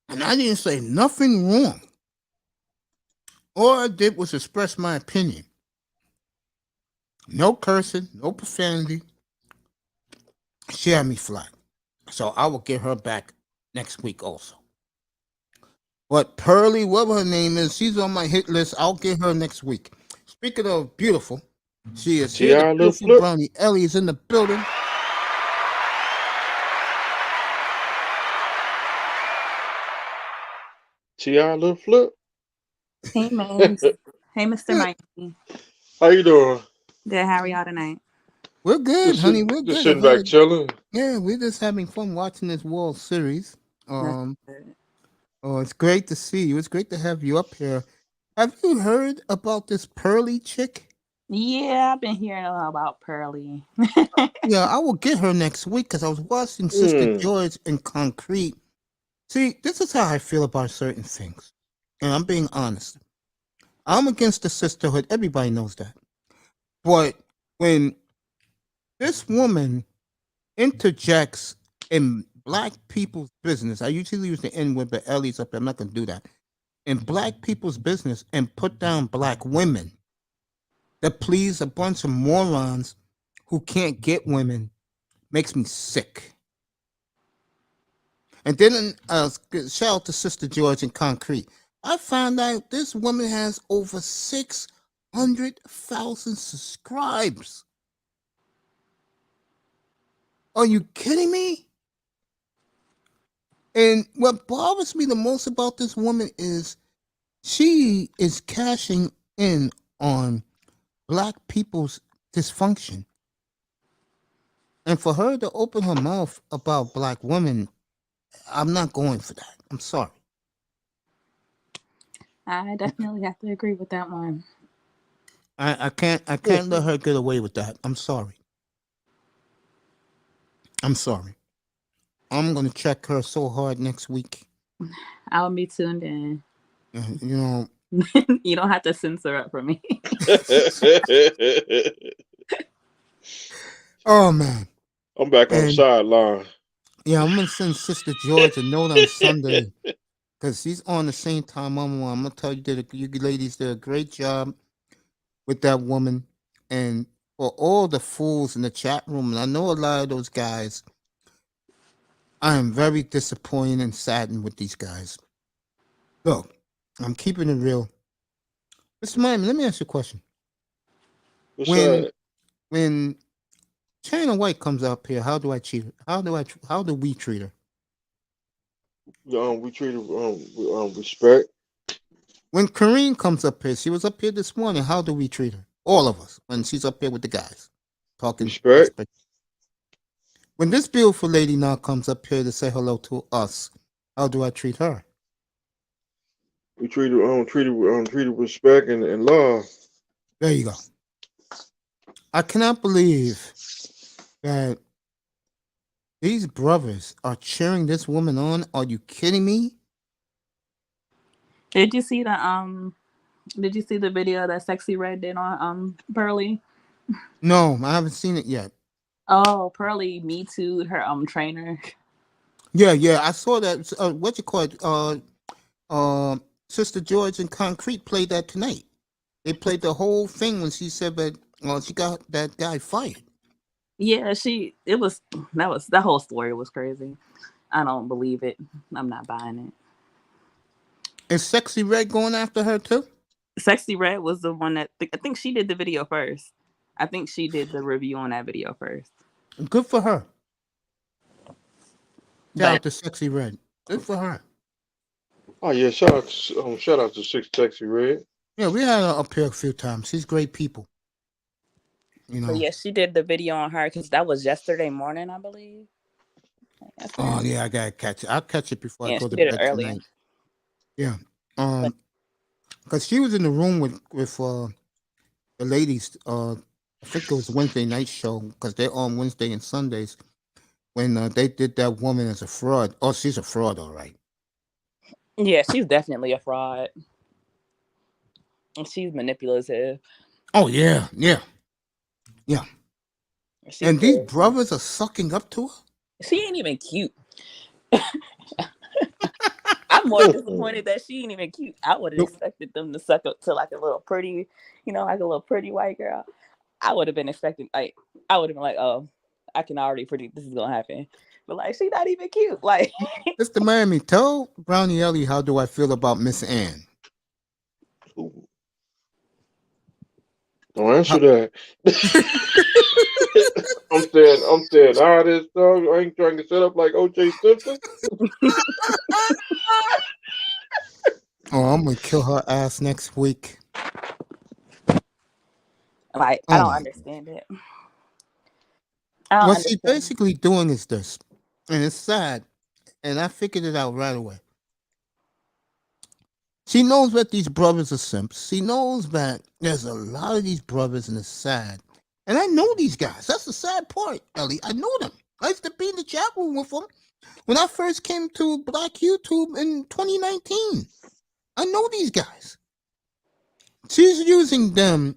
And I didn't say nothing wrong. All I did was express my opinion. No cursing, no profanity. She had me flagged. So I will get her back next week also. But Pearly, whatever her name is, she's on my hit list. I'll get her next week. Speaking of beautiful, she is here. The beautiful Brownie Ellie is in the building. T.I. Little Flip. Hey, man. Hey, Mr. Mikey. How you doing? Good. How are y'all tonight? We're good, honey. We're just good. Sitting back chilling. Yeah, we're just having fun watching this World Series. It's great to see you. It's great to have you up here. Have you heard about this Pearly chick? Yeah, I've been hearing a lot about Pearly. Yeah, I will get her next week because I was watching Sister George in Concrete. See, this is how I feel about certain things. And I'm being honest. I'm against the sisterhood. Everybody knows that. But when this woman interjects in Black people's business, I usually use the N-word, but Ellie's up there. I'm not going to do that. In Black people's business and put down Black women that please a bunch of morons who can't get women makes me sick. And then shout out to Sister George in Concrete. I found out this woman has over 600,000 subscribers. Are you kidding me? And what bothers me the most about this woman is she is cashing in on Black people's dysfunction. And for her to open her mouth about Black women, I'm not going for that. I'm sorry. I definitely have to agree with that one. I can't let her get away with that. I'm sorry. I'm sorry. I'm gonna check her so hard next week. I'll be tuned in. You know, you don't have to censor it for me. Oh man. I'm back on the And sideline. yeah, I'm gonna send Sister George a note on Sunday because she's on the same time I'm on. I'm gonna tell you that you ladies did a great job with that woman, and for all the fools in the chat room, and I know a lot of those guys. I am very disappointed and saddened with these guys. Look, I'm keeping it real. Mr. Miami, let me ask you a question. What's When that? when China White comes up here, how do I treat her? How do we treat her? We treat her with respect. When Karine comes up here, she was up here this morning. How do we treat her? All of us when she's up here with the guys, talking Respect. respect. When this beautiful lady now comes up here to say hello to us, how do I treat her? We treat her with respect and love. There you go. I cannot believe that these brothers are cheering this woman on. Are you kidding me? Did you see the video that Sexy Red did on Pearly? No, I haven't seen it yet. Oh, Pearly Me Too'd her trainer. Yeah, I saw that. What you call it? Sister George and Concrete played that tonight. They played the whole thing when she said that she got that guy fired. Yeah, that whole story was crazy. I don't believe it. I'm not buying it. Is Sexy Red going after her too? Sexy Red was the one that I think she did the video first. I think she did the review on that video first. Good for her. Shout out But to Sexy Red. Good for her. Oh yeah, shout out to Sexy Red. Yeah, we had her up here a few times. She's great people. You know. but yeah, she did the video on her because that was yesterday morning, I believe. Oh yeah, I gotta catch it. I'll catch it before I Yeah, go she to did it bed earlier. tonight. Yeah. Because she was in the room with the ladies. I think it was Wednesday night show because they're on Wednesday and Sundays when they did that woman as a fraud. Oh, she's a fraud, all right. Yeah, she's definitely a fraud. And she's manipulative. Oh yeah. She And these crazy. brothers are sucking up to her. She ain't even cute. I'm more disappointed that she ain't even cute. I would have Nope. expected them to suck up to like a little pretty, like a little pretty white girl. I would have been expecting, I would have been like, oh, I can already predict this is gonna happen. But like, she's not even cute. Like, Mr. Miami, tell Brownie Ellie how do I feel about Miss Ann. Don't answer that. I'm saying all this stuff. I ain't trying to set up like O.J. Simpson. Oh, I'm gonna kill her ass next week. I don't understand it. What she's basically doing is this, and it's sad, and I figured it out right away. She knows that these brothers are simps. She knows that there's a lot of these brothers, and it's sad. And I know these guys. That's the sad part, Ellie. I know them. I used to be in the chat room with them when I first came to Black YouTube in 2019. I know these guys. She's using them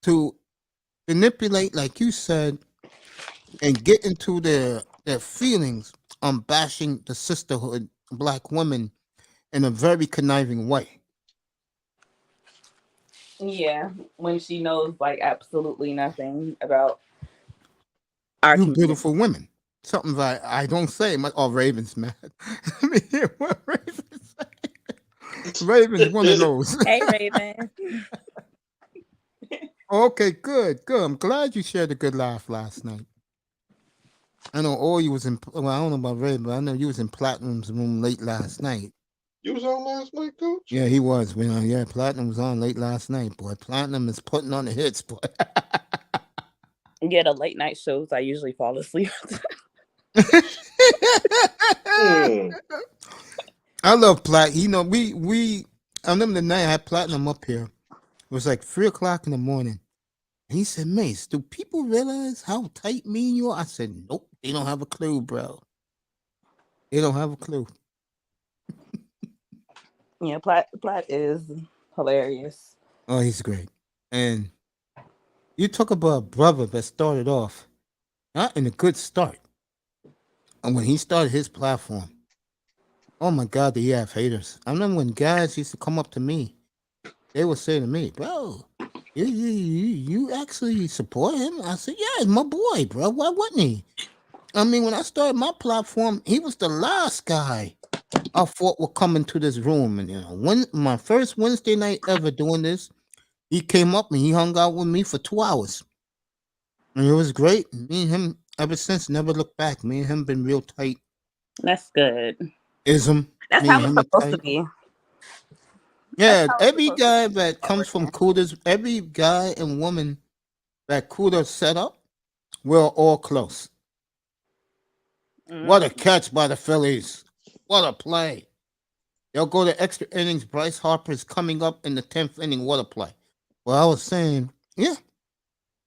to manipulate, like you said, and get into their feelings on bashing the sisterhood, Black women, in a very conniving way. Yeah, when she knows like absolutely nothing about our You community. beautiful women. Something that I don't say. Oh, Raven's mad. Let me hear what Raven say. Raven's one of those. Hey, Raven. Okay, good. I'm glad you shared a good laugh last night. I know all you was in. Well, I don't know about Raven, but I know you was in Platinum's room late last night. You was on last night, Coach? Yeah, he was. Yeah, Platinum was on late last night, boy. Platinum is putting on the hits, boy. Yeah, the late night shows I usually fall asleep. I love Plat. You know, I remember the night I had Platinum up here. It was like 3:00 in the morning. And he said, Mace, do people realize how tight me and you are? I said, nope, they don't have a clue, bro. They don't have a clue. Yeah, Platt is hilarious. Oh, he's great. And you talk about a brother that started off not in a good start. And when he started his platform, oh my God, did he have haters? I remember when guys used to come up to me, they would say to me, bro, you actually support him? I said, yeah, it's my boy, bro. Why wouldn't he? I mean, when I started my platform, he was the last guy I thought would come into this room. And, when my first Wednesday night ever doing this, he came up and he hung out with me for 2 hours. And it was great. Me and him, ever since, never looked back. Me and him been real tight. That's good. Ism. That's Me how and it's him are supposed to tight. be. Yeah, how it's every supposed to guy be. that comes from Kuda's, every guy and woman that Kuda set up, we're all close. What a catch by the Phillies. What a play. They'll go to extra innings. Bryce Harper is coming up in the 10th inning. What a play. Well, I was saying, yeah.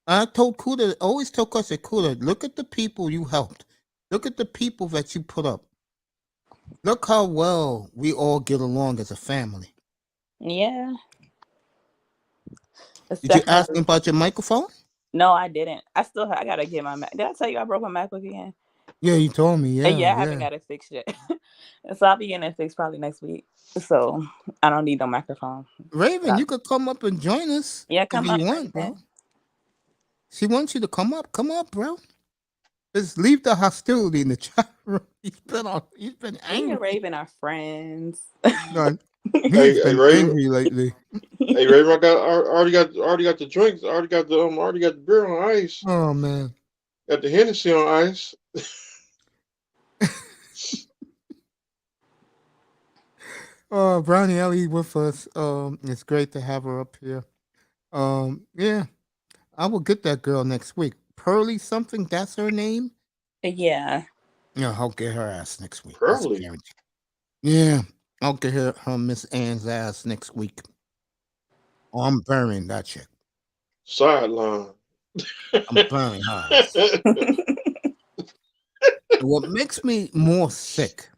I told Kuda, always tell us at Kuda, look at the people you helped. Look at the people that you put up. Look how well we all get along as a family. Yeah. It's Did you ask definitely. me about your microphone? No, I didn't. I gotta get my Mac. Did I tell you I broke my MacBook again? Yeah, you told me. Yeah, Yeah, I haven't got it fixed yet. So I'll be getting it fixed probably next week. So I don't need no microphone. Raven, you could come up and join us Yeah, if come you up, want, bro. Raven. She wants you to come up. Come up, bro. Just leave the hostility in the chat room. He's been Me and angry. Raven are friends. No, he's Hey, been Raven. angry lately. Hey, Raven, I already got the drinks. I already got the beer on ice. Oh man. Got the Hennessy on ice. Brownie Ellie with us. It's great to have her up here. Yeah, I will get that girl next week. Pearly something, that's her name? Yeah. Yeah, I'll get her ass next week. Pearly? Guaranteed. Yeah, I'll get her Miss Ann's ass next week. Oh, I'm burying that chick. Sideline. I'm burying her ass. What makes me more sick,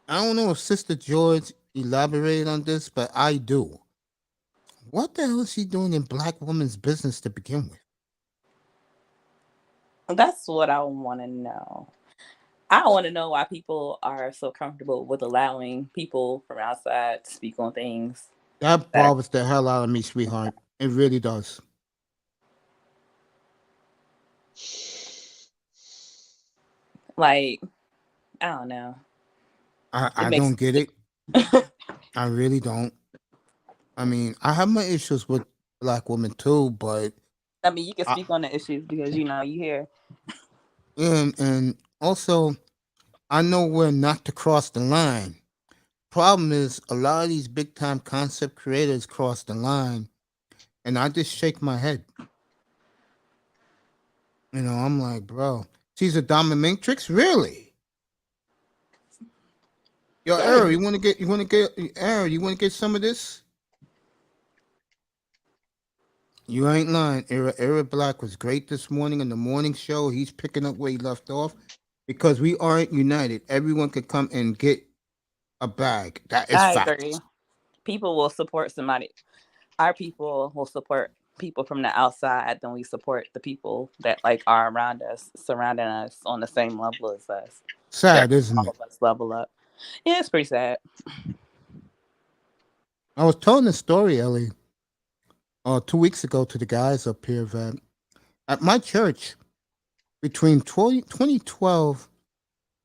I don't know if Sister George elaborated on this, but I do. What the hell is she doing in black women's business to begin with? That's what I want to know. I want to know why people are so comfortable with allowing people from outside to speak on things. That bothers the hell out of me, sweetheart. It really does. Like, I don't know. I don't get it. I really don't. I mean, I have my issues with black women too, but I mean, you can speak on the issues because you hear. And also, I know where not to cross the line. Problem is, a lot of these big time concept creators cross the line, and I just shake my head. I'm like, bro, she's a dominatrix, really? Yo, Errol, you want to get some of this? You ain't lying. Eric Black was great this morning in the morning show. He's picking up where he left off because we aren't united. Everyone could come and get a bag. That is I fact. agree. People will support somebody. Our people will support people from the outside, then we support the people that are around us, surrounding us on the same level as us. Sad, isn't all it? of us level up. Yeah, it's pretty sad. I was telling the story, Ellie, 2 weeks ago to the guys up here that at my church, between 2012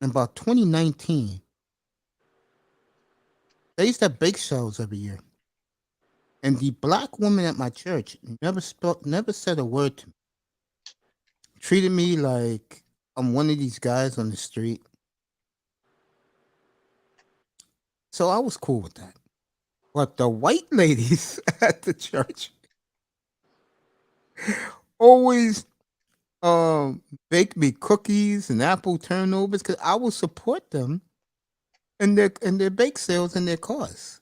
and about 2019, they used to have bake sales every year. And the black woman at my church never said a word to me. Treated me like I'm one of these guys on the street. So I was cool with that. But the white ladies at the church always bake me cookies and apple turnovers because I will support them in their bake sales and their cars.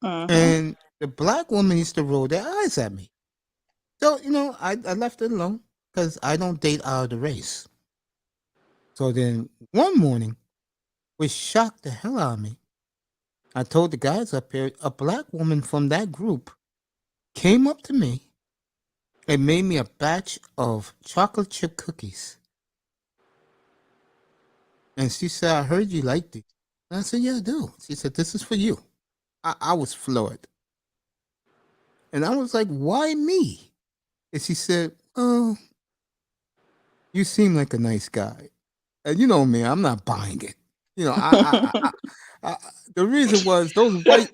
And the black woman used to roll their eyes at me. So, I left it alone because I don't date out of the race. So then one morning, which shocked the hell out of me, I told the guys up here, a black woman from that group came up to me and made me a batch of chocolate chip cookies. And she said, I heard you liked it. And I said, yeah, I do. She said, this is for you. I was floored. And I was like, why me? And she said, oh, you seem like a nice guy. And you know me, I'm not buying it. You know, I, the reason was those white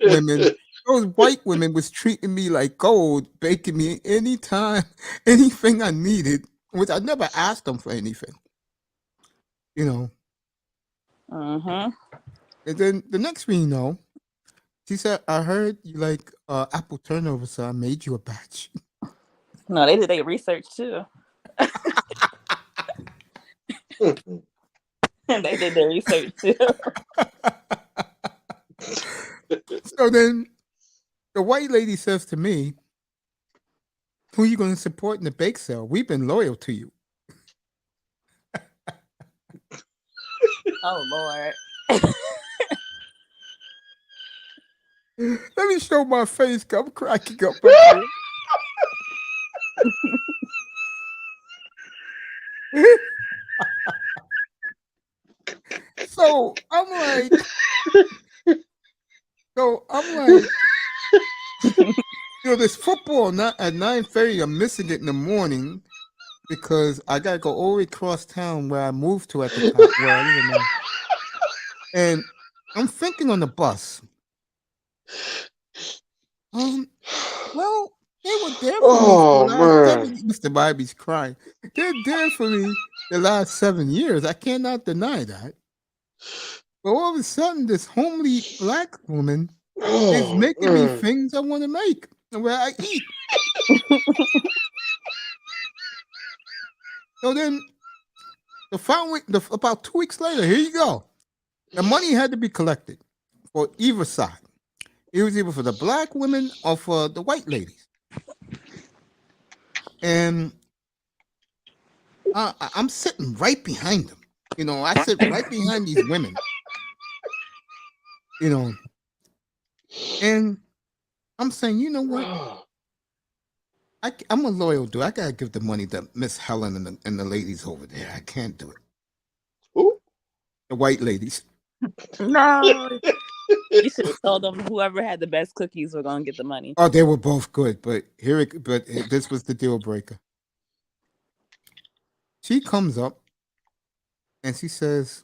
women was treating me like gold, baking me anytime, anything I needed, which I never asked them for anything. You know. Mm-hmm. And then the next thing you know, she said, I heard you like apple turnover, so I made you a batch. No, they did their research too. They did their research too. So then the white lady says to me, who are you going to support in the bake sale? We've been loyal to you. Oh Lord. Let me show my face. I'm cracking up. Here. So I'm like, this football not at 9:30. I'm missing it in the morning because I gotta go all the way across town where I moved to at the time, where I live now. And I'm thinking on the bus. Well, they were there for me for the last 7 years. Mr. Bobby's crying. They're there for me the last 7 years. I cannot deny that. But all of a sudden, this homely black woman is making me things I want to make and where I eat. So then, about 2 weeks later, here you go. The money had to be collected for either side. It was either for the black women or for the white ladies. And I'm sitting right behind them. You know, I sit right behind these women. You know, and I'm saying, you know what? I'm a loyal dude. I gotta give the money to Miss Helen and the ladies over there. I can't do it. Who? The white ladies. No. You should have told them whoever had the best cookies were gonna get the money. Oh, they were both good, but this was the deal breaker. She comes up and she says,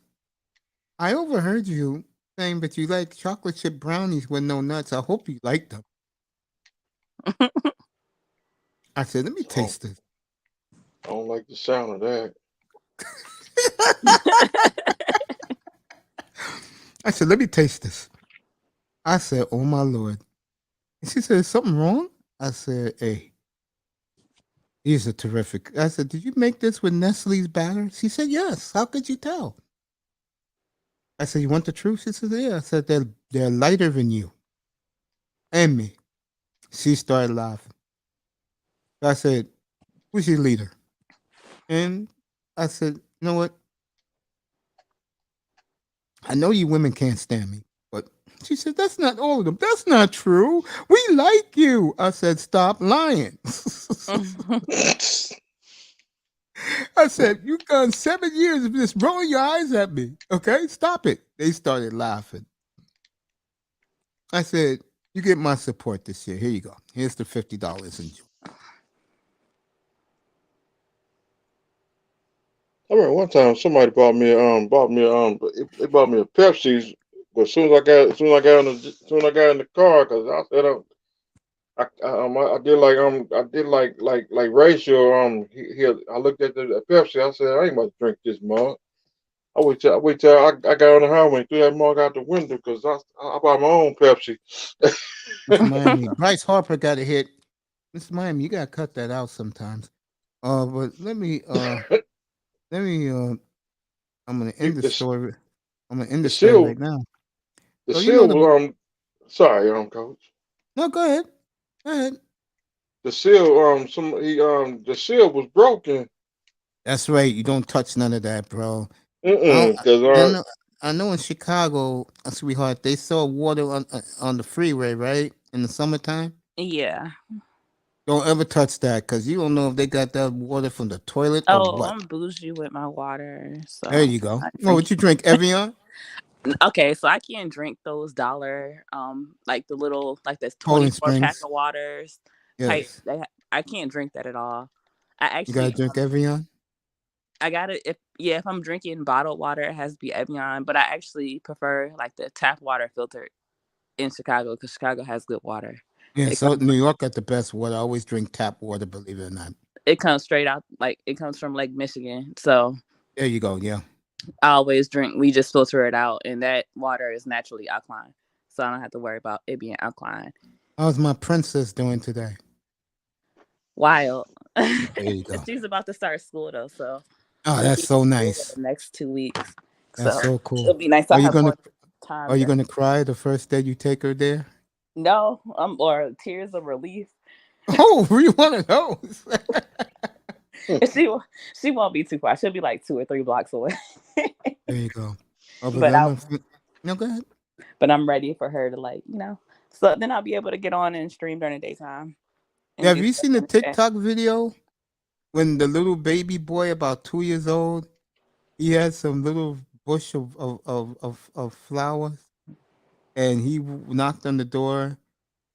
I overheard you saying that you like chocolate chip brownies with no nuts. I hope you like them. I said, let me taste this. I don't like the sound of that. I said, let me taste this. I said, oh my Lord. And she said, is something wrong? I said, hey, these are terrific. I said, did you make this with Nestle's batter? She said, yes. How could you tell? I said, you want the truth? She said, yeah. I said, they're lighter than you and me. She started laughing. I said, who's your leader? And I said, you know what? I know you women can't stand me, but she said, that's not all of them. That's not true. We like you. I said, stop lying. I said, you've gone 7 years of just rolling your eyes at me. Okay, stop it. They started laughing. I said, you get my support this year. Here you go. Here's the $50 in June. I remember one time somebody bought me a Pepsi, but as soon as I got in the car, because I said I did like ratio I looked at the Pepsi. I said I ain't about to drink this mug. I wait till I got on the highway and threw that mug out the window because I bought my own Pepsi. Mr. Miami, Bryce Harper got a hit. Mr. Miami, you gotta cut that out sometimes. But let me I'm gonna end the story. I'm gonna end the story right now. The So, seal sorry, Coach. No, go ahead. Go ahead. The seal, the seal was broken. That's right. You don't touch none of that, bro. Because I know in Chicago, sweetheart, they saw water on the freeway, right? In the summertime. Yeah. Don't ever touch that because you don't know if they got that water from the toilet or Oh, what. I'm bougie with my water. So There you go. I Oh, what drink. you drink? Evian? Okay, so I can't drink those dollar, like the little, like this Poland 24 pack Springs? of waters type. Yes. I can't drink that at all. I You gotta actually, drink Evian? I gotta if I'm drinking bottled water, it has to be Evian. But I actually prefer like the tap water filtered in Chicago because Chicago has good water. Yeah, It so comes New York got the best water. I always drink tap water, believe it or not. it comes straight out, like it comes from Lake Michigan. So There you go. Yeah. I always drink. We just filter it out, and that water is naturally alkaline, so I don't have to worry about it being alkaline. How's my princess doing today? Wild. There you go. She's about to start school though, so Oh, that's so in nice. the next 2 weeks. That's So so cool. it'll be nice to Are you have gonna more time. Are you gonna cry the first day you take her there? No, or tears of relief. Oh, we one of those. She won't be too far. She'll be like 2 or 3 blocks away. There you go. Oh, But no, go ahead. But I'm ready for her to, like, so then I'll be able to get on and stream during the daytime. Yeah, have you seen the TikTok video when the little baby boy about 2 years old, he had some little bush of flowers, and he knocked on the door,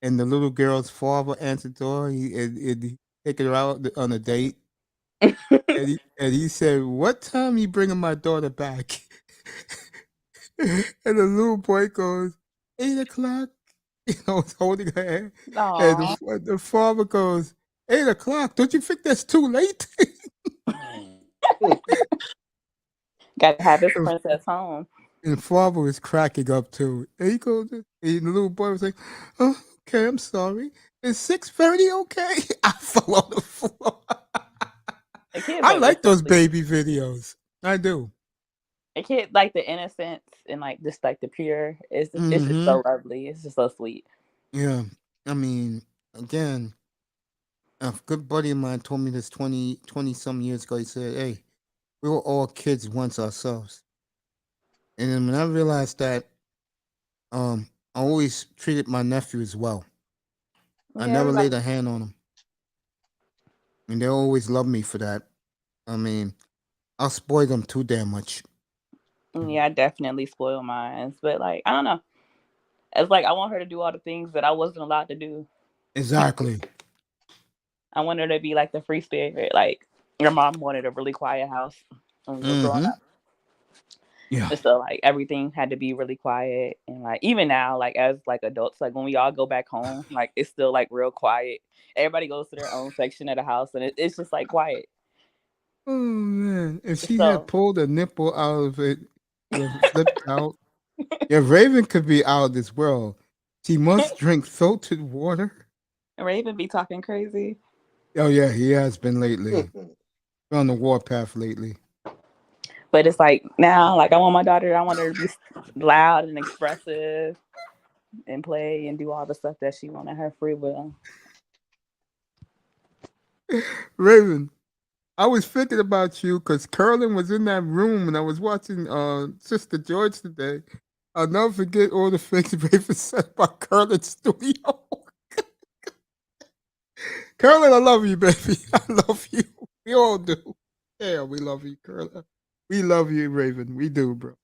and the little girl's father answered the door. He taken her out on a date, and he said, "What time you bringing my daughter back?" And the little boy goes, 8 o'clock. He's holding her hand. Aw. And the father goes, 8 o'clock. Don't you think that's too late? Gotta have this princess home. And the father was cracking up too. And he goes, and the little boy was like, "Oh, okay, I'm sorry. Is 6:30 okay?" I fell on the floor. I like those baby videos. I do. A kid, like the innocence and like just like the pure, it's just so lovely. It's just so sweet. Yeah. I mean, again, a good buddy of mine told me this 20 some years ago. He said, "Hey, we were all kids once ourselves." And then when I realized that, I always treated my nephews well. I never laid a hand on them. And they always loved me for that. I mean, I'll spoil them too damn much. Yeah, I definitely spoil mine. But like, I don't know. It's like I want her to do all the things that I wasn't allowed to do. Exactly. I want her to be like the free spirit. Like your mom wanted a really quiet house when we were growing up. Yeah. And so like everything had to be really quiet, and like even now, like as like adults, like when we all go back home, like it's still like real quiet. Everybody goes to their own section of the house, and it's just like quiet. Oh man! If she had pulled a nipple out of it, flipped out. Yeah, Raven could be out of this world. She must drink filtered water. Raven be talking crazy. Oh yeah, he has been lately. On the warpath lately. But it's like now, like I want her to be loud and expressive and play and do all the stuff that she wanted her free will. Raven, I was thinking about you because Curlin was in that room when I was watching Sister George today. I'll never forget all the things Raven said about Curlin's studio. Curlin, I love you, baby. I love you. We all do. Yeah, we love you, Curlin. We love you, Raven. We do, bro.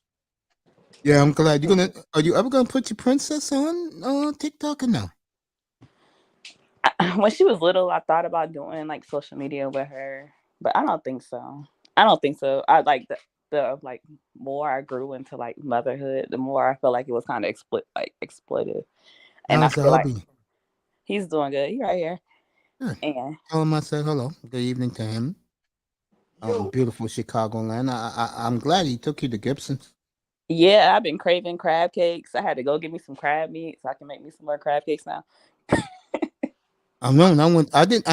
Yeah, I'm glad. Are you ever gonna put your princess on TikTok or no? When she was little, I thought about doing like social media with her, but I don't think so. I like the like more I grew into like motherhood, the more I felt like it was kind of exploitive. And How's I the feel like hubby? he's doing good. He's right here. Good. And Tell him I said hello. Good evening to him. Beautiful Chicagoland. I'm glad he took you to Gibson's. Yeah, I've been craving crab cakes. I had to go get me some crab meat so I can make me some more crab cakes now. I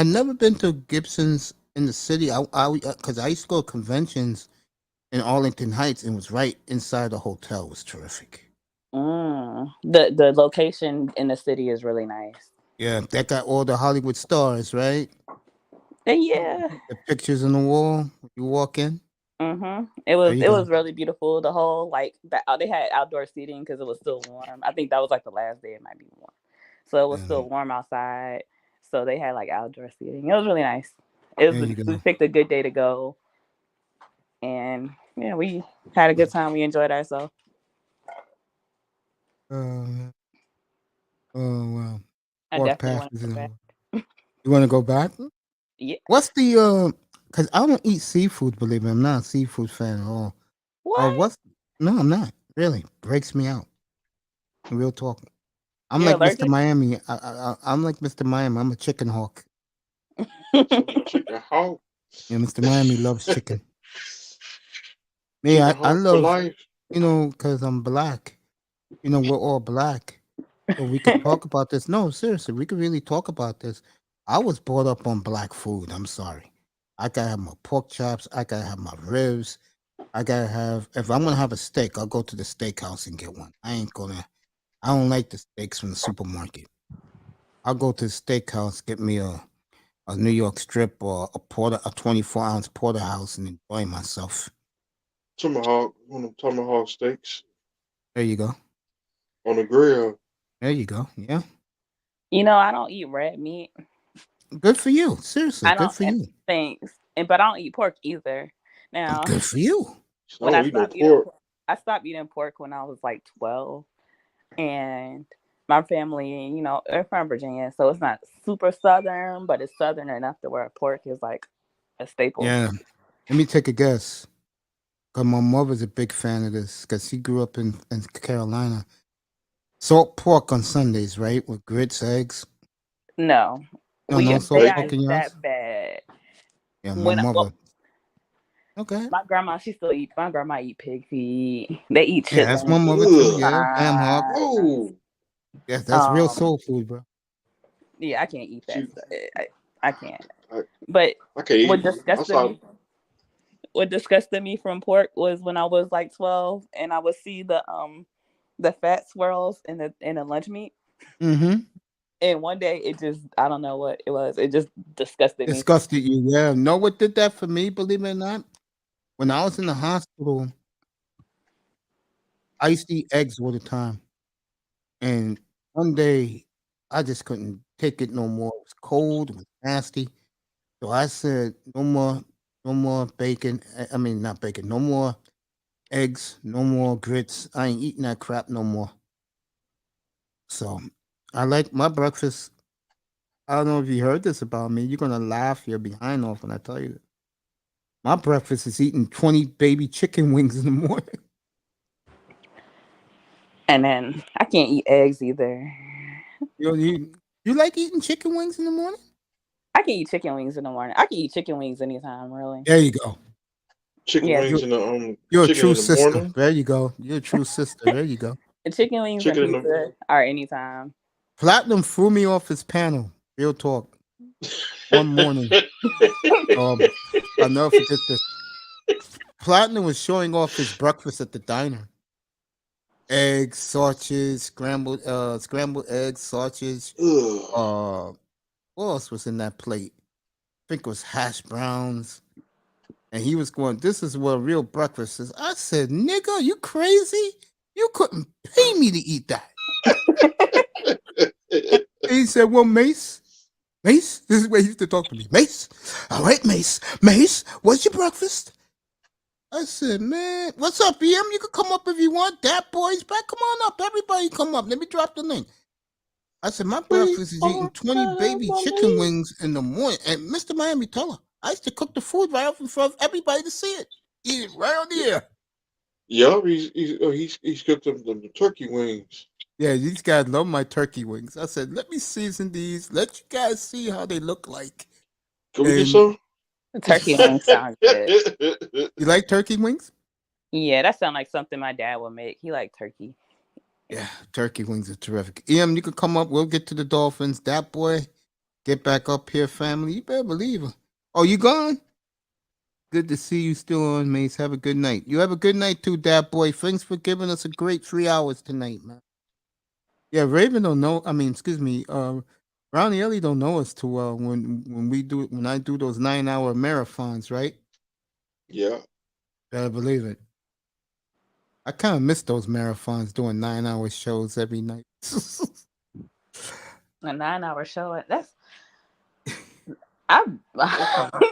never been to Gibson's in the city. Because I used to go to conventions in Arlington Heights and was right inside the hotel. It was terrific. The location in the city is really nice. Yeah, that got all the Hollywood stars, right? Yeah. The pictures on the wall. You walk in. It was really beautiful. The whole they had outdoor seating because it was still warm. I think that was like the last day it might be warm, so it was still warm outside. So they had like outdoor seating. It was really nice. It There was you we go. picked a good day to go, and yeah, we had a good time. We enjoyed ourselves. Oh wow. I Pork definitely want patties to go and back. you want to go back? Yeah. What's the Because I don't eat seafood. Believe me, I'm not a seafood fan at all. What? What's No, I'm not really. Breaks me out. Real talk. I'm You're like Mr. allergic? Miami. I'm like Mr. Miami. I'm a chicken hawk. Chicken hawk. Yeah, Mr. Miami loves chicken. Chicken Yeah, I hawk for love, life. because I'm black. We're all black. So we could talk about this. No, seriously, we could really talk about this. I was brought up on black food. I'm sorry. I gotta have my pork chops. I gotta have my ribs. If I'm gonna have a steak, I'll go to the steakhouse and get one. I don't like the steaks from the supermarket. I'll go to the steakhouse, get me a New York strip or a 24-ounce porterhouse and enjoy myself. Tomahawk. One of them tomahawk steaks There you go. on the grill. There you go. Yeah. I don't eat red meat. Good for you. Seriously, I good don't. for you. Thanks. But I don't eat pork either. Now, Good for you. I when I don't eat no stopped eating pork. pork, I stopped eating pork when I was like 12, and my family, they're from Virginia, so it's not super southern, but it's southern enough to where pork is like a staple. Yeah. Let me take a guess. Because my mother's a big fan of this because she grew up in Carolina. Salt pork on Sundays, right? With grits, eggs. No, No salt they Bacon. pork aren't in yours? that bad. Yeah, my mother. Okay. My grandma, my grandma eat pig feet. They eat Yeah, that's my chitlins mother too. Ugh. Yeah. Ham hock. Oh. Yes, that's real sometimes. soul food, bro. Yeah, I can't eat that See, stuff. I can't. I, But I can't what eat. I disgusted saw. me, what disgusted me from pork was when I was like 12 and I would see the fat swirls in the lunch meat. Mm-hmm. And one day I don't know what it was. It just disgusted me. Disgusted you. Yeah. Know what did that for me, believe it or not? When I was in the hospital, I used to eat eggs all the time. And one day, I just couldn't take it no more. It was cold. It was nasty. So I said, no more bacon. I mean, not bacon. No more eggs. No more grits. I ain't eating that crap no more. So I like my breakfast. I don't know if you heard this about me. You're gonna laugh your behind off when I tell you that. My breakfast is eating 20 baby chicken wings in the morning. And then I can't eat eggs either. You like eating chicken wings in the morning? I can eat chicken wings in the morning. I can eat chicken wings anytime, really. There you go. Chicken Yeah, wings You're a chicken true in the sister. morning. There you go. You're a true sister. There you go. the chicken wings and Chicken in the pizza are anytime. Platinum threw me off his panel. Real talk. One morning. I'll never forget this. Platinum was showing off his breakfast at the diner. Eggs, sausages, scrambled eggs, sausage. Ugh. What else was in that plate? I think it was hash browns. And he was going, "This is what a real breakfast is." I said, "Nigga, you crazy? You couldn't pay me to eat that." And he said, "Well, Mace, this is where he used to talk to me. Mace, all right, Mace, what's your breakfast?" I said, "Man, what's up, EM? You can come up if you want. Dat boy's back. Come on up. Everybody come up. Let me drop the link." I said, "My breakfast is eating 20 baby chicken wings in the morning." And Mr. Miami, tell her, I used to cook the food right up in front of everybody to see it. Eat it right on the air. Yeah, he's cooked them turkey wings. Yeah, these guys love my turkey wings. I said, "Let me season these. Let you guys see how they look like." Can we get And some? The turkey wings sound good. you like turkey wings? Yeah, that sounds like something my dad would make. He liked turkey. Yeah, turkey wings are terrific. EM, you can come up. We'll get to the Dolphins. That boy, get back up here, family. You better believe it. Oh, you gone? Good to see you still on, Mace. Have a good night. You have a good night too, Dad boy. Thanks for giving us a great 3 hours tonight, man. Yeah, Raven don't know. I mean, excuse me. Brownie Ellie don't know us too well when I do those 9-hour marathons, right? Yeah. Better believe it. I kind of miss those marathons doing 9-hour shows every night. A 9-hour show. I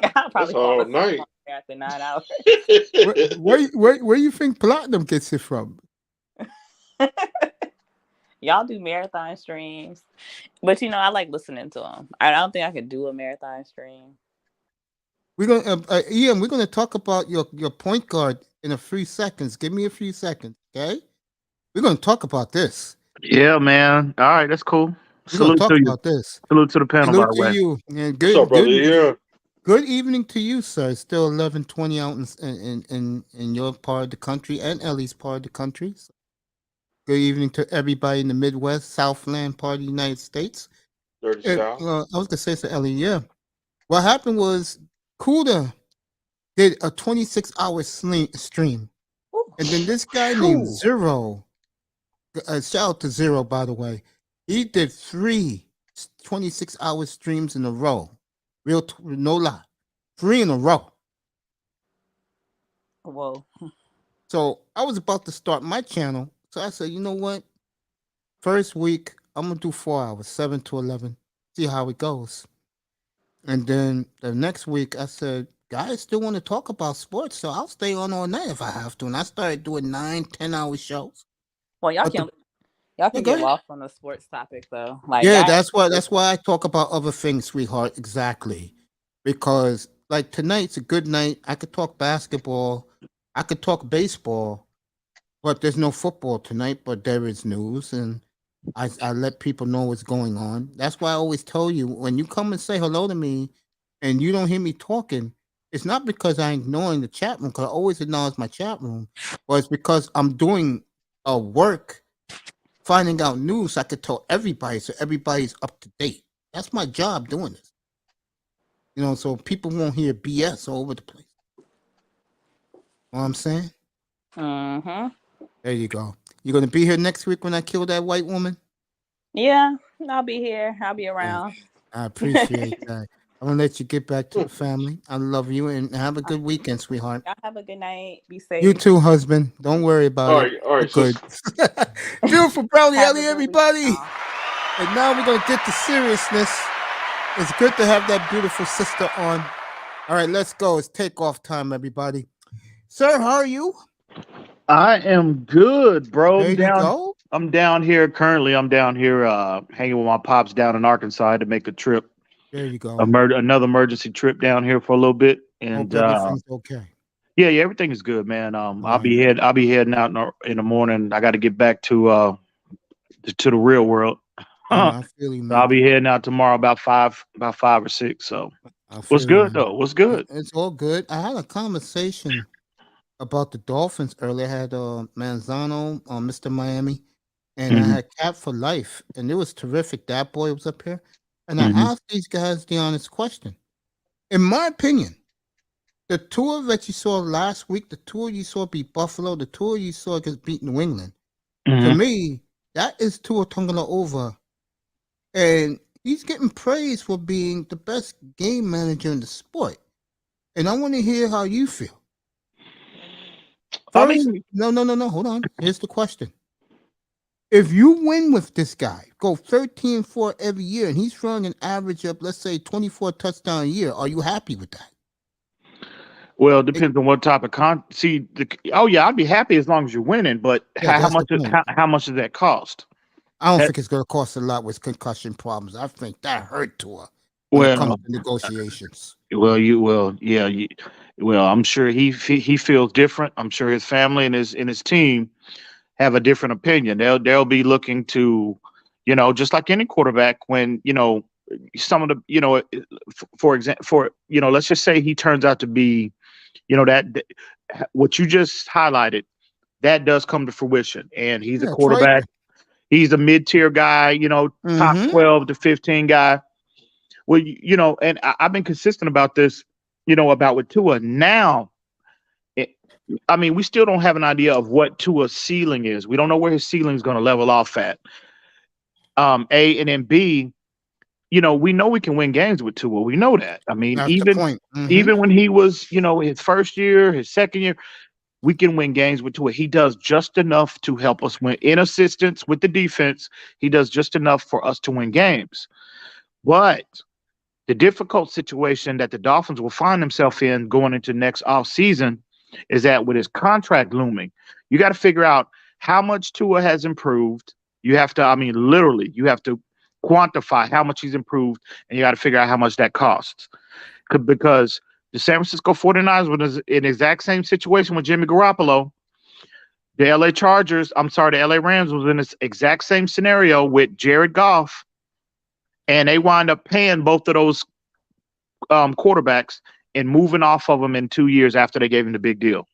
That's probably all fall asleep night. after 9 hours. Where you think Platinum gets it from? Y'all do marathon streams, but I like listening to them. I don't think I could do a marathon stream. We're gonna Ian. We're gonna talk about your point guard in a few seconds. Give me a few seconds, okay? We're gonna talk about this. Yeah, man. All right, that's cool. We're gonna Salute talk to you. about this. Salute to the panel, by Salute the to way. you. And What's up, brother? Yeah. good evening to you, sir. It's still 11:20 out in your part of the country and Ellie's part of the country. So good evening to everybody in the Midwest, Southland part of the United States. Dirty And, South. I was gonna say to Ellie, yeah. What happened was Kuda did a 26-hour stream, Ooh. and then this guy named Zero, shout out to Zero, by the way, he did 3 26-hour streams in a row. No lie. 3 in a row. Whoa. So I was about to start my channel. So I said, you know what? First week, I'm going to do 4 hours, 7 to 11, see how it goes. And then the next week, I said, guys still want to talk about sports, so I'll stay on all night if I have to. And I started doing 9, 10-hour shows. Well, y'all But can go get ahead. lost on the sports topic though. Like Yeah, that- that's why I talk about other things, sweetheart. Exactly. Because like tonight's a good night. I could talk basketball. I could talk baseball, but there's no football tonight, but there is news, and I let people know what's going on. That's why I always tell you, when you come and say hello to me and you don't hear me talking, it's not because I'm ignoring the chat room, because I always acknowledge my chat room, but it's because I'm doing work finding out news. I could tell everybody, so everybody's up to date. That's my job doing this. So people won't hear BS all over the place. Know what I'm saying? Mm-hmm. There you go. You gonna be here next week when I kill that white woman? Yeah, I'll be here. I'll be around. I appreciate that. I'm gonna let you get back to the family. I love you and have a good weekend, sweetheart. Y'all have a good night. Be safe. You too, husband. Don't worry about it. All right, Good. Beautiful brownie, Have a Ellie, good everybody. week, y'all. And now we're gonna get to seriousness. It's good to have that beautiful sister on. All right, let's go. It's takeoff time, everybody. Sir, how are you? I am good, bro. There you go. I'm down here currently. I'm down here hanging with my pops down in Arkansas. I had to make a trip, There you go. another emergency trip down here for a little bit. And Hope everything's okay. yeah, everything is good, man. I'll right. be heading out in the morning. I got to get back to the real world. I feel you, So man. I'll be heading out tomorrow about 5 or 6. So I what's feel you, good man. though? What's good? It's all good. I had a conversation about the Dolphins earlier. I had Manzano, Mr. Miami, and I had Cap for Life, and it was terrific. That boy was up here, and I asked these guys the honest question. In my opinion, the tour that you saw last week, the tour you saw beat Buffalo, the tour you saw against beat New England, to me, that is Tua Tagovailoa, and he's getting praised for being the best game manager in the sport. And I want to hear how you feel. First, no. Hold on. Here's the question. If you win with this guy, go 13-4 every year, and he's throwing an average of, let's say, 24 touchdowns a year, are you happy with that? Well, it depends on what type of I'd be happy as long as you're winning, but how much does that cost? I don't think it's going to cost a lot with concussion problems. I think that hurt Tua when it comes to negotiations. I'm sure he feels different. I'm sure his family and his team have a different opinion. They'll be looking to, just like any quarterback, when some of the for example, let's just say he turns out to be, that what you just highlighted, that does come to fruition, and he's a quarterback. He's a mid-tier guy, top 12 to 15 guy. Well, and I've been consistent about this, about with Tua. Now, we still don't have an idea of what Tua's ceiling is. We don't know where his ceiling is going to level off at. A, and then B, we know we can win games with Tua. We know that. Even when he was, his first year, his second year, we can win games with Tua. He does just enough to help us win. In assistance with the defense, he does just enough for us to win games. But the difficult situation that the Dolphins will find themselves in going into next offseason is that with his contract looming, you got to figure out how much Tua has improved. You have to, I mean, literally, you have to quantify how much he's improved, and you got to figure out how much that costs. Because the San Francisco 49ers was in the exact same situation with Jimmy Garoppolo. The LA Rams was in this exact same scenario with Jared Goff, and they wind up paying both of those quarterbacks and moving off of them in 2 years after they gave him the big deal.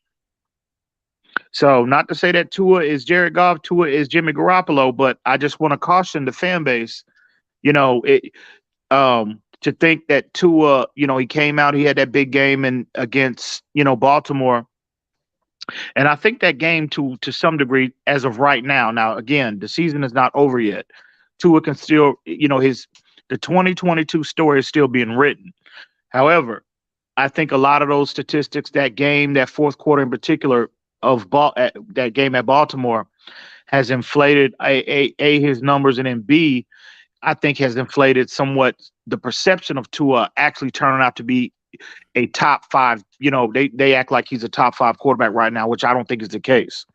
So not to say that Tua is Jared Goff, Tua is Jimmy Garoppolo, but I just want to caution the fan base, to think that Tua, he came out, he had that big game against Baltimore. And I think that game to some degree, as of right now, again, the season is not over yet. Tua can still, the 2022 story is still being written. However, I think a lot of those statistics, that game, that fourth quarter in particular of that game at Baltimore, has inflated his numbers, and then B, I think has inflated somewhat the perception of Tua actually turning out to be a top five. They act like he's a top five quarterback right now, which I don't think is the case.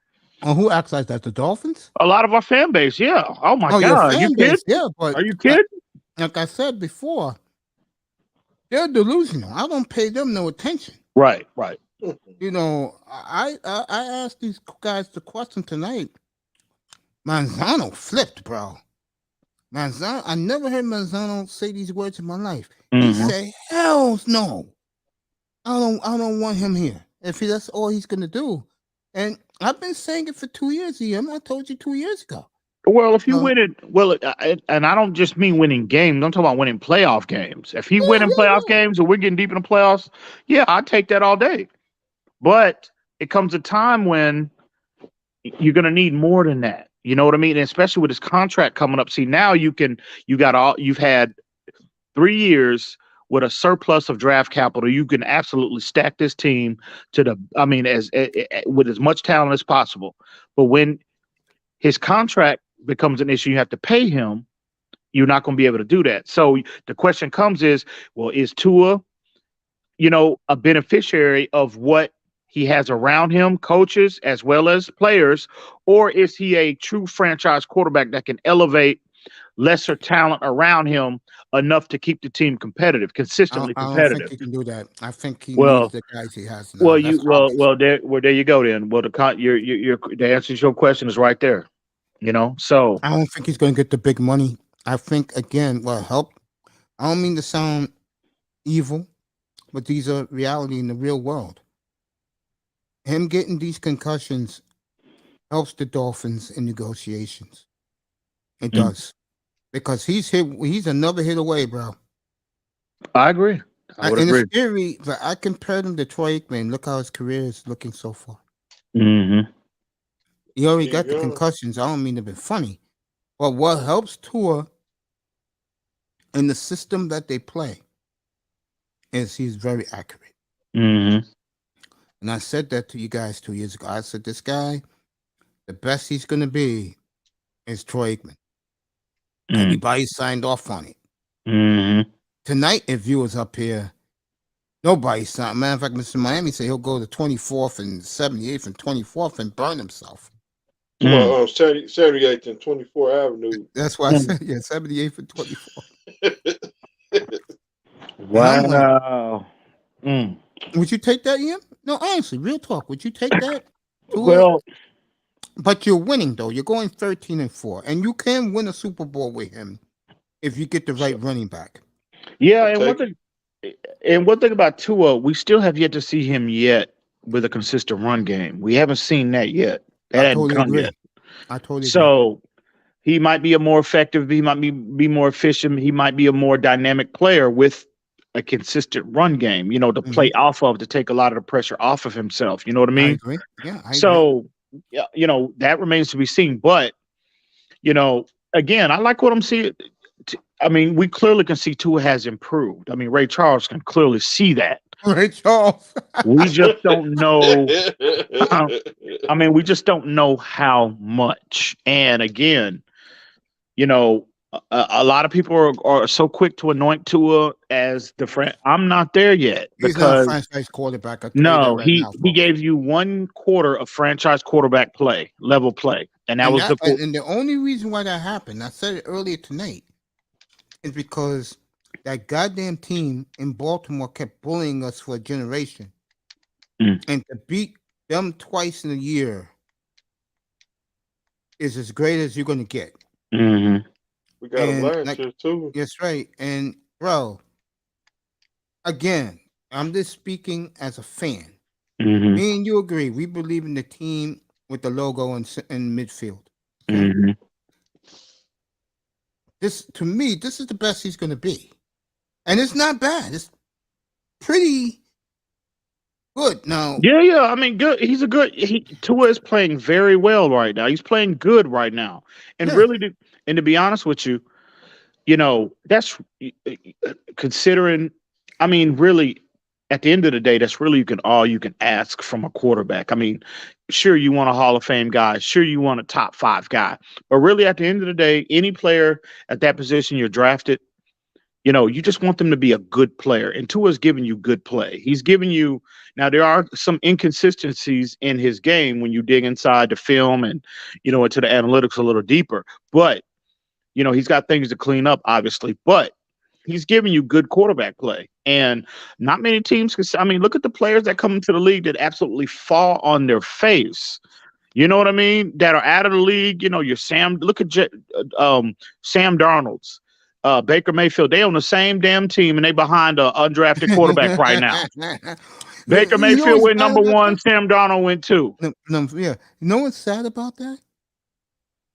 Oh, who acts like that? The Dolphins? A lot of our fan base, yeah. Oh my your God, fan you base, kidding? yeah. But Are you kidding? like I said before, they're delusional. I don't pay them no attention. Right. I asked these guys the question tonight. Manzano flipped, bro. Manzano, I never heard Manzano say these words in my life. He said, "Hell no, I don't want him here. If that's all he's gonna do." And I've been saying it for 2 years, EM. I told you 2 years ago. Well, if you win it, and I don't just mean winning games. I'm talking about winning playoff games. If he winning playoff games and we're getting deep in the playoffs, yeah, I'd take that all day. But it comes a time when you're going to need more than that. You know what I mean? And especially with his contract coming up. See, now you've had 3 years with a surplus of draft capital. You can absolutely stack this team with as much talent as possible. But when his contract becomes an issue, you have to pay him, you're not going to be able to do that. So the question comes is Tua, a beneficiary of what he has around him, coaches as well as players, or is he a true franchise quarterback that can elevate lesser talent around him enough to keep the team consistently competitive? I don't think he can do that. I think he needs the guys he has now. There you go then. Well, the answer to your question is right there. So I don't think he's going to get the big money. I think again, help. I don't mean to sound evil, but these are reality in the real world. Him getting these concussions helps the Dolphins in negotiations. It does. Because he's another hit away, bro. I agree. I would agree. It's scary, but I compared him to Troy Aikman. Look how his career is looking so far. Mm-hmm. He already got the concussions. I don't mean to be funny. But what helps Tua in the system that they play is he's very accurate. Mm-hmm. And I said that to you guys 2 years ago. I said, this guy, the best he's going to be is Troy Aikman. Everybody signed off on it. Mm-hmm. Tonight, if you was up here, nobody signed. Matter of fact, Mr. Miami said he'll go to 24th and 78th and 24th and burn himself. 78th and 24th Avenue. That's why I said, 78th and 24th. Wow. Would you take that, Ian? No, honestly, real talk. Would you take that? But you're winning, though. You're going 13-4, and you can win a Super Bowl with him if you get the right running back. Yeah, and one thing about Tua, we still have yet to see him yet with a consistent run game. We haven't seen that yet. That hadn't come yet. I totally agree. So he might be a more effective. He might be more efficient. He might be a more dynamic player with a consistent run game, to play off of, to take a lot of the pressure off of himself. You know what I mean? I agree. Yeah. That remains to be seen. But, again, I like what I'm seeing. I mean, we clearly can see Tua has improved. I mean, Ray Charles can clearly see that. Ray Charles. We just don't know. We just don't know how much. And again, A lot of people are so quick to anoint Tua as the I'm not there yet He's not a because franchise quarterback. I'll tell you that no, right now, he folks. gave you 1/4 of franchise quarterback level play, and that was And the only reason why that happened, I said it earlier tonight, is because that goddamn team in Baltimore kept bullying us for a generation. And to beat them twice in a year is as great as you're going to get. Mm-hmm. We got him last year too. That's right. And bro, again, I'm just speaking as a fan. Mm-hmm. Me and you agree. We believe in the team with the logo in midfield. Okay? Mm-hmm. This, to me, this is the best he's going to be, and it's not bad. It's pretty good. Now, yeah. I mean, good. He's a good. Tua is playing very well right now. He's playing good right now, and really, to be honest with you, that's considering. I mean, really, at the end of the day, that's really all you can ask from a quarterback. I mean, sure, you want a Hall of Fame guy. Sure, you want a top 5 guy. But really, at the end of the day, any player at that position you're drafted, you just want them to be a good player. And Tua's giving you good play. He's giving you – now, there are some inconsistencies in his game when you dig inside the film and, into the analytics a little deeper. But, he's got things to clean up, obviously. But he's giving you good quarterback play. And not many teams can – I mean, look at the players that come into the league that absolutely fall on their face. You know what I mean? That are out of the league. Your Sam – look at Sam Darnold's. Baker Mayfield, they on the same damn team, and they behind an undrafted quarterback right now. Baker Mayfield went number 1, Sam Darnold went 2. Yeah. You know what's sad about that?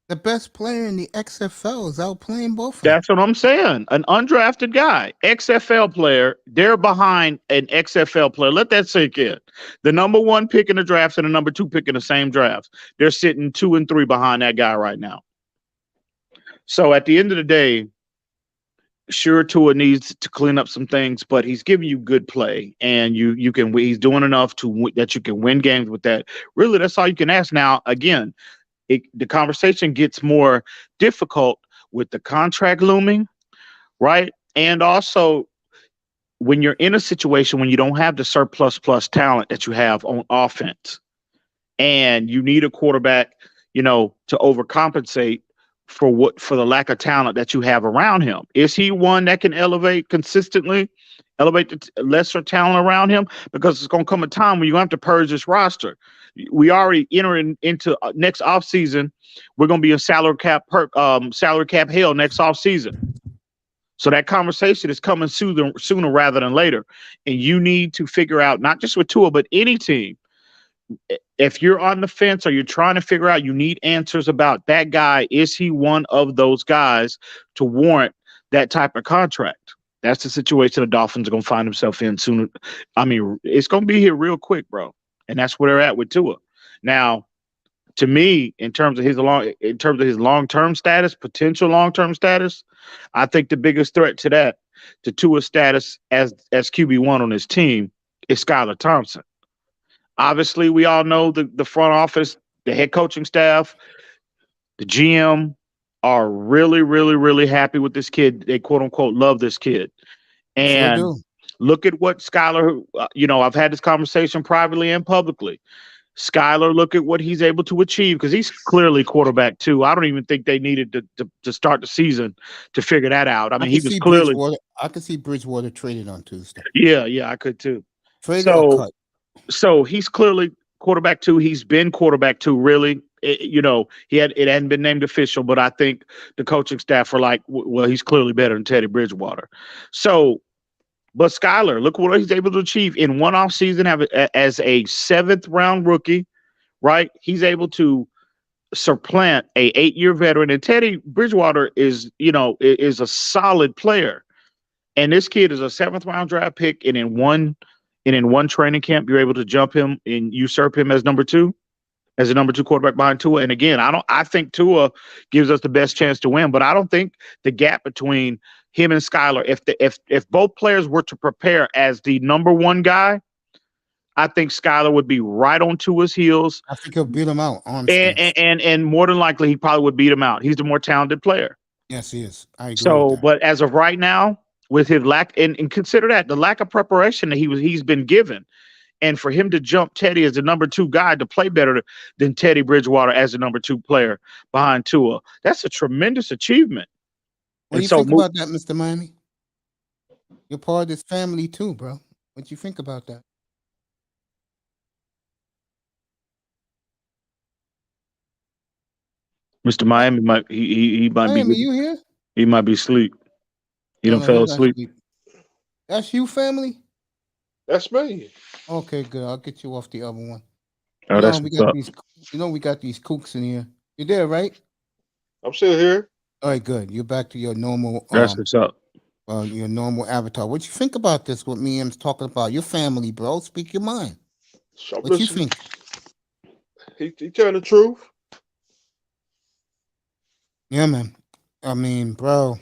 The best player in the XFL is out playing both of them. That's what I'm saying. An undrafted guy, XFL player, they're behind an XFL player. Let that sink in. The number 1 pick in the draft and the number 2 pick in the same draft. They're sitting 2 and 3 behind that guy right now. So at the end of the day, sure, Tua needs to clean up some things, but he's giving you good play, and you can. He's doing enough that you can win games with that. Really, that's all you can ask. Now, again, the conversation gets more difficult with the contract looming, right? And also, when you're in a situation when you don't have the surplus plus talent that you have on offense, and you need a quarterback, to overcompensate for the lack of talent that you have around him. Is he one that can elevate consistently, elevate the lesser talent around him? Because it's going to come a time when you're going to have to purge this roster. We already entering into next offseason. We're going to be in salary cap hell next offseason. So that conversation is coming sooner rather than later. And you need to figure out, not just with Tua, but any team, if you're on the fence or you're trying to figure out, you need answers about that guy. Is he one of those guys to warrant that type of contract? That's the situation the Dolphins are going to find themselves in sooner. I mean, it's going to be here real quick, bro. And that's where they're at with Tua. Now, to me, in terms of his long-term status, potential long-term status, I think the biggest threat to Tua's status as QB1 on his team is Skylar Thompson. Obviously, we all know the front office, the head coaching staff, the GM are really, really, really happy with this kid. They quote unquote love this kid. And Sure do. Look at what Skylar, I've had this conversation privately and publicly. Skylar, look at what he's able to achieve because he's clearly quarterback too. I don't even think they needed to start the season to figure that out. I mean, he was clearly. I could see Bridgewater traded on Tuesday. Yeah, I could too. Traded or cut. So he's clearly quarterback 2. He's been quarterback 2, really. It hadn't been named official, but I think the coaching staff were like, well, he's clearly better than Teddy Bridgewater. So, but Skylar, look what he's able to achieve in one offseason as a 7th round rookie, right? He's able to supplant a 8-year veteran, and Teddy Bridgewater is a solid player. And this kid is a 7th round draft pick, and in one training camp, you're able to jump him and usurp him as number 2, as a number 2 quarterback behind Tua. And again, I think Tua gives us the best chance to win, but I don't think the gap between him and Skylar, if both players were to prepare as the number 1 guy, I think Skylar would be right on Tua's heels. I think he'll beat him out. And more than likely, he probably would beat him out. He's the more talented player. Yes, he is. I agree with So, that. but as of right now, with his lack, and consider that the lack of preparation that he's been given, and for him to jump Teddy as the number 2 guy to play better than Teddy Bridgewater as the number 2 player behind Tua, that's a tremendous achievement. What do And you so, think about that, Mr. Miami? You're part of this family too, bro. What do you think about that? Mr. Miami might he might be Miami, you here? he might be asleep. He No, done no, fell he's not asleep. asleep. That's you, family? That's me. Okay, good. I'll get you off the other one. Oh, that's what's up. We got these kooks in here. You're there, right? I'm still here. All right, good. You're back to your normal That's what's up. your normal avatar. What you think about this? What me and M's talking about? Your family, bro. Speak your mind. So I'm What you listening. think? He telling the truth. Yeah, man. I mean, bro.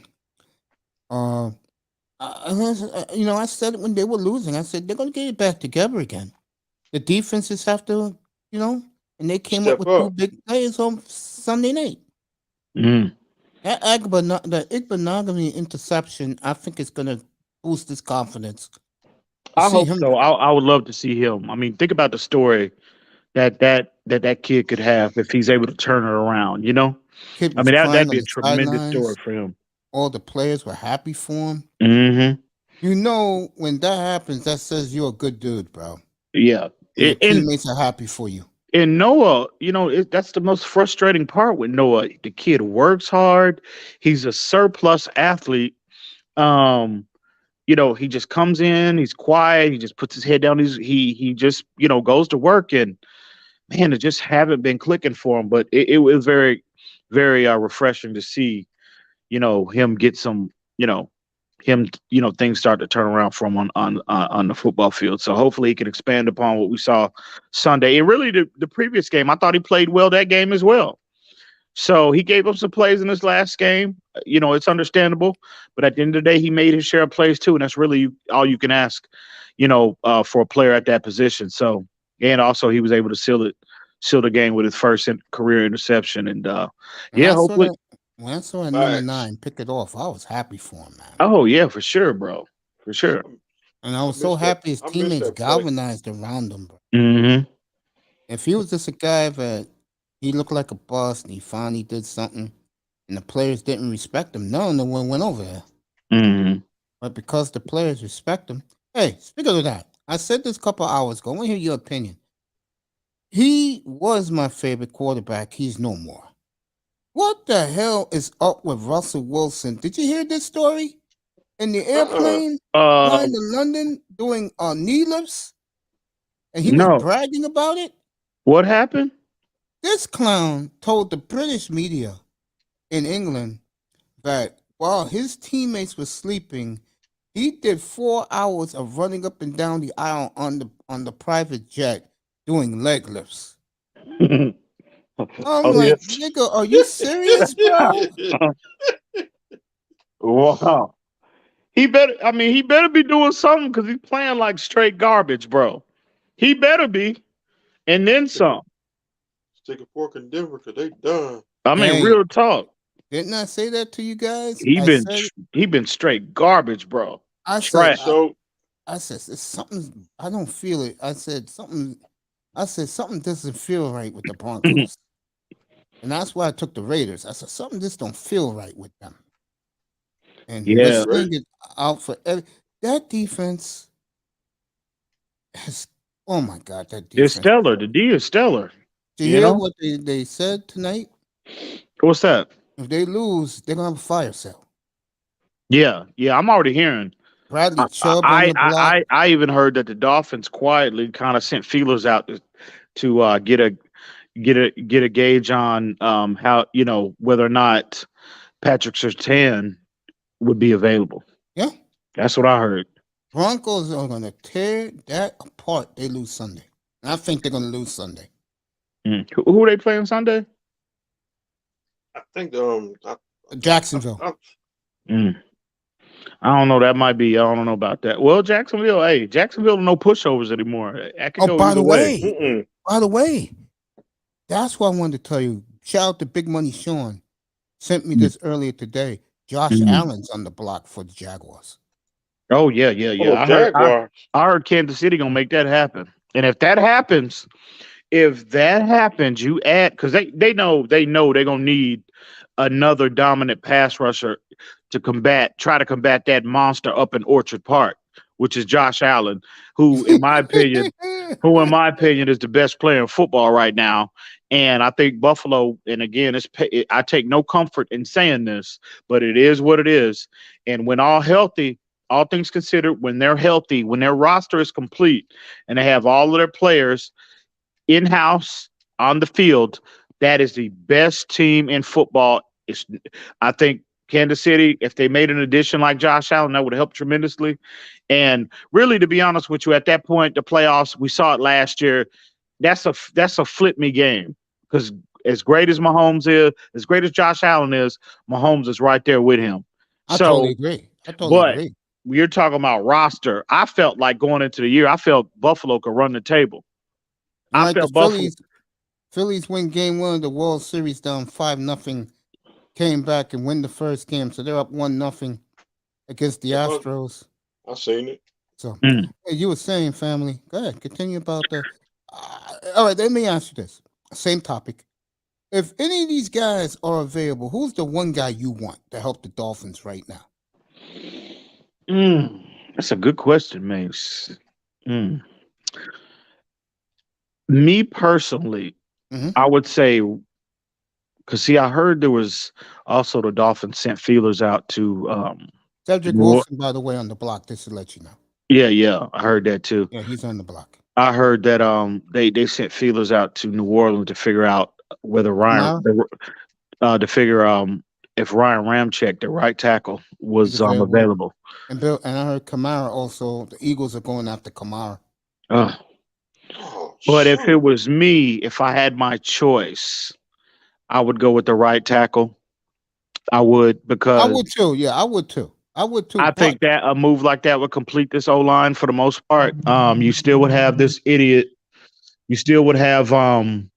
I said it when they were losing. I said they're gonna get it back together again. The defenses have to, and they came up Step with up. 2 big plays on Sunday night. Mm. That the Igbenogany interception, I think it's gonna boost his confidence. I hope so. I would love to see him. I mean, think about the story that kid could have if he's able to turn it around. Kid I was mean, crying that'd on be a the tremendous story sidelines. for him. All the players were happy for him. Mm-hmm. When that happens, that says you're a good dude, bro. Yeah. And your teammates are happy for you. And Noah, that's the most frustrating part with Noah. The kid works hard. He's a surplus athlete. He just comes in, he's quiet, he just puts his head down, he just, goes to work, and man, it just haven't been clicking for him. But it was very, very refreshing to see, him get some, things start to turn around for him on the football field. So hopefully he can expand upon what we saw Sunday. And really the previous game, I thought he played well that game as well. So he gave up some plays in this last game. It's understandable, but at the end of the day, he made his share of plays too, and that's really all you can ask, for a player at that position. So, and also he was able to seal the game with his first career interception, and hopefully. When I saw that number 9 pick it off, I was happy for him, man. Oh yeah, for sure, bro, for sure. And I was so happy his teammates galvanized around him, bro. Mm-hmm. If he was just a guy that he looked like a boss and he finally did something and the players didn't respect him, none of them went over there. Mm-hmm. But because the players respect him, hey, speaking of that, I said this a couple hours ago. I want to hear your opinion. He was my favorite quarterback. He's no more. What the hell is up with Russell Wilson? Did you hear this story? In the airplane flying to London doing knee lifts? And he was bragging about it? What happened? This clown told the British media in England that while his teammates were sleeping, he did 4 hours of running up and down the aisle on the private jet doing leg lifts. I'm like, nigga, are you serious, bro? Wow. He better be doing something because he's playing like straight garbage, bro. He better be. And then some. Stick a fork in Denver because they done. I mean, real talk. Didn't I say that to you guys? He been straight garbage, bro. I said it's something. I don't feel it. I said something doesn't feel right with the Broncos. And that's why I took the Raiders. I said something just don't feel right with them. And this thing is out for that defense. Oh my God, that defense! It's stellar. The D is stellar. Did you hear what they said tonight? What's that? If they lose, they're gonna have a fire sale. Yeah, I'm already hearing. Bradley Chubb on the block. I even heard that the Dolphins quietly kind of sent feelers out to get a gauge on how whether or not Patrick Surtain would be available. Yeah, that's what I heard. Broncos are gonna tear that apart. They lose Sunday. And I think they're gonna lose Sunday. Who are they playing Sunday? I think Jacksonville. I don't know. That might be. I don't know about that. Well, Jacksonville. Hey, Jacksonville, no pushovers anymore. I can go by either the way, that's what I wanted to tell you. Shout out to Big Money Sean. sent me this earlier today. Josh Mhm. Allen's on the block for the Jaguars. Oh yeah. Oh, I Jaguars. heard Kansas City gonna make that happen. And if that happens, you add because they know they're gonna need another dominant pass rusher to try to combat that monster up in Orchard Park, which is Josh Allen, who in my opinion is the best player in football right now. And I think Buffalo, and again, I take no comfort in saying this, but it is what it is. And when all healthy, all things considered, when they're healthy, when their roster is complete, and they have all of their players in-house on the field, that is the best team in football. I think Kansas City, if they made an addition like Josh Allen, that would help tremendously. And really, to be honest with you, at that point, the playoffs, we saw it last year. That's a flip me game, because as great as Mahomes is, as great as Josh Allen is, Mahomes is right there with him. I totally agree. But you're talking about roster. I felt like going into the year, I felt Buffalo could run the table. I felt Buffalo. Phillies win game 1 of the World Series down 5-0, came back and win the first game, so they're up 1-0 against the Astros. I seen it. So hey, you were saying, family. Go ahead, continue about the. All right, let me ask you this. Same topic. If any of these guys are available, who's the one guy you want to help the Dolphins right now? That's a good question, Mace. Me personally, I would say, because see, I heard there was also the Dolphins sent feelers out to Cedric Wilson, by the way, on the block. Just to let you know. Yeah, I heard that too. Yeah, he's on the block. I heard that they sent feelers out to New Orleans to figure out whether if Ryan Ramczyk, the right tackle, was available. And I heard Kamara also. The Eagles are going after Kamara. But if it was me, if I had my choice, I would go with the right tackle. I would, because I would too. Yeah, I would too. I think that a move like that would complete this O-line for the most part. You still would have this idiot. You still would have can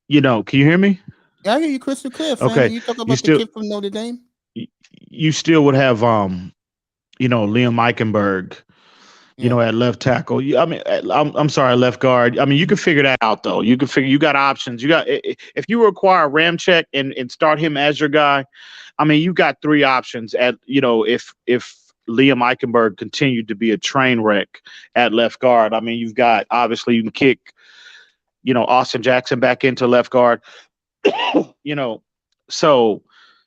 you hear me? Yeah, I hear you crystal clear, fam. Okay. You talk about the kid from Notre Dame? You still would have Liam Eichenberg, at left tackle. I'm sorry, left guard. I mean, you can figure that out though. You got options. If you require Ramczyk and start him as your guy, I mean, you've got 3 options if Liam Eichenberg continued to be a train wreck at left guard. I mean, you've got, obviously you can kick, Austin Jackson back into left guard, so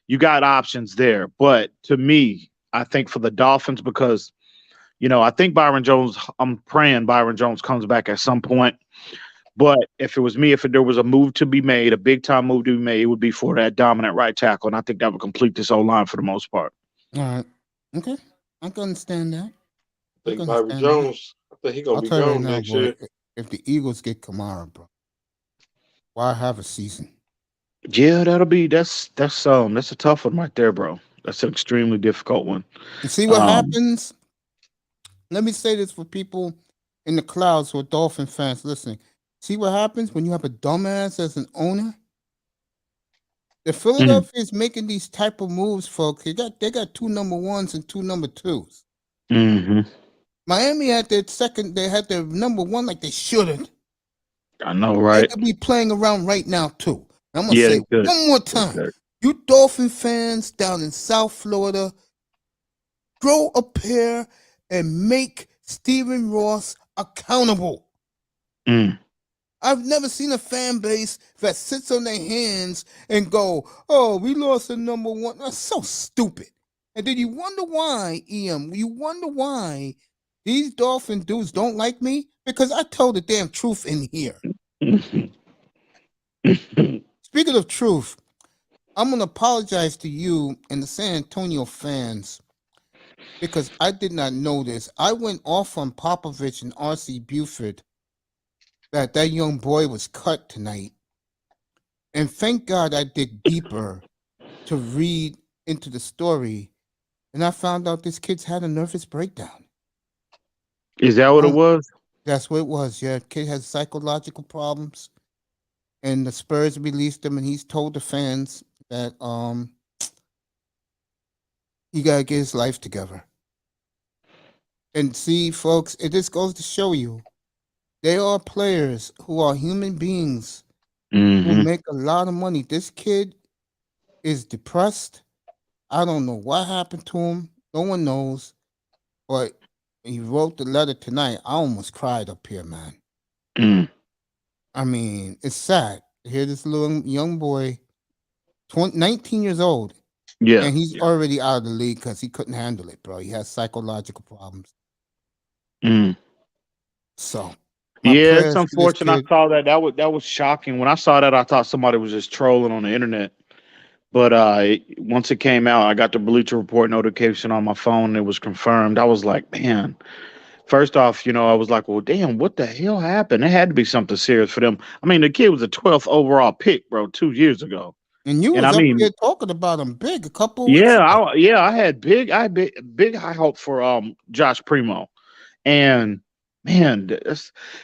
you got options there. But to me, I think for the Dolphins, because, I think I'm praying Byron Jones comes back at some point. But if it was me, if there was a move to be made, a big time move to be made, it would be for that dominant right tackle. And I think that would complete this O-line for the most part. All right. Okay. I can understand that. I think Byron Jones, I think he's going to be gone next year. If the Eagles get Kamara, bro, why have a season? Yeah, that's a tough one right there, bro. That's an extremely difficult one. You see what happens? Let me say this for people in the clouds who are Dolphin fans listening. See what happens when you have a dumbass as an owner? The Philadelphia is making these type of moves, folks. They got 2 number 1s and 2 number 2s. Miami had their number 1 like they shouldn't. I know, right? They could be playing around right now too. I'm gonna say one more time. Good. You Dolphin fans down in South Florida, grow a pair and make Stephen Ross accountable. I've never seen a fan base that sits on their hands and go, "Oh, we lost a number 1." That's so stupid. And then you wonder why, EM. You wonder why these Dolphin dudes don't like me, because I told the damn truth in here. Speaking of truth, I'm gonna apologize to you and the San Antonio fans, because I did not know this. I went off on Popovich and R.C. Buford that young boy was cut tonight. And thank God I dig deeper to read into the story. And I found out this kid's had a nervous breakdown. Is that what it was? That's what it was, yeah. Kid has psychological problems. And the Spurs released him, and he's told the fans, that he gotta get his life together. And see, folks, it just goes to show you they are players who are human beings who Mm-hmm. make a lot of money. This kid is depressed. I don't know what happened to him. No one knows. But he wrote the letter tonight. I almost cried up here, man. Mm. I mean, it's sad to hear this little young boy, 19 years old, Yeah. and he's already out of the league because he couldn't handle it, bro. He has psychological problems. Mm. So, my Yeah, it's prayers to this unfortunate. I kid. saw that. That was shocking. When I saw that, I thought somebody was just trolling on the internet. But once it came out, I got the Bleacher Report notification on my phone. And it was confirmed. I was like, man. First off, I was like, well, damn, what the hell happened? It had to be something serious for them. I mean, the kid was a 12th overall pick, bro, 2 years ago. And you And was I up mean, here talking about him big a couple of weeks yeah, ago. I had big high hope for Josh Primo. And man,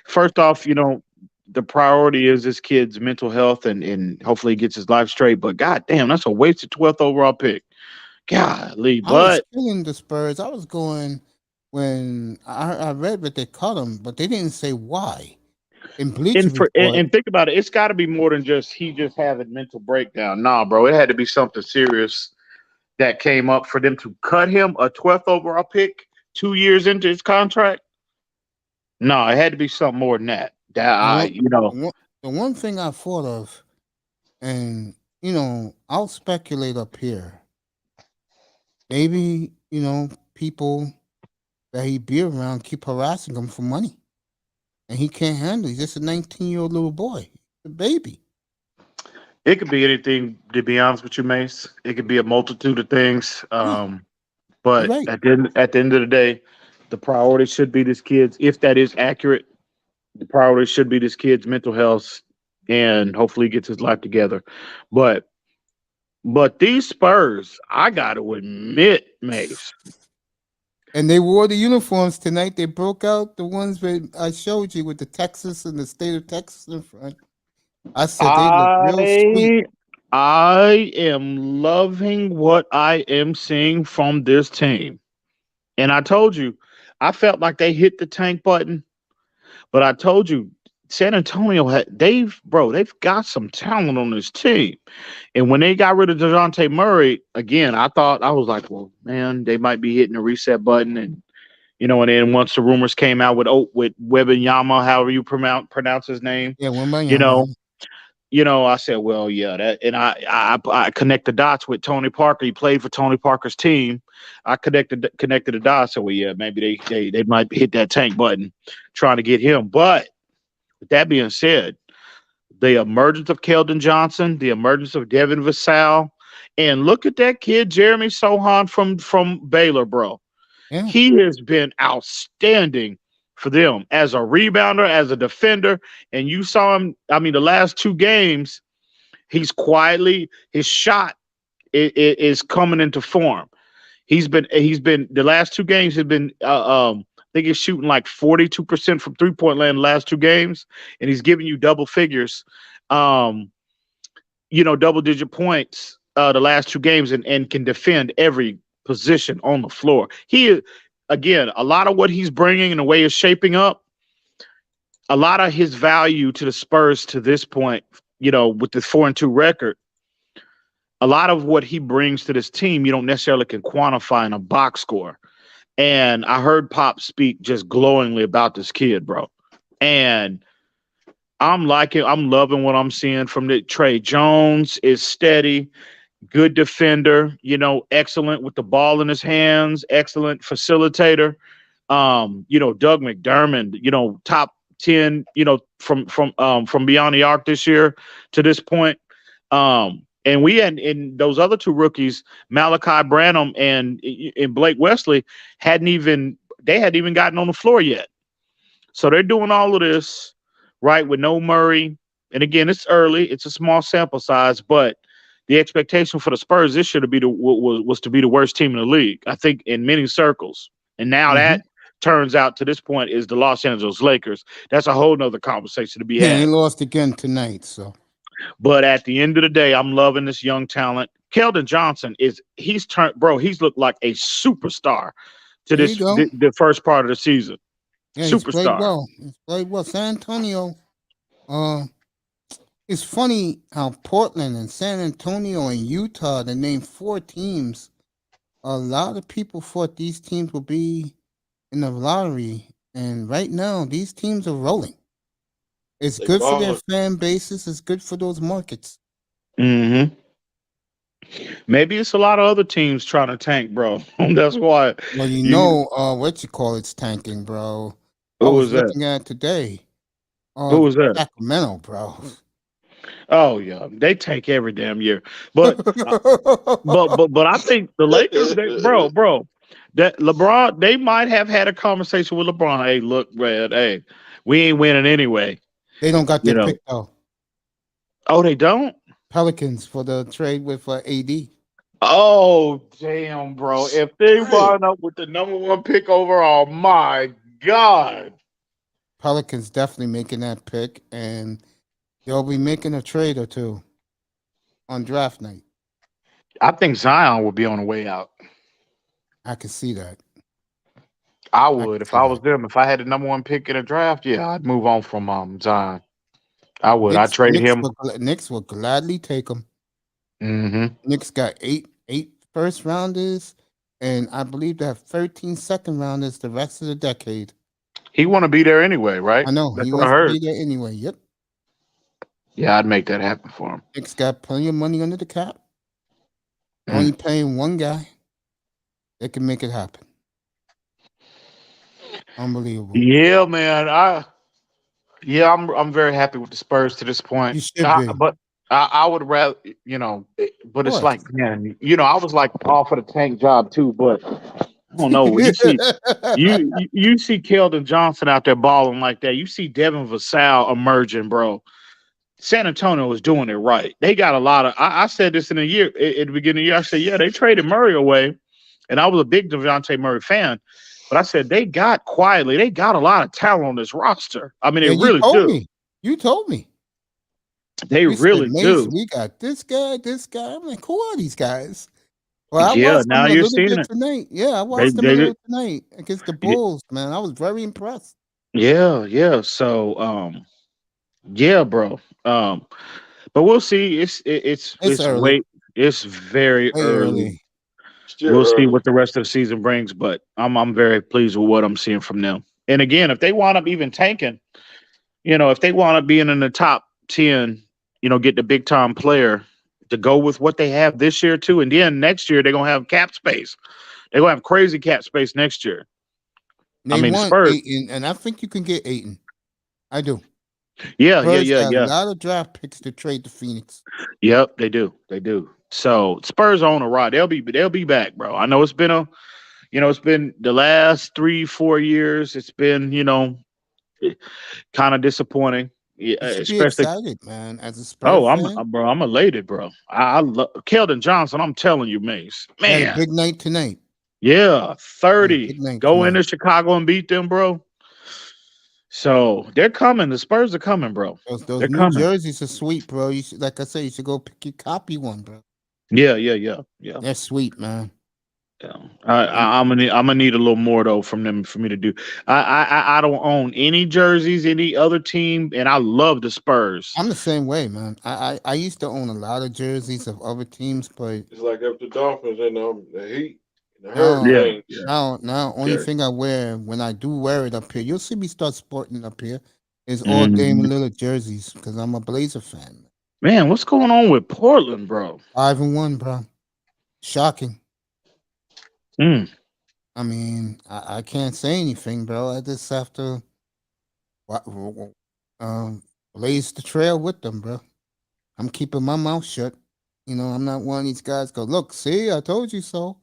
first off, the priority is this kid's mental health and hopefully he gets his life straight. But god damn, that's a wasted 12th overall pick. Golly, I was but killing the Spurs. I was going when I read that they cut him, but they didn't say why. In Bleacher Report, and think about it, it's got to be more than just he just having mental breakdown. Nah, bro, it had to be something serious that came up for them to cut him a 12th overall pick 2 years into his contract. No, it had to be something more than that. the the one thing I thought of, and I'll speculate up here. Maybe people that he be around keep harassing him for money, and he can't handle it. He's just a 19-year-old little boy, a baby. It could be anything, to be honest with you, Mace. It could be a multitude of things. You're But right. at the end of the day, the priority should be this kid's. If that is accurate, the priority should be this kid's mental health, and hopefully he gets his life together. But these Spurs, I got to admit, Mace. And they wore the uniforms tonight. They broke out the ones that I showed you with the Texas and the state of Texas in front. I said they look real sweet. I am loving what I am seeing from this team. And I told you, I felt like they hit the tank button, but I told you, San Antonio they've got some talent on this team. And when they got rid of DeJounte Murray, again, I was like, well, man, they might be hitting the reset button. And and then once the rumors came out with Wembanyama, however you pronounce his name, Yeah, you know, I said, well, yeah, that, and I connect the dots with Tony Parker. He played for Tony Parker's team. I connected the dots. So, well, yeah, maybe they might hit that tank button trying to get him. But with that being said, the emergence of Keldon Johnson, the emergence of Devin Vassell, and look at that kid, Jeremy Sohan from Baylor, bro. Yeah. He has been outstanding for them as a rebounder, as a defender. And you saw him, I mean, the last 2 games, his shot is coming into form. He's been the last 2 games have been I think he's shooting like 42% from 3-point land the last 2 games, and he's giving you double figures, double-digit points the last 2 games, and can defend every position on the floor. Again, a lot of what he's bringing and the way it's shaping up, a lot of his value to the Spurs to this point, with the 4-2 record, a lot of what he brings to this team, you don't necessarily can quantify in a box score. And I heard Pop speak just glowingly about this kid, bro. And I'm loving what I'm seeing from the Trey Jones is steady. Good defender, excellent with the ball in his hands, excellent facilitator. Doug McDermott, top 10, from beyond the arc this year to this point. And we had in those other 2 rookies, Malachi Branham and Blake Wesley hadn't even gotten on the floor yet. So they're doing all of this right with no Murray. And again, it's early, it's a small sample size, but the expectation for the Spurs this year was to be the worst team in the league, I think, in many circles. And now that turns out to this point is the Los Angeles Lakers. That's a whole nother conversation to be had. They lost again tonight, so. But at the end of the day, I'm loving this young talent. Keldon Johnson he's turned, bro. He's looked like a superstar to There you go. the first part of the season. Yeah, he's played Superstar. well. He's played well. San Antonio. It's funny how Portland and San Antonio and Utah, they named 4 teams. A lot of people thought these teams would be in the lottery, and right now these teams are rolling. It's They good for their balling. fan bases. It's good for those markets. Mm-hmm. Maybe it's a lot of other teams trying to tank, bro. That's why. Well, what you call it's tanking, bro. I Who was was that? looking at today. Who was that? Sacramento, bro. Oh yeah, they tank every damn year. But I think the Lakers, bro, that LeBron, they might have had a conversation with LeBron. Hey, look, man, hey, we ain't winning anyway. They don't got You their know. pick though. Oh, they don't? Pelicans for the trade with AD. Oh, damn, bro. If they wind up with the number 1 pick overall, my God. Pelicans definitely making that pick, and they'll be making a trade or two on draft night. I think Zion will be on the way out. I can see that. I would if I was them. If I had the number 1 pick in a draft, yeah, I'd move on from Zion. I would. I'd trade him. Knicks will gladly take him. Mm-hmm. Knicks got eight first rounders, and I believe they have 13 second rounders the rest of the decade. He want to be there anyway, right? I know. That's He what I wants to heard. be there anyway. Yep. Yeah, I'd make that happen for him. Knicks got plenty of money under the cap. Only paying one guy. They can make it happen. Unbelievable. Yeah, man. I'm very happy with the Spurs to this point. You should be. But I would rather, but it's like, man, I was like all for the tank job too, but I don't know. You see, you see Keldon Johnson out there balling like that. You see Devin Vassell emerging, bro. San Antonio is doing it right. They got a lot of. I said this in the year at the beginning of the year. I said, yeah, they traded Murray away, and I was a big DeJounte Murray fan. But I said they got a lot of talent on this roster. I mean, they really do. You told me. They really do. We got this guy. I'm like, who are these guys? Well, I watched now them a you're little seeing bit it tonight. Yeah, I watched them a little tonight against the Bulls, man. I was very impressed. Yeah. So, yeah, bro. But we'll see. It's early. It's very early. We'll see what the rest of the season brings, but I'm very pleased with what I'm seeing from them. And again, if they wind up even tanking, if they wind up being in the top 10, get the big time player to go with what they have this year too, and then next year they're gonna have cap space. They're gonna have crazy cap space next year. They want Spurs, Ayton, and I think you can get Ayton. I do. Yeah. A lot of draft picks to trade to Phoenix. Yep, they do. So Spurs on a ride. They'll be back, bro. I know it's been it's been the last 3-4 years. It's been kind of disappointing. Yeah, especially be excited, man. As a Spurs fan. I'm elated, bro. I love Keldon Johnson. I'm telling you, Mace. Man, had a big night tonight. Yeah, 30. Go into Chicago and beat them, bro. So they're coming. The Spurs are coming, bro. Those new jerseys are sweet, bro. You should, like I said, you should go pick your copy one, bro. Yeah. They're sweet, man. Yeah. I'm gonna need a little more though from them for me to do. I don't own any jerseys, any other team, and I love the Spurs. I'm the same way, man. I used to own a lot of jerseys of other teams, but it's like up the Dolphins and the Heat. Now, only thing I wear when I do wear it up here, you'll see me start sporting it up here, is all Damian Lillard jerseys because I'm a Blazer fan. Man, what's going on with Portland, bro? 5-1, bro. Shocking. I mean, I can't say anything, bro. I just have to blaze the trail with them, bro. I'm keeping my mouth shut. I'm not one of these guys go, look, see, I told you so.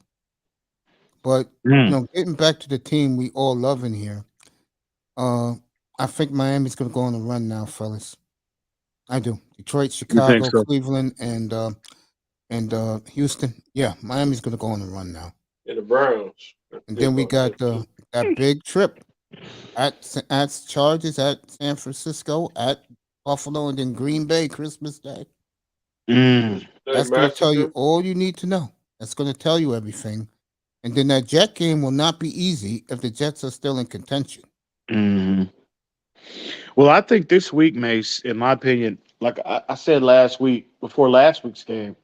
But, getting back to the team we all love in here, I think Miami's going to go on a run now, fellas. I do. Detroit, Chicago, Cleveland, and Houston. Yeah, Miami's going to go on a run now. And the Browns. And then we got that big trip at Chargers, at San Francisco, at Buffalo, and then Green Bay Christmas Day. Mm. That's going to tell you all you need to know. That's going to tell you everything. And then that Jet game will not be easy if the Jets are still in contention. Mm. Well, I think this week, Mace, in my opinion, like I said last week, before last week's game,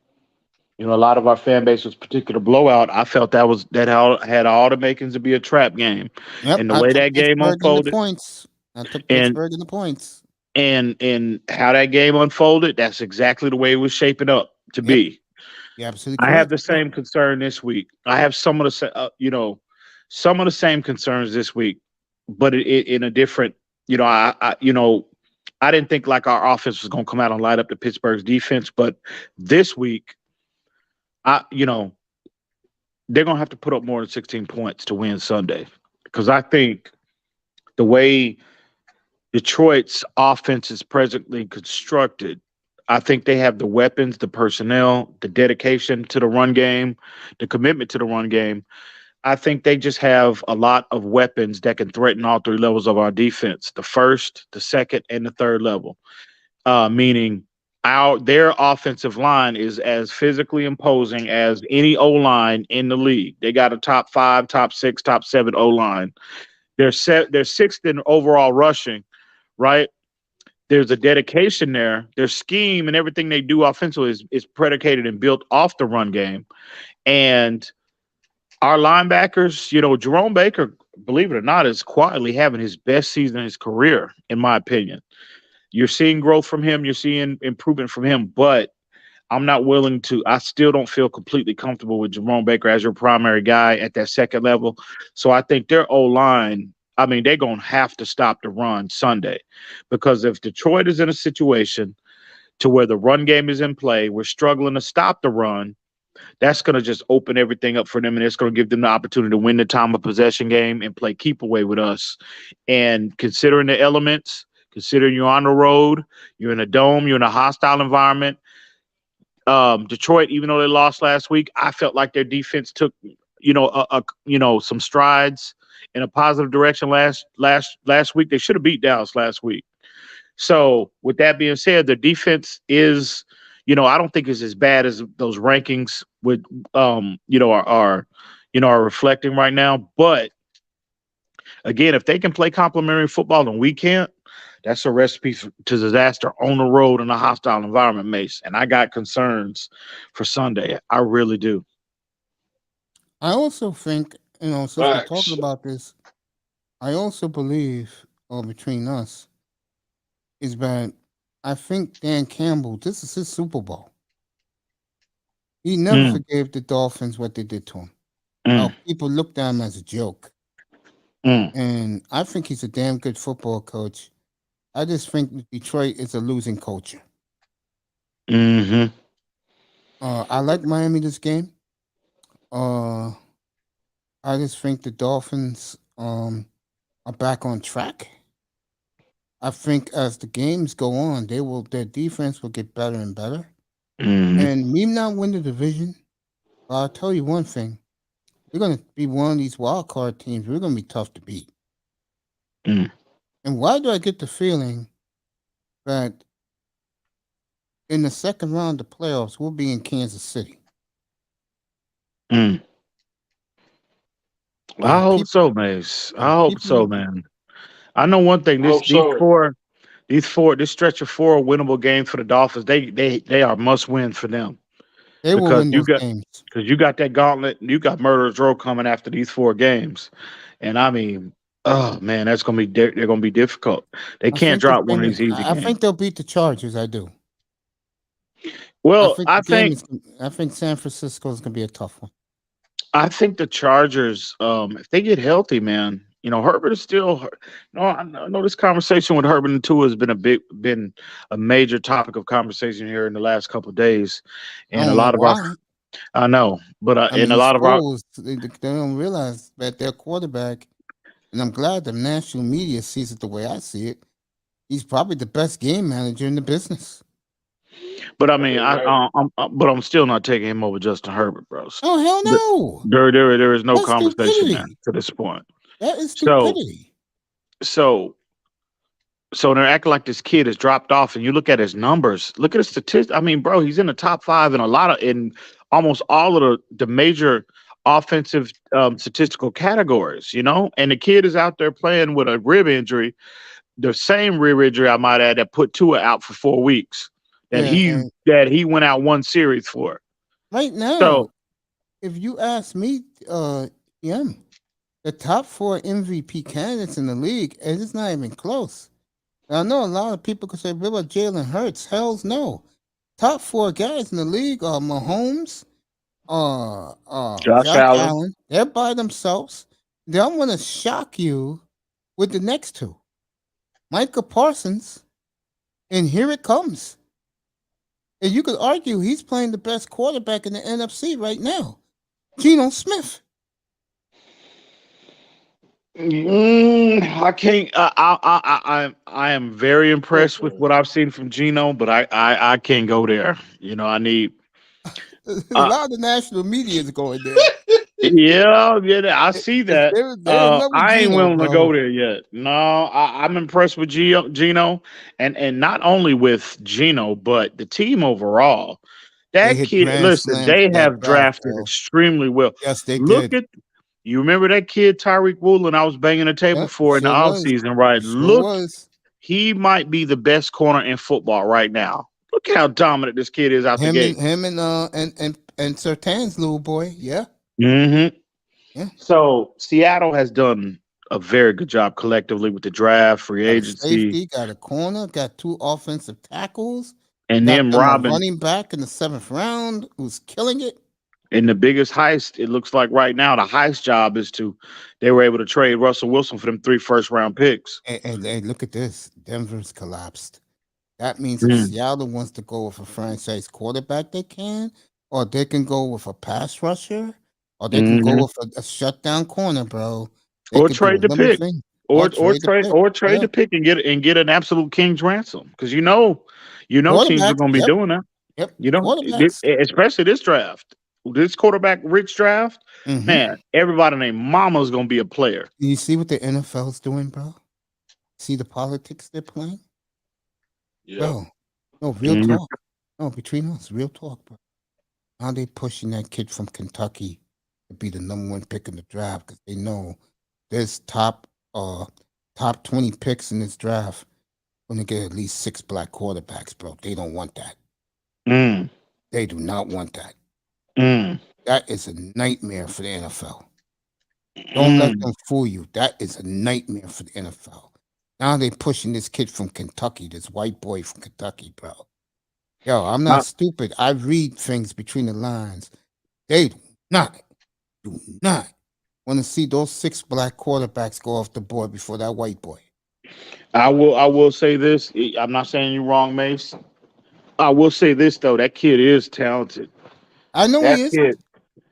a lot of our fan base was particular blowout. I felt had all the makings to be a trap game, Yep, and the I way took that game Pittsburgh in the unfolded, points. I took and Pittsburgh in the points. and how that game unfolded, that's exactly the way it was shaping up to Yep, be. you're absolutely I have correct. the same concern this week. I have some of the same concerns this week, but in a different. I didn't think like our offense was going to come out and light up the Pittsburgh's defense, but this week, they're going to have to put up more than 16 points to win Sunday, because I think the way Detroit's offense is presently constructed, I think they have the weapons, the personnel, the dedication to the run game, the commitment to the run game. I think they just have a lot of weapons that can threaten all three levels of our defense, the first, the second, and the third level. Meaning their offensive line is as physically imposing as any O-line in the league. They got a top 5, top 6, top 7 O-line. They're sixth in overall rushing, right? There's a dedication there. Their scheme and everything they do offensively is predicated and built off the run game. And our linebackers, Jerome Baker, believe it or not, is quietly having his best season in his career, in my opinion. You're seeing growth from him. You're seeing improvement from him. But I still don't feel completely comfortable with Jerome Baker as your primary guy at that second level. So I think their O-line, they're going to have to stop the run Sunday, because if Detroit is in a situation to where the run game is in play, we're struggling to stop the run, that's going to just open everything up for them, and it's going to give them the opportunity to win the time of possession game and play keep away with us. And considering the elements, considering you're on the road, you're in a dome, you're in a hostile environment, Detroit, even though they lost last week, I felt like their defense took, some strides in a positive direction last week. They should have beat Dallas last week. So with that being said, the defense is, I don't think is as bad as those rankings would, are reflecting right now. But again, if they can play complementary football and we can't, that's a recipe to disaster on the road in a hostile environment, Mace. And I got concerns for Sunday. I really do. I also think, since we're talking about this, I also believe, between us, is that I think Dan Campbell, this is his Super Bowl. He never forgave the Dolphins what they did to him. How people looked at him as a joke. And I think he's a damn good football coach. I just think Detroit is a losing culture. I like Miami this game. I just think the Dolphins are back on track. I think as the games go on, their defense will get better and better. And we not win the division, but I'll tell you one thing. We're going to be one of these wild card teams. We're going to be tough to beat. And why do I get the feeling that in the second round of playoffs, we'll be in Kansas City? I hope so, Mace. I hope so, man. I know one thing. This stretch of 4 winnable games for the Dolphins. They are must win for them. They will win those games. Because you got that gauntlet, and you got Murderers Row coming after these 4 games. And oh man, they're gonna be difficult. They can't drop one of these easy games. I think they'll beat the Chargers. I do. Well, I think San Francisco is gonna be a tough one. I think the Chargers, if they get healthy, man, Herbert is still. I know this conversation with Herbert and Tua has been a major topic of conversation here in the last couple of days, and a lot of our. I know, but in a lot of our, they don't realize that their quarterback, and I'm glad the national media sees it the way I see it. He's probably the best game manager in the business. But I'm still not taking him over Justin Herbert, bro. Oh hell no! There is no conversation there to this point. That is stupidity. So So they're acting like this kid has dropped off, and you look at his numbers. Look at his statistics. I mean, bro, he's in the top 5 in almost all of the major offensive statistical categories. And the kid is out there playing with a rib injury, the same rib injury I might add that put Tua out for 4 weeks. That Yeah, he went out one series for. right now, So if you ask me, the top 4 MVP candidates in the league, and it's not even close. I know a lot of people could say, "What about Jalen Hurts?" Hell's no. Top 4 guys in the league are Mahomes, Josh Josh Allen. Allen. They're by themselves. Then I'm gonna shock you with the next 2, Micah Parsons, and here it comes. And you could argue he's playing the best quarterback in the NFC right now, Geno Smith. I can't. I am very impressed with what I've seen from Geno, but I can't go there. I need. A lot of the national media is going there. Yeah, I see that. They're in love with I ain't Geno, willing to bro. go there yet. No, I'm impressed with Geno, and not only with Geno, but the team overall. They That hit kid, grand listen, slams they in that have draft, drafted bro. extremely well. Yes, they Look did. at you. Remember that kid Tyreek Woolen? I was banging the table Yep, for in the sure was. offseason, right? Sure Look, was. he might be the best corner in football right now. Look how dominant this kid is out the gate. Him and Sertan's little boy. Yeah. Mm-hmm. Yeah. So Seattle has done a very good job collectively with the draft, free Got a agency, safety, got a corner, got 2 offensive tackles, and got them them a robbing. running back in the 7th round who's killing it. And the biggest heist, it looks like right now, the heist job is they were able to trade Russell Wilson for them 3 first-round picks. And look at this. Denver's collapsed. That means if Seattle wants to go with a franchise quarterback, they can, or they can go with a pass rusher, or they can go with a shutdown corner, bro. They Or could trade do the a lemon pick. thing. Or trade the pick and get an absolute king's ransom. Because teams are going to be doing that. Yep. Quarterbacks. Especially this draft. This quarterback rich draft, man, everybody named Mama's going to be a player. You see what the NFL's doing, bro? See the politics they're playing? Yeah. Bro, no, real talk. No, between us, real talk, bro. Now they pushing that kid from Kentucky to be the number 1 pick in the draft because they know there's top 20 picks in this draft going to get at least 6 black quarterbacks, bro. They don't want that. They do not want that. That is a nightmare for the NFL. Don't let them fool you. That is a nightmare for the NFL. Now they pushing this kid from Kentucky, this white boy from Kentucky, bro. Yo, I'm not stupid. I read things between the lines. They do not want to see those 6 black quarterbacks go off the board before that white boy. I will say this. I'm not saying you're wrong, Mace. I will say this though. That kid is talented. I know he is.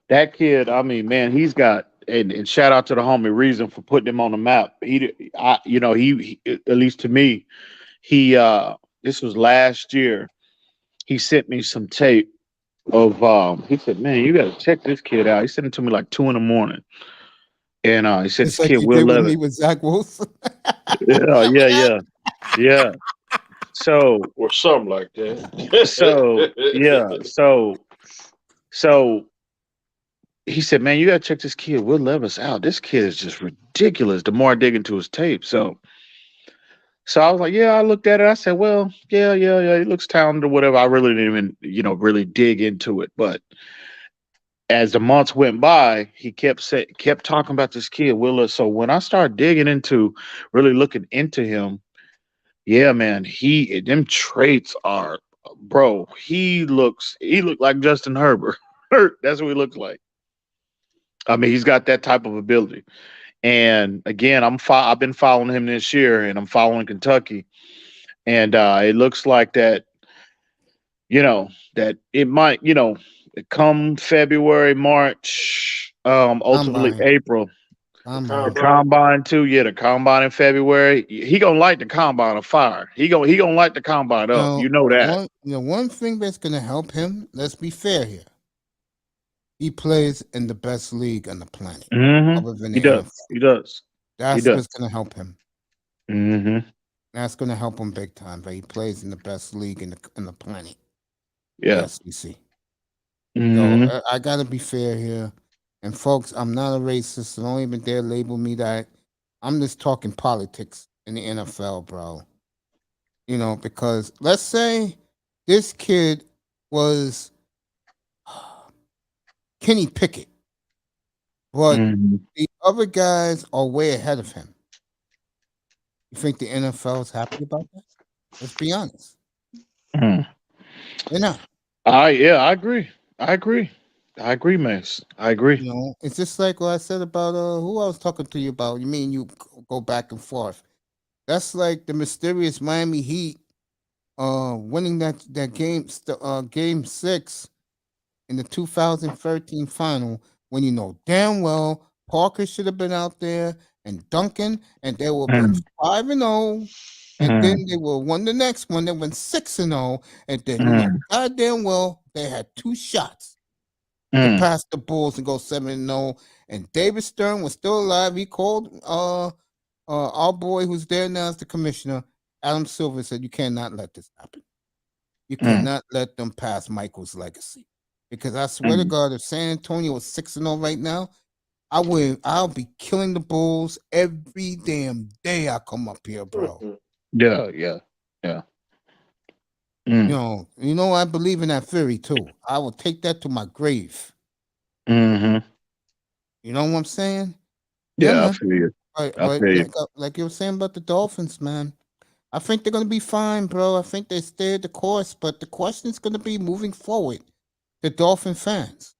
That kid. I mean, man, he's got. And shout out to the homie Reason for putting him on the map. He at least to me, this was last year. He sent me some tape of. He said, "Man, you got to check this kid out." He sent it to me like 2 a.m. And he said, It's "This like kid you Will did with Levis." me with Zach Wilson. Yeah. So Or something like that. So he said, "Man, you gotta check this kid Will Levis out. This kid is just ridiculous." The more I dig into his tape, so I was like, "Yeah." I looked at it. I said, "Well, yeah. He looks talented or whatever." I really didn't even, really dig into it. But as the months went by, he kept talking about this kid Will. So when I started digging into, really looking into him, yeah, man, them traits are, bro. He looked like Justin Herbert. That's what he looks like. I mean, he's got that type of ability. And again, I've been following him this year, and I'm following Kentucky, and it looks like that, that it might, come February, March, ultimately Combine. April. Combine. The combine too, yeah. The combine in February. He gonna light the combine on fire. He gonna light the combine up. You know that. One thing that's gonna help him. Let's be fair here. He plays in the best league on the planet. Other than He does. NFL. He does. That's what's gonna help him. Mm-hmm. That's going to help him big time. But he plays in the best league in the planet, Yeah. the SEC. Mhm. So I got to be fair here. And folks, I'm not a racist, so don't even dare label me that. I'm just talking politics in the NFL, bro. You know, because let's say this kid was Kenny Pickett, but Mhm. the other guys are way ahead of him. You think the NFL is happy about that? Let's be honest. Mhm. They're not. Yeah, I agree. I agree. I agree, Max. I agree. You know, it's just like what I said about who I was talking to you about. You mean you go back and forth? That's like the mysterious Miami Heat winning that game 6 in the 2013 final when you know damn well Parker should have been out there and Duncan, and they would have been Mhm. 5-0, and then Mhm. they will won the next one. They went 6-0, and then you know Mhm. goddamn well they had 2 shots to Mhm. pass the Bulls and go 7-0. And David Stern was still alive. He called our boy who's there now as the commissioner, Adam Silver, said you cannot let this happen. You Mhm. cannot let them pass Michael's legacy. Because I swear to Mhm. God, if San Antonio was 6-0 right now, I'll be killing the Bulls every damn day I come up here, bro. Mhm. Yeah, yeah, yeah. You Mm. know, I believe in that theory too. I will take that to my grave. Mhm. You know what I'm saying? Yeah, Yeah, I man. feel you. I But feel you. like you were saying about the Dolphins, man. I think they're gonna be fine, bro. I think they stayed the course, but the question is gonna be moving forward. The Dolphin fans,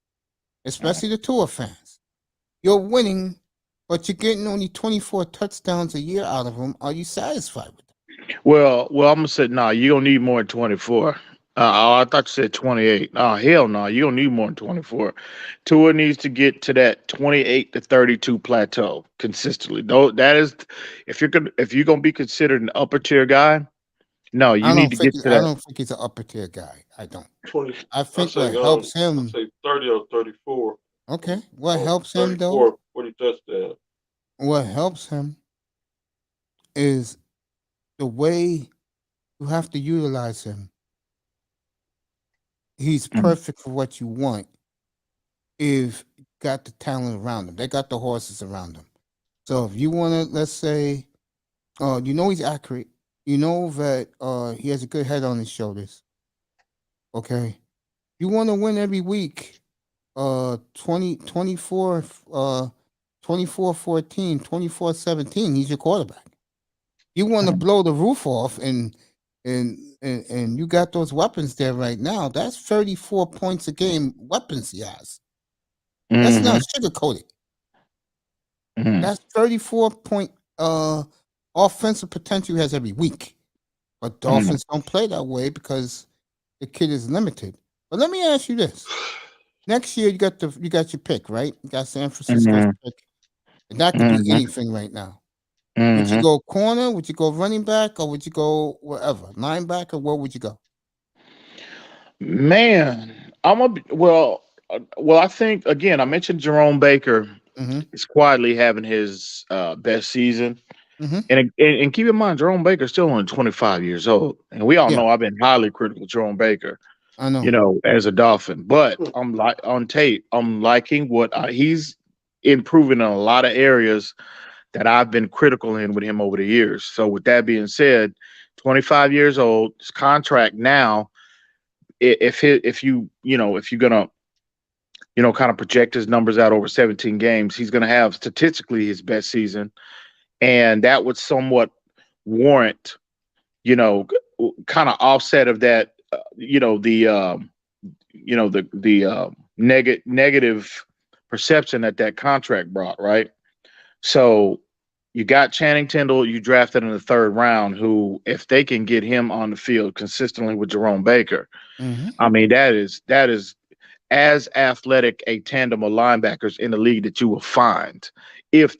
especially the Tua fans, you're winning, but you're getting only 24 touchdowns a year out of them. Are you satisfied with that? Well, I'm gonna say no. You don't need more than 24. I thought you said 28. Oh hell no, you don't need more than 24. Tua needs to get to that 28 to 32 plateau consistently. Though that is, if you're gonna be considered an upper tier guy, no, you need to get to I that. don't think he's an upper tier guy. I don't. 20. I I think say what helps I him. say 30 or 34 Okay, what or helps him though? 34 40 touchdowns. What helps him is the way you have to utilize him. He's Mm, perfect for what you want if you got the talent around him. They got the horses around him. So if you want to, let's say, you know he's accurate. You know that he has a good head on his shoulders. Okay. You want to win every week. 20 24 24-14, 24-17. He's your quarterback. You want to mm, blow the roof off and you got those weapons there right now. That's 34 points a game weapons he has. That's not mhm, sugarcoated. mhm, That's 34-point offensive potential he has every week. But mhm, Dolphins don't play that way because the kid is limited. But let me ask you this. Next year you got your pick, right? You got San Francisco's mhm, pick. And that could be mhm, anything right now. Would you mhm. go corner? Would you go running back? Or would you go wherever? Linebacker? Where would you go? Man, well. I think again, I mentioned Jerome Baker Mm-hmm. is quietly having his best season. Mm-hmm. And keep in mind, Jerome Baker's still only 25 years old, and we all Yeah, know I've been highly critical of Jerome Baker, I know. as a Dolphin. But I'm like on tape, I'm liking what he's improving in a lot of areas that I've been critical in with him over the years. So with that being said, 25 years old, his contract now. If you're gonna kind of project his numbers out over 17 games, he's gonna have statistically his best season, and that would somewhat warrant kind of offset of that, negative perception that contract brought, right? So you got Channing Tindall, you drafted in the third round, who, if they can get him on the field consistently with Jerome Baker, Mm-hmm. I mean, that is as athletic a tandem of linebackers in the league that you will find, if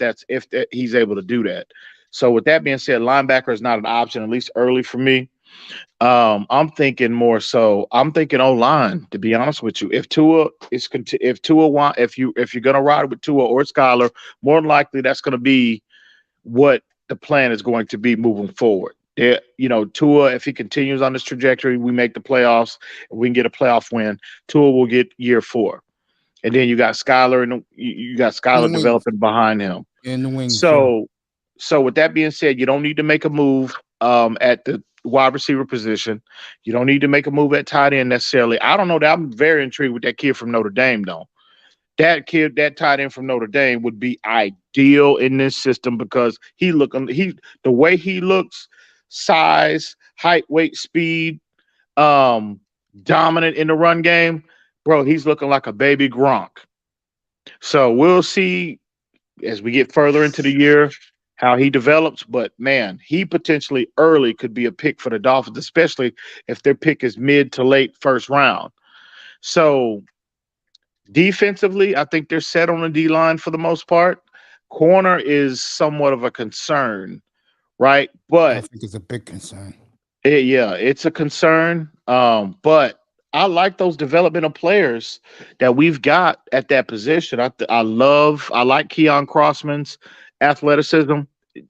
he's able to do that. So with that being said, linebacker is not an option, at least early for me. I'm thinking more so. I'm thinking O line. To be honest with you, if you're gonna ride with Tua or Skylar, more than likely that's gonna be what the plan is going to be moving forward. Tua, if he continues on this trajectory, we make the playoffs, and we can get a playoff win. Tua will get year 4, and then you got Skyler, and you got In the Skyler wings. developing behind him. In the wings. Yeah. So with that being said, you don't need to make a move at the wide receiver position. You don't need to make a move at tight end necessarily. I don't know. I'm very intrigued with that kid from Notre Dame, though. That tight end from Notre Dame would be ideal in this system because the way he looks, size, height, weight, speed, dominant in the run game, bro. He's looking like a baby Gronk. So we'll see as we get further into the year how he develops. But man, he potentially early could be a pick for the Dolphins, especially if their pick is mid to late first round. So defensively, I think they're set on the D line for the most part. Corner is somewhat of a concern, right? I But think it's a big concern. it's a concern. But I like those developmental players that we've got at that position. I like Keon Crossman's athleticism.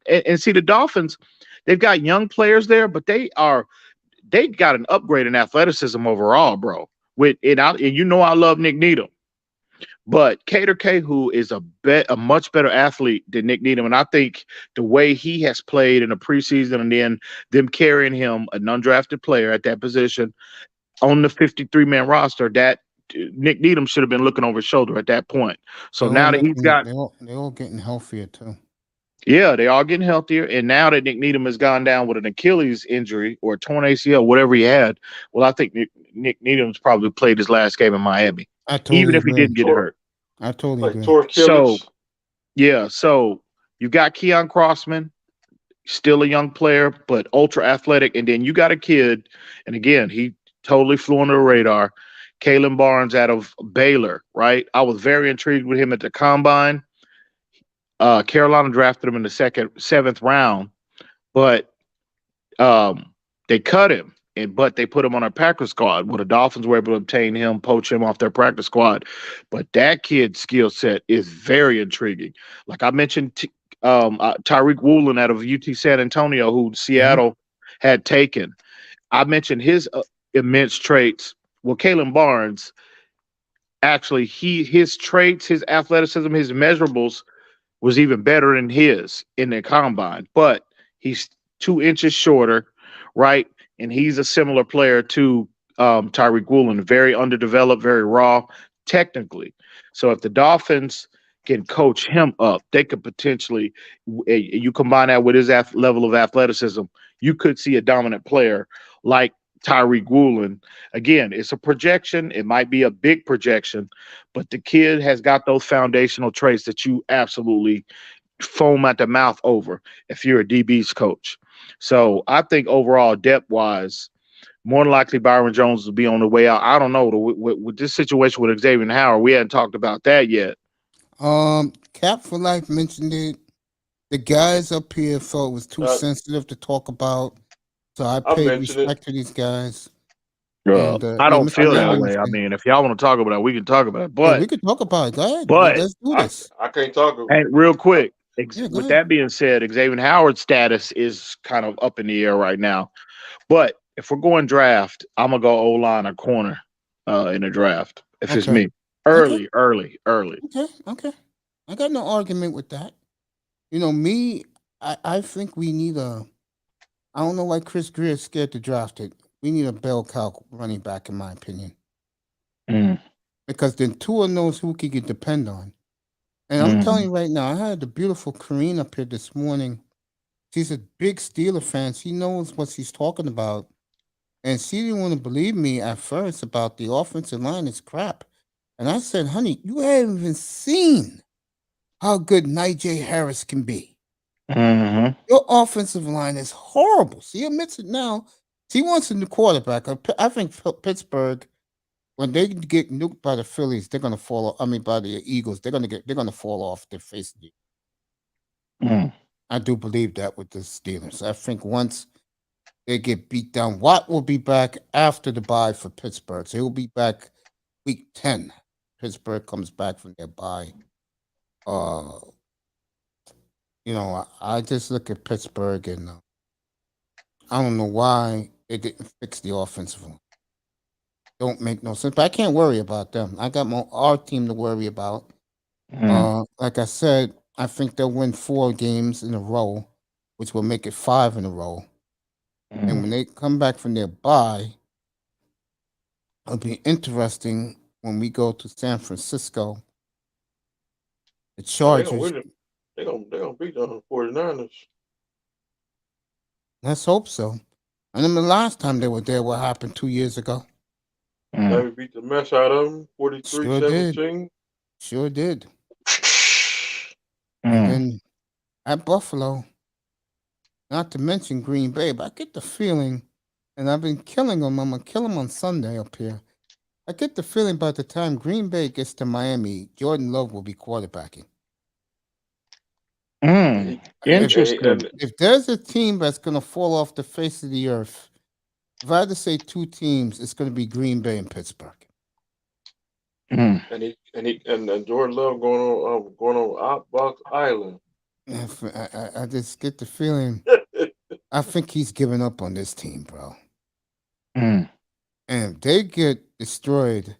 And see, the Dolphins, they've got young players there, but they've got an upgrade in athleticism overall, bro. And you know I love Nick Needham. But Cater K, who is a much better athlete than Nick Needham, and I think the way he has played in the preseason and then them carrying him, an undrafted player at that position, on the 53-man roster, that Nick Needham should have been looking over his shoulder at that point. So now that he's got, they're all getting healthier too. yeah, they are getting healthier. And now that Nick Needham has gone down with an Achilles injury or a torn ACL, whatever he had, well, I think Nick Needham's probably played his last game in Miami, even if he didn't get hurt. I totally agree. So you got Keon Crossman, still a young player, but ultra athletic. And then you got a kid, and again, he totally flew under the radar, Kalen Barnes out of Baylor, right? I was very intrigued with him at the combine. Carolina drafted him in the 7th round, but they cut him. But they put him on our practice squad. Well, the Dolphins were able to obtain him, poach him off their practice squad. But that kid's skill set is very intriguing. Like I mentioned, Tyreek Woolen out of UT San Antonio, who Seattle had taken. I mentioned his immense traits. Well, Kalen Barnes, actually, his traits, his athleticism, his measurables was even better than his in the combine. But he's 2 inches shorter, right? And he's a similar player to Tyreek Woolen, very underdeveloped, very raw technically. So if the Dolphins can coach him up, they could potentially, you combine that with his level of athleticism, you could see a dominant player like Tyreek Woolen. Again, it's a projection. It might be a big projection, but the kid has got those foundational traits that you absolutely foam at the mouth over if you're a DB's coach. So I think overall, depth-wise, more than likely Byron Jones will be on the way out. I don't know. With this situation with Xavier Howard, we hadn't talked about that yet. Cap for Life mentioned it. The guys up here felt it was too sensitive to talk about. So I paid respect to these guys. And, I don't feel that way. I mean, if y'all want to talk about it, we can talk about it. But we can talk about it. Go ahead. But let's do this. I can't talk. Real quick. With that being said, Xavier Howard's status is kind of up in the air right now. But if we're going draft, I'm gonna go O-line or corner in the draft. If it's me, early. Okay. I got no argument with that. You know, me, I think we need I don't know why Chris Greer is scared to draft it. We need a bell cow running back, in my opinion. Because then Tua knows who he can depend on. And I'm telling you right now, I had the beautiful Karine up here this morning. She's a big Steeler fan. She knows what she's talking about. And she didn't want to believe me at first about the offensive line is crap. And I said, honey, you haven't even seen how good Najee Harris can be. Your offensive line is horrible. She admits it now. She wants a new quarterback. I think Pittsburgh, when they get nuked by the Phillies, they're gonna fall. I mean, by the Eagles, they're gonna fall off their face. I do believe that with the Steelers. I think once they get beat down, Watt will be back after the bye for Pittsburgh. So he'll be back week 10. Pittsburgh comes back from their bye. You know, I just look at Pittsburgh and I don't know why it didn't fix the offensive line. Don't make no sense. But I can't worry about them. I got our team to worry about. Like I said, I think they'll win 4 games in a row, which will make it 5 in a row. And when they come back from their bye, it'll be interesting when we go to San Francisco. The Chargers. They're gonna beat the 49ers. Let's hope so. I remember the last time they were there, what happened 2 years ago? They beat the mess out of them, 43-17. Sure did. And then at Buffalo, not to mention Green Bay, but I get the feeling, and I've been killing them. I'm going to kill them on Sunday up here. I get the feeling by the time Green Bay gets to Miami, Jordan Love will be quarterbacking. Interesting. If there's a team that's going to fall off the face of the earth, if I had to say 2 teams, it's going to be Green Bay and Pittsburgh. And Jordan Love going on Outbox Island. I just get the feeling. I think he's giving up on this team, bro. And if they get destroyed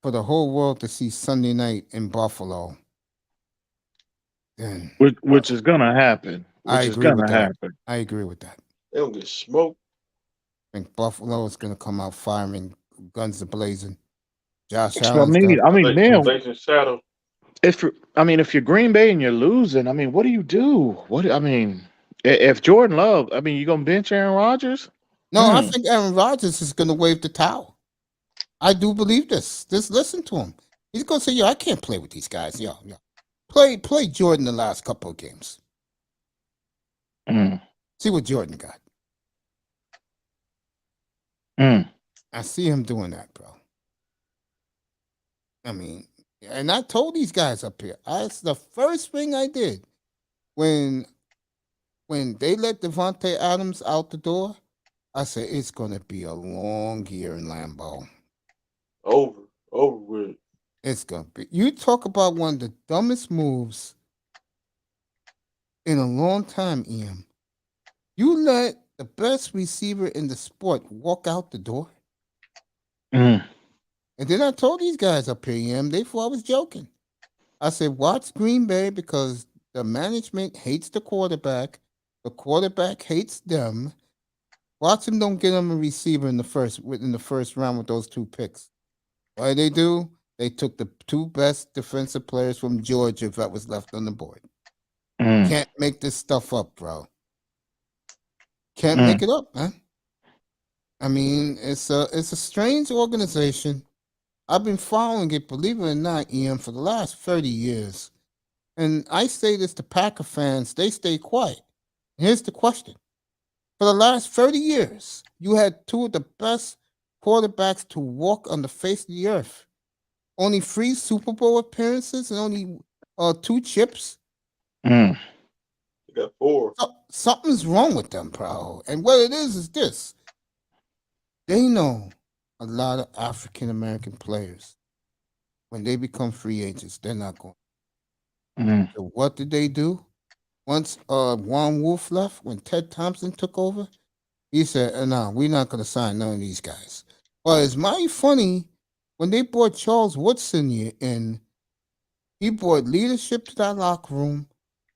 for the whole world to see Sunday night in Buffalo, then which is gonna happen. I agree with that. They'll get smoked. I think Buffalo is gonna come out firing, guns blazing. Josh So, Allen. if you're Green Bay and you're losing, what do you do? If Jordan Love, you gonna bench Aaron Rodgers? No, I think Aaron Rodgers is gonna wave the towel. I do believe this. Just listen to him. He's gonna say, "Yo, I can't play with these guys. Yo. Play Jordan the last couple of games. See what Jordan got." I see him doing that, bro. And I told these guys up here, that's the first thing I did when they let Devontae Adams out the door. I said, it's going to be a long year in Lambeau. Over with. It's going to be. You talk about one of the dumbest moves in a long time, Ian. You let the best receiver in the sport walk out the door. And then I told these guys up here, Ian, they thought I was joking. I said, watch Green Bay because the management hates the quarterback. The quarterback hates them. Watch them don't get them a receiver in the first round with those 2 picks. What did they do? They took the 2 best defensive players from Georgia that was left on the board. Can't make this stuff up, bro. Can't make it up, man. It's a strange organization. I've been following it, believe it or not, Ian, for the last 30 years. And I say this to Packer fans, they stay quiet. Here's the question. For the last 30 years, you had 2 of the best quarterbacks to walk on the face of the earth. Only 3 Super Bowl appearances and only 2 chips. You got 4. Something's wrong with them, bro. And what it is this. They know a lot of African-American players, when they become free agents, they're not going. So what did they do? Once Juan Wolf left, when Ted Thompson took over, he said, no, we're not going to sign none of these guys. But it's mighty funny, when they brought Charles Woodson in, he brought leadership to that locker room.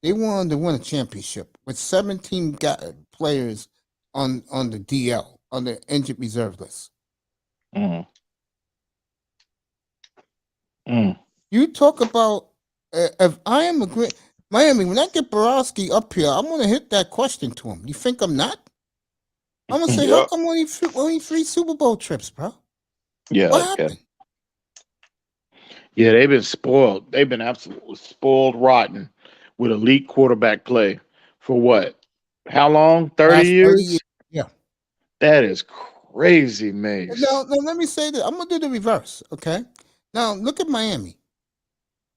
They wanted to win a championship with 17 players on the DL, on the injured reserve list. You talk about if I am a great Miami, when I get Borowski up here, I'm gonna hit that question to him. You think I'm not? I'm gonna say, how come only 3 Super Bowl trips, bro? What happened? Yeah, they've been spoiled. They've been absolutely spoiled rotten with elite quarterback play for what? How long? 30 years? Yeah. That is crazy, Mace. Now, let me say that. I'm going to do the reverse, okay? Now, look at Miami,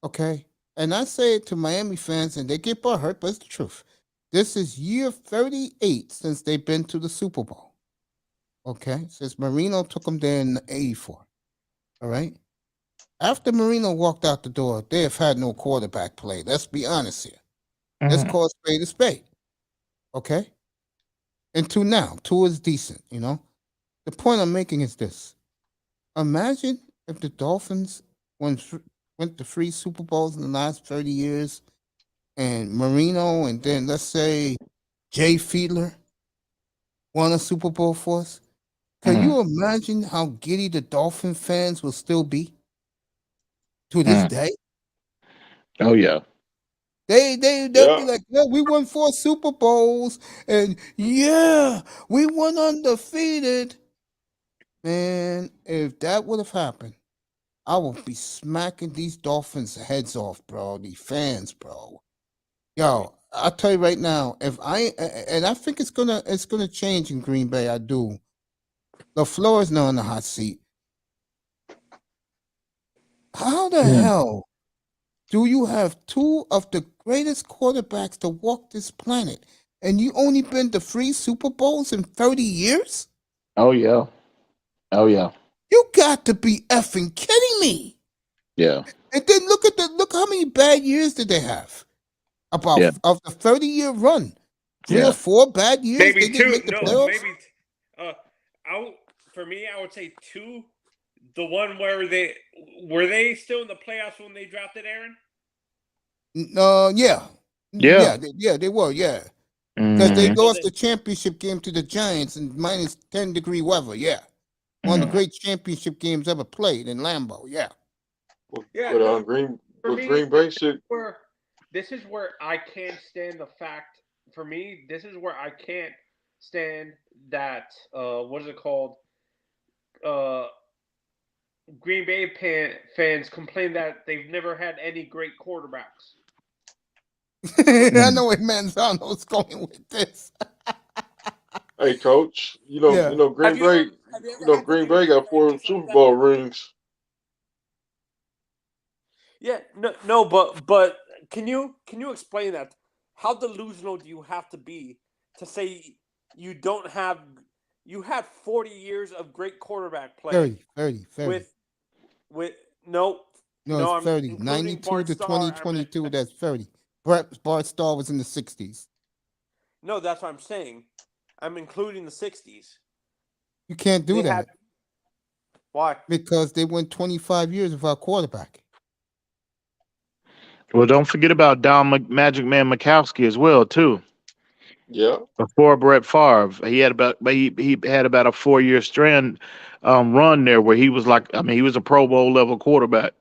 okay? And I say it to Miami fans, and they get hurt, but it's the truth. This is year 38 since they've been to the Super Bowl, okay? Since Marino took them there in 84, all right? After Marino walked out the door, they have had no quarterback play. Let's be honest here. Let's call a spade, okay? and two now. Two is decent, you know. The point I'm making is this: imagine if the Dolphins went to 3 Super Bowls in the last 30 years, and Marino, and then let's say Jay Fiedler won a Super Bowl for us. Can you imagine how giddy the Dolphin fans will still be to this day? Oh yeah. They'll be like, yeah, we won 4 Super Bowls, and yeah, we won undefeated. Man, if that would have happened, I would be smacking these Dolphins' heads off, bro. These fans, bro. Yo, I'll tell you right now, if I and I think it's gonna change in Green Bay. I do. LaFleur is now in the hot seat. How the hell do you have 2 of the greatest quarterbacks to walk this planet, and you only been to 3 Super Bowls in 30 years? Oh yeah. Oh yeah. You got to be effing kidding me! Yeah. And then look how many bad years did they have? About Yeah. of the 30-year run, 3 Yeah. or 4 bad years. Maybe They didn't two. make the No, playoffs. maybe. For me, I would say 2. The one where they still in the playoffs when they drafted Aaron? Yeah, Yeah. they were, yeah. Because they Mhm. lost the championship game to the Giants in minus 10-degree weather. Yeah, one of the great championship games ever played in Lambeau. Yeah. Yeah, But no, Green for with me, Green Bay should. this is where I can't stand the fact. For me, this is where I can't stand that. What is it called? Green Bay fans complain that they've never had any great quarterbacks. I know where Manzano's going with this. Hey, coach, Yeah. Green Have you Bay, ever had to Green deal Bay with got 4 fans like Super that? Bowl rings. Yeah, no, but can you explain that? How delusional do you have to be to say you don't have you had 40 years of great quarterback play 30. with no No, it's I'm 30. including 92 Bart to Starr. 2022, that's 30. Bart Starr was in the 60s. No, that's what I'm saying. I'm including the 60s. You can't do They that had why? because they went 25 years without quarterback. Well, don't forget about Magic Man Mikowski as well, too. Yeah. Before Brett Favre, he had about a 4-year strand run there where he was he was a Pro Bowl level quarterback.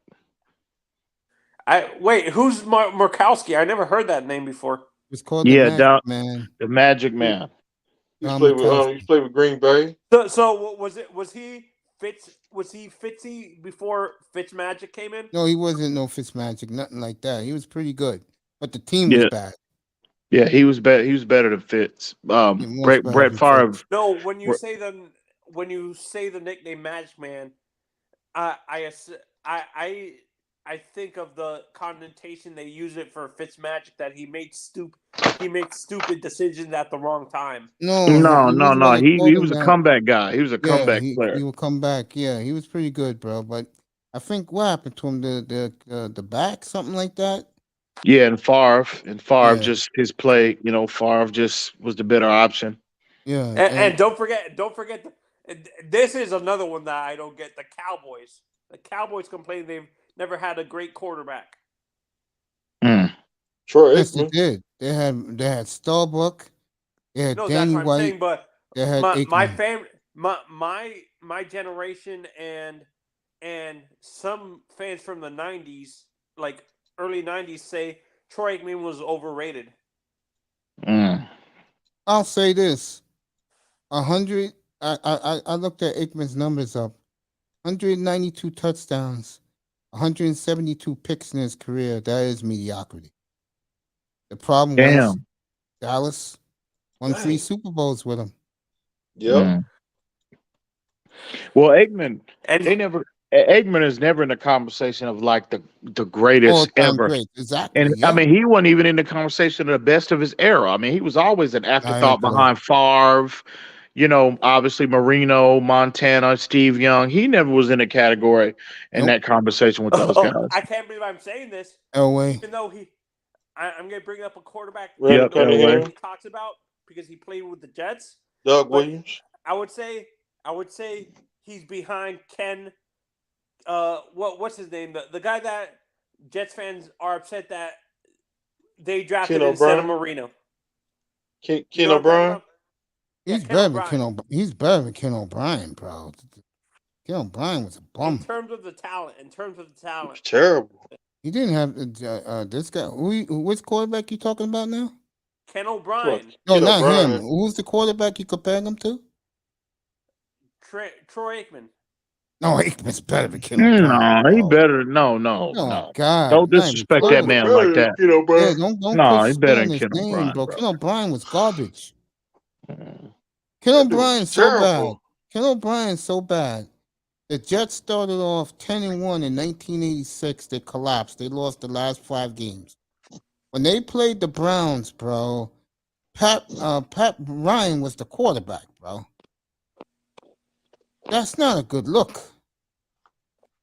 Wait, who's Murkowski? I never heard that name before. It's called the Yeah, Magic Man. the Magic Man. He's Don played with Mikowski. Green Bay. So was he Fitzy before Fitzmagic came in? No, he wasn't no Fitzmagic, nothing like that. He was pretty good, but the team was Yeah. bad. Yeah, he was better. He was better than Fitz. Much better Brett than Favre. Fitz. No, when you say the nickname Magic Man, I think of the connotation they use it for Fitzmagic, that he makes stupid decisions at the wrong time. No. He was a comeback guy. He was a comeback player. He would come back. Yeah, he was pretty good, bro. But I think what happened to him, the back, something like that. Yeah, and Favre just his play. Favre just was the better option. Yeah, and don't forget. This is another one that I don't get. The Cowboys. The Cowboys complain they've never had a great quarterback. Troy yes, Aikman. they did. They had Starbuck. They had No, Danny that's what I'm saying. White. But They had my Aikman. family, my generation, and some fans from the '90s, like early '90s, say Troy Aikman was overrated. I'll say this: 100. I looked at Aikman's numbers up. 192 touchdowns, 172 picks in his career. That is mediocrity. The problem was Dallas won 3 Super Bowls with him. Yeah. Well, Aikman is never in the conversation of like the greatest All-time ever. great. Exactly. And yeah. he wasn't even in the conversation of the best of his era. I mean, he was always an afterthought behind Favre. Obviously Marino, Montana, Steve Young. He never was in a category in that conversation with those guys. I can't believe I'm saying this. Elway. Even though I'm going to bring up a quarterback Randy Cunningham. he talks about. because he played with the Jets. Doug But Williams. I would say he's behind Ken. What's his name? The guy that Jets fans are upset that they drafted Ken instead of O'Brien. Marino. Ken You know what I'm talking O'Brien. about? Yeah, He's Ken better than O'Brien. He's better than Ken O'Brien, bro. Ken O'Brien was a In bum. terms of the talent, It's terrible. He didn't have this guy. Which quarterback you talking about now? Ken What? O'Brien, No, Ken not him. O'Brien. Who's the quarterback you comparing him to? Troy Aikman. No, Aikman's better than Ken O'Brien. No, he bro. better. No. Oh God! Don't not even disrespect that close. man like that. Ken Yeah, O'Brien. don't No, put he spit better on than his Ken name, O'Brien, bro. bro. Ken O'Brien was garbage. Mm. Ken That dude O'Brien's was so bad. terrible. Ken O'Brien's so bad. The Jets started off 10-1 in 1986. They collapsed. They lost the last 5 games. When they played the Browns, bro, Pat Ryan was the quarterback, bro. That's not a good look.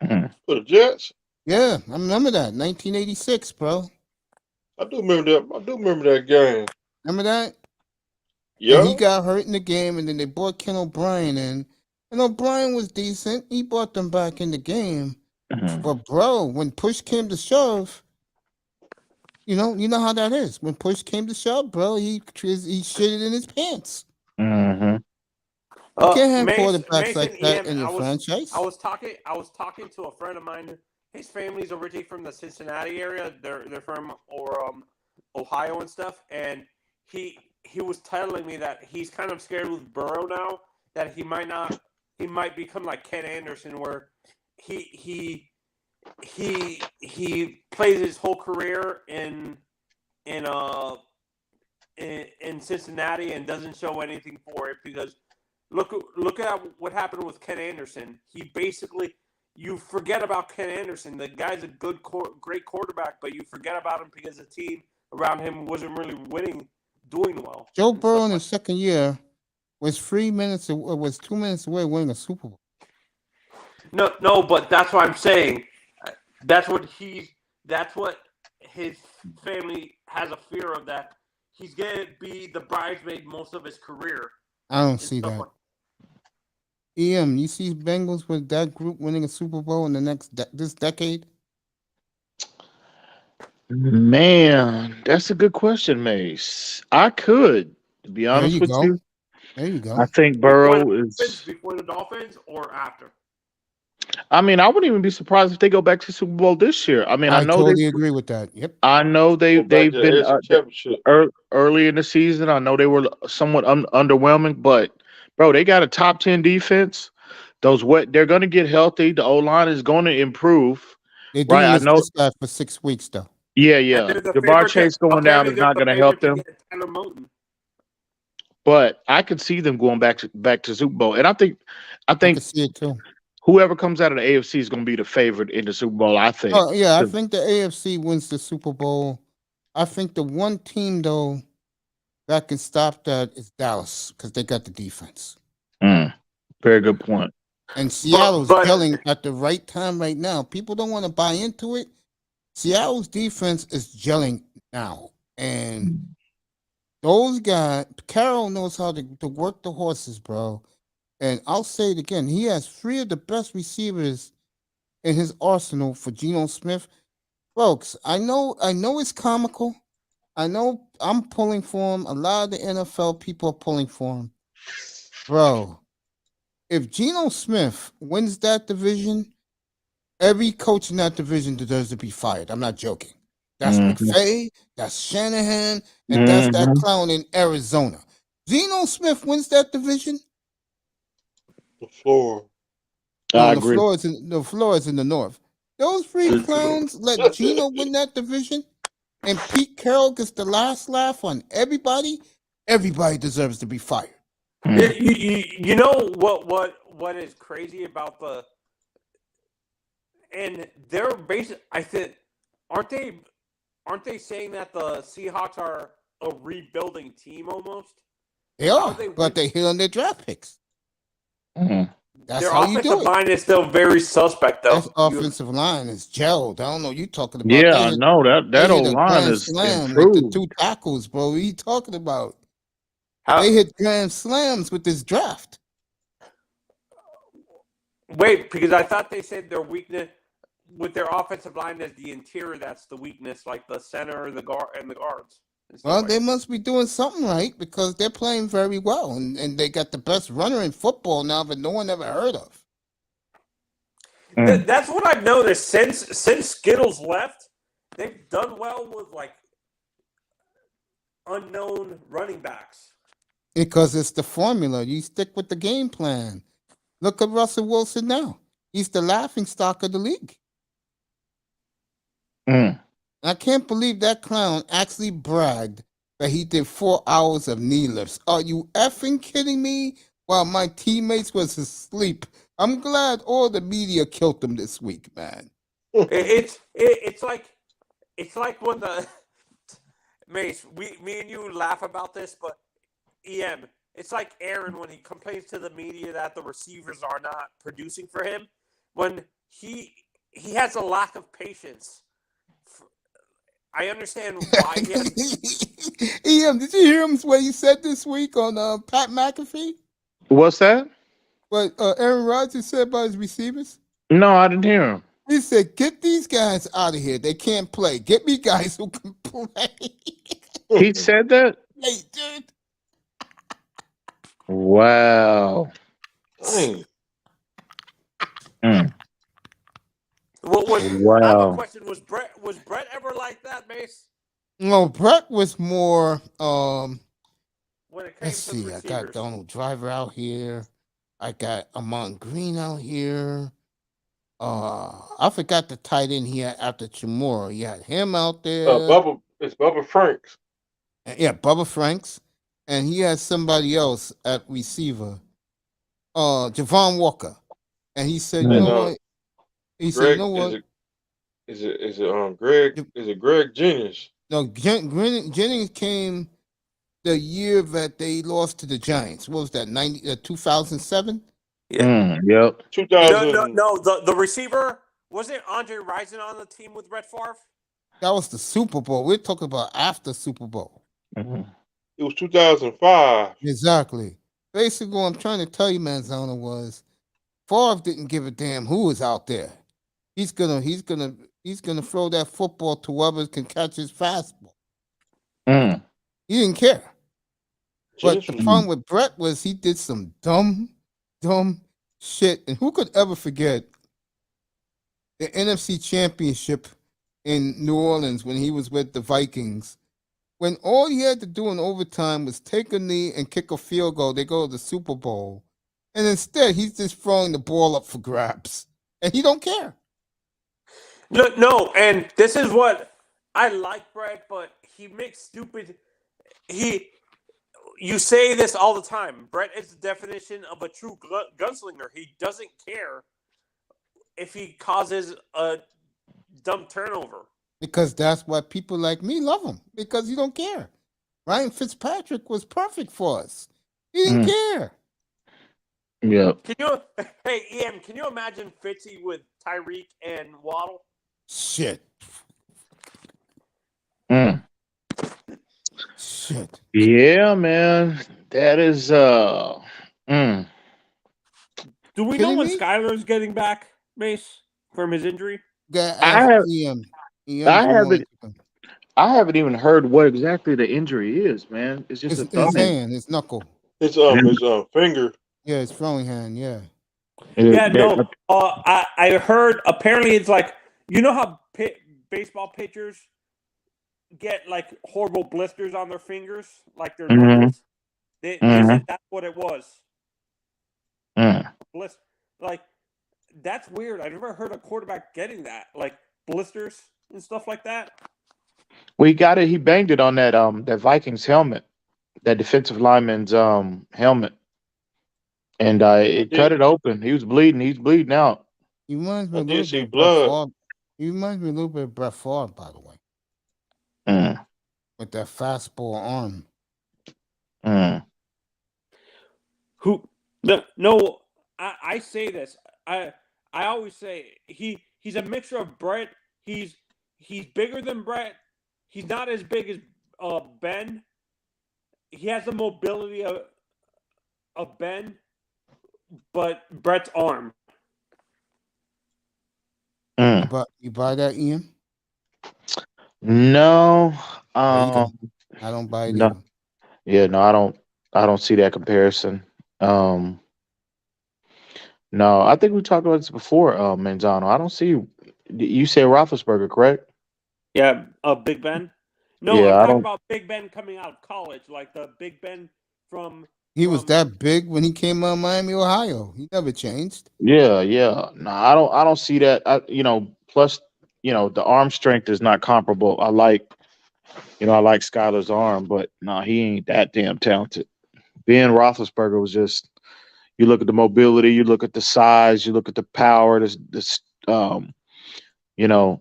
Mm. For the Jets. Yeah, I remember that 1986, bro. I do remember that game. Remember that? Yeah. And he got hurt in the game, and then they brought Ken O'Brien in. And O'Brien was decent. He brought them back in the game. Mhm. But bro, when push came to shove, you know how that is. When push came to shove, bro, he shitted in his pants. Mhm. You can't have Mason, quarterbacks like that EM, in your franchise. I was talking to a friend of mine. His family's originally from the Cincinnati area. They're from Ohio and stuff. And he was telling me that he's kind of scared with Burrow now, that he might become like Ken Anderson, where he plays his whole career in Cincinnati and doesn't show anything for it, because look at what happened with Ken Anderson. He basically, you forget about Ken Anderson. The guy's a great quarterback, but you forget about him because the team around him wasn't really doing well. Joe and Burrow stuff in like his second year was 2 minutes away winning a Super Bowl. No, but that's what I'm saying. That's what his family has a fear of, that he's gonna be the bridesmaid most of his career. I don't and see stuff that. like- EM, you see Bengals with that group winning a Super Bowl in the this decade? Man, that's a good question, Mace. I could, to be There honest you with go. you. There you go. I think Before Burrow is. the Dolphins or after? I mean, I wouldn't even be surprised if they go back to Super Bowl this year. I mean, I totally agree with that. Yep. I know Go back they've to the been AFC Championship. early in the season. I know they were somewhat underwhelming, but bro, they got a top 10 defense. They're going to get healthy. The O line is going to improve. They do Right, I miss know. this guy for 6 weeks though. Yeah. And they're the Jamar favorite Chase going down apparently is they're not the going to help favorite to them, get Tyler Moton. but I could see them going back to Super Bowl. And I think I can see it too. whoever comes out of the AFC is going to be the favorite in the Super Bowl, I think. Oh yeah, I think the AFC wins the Super Bowl. I think the one team though that can stop that is Dallas, because they got the defense. Very good point. And Seattle's but- gelling at the right time right now. People don't want to buy into it. Seattle's defense is gelling now. And those guys, Carroll knows how to work the horses, bro. And I'll say it again. He has 3 of the best receivers in his arsenal for Geno Smith. Folks, I know it's comical. I know I'm pulling for him. A lot of the NFL people are pulling for him. Bro, if Geno Smith wins that division, every coach in that division deserves to be fired. I'm not joking. That's McVay, that's Shanahan, and that's that clown in Arizona. Geno Smith wins that division. The floor. No, I the agree. floor is in the north. Those 3 clowns let Geno win that division, and Pete Carroll gets the last laugh on everybody. Everybody deserves to be fired. You know what is crazy about and they're basically, I said, aren't they saying that the Seahawks are a rebuilding team almost? They How are, they but win- they hit on their draft picks. That's Their how you do offensive it. line is still very suspect, though. That offensive line is gelled. I don't know what you talking about. Yeah, They I hit- know that they old hit a line grand is slam with the improved. 2 tackles, bro. What are you talking about? They hit grand slams with this draft. Wait, because I thought they said their weakness with their offensive line is the interior. That's the weakness, like the center, the guard, and the guards. Well, they must be doing something right because they're playing very well, and they got the best runner in football now that no one ever heard of. That's what I've noticed since Skittles left. They've done well with like unknown running backs. Because it's the formula. You stick with the game plan. Look at Russell Wilson now. He's the laughing stock of the league. I can't believe that clown actually bragged that he did 4 hours of knee lifts. Are you effing kidding me? While my teammates was asleep. I'm glad all the media killed him this week, man. It's like when the Mace, me and you laugh about this, but EM, it's like Aaron when he complains to the media that the receivers are not producing for him. When he has a lack of patience. I understand why. EM, did you hear him what he said this week on Pat McAfee? What's that? What Aaron Rodgers said about his receivers? No, I didn't hear him. He said, "Get these guys out of here. They can't play. Get me guys who can play." He said that? Hey, dude. Wow. Dang. I have a Wow. question. Was Brett ever like that, Mace? No, Brett was more. When it came Let's to the see. I got receivers? Donald Driver out here. I got Amon Green out here. I forgot the tight end he had after Chamorro. He had him out there. It's Bubba Franks. Yeah, Bubba Franks. And he had somebody else at receiver. Javon Walker. And he said, you know what? He said, you know what? Is it Greg Jennings? No, Jennings came the year that they lost to the Giants. What was that? 2007? Yep. 2000. No. The receiver, wasn't Andre Rison on the team with Brett Favre? That was the Super Bowl. We're talking about after Super Bowl. It was 2005. Exactly. Basically, what I'm trying to tell you, Manzano, was Favre didn't give a damn who was out there. He's gonna throw that football to whoever can catch his fastball. He didn't care. But the problem with Brett was he did some dumb shit. And who could ever forget the NFC Championship in New Orleans when he was with the Vikings? When all he had to do in overtime was take a knee and kick a field goal, they go to the Super Bowl. And instead, he's just throwing the ball up for grabs. And he don't care. No, and this is what I like Brett, but he makes stupid. You say this all the time. Brett is the definition of a true gunslinger. He doesn't care if he causes a dumb turnover. Because that's why people like me love him. Because he don't care. Ryan Fitzpatrick was perfect for us. He didn't care. Yeah. Hey, Ian, can you imagine Fitzy with Tyreek and Waddle? Shit. Shit. Yeah, man. That is Do we know Kidding when me? Skyler's getting back, Mace, from his injury? I haven't even heard what exactly the injury is, man. It's just his hand, his knuckle. His finger. Yeah, his throwing hand, yeah. I heard apparently it's like, you know how baseball pitchers get like horrible blisters on their fingers, like their knuckles? They said that's what it was. Like, that's weird. I never heard a quarterback getting that, like blisters and stuff like that. We got it. He banged it on that Vikings helmet, that defensive lineman's helmet, and it cut it open. He was bleeding. He's bleeding out. He reminds me I a did little see bit of blood. Brett Favre. He reminds me a little bit of Brett Favre, by the way, with that fastball arm. No, I say this. I always say he's a mixture of Brett. He's bigger than Brett. He's not as big as Ben. he has the mobility of Ben, but Brett's arm. You buy that, Ian? No, No, you don't. I don't buy it no, either. yeah, no, I don't see that comparison. Um, no, I think we talked about this before, Manzano. I don't see. You said Roethlisberger, correct? Yeah, Big Ben. No, Yeah, I'm I talking don't. about Big Ben coming out of college, like the Big Ben from. He was that big when he came out of Miami, Ohio. He never changed. Yeah, yeah. No, I don't see that. Plus, the arm strength is not comparable. I like Skyler's arm, but no, he ain't that damn talented. Ben Roethlisberger was just. You look at the mobility, you look at the size, you look at the power. You know,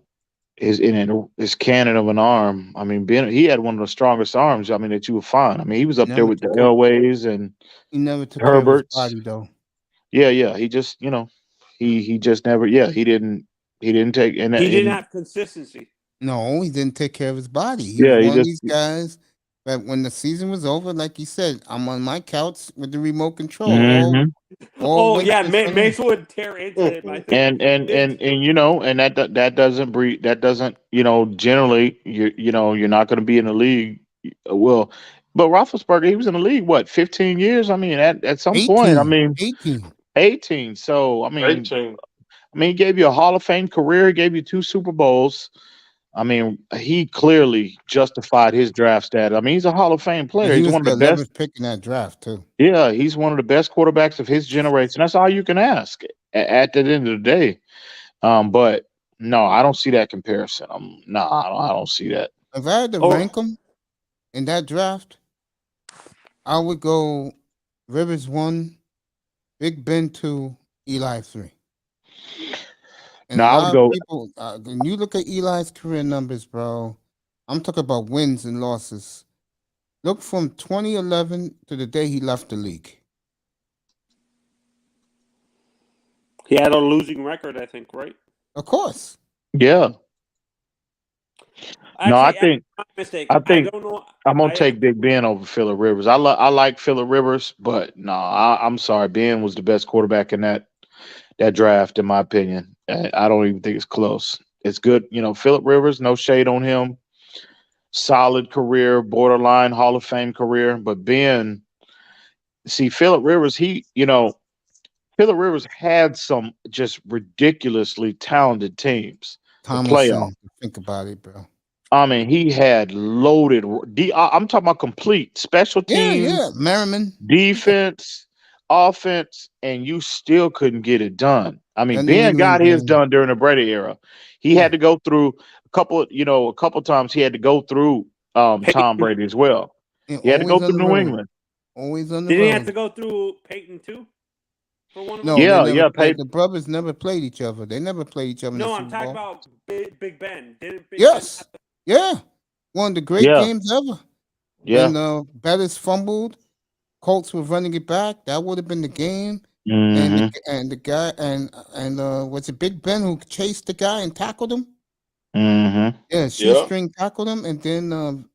his cannon of an arm. I mean, Ben, he had one of the strongest arms. I mean, that you would find. I mean, he was up there with the Elways and He never took care of his Herberts. body, though. Yeah. He just, he just never. Yeah, he didn't take. And he didn't have consistency. No, he didn't take care of his body. He Yeah, was he one of just- these guys that when the season was over, like you said, I'm on my couch with the remote control. Mhm. Oh yeah, Mace would tear into him. I think. And that doesn't breed. That doesn't. Generally, you're not going to be in the league. Well, but Roethlisberger, he was in the league 15 years. I mean, at some 18, point, I mean, 18. 18. So I mean, 18. he gave you a Hall of Fame career. He gave you 2 Super Bowls. I mean, he clearly justified his draft status. I mean, he's a Hall of Fame player. And he He's was one of the the best. 11th pick in that draft too. Yeah, he's one of the best quarterbacks of his generation. That's all you can ask at the end of the day. But no, I don't see that comparison. I don't see that. If I had to rank them in that draft, I would go Rivers 1, Big Ben 2, Eli 3. And No, a I lot would go. of people, when you look at Eli's career numbers, bro, I'm talking about wins and losses. Look from 2011 to the day he left the league. He had a losing record, I think, right? Of course. Yeah. Actually, no, I think. my mistake. I think I don't know. I'm gonna take Big Ben over Phillip Rivers. I like Phillip Rivers, but no, I'm sorry. Ben was the best quarterback in that draft, in my opinion. I don't even think it's close. It's good, Phillip Rivers. No shade on him. Solid career, borderline Hall of Fame career. But Ben, see, Phillip Rivers, Phillip Rivers had some just ridiculously talented teams. Tomlinson, think about it, bro. I mean, he had loaded. I'm talking about complete special teams, Merriman, defense, offense, and you still couldn't get it done. I mean, That Ben New got his England- done during the Brady era. He had to go through a couple times. He had to go through Tom Brady as well. and He had to go always through on the New road. England. Always on the Did road. he have to go through Peyton too? For one of No, them? they never played. Peyton. The brothers never played each other. They never played each other in No, the I'm Super talking Bowl. about Big Ben. Didn't Big Yes. Ben have to- Yeah. One of the great Yeah. games ever. Yeah. When Bettis fumbled, Colts were running it back. That would have been the game. Mhm. And the guy and was it Big Ben who chased the guy and tackled him? Mhm. Yeah, shoestring tackled him, and then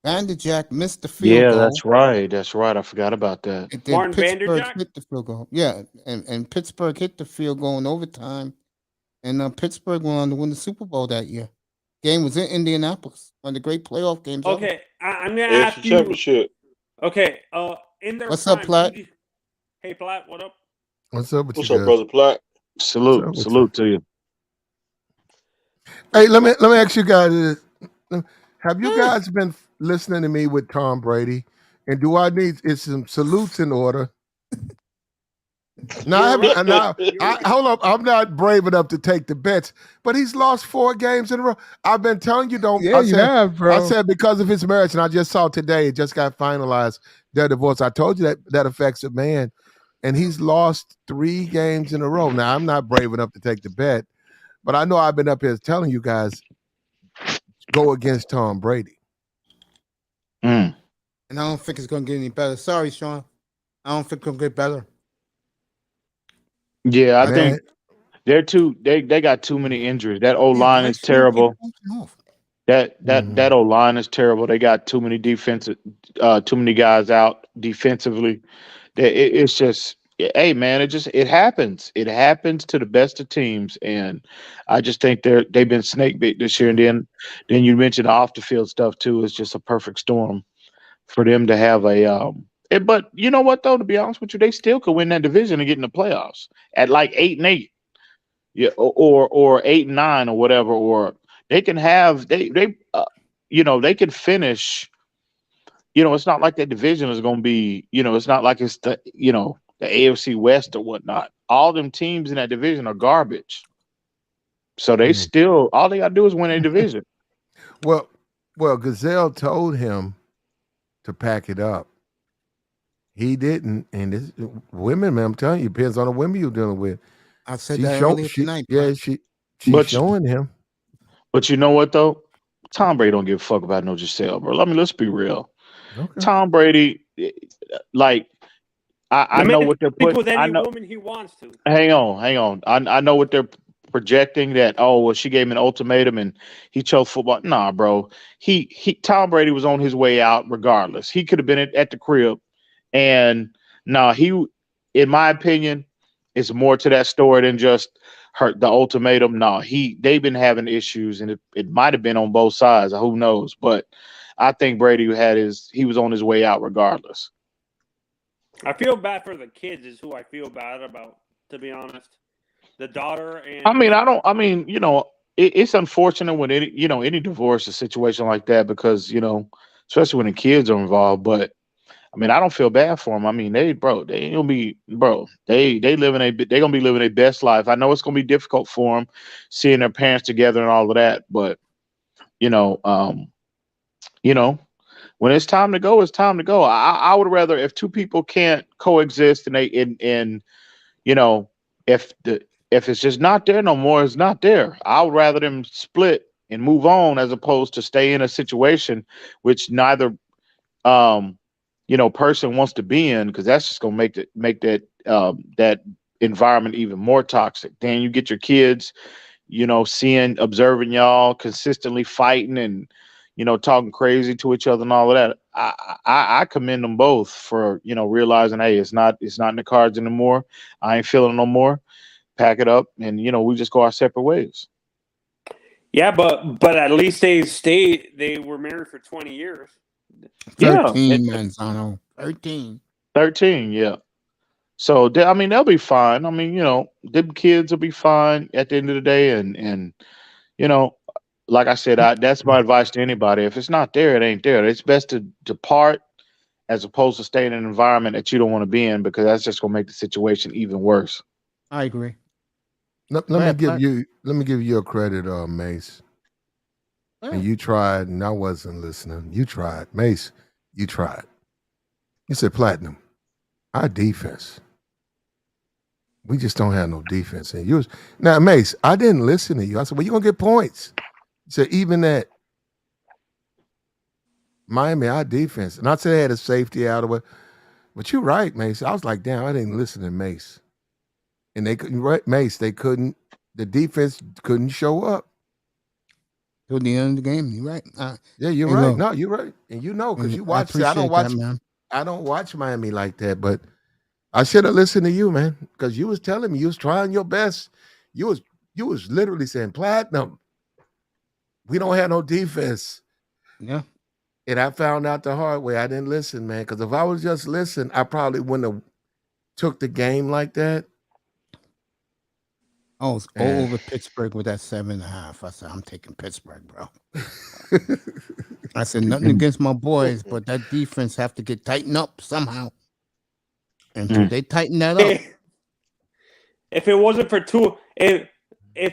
Vanderjack missed the field Yeah, goal. that's right. That's right. I forgot about that. And then Martin Pittsburgh Vanderjack? hit the field goal. Yeah, and Pittsburgh hit the field goal in overtime, and Pittsburgh went on to win the Super Bowl that year. Game was in Indianapolis, one of the great playoff games. ever. Okay, I'm gonna AFC ask you. Championship. Okay, in their What's up, prime, Platt? Hey, Platt, what up? What's up with What's you up, guys? brother Platt? Salute, What's up? salute to you. Hey, let me ask you guys this. Have you guys been listening to me with Tom Brady? And do I need some salutes in order? Now, hold up. I'm not brave enough to take the bets, but he's lost 4 games in a row. I've been telling you, don't. Yeah, you have, bro. I said because of his marriage, and I just saw today it just got finalized, their divorce. I told you that affects a man, and he's lost 3 games in a row. Now, I'm not brave enough to take the bet, but I know I've been up here telling you guys go against Tom Brady. Mm. And I don't think it's going to get any better. Sorry, Sean. I don't think it's going to get better. Yeah, I Man. think they're too. They got too many injuries. That O line is terrible. That O line is terrible. They got too many too many guys out defensively. It's just, hey man, it happens. It happens to the best of teams, and I just think they've been snake bit this year. And then you mentioned off the field stuff too. It's just a perfect storm for them to have a. But you know what though? To be honest with you, they still could win that division and get in the playoffs at like 8-8, yeah, or 8-9 or whatever, or they can have they can finish. It's not like that division is going to be, it's not like it's the AFC West or whatnot. All them teams in that division are garbage. So they still, all they got to do is win a division. Well, Gazelle told him to pack it up. He didn't. And this women, man, I'm telling you, depends on the women you're dealing with. I said that earlier tonight. Yeah, she's showing him. But you know what, though? Tom Brady don't give a fuck about no Giselle, bro. Let's be real. Okay. Tom Brady, like, I know what they're putting. With any woman he wants to. Hang on. I know what they're projecting that. Oh, well, she gave him an ultimatum and he chose football. Nah, bro. Tom Brady was on his way out regardless. He could have been at the crib, and in my opinion, it's more to that story than just the ultimatum. No, they've been having issues, and it might have been on both sides. Who knows? But I think Brady he was on his way out regardless. I feel bad for the kids is who I feel bad about, to be honest. The daughter and it's unfortunate when any divorce or situation like that because, especially when the kids are involved, but I don't feel bad for them. They're gonna be living their best life. I know it's gonna be difficult for them seeing their parents together and all of that, but when it's time to go, it's time to go. I would rather, if two people can't coexist and if it's just not there no more, it's not there. I would rather them split and move on as opposed to stay in a situation which neither person wants to be in, because that's just gonna make that environment even more toxic. Then you get your kids, observing y'all consistently fighting and talking crazy to each other and all of that. I commend them both for realizing, hey, it's not in the cards anymore. I ain't feeling no more. Pack it up, and we just go our separate ways. Yeah, but at least they were married for 20 years. 13, Manzano. 13, yeah. So they'll be fine. Them kids will be fine at the end of the day, and like I said, that's my advice to anybody. If it's not there, it ain't there. It's best to depart as opposed to stay in an environment that you don't want to be in, because that's just gonna make the situation even worse. I agree. Let me give you a credit, Mace. And you tried, and I wasn't listening. You tried, Mace. You tried. You said, Platinum, our defense. We just don't have no defense in yours. Now, Mace, I didn't listen to you. I said, well, you're gonna get points. You said, even that Miami, our defense. And I said they had a safety out of it. But you're right, Mace. I was like, damn, I didn't listen to Mace. And they couldn't, right, Mace, the defense couldn't show up. Till the end of the game, you're right. Yeah, you're right. No, you're right. And because you watch it. I don't watch Miami like that, but I should have listened to you, man. Because you was telling me you was trying your best. You was literally saying, Platinum, we don't have no defense. Yeah. And I found out the hard way. I didn't listen, man. Because if I was just listening, I probably wouldn't have took the game like that. I was all over Pittsburgh with that 7.5. I said, I'm taking Pittsburgh, bro. I said, nothing against my boys, but that defense have to get tightened up somehow. And they tighten that up. If it wasn't for if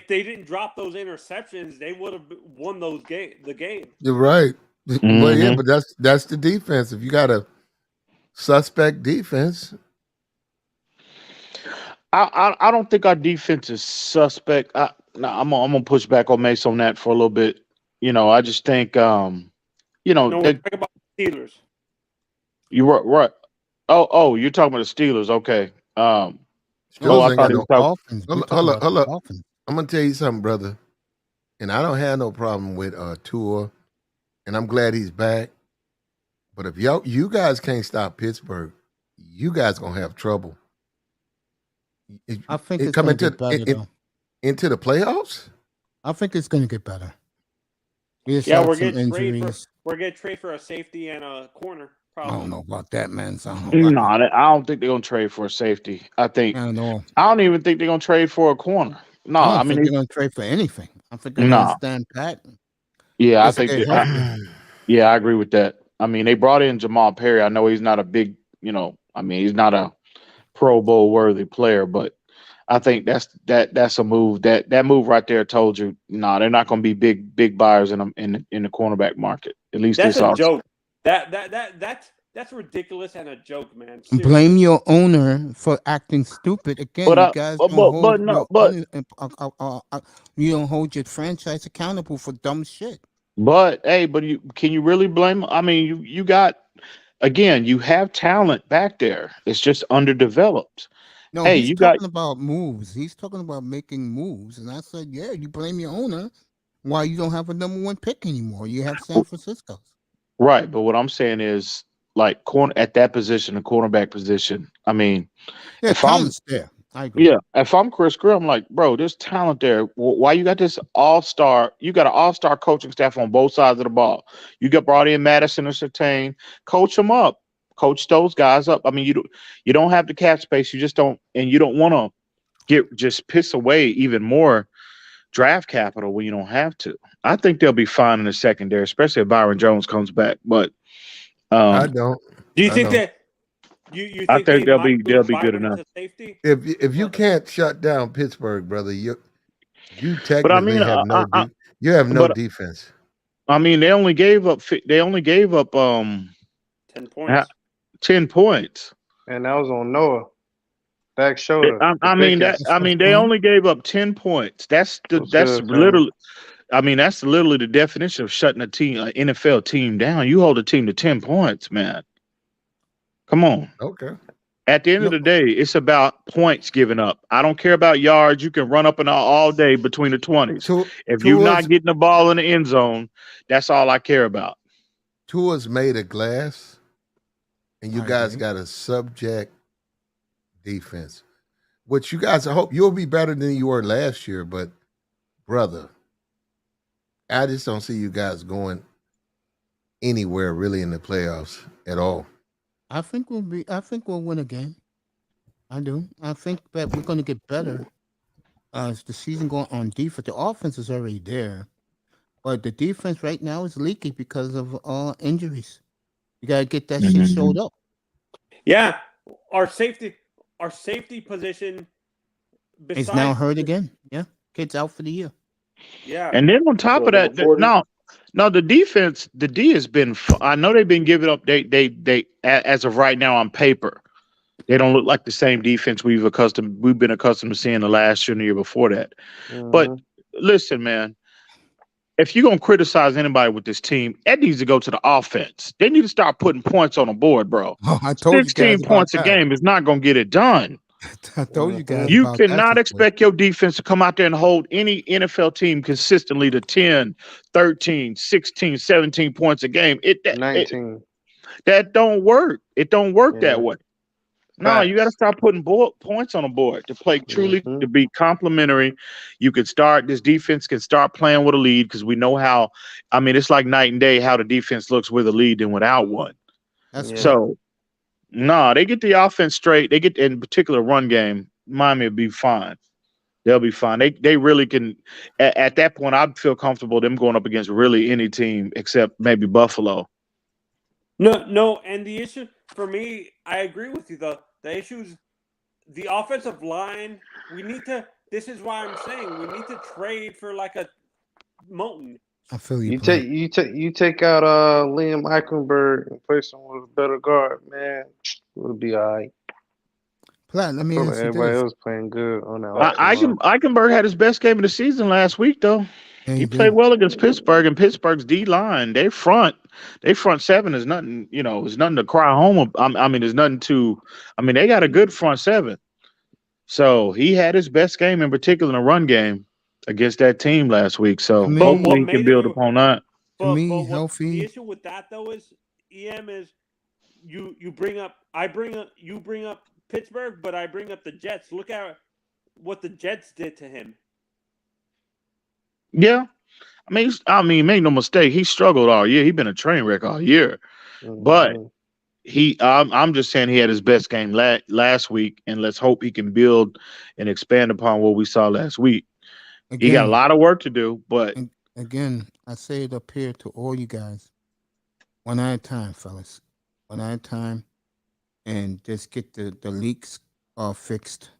they didn't drop those interceptions, they would have won the game. You're right. Mm-hmm. Well, yeah, but that's the defense. If you got a suspect defense. I don't think our defense is suspect. I'm gonna push back on Mace on that for a little bit. I just think talk about the Steelers. You're right. Oh, you're talking about the Steelers. Okay. I thought he was talking. Hold up. I'm gonna tell you something, brother. and I don't have no problem with Tua, and I'm glad he's back. But if you guys can't stop Pittsburgh, you guys gonna have trouble. I think it's going to get better, though. Into the playoffs. I think it's going to get better. Yeah, we're getting trade for a safety and a corner. I Probably. don't know about that, man. So I don't think they're gonna trade for a safety. I don't even think they're gonna trade for a corner. No, I don't think they're going to trade for anything. I think they're going to stand pat. Yeah, I Just think. get healthy. Yeah, I agree with that. I mean, they brought in Jamal Perry. I know he's not a big, he's not a Pro Bowl worthy player, but I think that's a move. That move right there told you, they're not going to be big buyers in the cornerback market. At least That's this a offseason. joke. That's ridiculous and a joke, man. Seriously. Blame your owner for acting stupid again. But, you guys you don't hold your franchise accountable for dumb shit. But hey, can you really blame? I mean, you got again. You have talent back there. It's just underdeveloped. No, hey, he's talking about moves. He's talking about making moves, and I said, yeah, you blame your owner. Why you don't have a number one pick anymore? You have San Francisco. Right, but what I'm saying is, like, at that position, the cornerback position. I mean, if talent's there. I agree. Yeah, if I'm Chris Greer, I'm like, bro, there's talent there. Why you got this all-star? You got an all-star coaching staff on both sides of the ball. You got brought in Madison and Surtain. Coach them up. Coach those guys up. I mean, you don't have the cap space. You just don't, and you don't want to just piss away even more draft capital when you don't have to. I think they'll be fine in the secondary, especially if Byron Jones comes back. But I don't. Do you think that? You think I think they'll be good Byron enough. Safety? If you can't shut down Pittsburgh, brother, you technically But I mean, have no defense. I mean, they only gave up 10 points. 10 points. And that was on Noah. Back shoulder. They only gave up 10 points. That's literally. I mean, that's literally the definition of shutting an NFL team down. You hold a team to 10 points, man. Come on. Okay. At the end of the day, it's about points given up. I don't care about yards. You can run up and all day between the 20s. If you're not getting the ball in the end zone, that's all I care about. Tua's made of glass, and you guys got a subject defense, which you guys, I hope you'll be better than you were last year. But, brother, I just don't see you guys going anywhere really in the playoffs at all. I think we'll win a game. I do. I think that we're going to get better as the season going on defense. The offense is already there, but the defense right now is leaky because of injuries. You got to get that shit showed up. Yeah, our safety position is now hurt again. Yeah, kid's out for the year. Yeah, and then on top of that, no, the defense, the D has been. I know they've been giving up. They as of right now on paper, they don't look like the same defense we've been accustomed to seeing the last year and the year before that. But listen, man, if you're gonna criticize anybody with this team, it needs to go to the offense. They need to start putting points on the board, bro. Oh, I told 16 points a game is not gonna get it done. I told you guys. You cannot expect your defense to come out there and hold any NFL team consistently to 10, 13, 16, 17 points a game. 19. That don't work. It don't work that way. No, you got to start putting points on the board to play truly, to be complimentary. This defense can start playing with a lead because we know how, I mean, it's like night and day how the defense looks with a lead and without one. They get the offense straight. They get, in particular, run game. Miami will be fine. They'll be fine. They really can. At that point, I'd feel comfortable them going up against really any team except maybe Buffalo. No, and the issue for me, I agree with you. The issues, the offensive line. We need to. This is why I'm saying we need to trade for like a Moton. I feel you. You take out Liam Eichenberg and place him with a better guard, man. It'll be all right. Let me ask you everybody this. else playing good on that. Eichenberg had his best game of the season last week, though. Yeah, he played well against Pittsburgh, and Pittsburgh's D line, they front seven is nothing. It's nothing to cry home. There's nothing to. They got a good front seven. So he had his best game in particular in the run game. against that team last week. So To me- hopefully he What can made build it- upon that. To me, what healthy- the issue with that though is EM is you bring up you bring up Pittsburgh, but I bring up the Jets. Look at what the Jets did to him. Yeah. I mean, make no mistake, he struggled all year. He's been a train wreck all year. But I'm just saying he had his best game last week, and let's hope he can build and expand upon what we saw last week. He got a lot of work to do, but Again, I say it up here to all you guys. One at a time, fellas. One at a time. And just get the leaks fixed.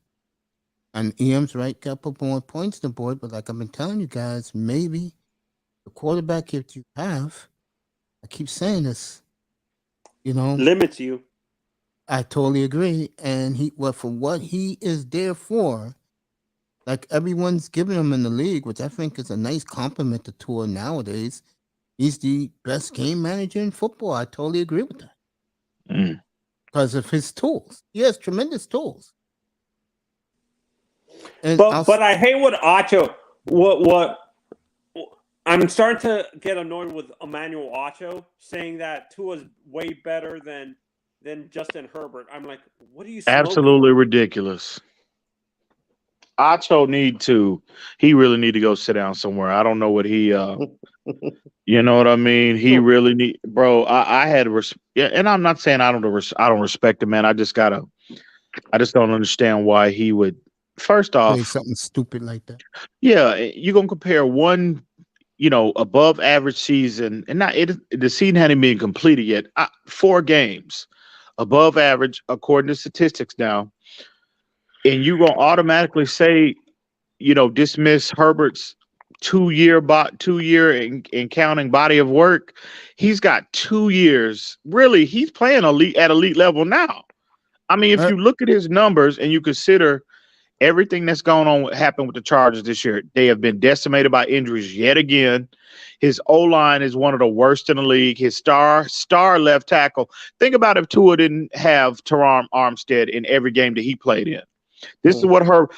And EM's right, got put more points on the board, but like I've been telling you guys, maybe the quarterback that you have, I keep saying this, Limits you. I totally agree. And for what he is there for, like everyone's giving him in the league, which I think is a nice compliment to Tua nowadays. He's the best game manager in football. I totally agree with that. Because of his tools. He has tremendous tools. And But I hate what Acho. What I'm starting to get annoyed with Emmanuel Acho saying that Tua's way better than Justin Herbert. I'm like, what are you smoking? absolutely ridiculous. Acho he really need to go sit down somewhere. I don't know what he you know what I mean? He really need, bro. I had and I'm not saying I don't respect him, man. I just don't understand why he would. First say off, something stupid like that. yeah, you're gonna compare one, above average season, and the season hadn't been completed yet. 4 games above average according to statistics now, and you gonna automatically say, dismiss Herbert's 2-year and counting body of work. He's got 2 years. Really, he's playing at elite level now. I mean, if you look at his numbers and you consider everything that's happened with the Chargers this year, they have been decimated by injuries yet again. His O-line is one of the worst in the league. His star left tackle. Think about if Tua didn't have Teron Armstead in every game that he played in. This is what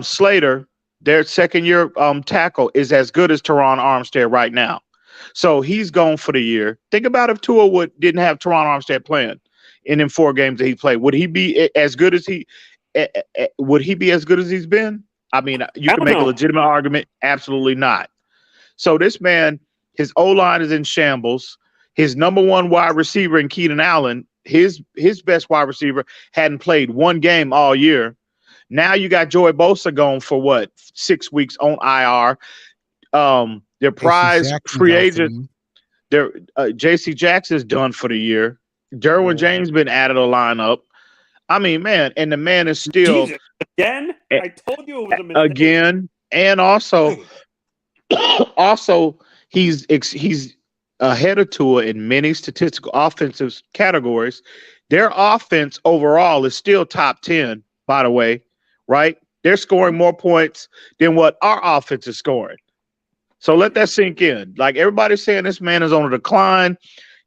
Slater, their second-year tackle, is as good as Teron Armstead right now. So he's gone for the year. Think about if Tua didn't have Teron Armstead playing in them 4 games that he played. Would he be as good as he's been? I mean, you can make a legitimate argument. Absolutely not. So this man, his O-line is in shambles. His number 1 wide receiver in Keenan Allen, his best wide receiver, hadn't played 1 game all year. Now you got Joey Bosa going for 6 weeks on IR. Their prize free agent, J.C. Jackson's done for the year. Derwin James been added a lineup. I mean, man, and the man is still Jesus, again. I told you it was a mistake. Again, and also he's ahead of Tua in many statistical offensive categories. Their offense overall is still top 10, by the way, right? They're scoring more points than what our offense is scoring. So let that sink in. Like everybody's saying, this man is on a decline.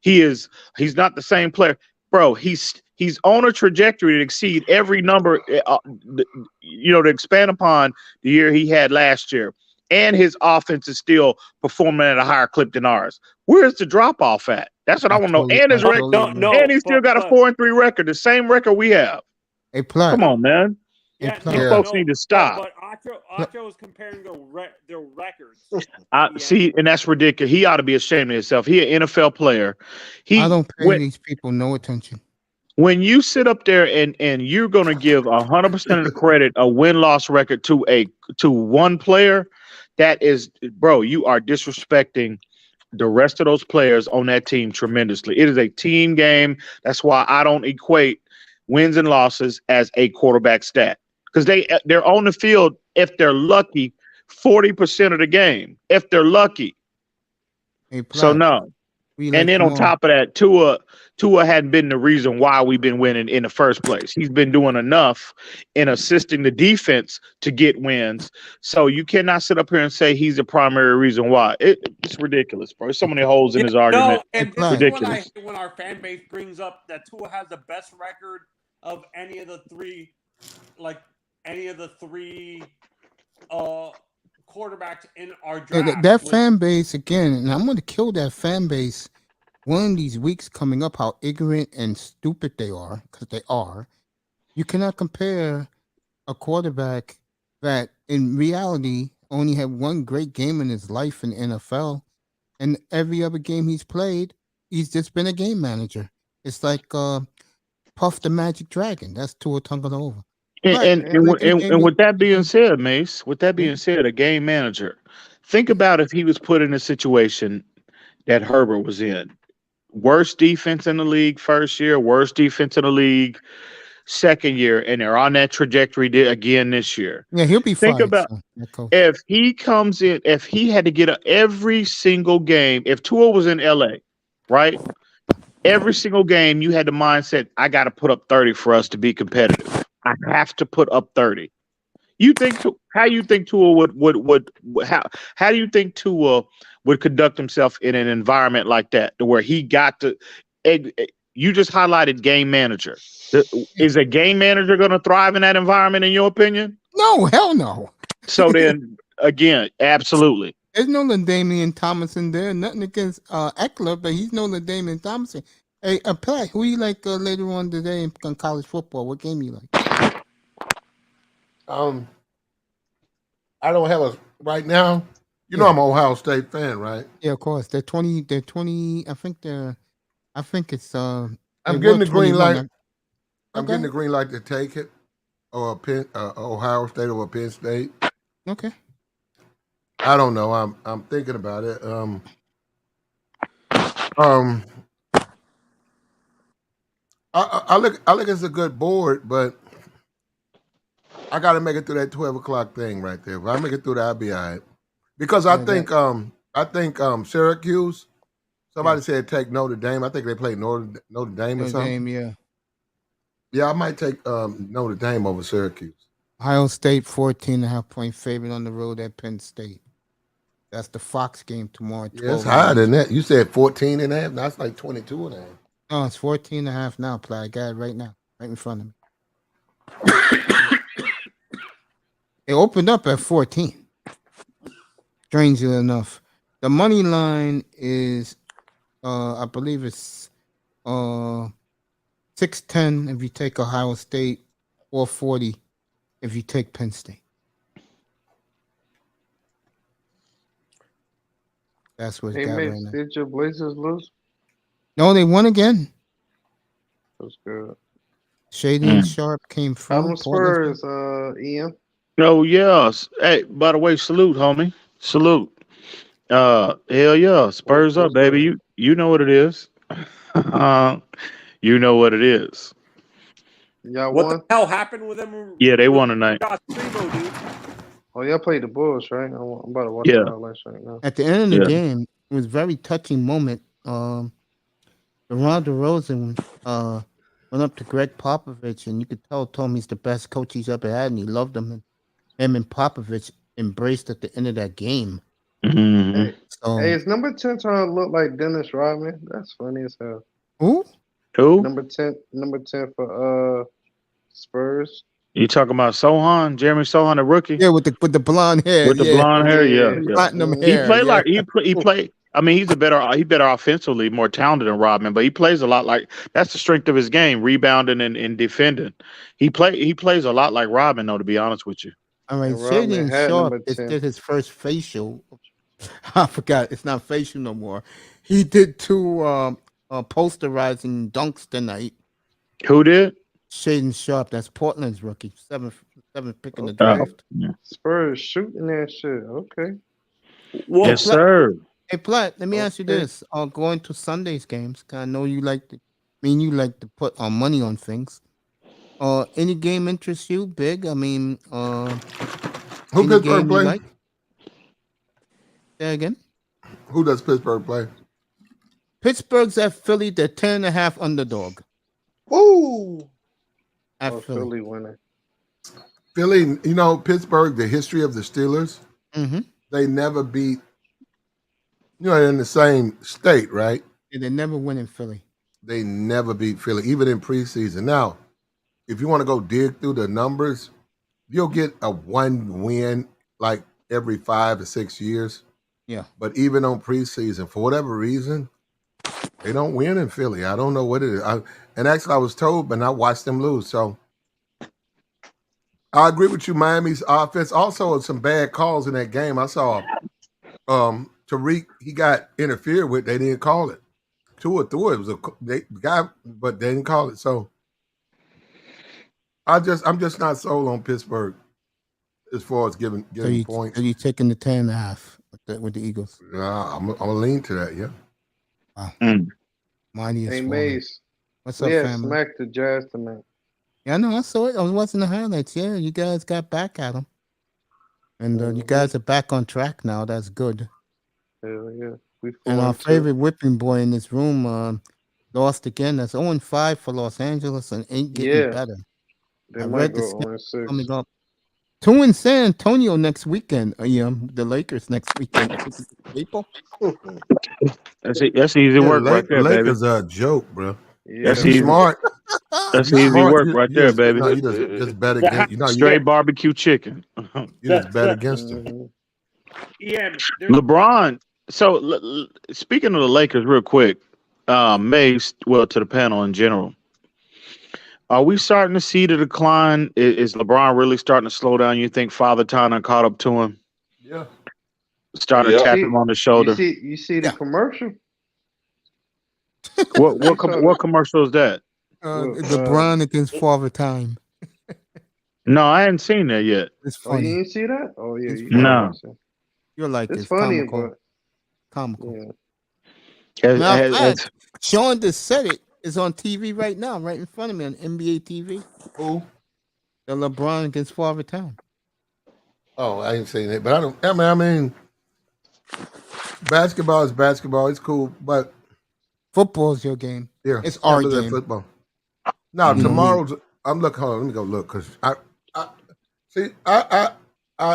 He's not the same player, bro. He's on a trajectory to exceed every number, to expand upon the year he had last year. And his offense is still performing at a higher clip than ours. Where's the drop off at? That's what I want to know. And his record, and he's still got a 4-3 record, the same record we have. Hey, Plot. Come on, man. Yeah, You folks need to stop. But Acho is comparing their records. See, and that's ridiculous. He ought to be ashamed of himself. He an NFL player. I don't pay these people no attention. When you sit up there and you're going to give 100% of the credit, a win-loss record to one player, that is, bro, you are disrespecting the rest of those players on that team tremendously. It is a team game. That's why I don't equate wins and losses as a quarterback stat, because they're on the field, if they're lucky, 40% of the game, if they're lucky. Hey, Plot, so no. And then on top of that, Tua hadn't been the reason why we've been winning in the first place. He's been doing enough in assisting the defense to get wins. So you cannot sit up here and say he's the primary reason why. It's ridiculous, bro. There's so many holes in his argument. And it's ridiculous. What I hate when our fan base brings up that Tua has the best record of any of the three quarterbacks in our That draft. that fan base again, and I'm going to kill that fan base one of these weeks coming up. How ignorant and stupid they are, because they are. You cannot compare a quarterback that, in reality, only had one great game in his life in the NFL, and every other game he's played, he's just been a game manager. It's like Puff the Magic Dragon. That's Tua Tagovailoa. But And with that being said, Mace, with that being said, a game manager, think about if he was put in a situation that Herbert was in. Worst defense in the league first year, worst defense in the league second year, and they're on that trajectory again this year. Yeah, he'll be Think fired. about So, if he comes in, if he had to get every single game, if Tua was in LA, right? Every single game, you had the mindset, I got to put up 30 for us to be competitive. I have to put up 30. You think how you think Tua would how do you think Tua would conduct himself in an environment like that, to where he got to? You just highlighted game manager. Is a game manager going to thrive in that environment, in your opinion? No, hell no. So then, again, absolutely. There's no LaDainian Tomlinson there. Nothing against Eckler, but he's no LaDainian Tomlinson. Hey, Pat, who you like later on today in college football? What game you like? I don't have a right now. You know, I'm an Ohio State fan, right? Yeah, of course. They're 20. They're 20. I think it's. I'm getting the green light. I'm Okay. getting the green light to take it, or Ohio State over Penn State. Okay. I don't know. I'm thinking about it. I look as a good board, but I got to make it through that 12 o'clock thing right there. If I make it through that, I'll be all right. Because I think Syracuse. Somebody said take Notre Dame. I think they played Notre Dame or something. Yeah. Yeah, I might take Notre Dame over Syracuse. Ohio State 14.5-point favorite on the road at Penn State. That's the Fox game tomorrow. Yeah, it's higher than that. You said 14.5. That's like 22.5. No, it's 14.5 now, Play. I got it right now, right in front of me. It opened up at 14. Strangely enough, the money line is, I believe it's 610 if you take Ohio State, 440 if you take Penn State. That's what it got right now. Did your Blazers lose? No, they won again. That's good. Shady and Sharp came How from them Spurs, Ian? Oh yes. Hey, by the way, salute, homie. Salute. Hell yeah. Spurs up, baby. You know what it is. You know what it is. Y'all What won? the hell happened with them? Yeah, they won tonight. Oh, y'all played the Bulls, right? I'm about to watch Yeah. the highlights right now. At the end of the Yeah. game, it was a very touching moment. DeMar DeRozan went up to Greg Popovich, and you could told him he's the best coach he's ever had, and he loved him. And him and Popovich embraced at the end of that game. Mhm. So, Hey, is number 10 trying to look like Dennis Rodman? That's funny as hell. who? Who? Number 10 for Spurs. You talking about Sohan, Jeremy Sohan, the rookie? Yeah, with the blonde hair. With the yeah. blonde hair, yeah. Platinum He hair. played yeah. like he played. I mean, he's better offensively, more talented than Rodman, but he plays a lot like that's the strength of his game, rebounding and defending. He plays a lot like Rodman, though, to be honest with you. All right, And Rodman Shady and had Sharp number 10. did his first facial. I forgot. It's not facial no more. He did two posterizing dunks tonight. Who did? Shaden Sharp, that's Portland's rookie, seventh pick in the Oh, draft. yeah. Spurs shooting that shit. Okay. Well, Yes, sir. Hey, Platt, let me ask you Okay. this: going to Sunday's games, 'cause I know you like to. You like to put money on things. Any game interests you big? I mean, Who any Pittsburgh game you play? like? Say again. Who does Pittsburgh play? Pittsburgh's at Philly. They're 10.5 underdog Woo! at Oh, Philly. Philly winning. Philly, you know, Pittsburgh, the history of the Steelers, Mm-hmm. they never beat, you know, they're in the same state, right? Yeah, they never win in Philly. They never beat Philly, even in preseason. Now, if you want to go dig through the numbers, you'll get a one win, like every 5 to 6 years. Yeah. But even on preseason, for whatever reason, they don't win in Philly. I don't know what it is. And actually, I was told, but I watched them lose. So I agree with you. Miami's offense also some bad calls in that game. I saw Tariq, he got interfered with. They didn't call it. Tua threw it. It was the guy, but they didn't call it. So I'm just not sold on Pittsburgh as far as giving points. Are you taking the 10.5 with the Eagles? I'm gonna lean to that. Yeah. Wow. Mm. Money is Hey, falling. Mace. What's up, We had family? smacked the Jazz tonight. Yeah, I know. I saw it. I was watching the highlights. Yeah, you guys got back at them, and you guys are back on track now. That's good. Hell yeah. We And our 4-2. favorite whipping boy in this room lost again. That's 0-5 for Los Angeles and ain't getting better. They I might read the go schedule 0-6. coming up. 2 in San Antonio next weekend. The Lakers next weekend. April. That's easy work right there, baby. Lakers are a joke, bro. Yeah. That's You easy. smart. That's You easy smart. work right there, baby. No, you just bet against. Straight barbecue chicken. You just bet against them. Mhm. Yeah, LeBron. So speaking of the Lakers, real quick, Mace. Well, to the panel in general, are we starting to see the decline? Is LeBron really starting to slow down? You think Father Time caught up to him? Yeah. Starting to tap him on the shoulder. You see the commercial? What commercial is that? LeBron against Father Time. No, I hadn't seen that yet. It's Oh, you funny. didn't see that? Oh yeah, It's you funny. No. You're like It's it's funny, comical. but Comical. yeah. Matter of fact, Sean just said it. It's on TV right now, right in front of me on NBA TV. Who? The LeBron against Father Time. Oh, I ain't seen it, but I mean, basketball is basketball. It's cool, but football's your game. Yeah, It's our other than game. football. Now You know, tomorrow's. I'm looking. Hold on, let me go look because I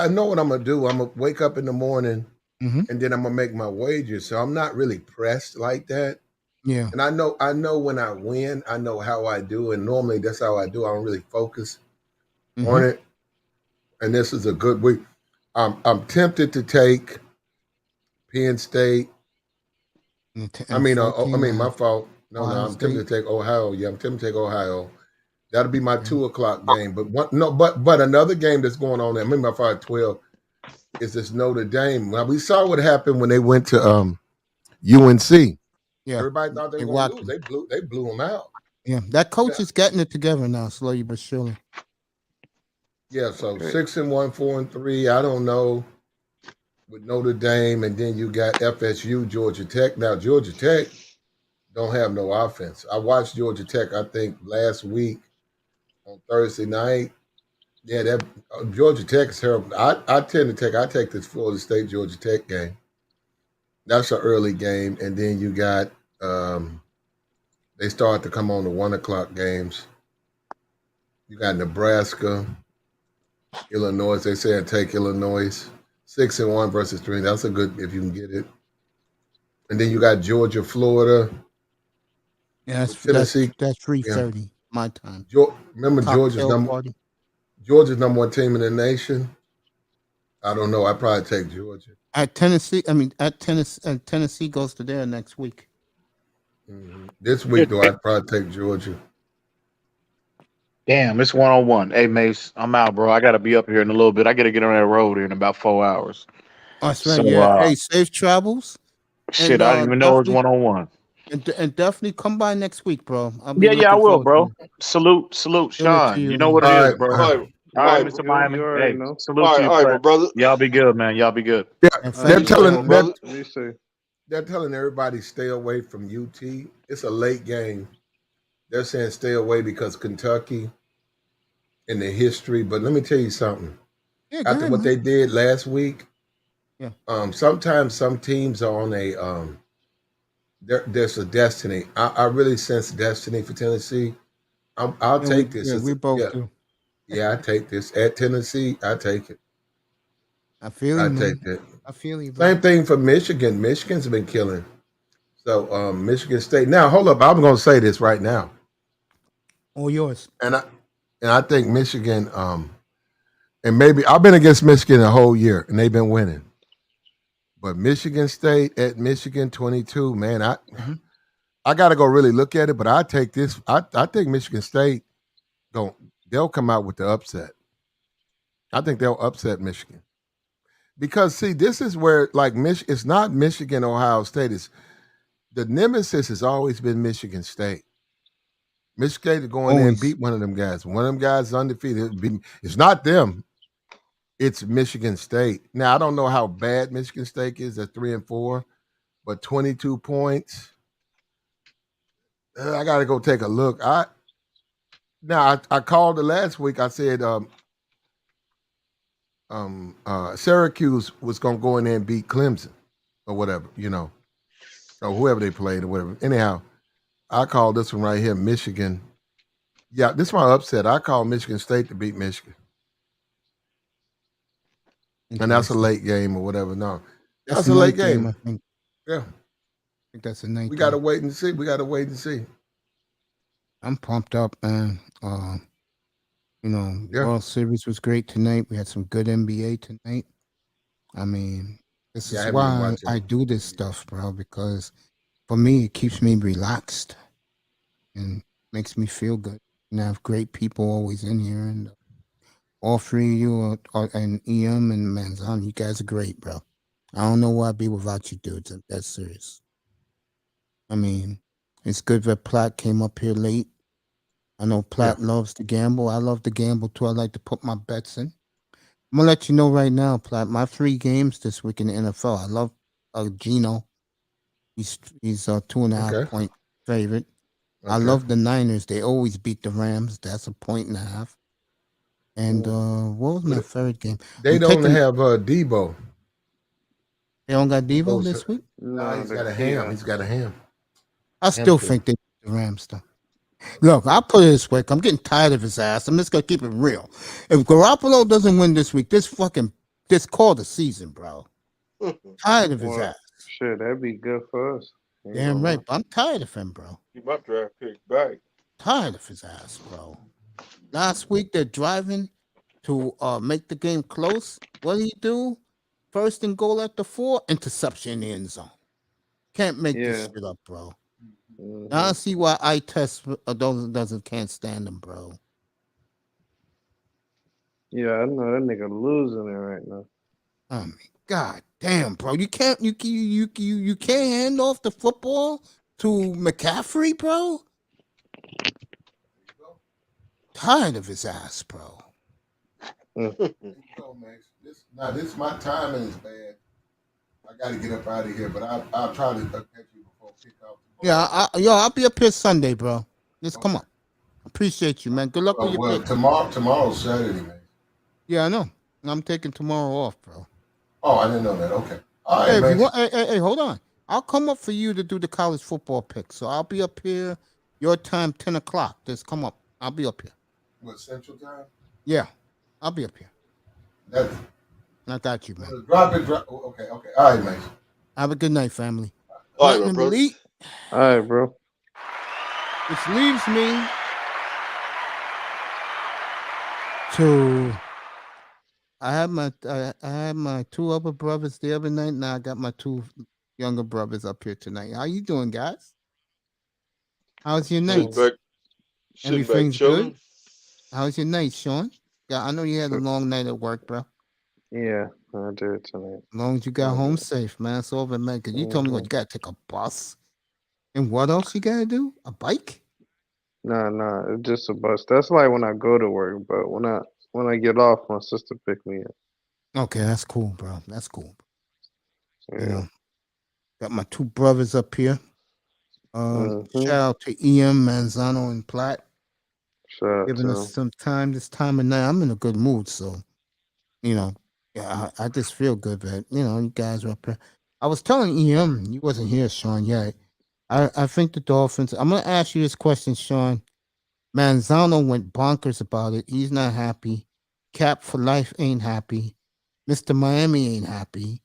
know what I'm gonna do. I'm gonna wake up in the morning Mhm. and then I'm gonna make my wages. So I'm not really pressed like that. Yeah. And I know when I win, I know how I do, and normally that's how I do. I don't really focus on it. And this is a good week. I'm tempted to take Penn State. I mean, my fault. No, Ohio I'm tempted to State. take Ohio. Yeah, I'm tempted to take Ohio. That'll be my 2:00 game. But another game that's going on there, maybe my 5:12, is this Notre Dame. Now we saw what happened when they went to UNC. Yeah. Everybody thought they were going to lose. They blew them out. Yeah, that coach is getting it together now, slowly but surely. Yeah, so 6-1, 4-3. I don't know with Notre Dame, and then you got FSU, Georgia Tech. Now Georgia Tech don't have no offense. I watched Georgia Tech, I think, last week on Thursday night. Yeah, that Georgia Tech is terrible. I take this Florida State Georgia Tech game. That's an early game, and then you got they start to come on the 1:00 games. You got Nebraska, Illinois. They say take Illinois 6-1 versus 3. That's a good if you can get it. And then you got Georgia, Florida. Yeah, Tennessee. That's 3:30 my time. Remember Georgia's number 1 team in the nation. I don't know. I'd probably take Georgia. Tennessee goes to there next week. Mm-hmm. This week, though, I'd probably take Georgia. Damn, it's 101. Hey, Mace, I'm out, bro. I got to be up here in a little bit. I got to get on that road here in about 4 hours. Oh, that's right. Yeah. Hey, safe travels. Shit, I didn't even know it was 101. And definitely come by next week, bro. I will, bro. Salute, Sean. You know what it is, bro. All right, Mr. Miami. Hey, salute to you, my brother. Y'all be good, man. Y'all be good. Yeah, they're They're telling everybody stay away from UT. It's a late game. They're saying stay away because Kentucky and the history. But let me tell you something. Yeah, after what they did last week, yeah. Sometimes some teams are on a there's a destiny. I really sense destiny for Tennessee. I'll take this. Yeah, we both do. Yeah, I take this at Tennessee. I take it. I feel you, man. Take it. I feel you. Bro. Same thing for Michigan. Michigan's been killing. So Michigan State. Now hold up. I'm going to say this right now. All yours. And I think Michigan. And maybe I've been against Michigan the whole year, and they've been winning. But Michigan State at Michigan 22, man, I got to go really look at it. But I take this. I think Michigan State they'll come out with the upset. I think they'll upset Michigan because see, this is where like it's not Michigan, Ohio State. It's the nemesis has always been Michigan State. Michigan State is going there and beat one of them guys. One of them guys is undefeated. It's not them. It's Michigan State. Now I don't know how bad Michigan State is at 3-4, but 22 points. I got to go take a look. I called it last week. I said Syracuse was going to go in there and beat Clemson or whatever, or whoever they played or whatever. Anyhow, I called this one right here, Michigan. Yeah, this is my upset. I call Michigan State to beat Michigan. And that's a late game or whatever. No, that's a late game. I think. Yeah. I think that's a night. We got to wait and see. I'm pumped up, man. World Series was great tonight. We had some good NBA tonight. I mean, this is why I do this stuff, bro, because for me, it keeps me relaxed and makes me feel good. And I have great people always in here. And all three of you and EM and Manzano, you guys are great, bro. I don't know where I'd be without you dudes. That's serious. I mean, it's good that Platt came up here late. I know Platt loves to gamble. I love to gamble too. I like to put my bets in. I'm gonna let you know right now, Platt. My 3 games this week in the NFL. I love Gino. He's a 2.5 point favorite. Okay. I love the Niners. They always beat the Rams. That's a 1.5. And what was my third game? They don't have Debo. They don't got Debo this week? No, he's got a ham. He's got a ham. I still think they beat the Rams though. Look, I'll put it this way. I'm getting tired of his ass. I'm just gonna keep it real. If Garoppolo doesn't win this week, this call the season, bro. Tired of his ass. Shit, that'd be good for us. Damn right, but I'm tired of him, bro. Keep my draft pick back. Tired of his ass, bro. Last week they're driving to make the game close. What did he do? First and goal at the 4, interception in the end zone. Can't make this shit up, bro. Mm-hmm. I don't see why I test can't stand him, bro. Yeah, I know that nigga losing it right now. I mean, god damn, bro. You can't hand off the football to McCaffrey, bro. Tired of his ass, bro. This my timing is bad. I got to get up out of here, but I'll try to catch you before kickoff. Yeah, I'll be up here Sunday, bro. Just come on. Appreciate you, man. Good luck with your pick. Tomorrow's Saturday, man. Yeah, I know. I'm taking tomorrow off, bro. Oh, I didn't know that. Okay. All right, man. Hey, hold on. I'll come up for you to do the college football pick. So I'll be up here your time, 10 o'clock. Just come up. I'll be up here. What, Central Time? Yeah, I'll be up here. I got you, man. Drop it. Okay. All right, man. Have a good night, family. All right, bro. All right, bro. Which leaves me to I had my 2 other brothers the other night. Now I got my 2 younger brothers up here tonight. How you doing, guys? How's your night? Everything's good. How's your night, Sean? Yeah, I know you had a long night at work, bro. Yeah, I did tonight. As long as you got home safe, man. It's over, man. Because you told me what you got to take a bus. And what else you got to do? A bike? No, it's just a bus. That's like when I go to work, but when I get off, my sister picked me up. Okay, that's cool, bro. That's cool. Yeah. Got my 2 brothers up here. Shout out to EM, Manzano, and Platt. Giving us some time this time of night. I'm in a good mood, so I just feel good that you guys are up here. I was telling EM, you wasn't here, Sean. Yeah, I think the Dolphins. I'm gonna ask you this question, Sean. Manzano went bonkers about it. He's not happy. Cap for life ain't happy. Mr. Miami ain't happy.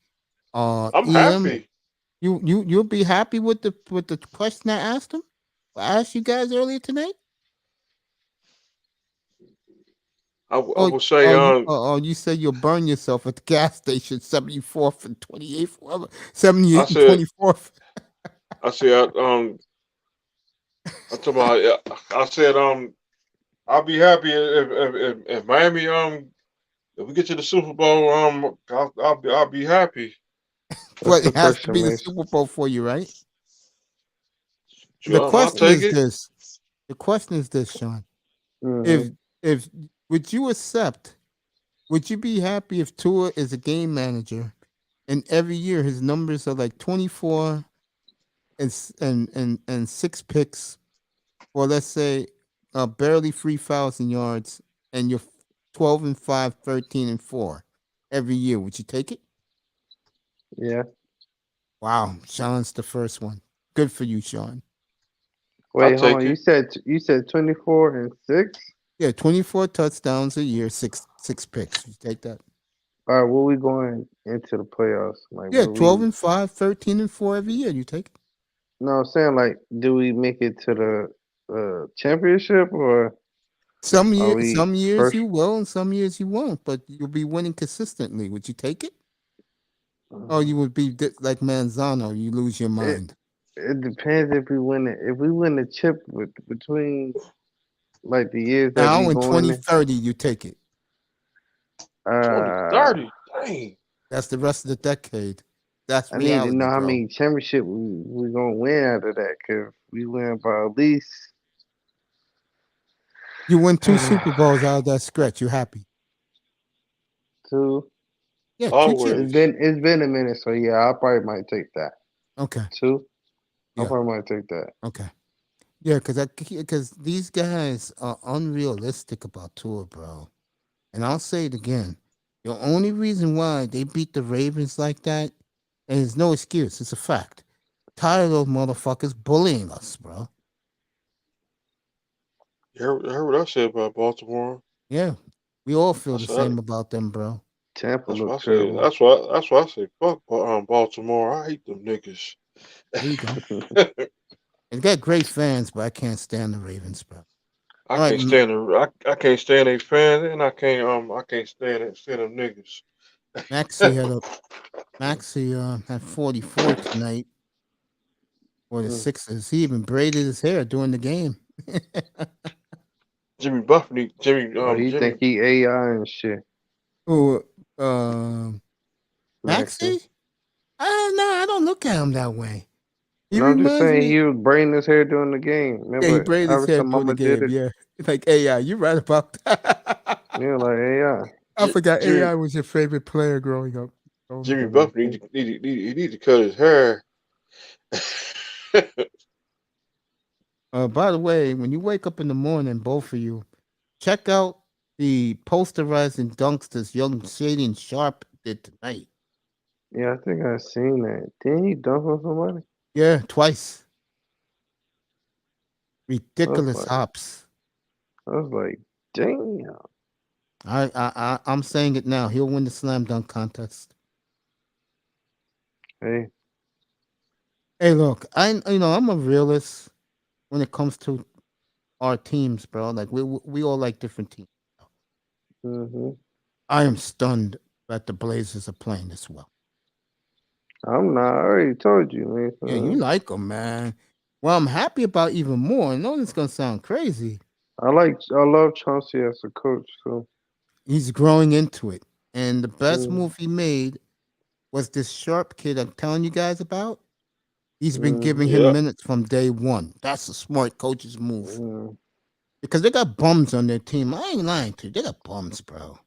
I'm happy. You'll be happy with the question I asked him? I asked you guys earlier tonight. I Oh, would say you said you'll burn yourself at the gas station, 74th and 28th, I 78th and said 24th. I said I told my I said I'll be happy if Miami if we get to the Super Bowl I'll be happy. What's But the it has to question, be the Mace? Super Bowl for you, right? The Sure, I'll question take is it. this. The question is this, Sean. Mm-hmm. If would you accept? Would you be happy if Tua is a game manager, and every year his numbers are like 24 and 6 picks, or let's say barely 3,000 yards, and you're 12-5, 13-4 every year? Would you take it? Yeah. Wow, Sean's the first one. Good for you, Sean. I'll Wait, hold take on. it. You said 24 and 6? Yeah, 24 touchdowns a year, six picks. You take that? All right, what we going into the playoffs? Like, Yeah, what we? 12-5, 13-4 every year. You take it? No, I'm saying like, do we make it to the championship or Some are years, we some years first? you will, and some years you won't. But you'll be winning consistently. Would you take it? Or you would be like Manzano, you lose your It mind. it depends if we win it. If we win the chip between like the years that we Now in going in, 2030, you take it. uh, 2030. Dang. That's the rest of the decade. That's I need to reality, know how bro. many championship we gonna win after that. Cause we win by at least You win 2 Super Bowls out of that stretch. You happy? two. Yeah, 2 chips. Always. It's been a minute, so yeah, I probably might take that. Okay. Two. I Yeah. probably might take that. Okay. Yeah, because these guys are unrealistic about Tua, bro. And I'll say it again. The only reason why they beat the Ravens like that, and it's no excuse, it's a fact. Tired of those motherfuckers bullying us, bro. You heard what I said about Baltimore? Yeah. We all feel the That's what same about them, bro. Tampa that's what I look said. terrible. That's why I said fuck Baltimore. I hate them niggas. There you go. They got great fans, but I can't stand the Ravens, bro. I All right, can't stand I can't stand they fans and I can't stand them niggas. Maxie had 44 tonight for the Mm. Sixers. He even braided his hair during the game. Jimmy Buffett, Oh, he think he AI and shit. Who Maxie. Maxie? I don't look at him that way. He No, I'm just reminds saying me. he was braiding his hair during the game. Yeah, he Remember, braided his hair Iverson during the Mama did game. it. Yeah, it's like AI. You're right about that. Yeah, like AI. I forgot Jimmy AI was your favorite player growing up. Jimmy Buffett need to cut his hair. By the way, when you wake up in the morning, both of you, check out the posterizing dunks this young Shady Sharp did tonight. Yeah, I think I seen that. Didn't he dunk on somebody? Yeah, twice. I was Ridiculous like, hops. Damn. I'm saying it now. He'll win the slam dunk contest. Hey, Hey, look, I'm a realist when it comes to our teams, bro. Like we all like different teams. hmm I am stunned that the Blazers are playing this well. I'm not. I already told you, man. Yeah, you like them, man. Well, I'm happy about even more. I know it's gonna sound crazy. I love Chauncey as a coach. So He's growing into it, and the best mm, move he made was this Sharp kid I'm telling you guys about. He's been giving him Yeah. minutes from day one. That's a smart coach's move mm. because they got bums on their team. I ain't lying to you. They got bums, bro.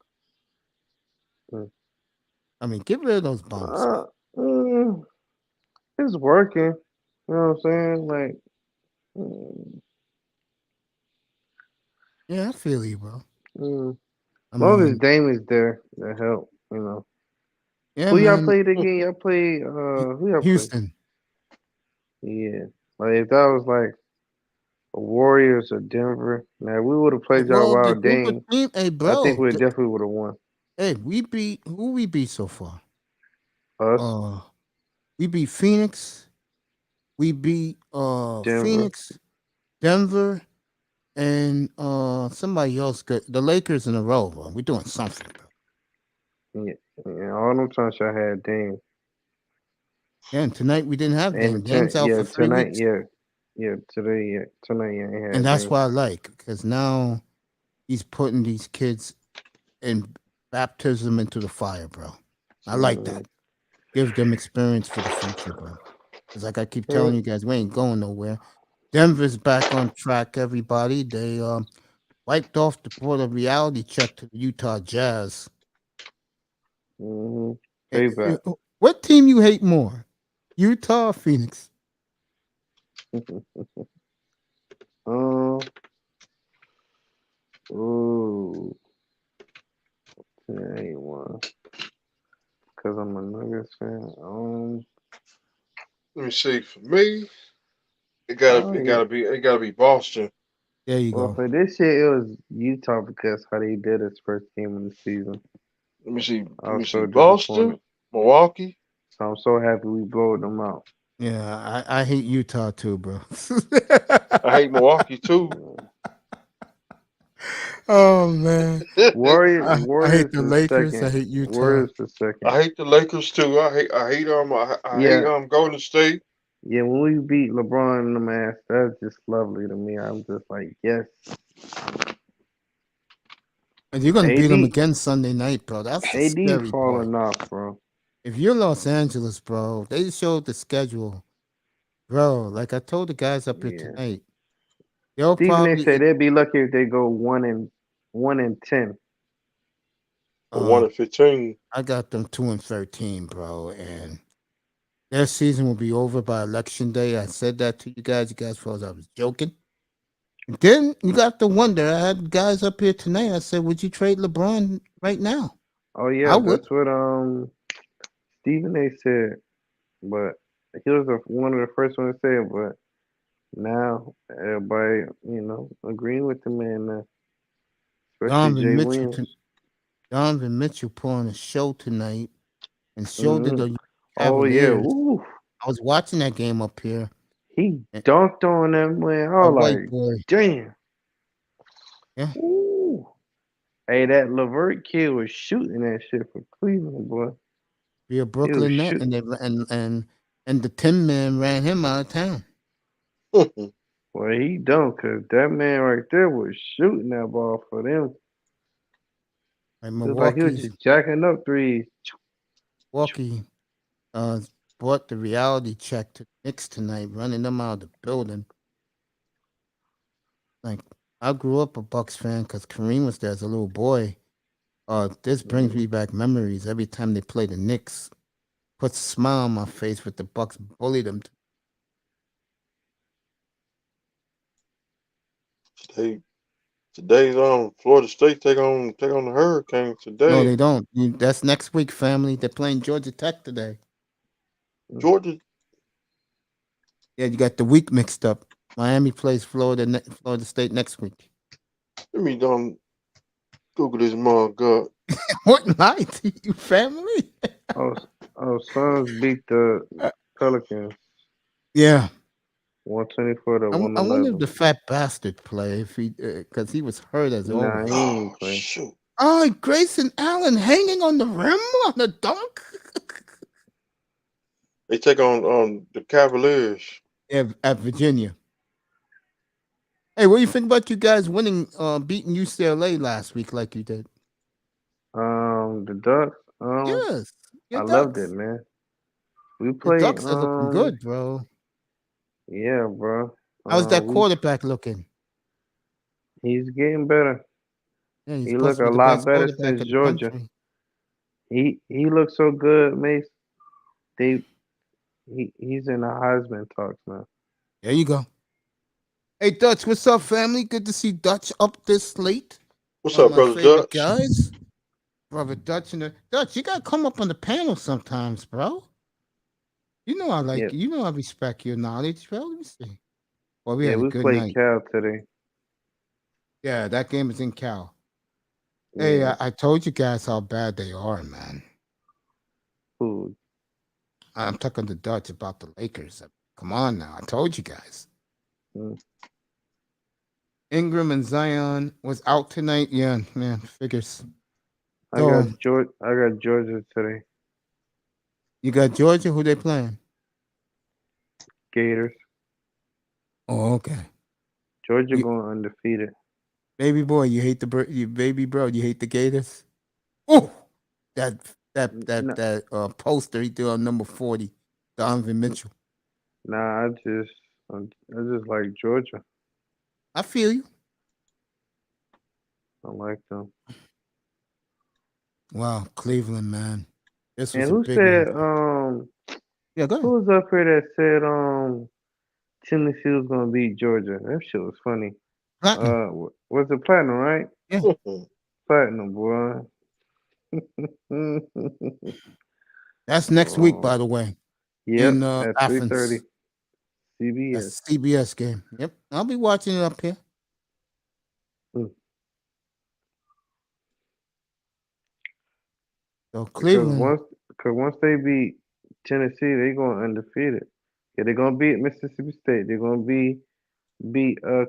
Mm. I mean, get rid of those bums. Mm, it's working. You know what I'm saying? Like, mm, Yeah, I feel you, bro. mm. I As long as mean, Dame is there, that help. You know. yeah, Who y'all man. played again? Y'all play. Who y'all play? Houston. Yeah. Like if that was like Warriors or Denver, now we would have played y'all Well, the while group of Dame. team, hey, I bro. think we definitely would have won. Hey, we beat who we beat so far? Us, We beat Phoenix. We beat Denver. Phoenix, Denver, and somebody else got the Lakers in a row, bro. We're doing something, bro. Yeah, all them times I had Dame. Yeah, and tonight we didn't have Dame. And Dame's out for 3 tonight, weeks. tonight, yeah, I had And that's Dame. what I like, because now he's putting these kids in baptism into the fire, bro. I like that. Gives them experience for the future, bro. Because like I keep telling you guys, we ain't going nowhere. Denver's back on track, everybody. They wiped off the board of reality check to the Utah Jazz. Payback. What team you hate more, Utah or Phoenix? Ooh, I ain't one. Cause I'm a Nuggets fan. Let me see. For me, it gotta be Boston. There you Well, go. for this year, it was Utah because how they did his first game in the season. Let me see. I was so Boston, disappointed. Milwaukee. So I'm so happy we blowed them out. Yeah, I hate Utah too, bro. I hate Milwaukee too. Oh man, Warriors I hate the is Lakers. second. I hate Utah. Warriors is second. I hate the Lakers too. I hate Golden State. Yeah, when we beat LeBron and them ass, that's just lovely to me. I'm just like, yes. And you're gonna beat them AD again Sunday night, bro. That's the AD scary part. falling off, bro. If you're Los Angeles, bro, they showed the schedule, bro. Like I told the guys up here Yeah. tonight, they'll Stephen A. probably said they'd be lucky if they go 1-10. Or 1-15. I got them 2-13, bro, and their season will be over by election day. I said that to you guys. You guys thought I was joking. Then you got to wonder. I had guys up here tonight. I said, "Would you trade LeBron right now?" Oh yeah, I would. that's what Stephen A. said. But he was one of the first ones to say it, but now everybody, agreeing with the man now. Especially Jay Williams. Donovan Mitchell put on a show tonight and showed it the Oh yeah, Cavaliers. ooh. I was watching that game up here. He dunked on that man. I A was white like, boy. damn. Yeah. Ooh. Hey, that Levert kid was shooting that shit for Cleveland, boy. Be a Brooklyn net, and they and the Tin Man ran him out of town. Well, he don't, cause that man right there was shooting that ball for them. Like It was like he was just jacking up threes. Milwaukee brought the reality check to the Knicks tonight, running them out of the building. Like I grew up a Bucks fan because Kareem was there as a little boy. This brings me back memories. Every time they play the Knicks, puts a smile on my face with the Bucks bullied them. Today's Florida State take on the Hurricanes today. No, they don't. That's next week, family. They're playing Georgia Tech today. Georgia. Yeah, you got the week mixed up. Miami plays Florida State next week. Let me Google this mug. What night, you family? Suns beat the Pelicans. Yeah. 124 to 111. I wonder if the fat bastard play if he because he was hurt as always. Nah, he ain't play. Shoot. Oh, Grayson Allen hanging on the rim on the dunk. They take on the Cavaliers. Yeah, at Virginia. Hey, what do you think about you guys winning, beating UCLA last week like you did? The Ducks. Yes, I loved it, man. We played. The Ducks are looking good, bro. Yeah, bro. How's that quarterback looking? He's getting better. Yeah, he look a lot better since Georgia. He looks so good, Mace. He's in the Heisman talks now. There you go. Hey, Dutch, what's up, family? Good to see Dutch up this late. What's up, brother Dutch? Guys, brother Dutch and Dutch, you gotta come up on the panel sometimes, bro. You know I like you. You know I respect your knowledge, bro. Let me see. Well, we had a good played night. Cal today. Yeah, that game is in Cal. Yeah. Hey, I told you guys how bad they are, man. Food. I'm talking to Dutch about the Lakers. Come on now, I told you guys. Ingram and Zion was out tonight. Yeah, man, figures. I So got Georgia today. you got Georgia. Who they playing? Gators. Oh, okay. Georgia You, going undefeated. baby boy, you hate you baby bro. You hate the Gators. Oh, that No, poster he threw on number 40, Donovan Mitchell. nah, I just like Georgia. I feel you. I like them. Wow, Cleveland, man. This And was a who big one. said Yeah, go ahead. who was up here that said Tennessee was gonna beat Georgia? That shit was funny. Platinum. Was it Platinum, right? Yeah, Platinum, boy. that's next week, by Oh, the way, yep, in at 3:30 Athens. CBS. That's CBS game. Yep, I'll be watching it up here. Mm. So Because Cleveland, once they beat Tennessee, they going undefeated. Yeah, they're gonna beat Mississippi State. They're gonna beat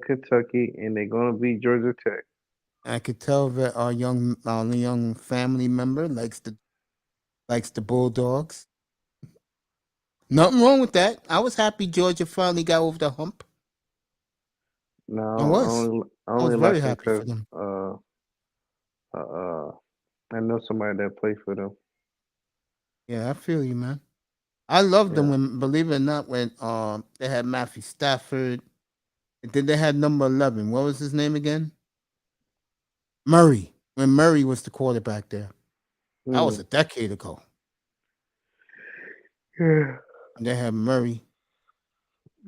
Kentucky, and they're gonna beat Georgia Tech. I could tell that our young family member likes the Bulldogs. Nothing wrong with that. I was happy Georgia finally got over the hump. I No, was. I I was only very like them happy for because them. uh uh I know somebody that played for them. Yeah, I feel you, man. I loved them Yeah, when, believe it or not, when they had Matthew Stafford, and then they had number 11. What was his name again? Murray. When Murray was the quarterback there, that was mm. a decade ago. Yeah, And they had Murray.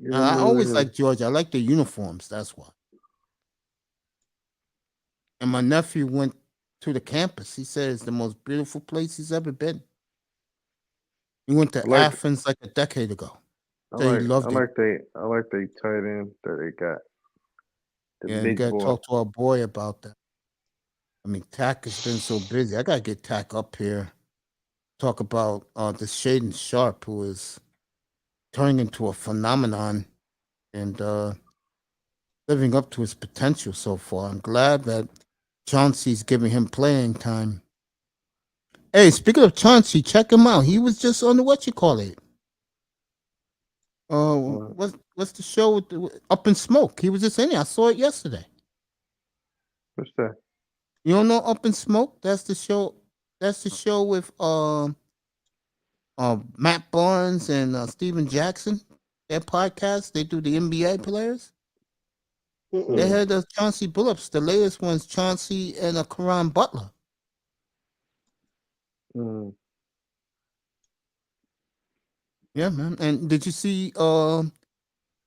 you I remember always him? liked Georgia. I like the uniforms. That's why. And my nephew went to the campus. He said it's the most beautiful place he's ever been. He went I to like Athens like a decade ago. Said he loved it. I like they tight end that they got, the Yeah, you big gotta boy. talk to our boy about that. I mean, Tack has been so busy. I gotta get Tack up here. Talk about the Shaden Sharp, who is turning into a phenomenon and living up to his potential so far. I'm glad that Chauncey's giving him playing time. Hey, speaking of Chauncey, check him out. He was just on the what you call it. What? What's the show with Up in Smoke? He was just in it. I saw it yesterday. What's that? You don't know Up in Smoke? That's the show. That's the show with Matt Barnes and Steven Jackson. Their podcast. They do the NBA players. They Mm. had those Chauncey Billups. The latest one's Chauncey and Karan Butler. Mm. Yeah, man. And did you see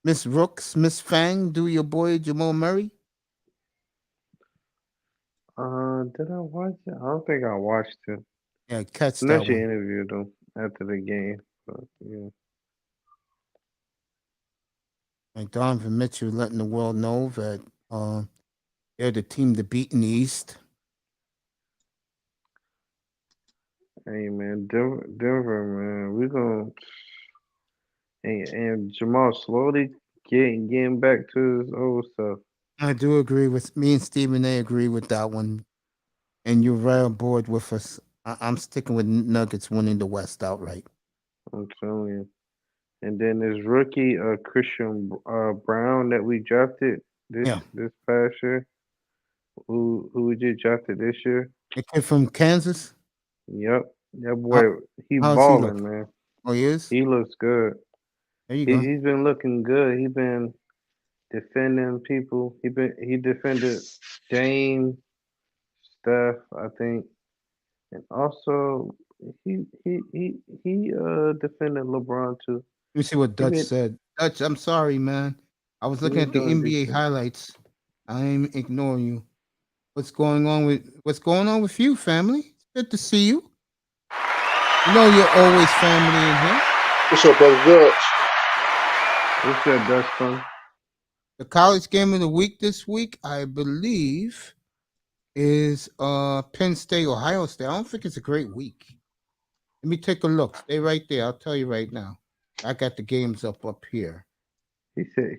Miss Rooks, Miss Fang do your boy Jamal Murray? Did I watch it? I don't think I watched it. Yeah, catch I know that she one. interviewed him after the game, but yeah. Like Donovan Mitchell letting the world know that they're the team to beat in the East. Hey man, Denver man, we gonna and Jamal slowly getting back to his old stuff. I do agree with me and Stephen A agree with that one. And you're right on board with us. I'm sticking with Nuggets winning the West outright. I'm telling you. And then this rookie, Christian Brown that we drafted Yeah. this past year, who we just drafted this year. The kid from Kansas. Yep, that boy, How he how does he look? balling, man. Oh, he is? He looks good. There you go. He's been looking good. He been defending people. He defended Dame, Steph, I think, and also he defended LeBron too. Let me see what He Dutch been said. Dutch, I'm sorry, man. I was he looking been at the doing NBA decent. highlights. I ain't ignoring you. What's going on with you, family? It's good to see you. You know you're always family in here. What's up, brother Dutch? What's that, Dustin? The college game of the week this week, I believe, is Penn State, Ohio State. I don't think it's a great week. Let me take a look. Stay right there. I'll tell you right now. I got the games up here. He said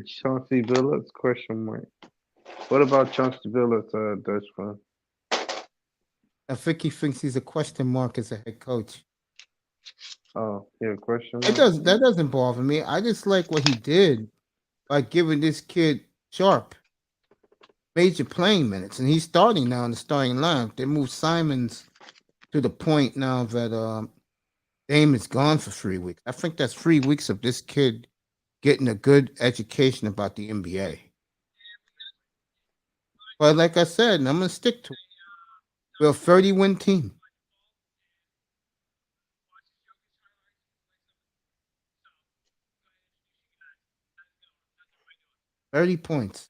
Chauncey Billups question mark. What about Chunks Villa, Dutch fan? I think he thinks he's a question mark as a head coach. Oh, yeah, question It mark. that doesn't bother me. I just like what he did by giving this kid Sharp major playing minutes, and he's starting now in the starting lineup. They moved Simons to the point now that Dame is gone for 3 weeks. I think that's 3 weeks of this kid getting a good education about the NBA. But like I said, and I'm gonna stick to it. We're a 30-win team. $30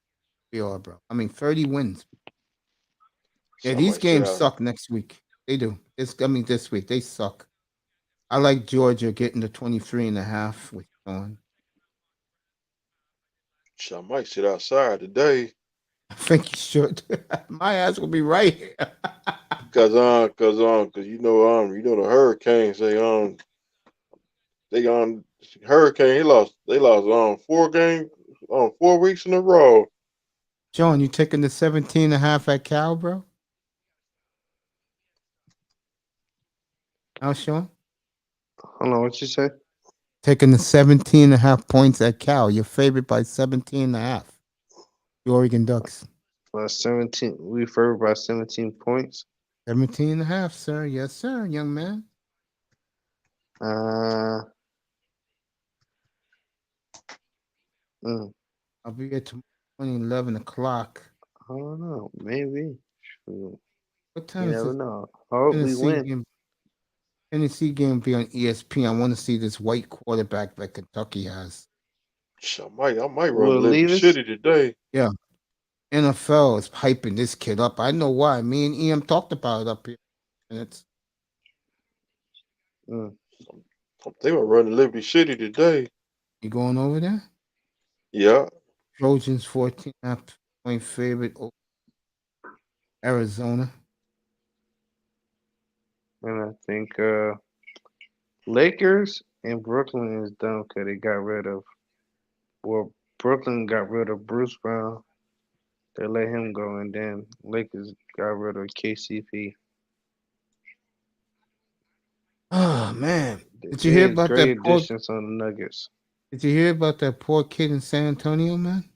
we are, bro. I mean 30 wins. Yeah, these Somebody said games suck next week. They do. This week they suck. I like Georgia getting to 23.5 with Sean. I might sit outside today. I think you should. My ass will be right here. Cause you know the Hurricanes they Hurricane they lost 4 weeks in a row. Sean, you taking the 17.5 at Cal, bro? How, Sean? Hold on, what you say? Taking the 17.5 points at Cal. Your favorite by 17.5. The Oregon Ducks. 17. We favored by 17 points. 17.5, sir. Yes, sir, young man. I'll be at 11 o'clock. I don't know. Maybe. Shoot. What time You is never it? know. Hope we win. Tennessee game will be on ESPN. I want to see this white quarterback that Kentucky has. I might run Will Liberty Levis? City today. Yeah. NFL is hyping this kid up. I know why. Me and EM talked about it up here. And it's They were running Liberty City today. You going over there? Yeah. Trojans 14.5 point favorite over Arizona. And I think Lakers and Brooklyn is done because they got rid of. Well, Brooklyn got rid of Bruce Brown. They let him go, and then Lakers got rid of KCP. Oh man. Did you They hear had about great that poor additions on the Nuggets. Did you hear about that poor kid in San Antonio, man?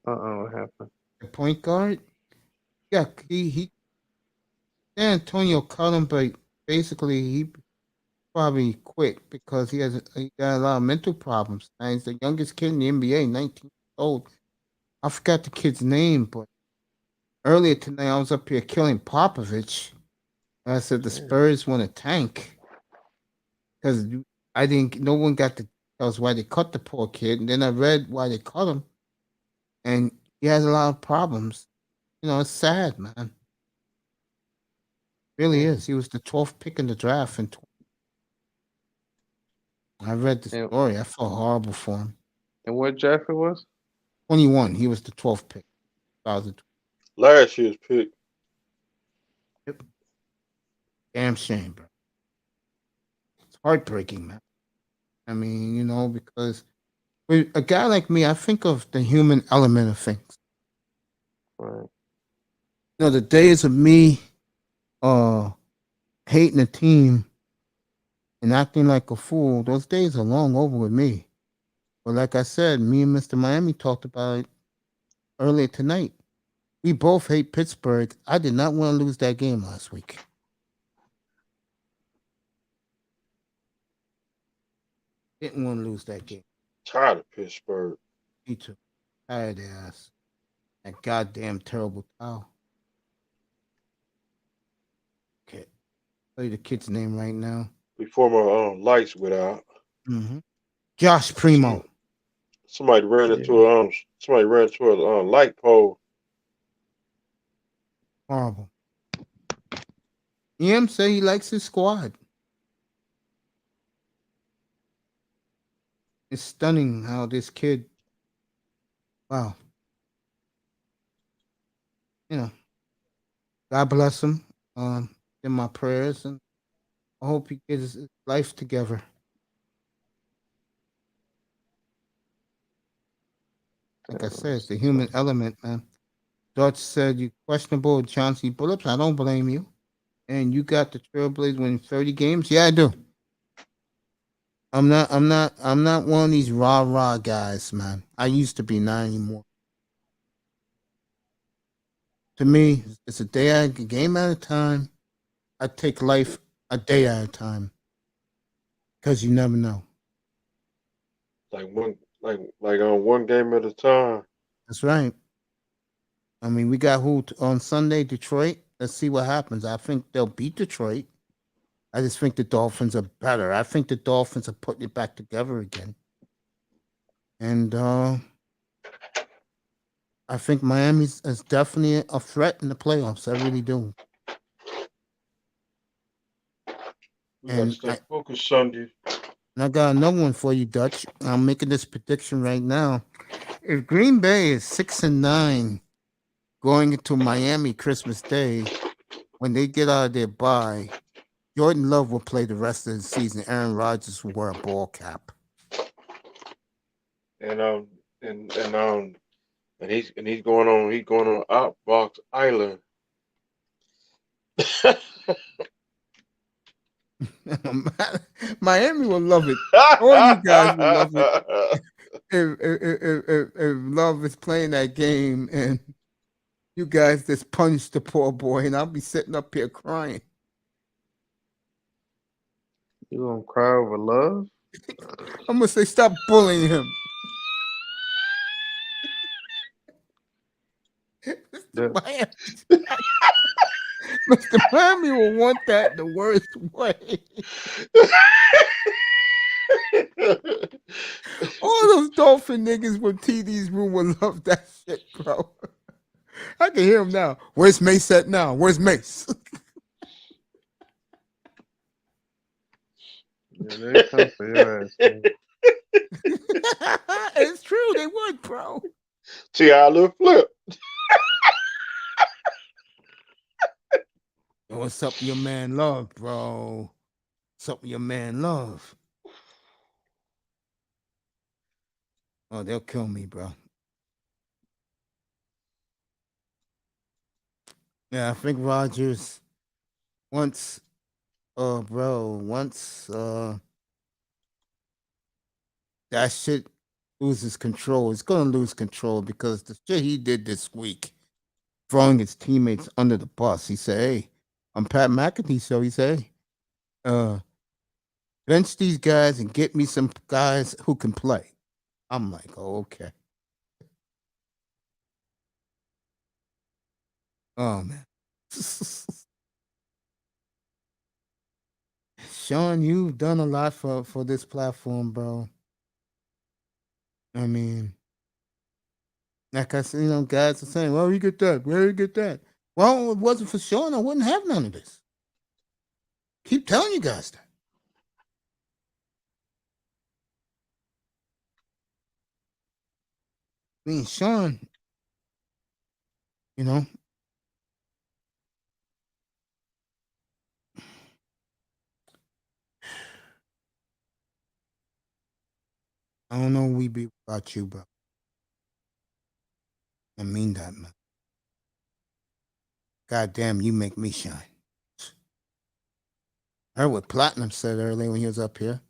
What happened? The point guard? Yeah, he San Antonio cut him, but basically he probably quit because he got a lot of mental problems. And he's the youngest kid in the NBA, 19 years old. I forgot the kid's name, but earlier tonight I was up here killing Popovich. I said the Spurs want to tank because no one got to tell us why they cut the poor kid, and then I read why they cut him, and he has a lot of problems. It's sad, man. Really is. He was the 12th pick in the draft, and I read the story. I felt horrible for him. And what draft it was? 21. He was the 12th pick. 2020. Last year's pick. Yep. Damn shame, bro. It's heartbreaking, man. I mean, because with a guy like me, I think of the human element of things. Right. The days of me hating a team and acting like a fool, those days are long over with me. But like I said, me and Mr. Miami talked about it earlier tonight. We both hate Pittsburgh. I did not want to lose that game last week. Didn't want to lose that game. Tired of Pittsburgh. Me too. Tired ass. That goddamn terrible towel. Okay. Tell you the kid's name right now. Before my lights went out. Mm-hmm. Josh Primo. Somebody ran into a light pole. Horrible. EM say he likes his squad. It's stunning how this kid, wow. God bless him. In my prayers, and I hope he gets his life together. Like I said, it's the human element, man. Dutch said you questionable with Chauncey Billups. I don't blame you. And you got the Trailblazers winning 30 games? Yeah, I do. I'm not one of these rah guys, man. I used to be, not anymore. To me, it's a game at a time. I take life a day at a time. Because you never know. Like one game at a time. That's right. I mean, we got who on Sunday? Detroit. Let's see what happens. I think they'll beat Detroit. I just think the Dolphins are better. I think the Dolphins are putting it back together again. And I think Miami is definitely a threat in the playoffs. I really do. We got to And stay focused Sunday. I got another one for you, Dutch. I'm making this prediction right now. If Green Bay is 6-9 going into Miami Christmas Day, when they get out of their bye, Jordan Love will play the rest of the season. Aaron Rodgers will wear a ball cap. And he's going on Outbox Island. Miami will love it. All you guys will love it if Love is playing that game and you guys just punish the poor boy, and I'll be sitting up here crying. You gonna cry over Love? I'm gonna say, stop bullying him. Mr. Miami will want that the worst way. All those Dolphin niggas from TD's room will love that shit, bro. I can hear him now. Where's Mace at now? Where's Mace? Yeah, they come for your ass, man. It's true, they would, bro. See how I look flip. What's up with your man Love, bro? What's up with your man Love? Oh, they'll kill me, bro. Yeah, I think Rodgers once that shit loses control, it's gonna lose control because the shit he did this week, throwing his teammates under the bus. He said, "Hey, I'm Pat McAfee," so he said, "Hey, bench these guys and get me some guys who can play." I'm like, oh, okay. Oh man. Sean, you've done a lot for this platform, bro. I mean, like I said, guys are saying, well, you get that, where you get that? Well, if it wasn't for Sean, I wouldn't have none of this. Keep telling you guys that. I mean, Sean, I don't know where we be without you, bro. I mean that, man. God damn, you make me shine. I heard what Platinum said earlier when he was up here.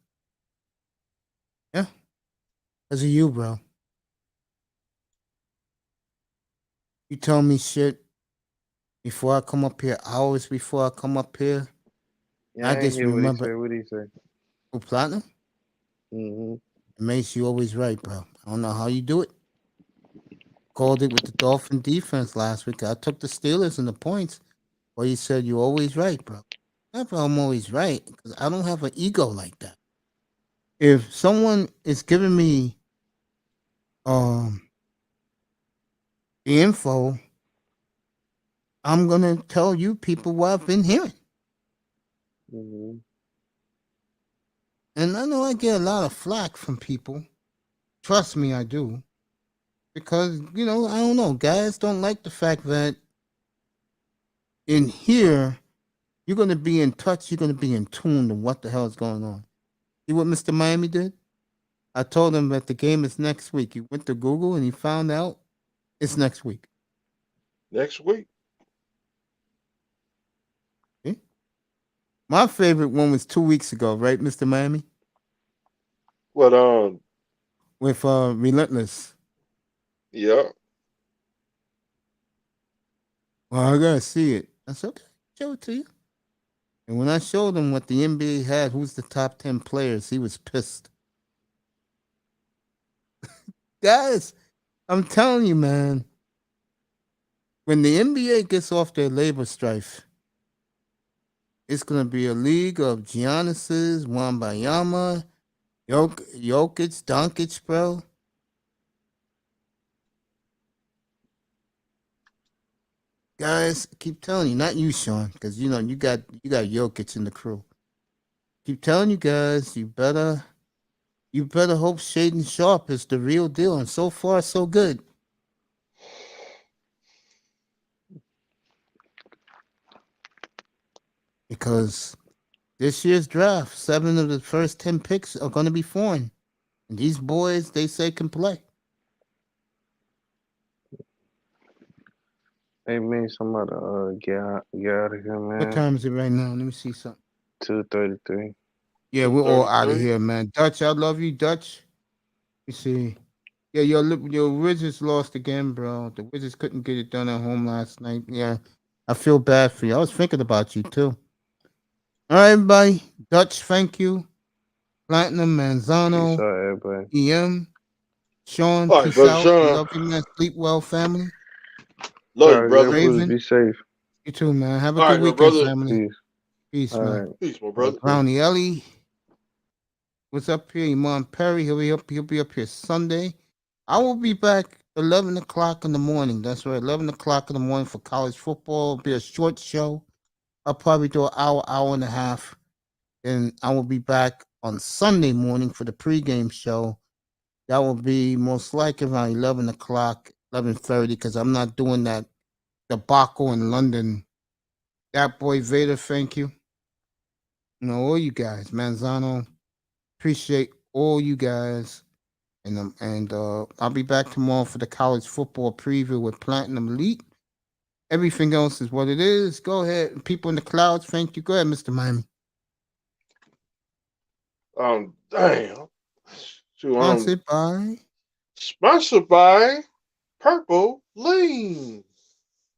Yeah. Because of you, bro. You tell me shit before I come up here, hours before I come up here. Yeah, I just remember. What did he say? Who, Platinum? Mm-hmm. Mace, you always right, bro. I don't know how you do it. Called it with the Dolphin defense last week. I took the Steelers and the points. Well, you said you're always right, bro. Never I'm always right, because I don't have an ego like that. If someone is giving me the info, I'm gonna tell you people what I've been hearing. Mm-hmm. And I know I get a lot of flack from people. Trust me, I do. Because, I don't know. Guys don't like the fact that in here, you're going to be in touch. You're going to be in tune to what the hell is going on. See what Mr. Miami did? I told him that the game is next week. He went to Google and he found out it's next week. next week. My favorite one was 2 weeks ago, right, Mr. Miami? But With Relentless. yeah. Well, I gotta see it. I said, okay, show it to you. And when I showed him what the NBA had, who's the top 10 players, he was pissed. Guys, I'm telling you, man, when the NBA gets off their labor strife, it's gonna be a league of Giannis's, Wambayama, Jokic, Doncic, bro. Guys, keep telling you, not you, Sean, because you know you got Jokic in the crew. Keep telling you guys, you better hope Shaden Sharp is the real deal, and so far so good. Because this year's draft, 7 of the first 10 picks are going to be foreign, and these boys they say can play. Hey man, somebody get out of here, man. What time is it right now? Let me see something. 2:33. Yeah, we're all out of 2:33. here, man. Dutch, I love you, Dutch. You see. Yeah, your Wizards lost again, bro. The Wizards couldn't get it done at home last night. Yeah, I feel bad for you. I was thinking about you, too. All right, everybody. Dutch, thank you. Platinum, Peace Manzano, out, everybody. EM, Sean, All right, peace brother out. Sean. Love you, man. Sleep well, family. Love you, Sorry, brother. Red Bulls, Raven, be safe. you too, man. Have a All good right, my weekend, brother. family. Peace. Peace, All man. right. Peace, my brother. Brownie Ellie, what's up here? Iman Perry, he'll be up here Sunday. I will be back 11 o'clock in the morning. That's right, 11 o'clock in the morning for college football. It'll be a short show. I'll probably do an hour and a half. And I will be back on Sunday morning for the pregame show. That will be most likely around 11 o'clock, 11:30, because I'm not doing that debacle in London. That boy Vader, thank you. You know, all you guys, Manzano, appreciate all you guys. And I'll be back tomorrow for the college football preview with Platinum Elite. Everything else is what it is. Go ahead. People in the clouds, thank you. Go ahead, Mr. Miami. Damn. Sponsored by Sponsored by Purple Lean.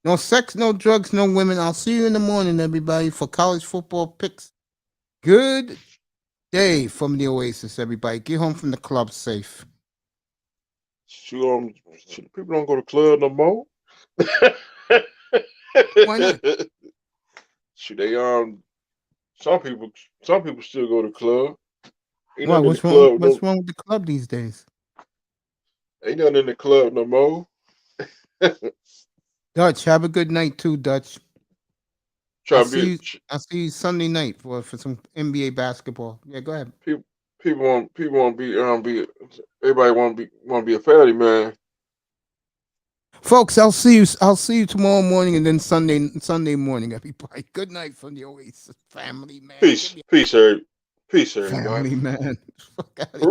No sex, no drugs, no women. I'll see you in the morning, everybody, for college football picks. Good day from the Oasis, everybody. Get home from the club safe. People don't go to club no more. Why not? Should they some people still go to club. Ain't Why? nothing in What's the wrong? club. What's wrong with the club these days? Ain't nothing in the club no more. Dutch, have a good night too, Dutch. Try I'll to be. see you Sunday night for some NBA basketball. Yeah, go ahead. People want to be everybody want to be a fatty man. Folks, I'll see you tomorrow morning and then Sunday morning, everybody. Good night from the Oasis family, man. Peace, everybody. Family, man. Fuck out of here.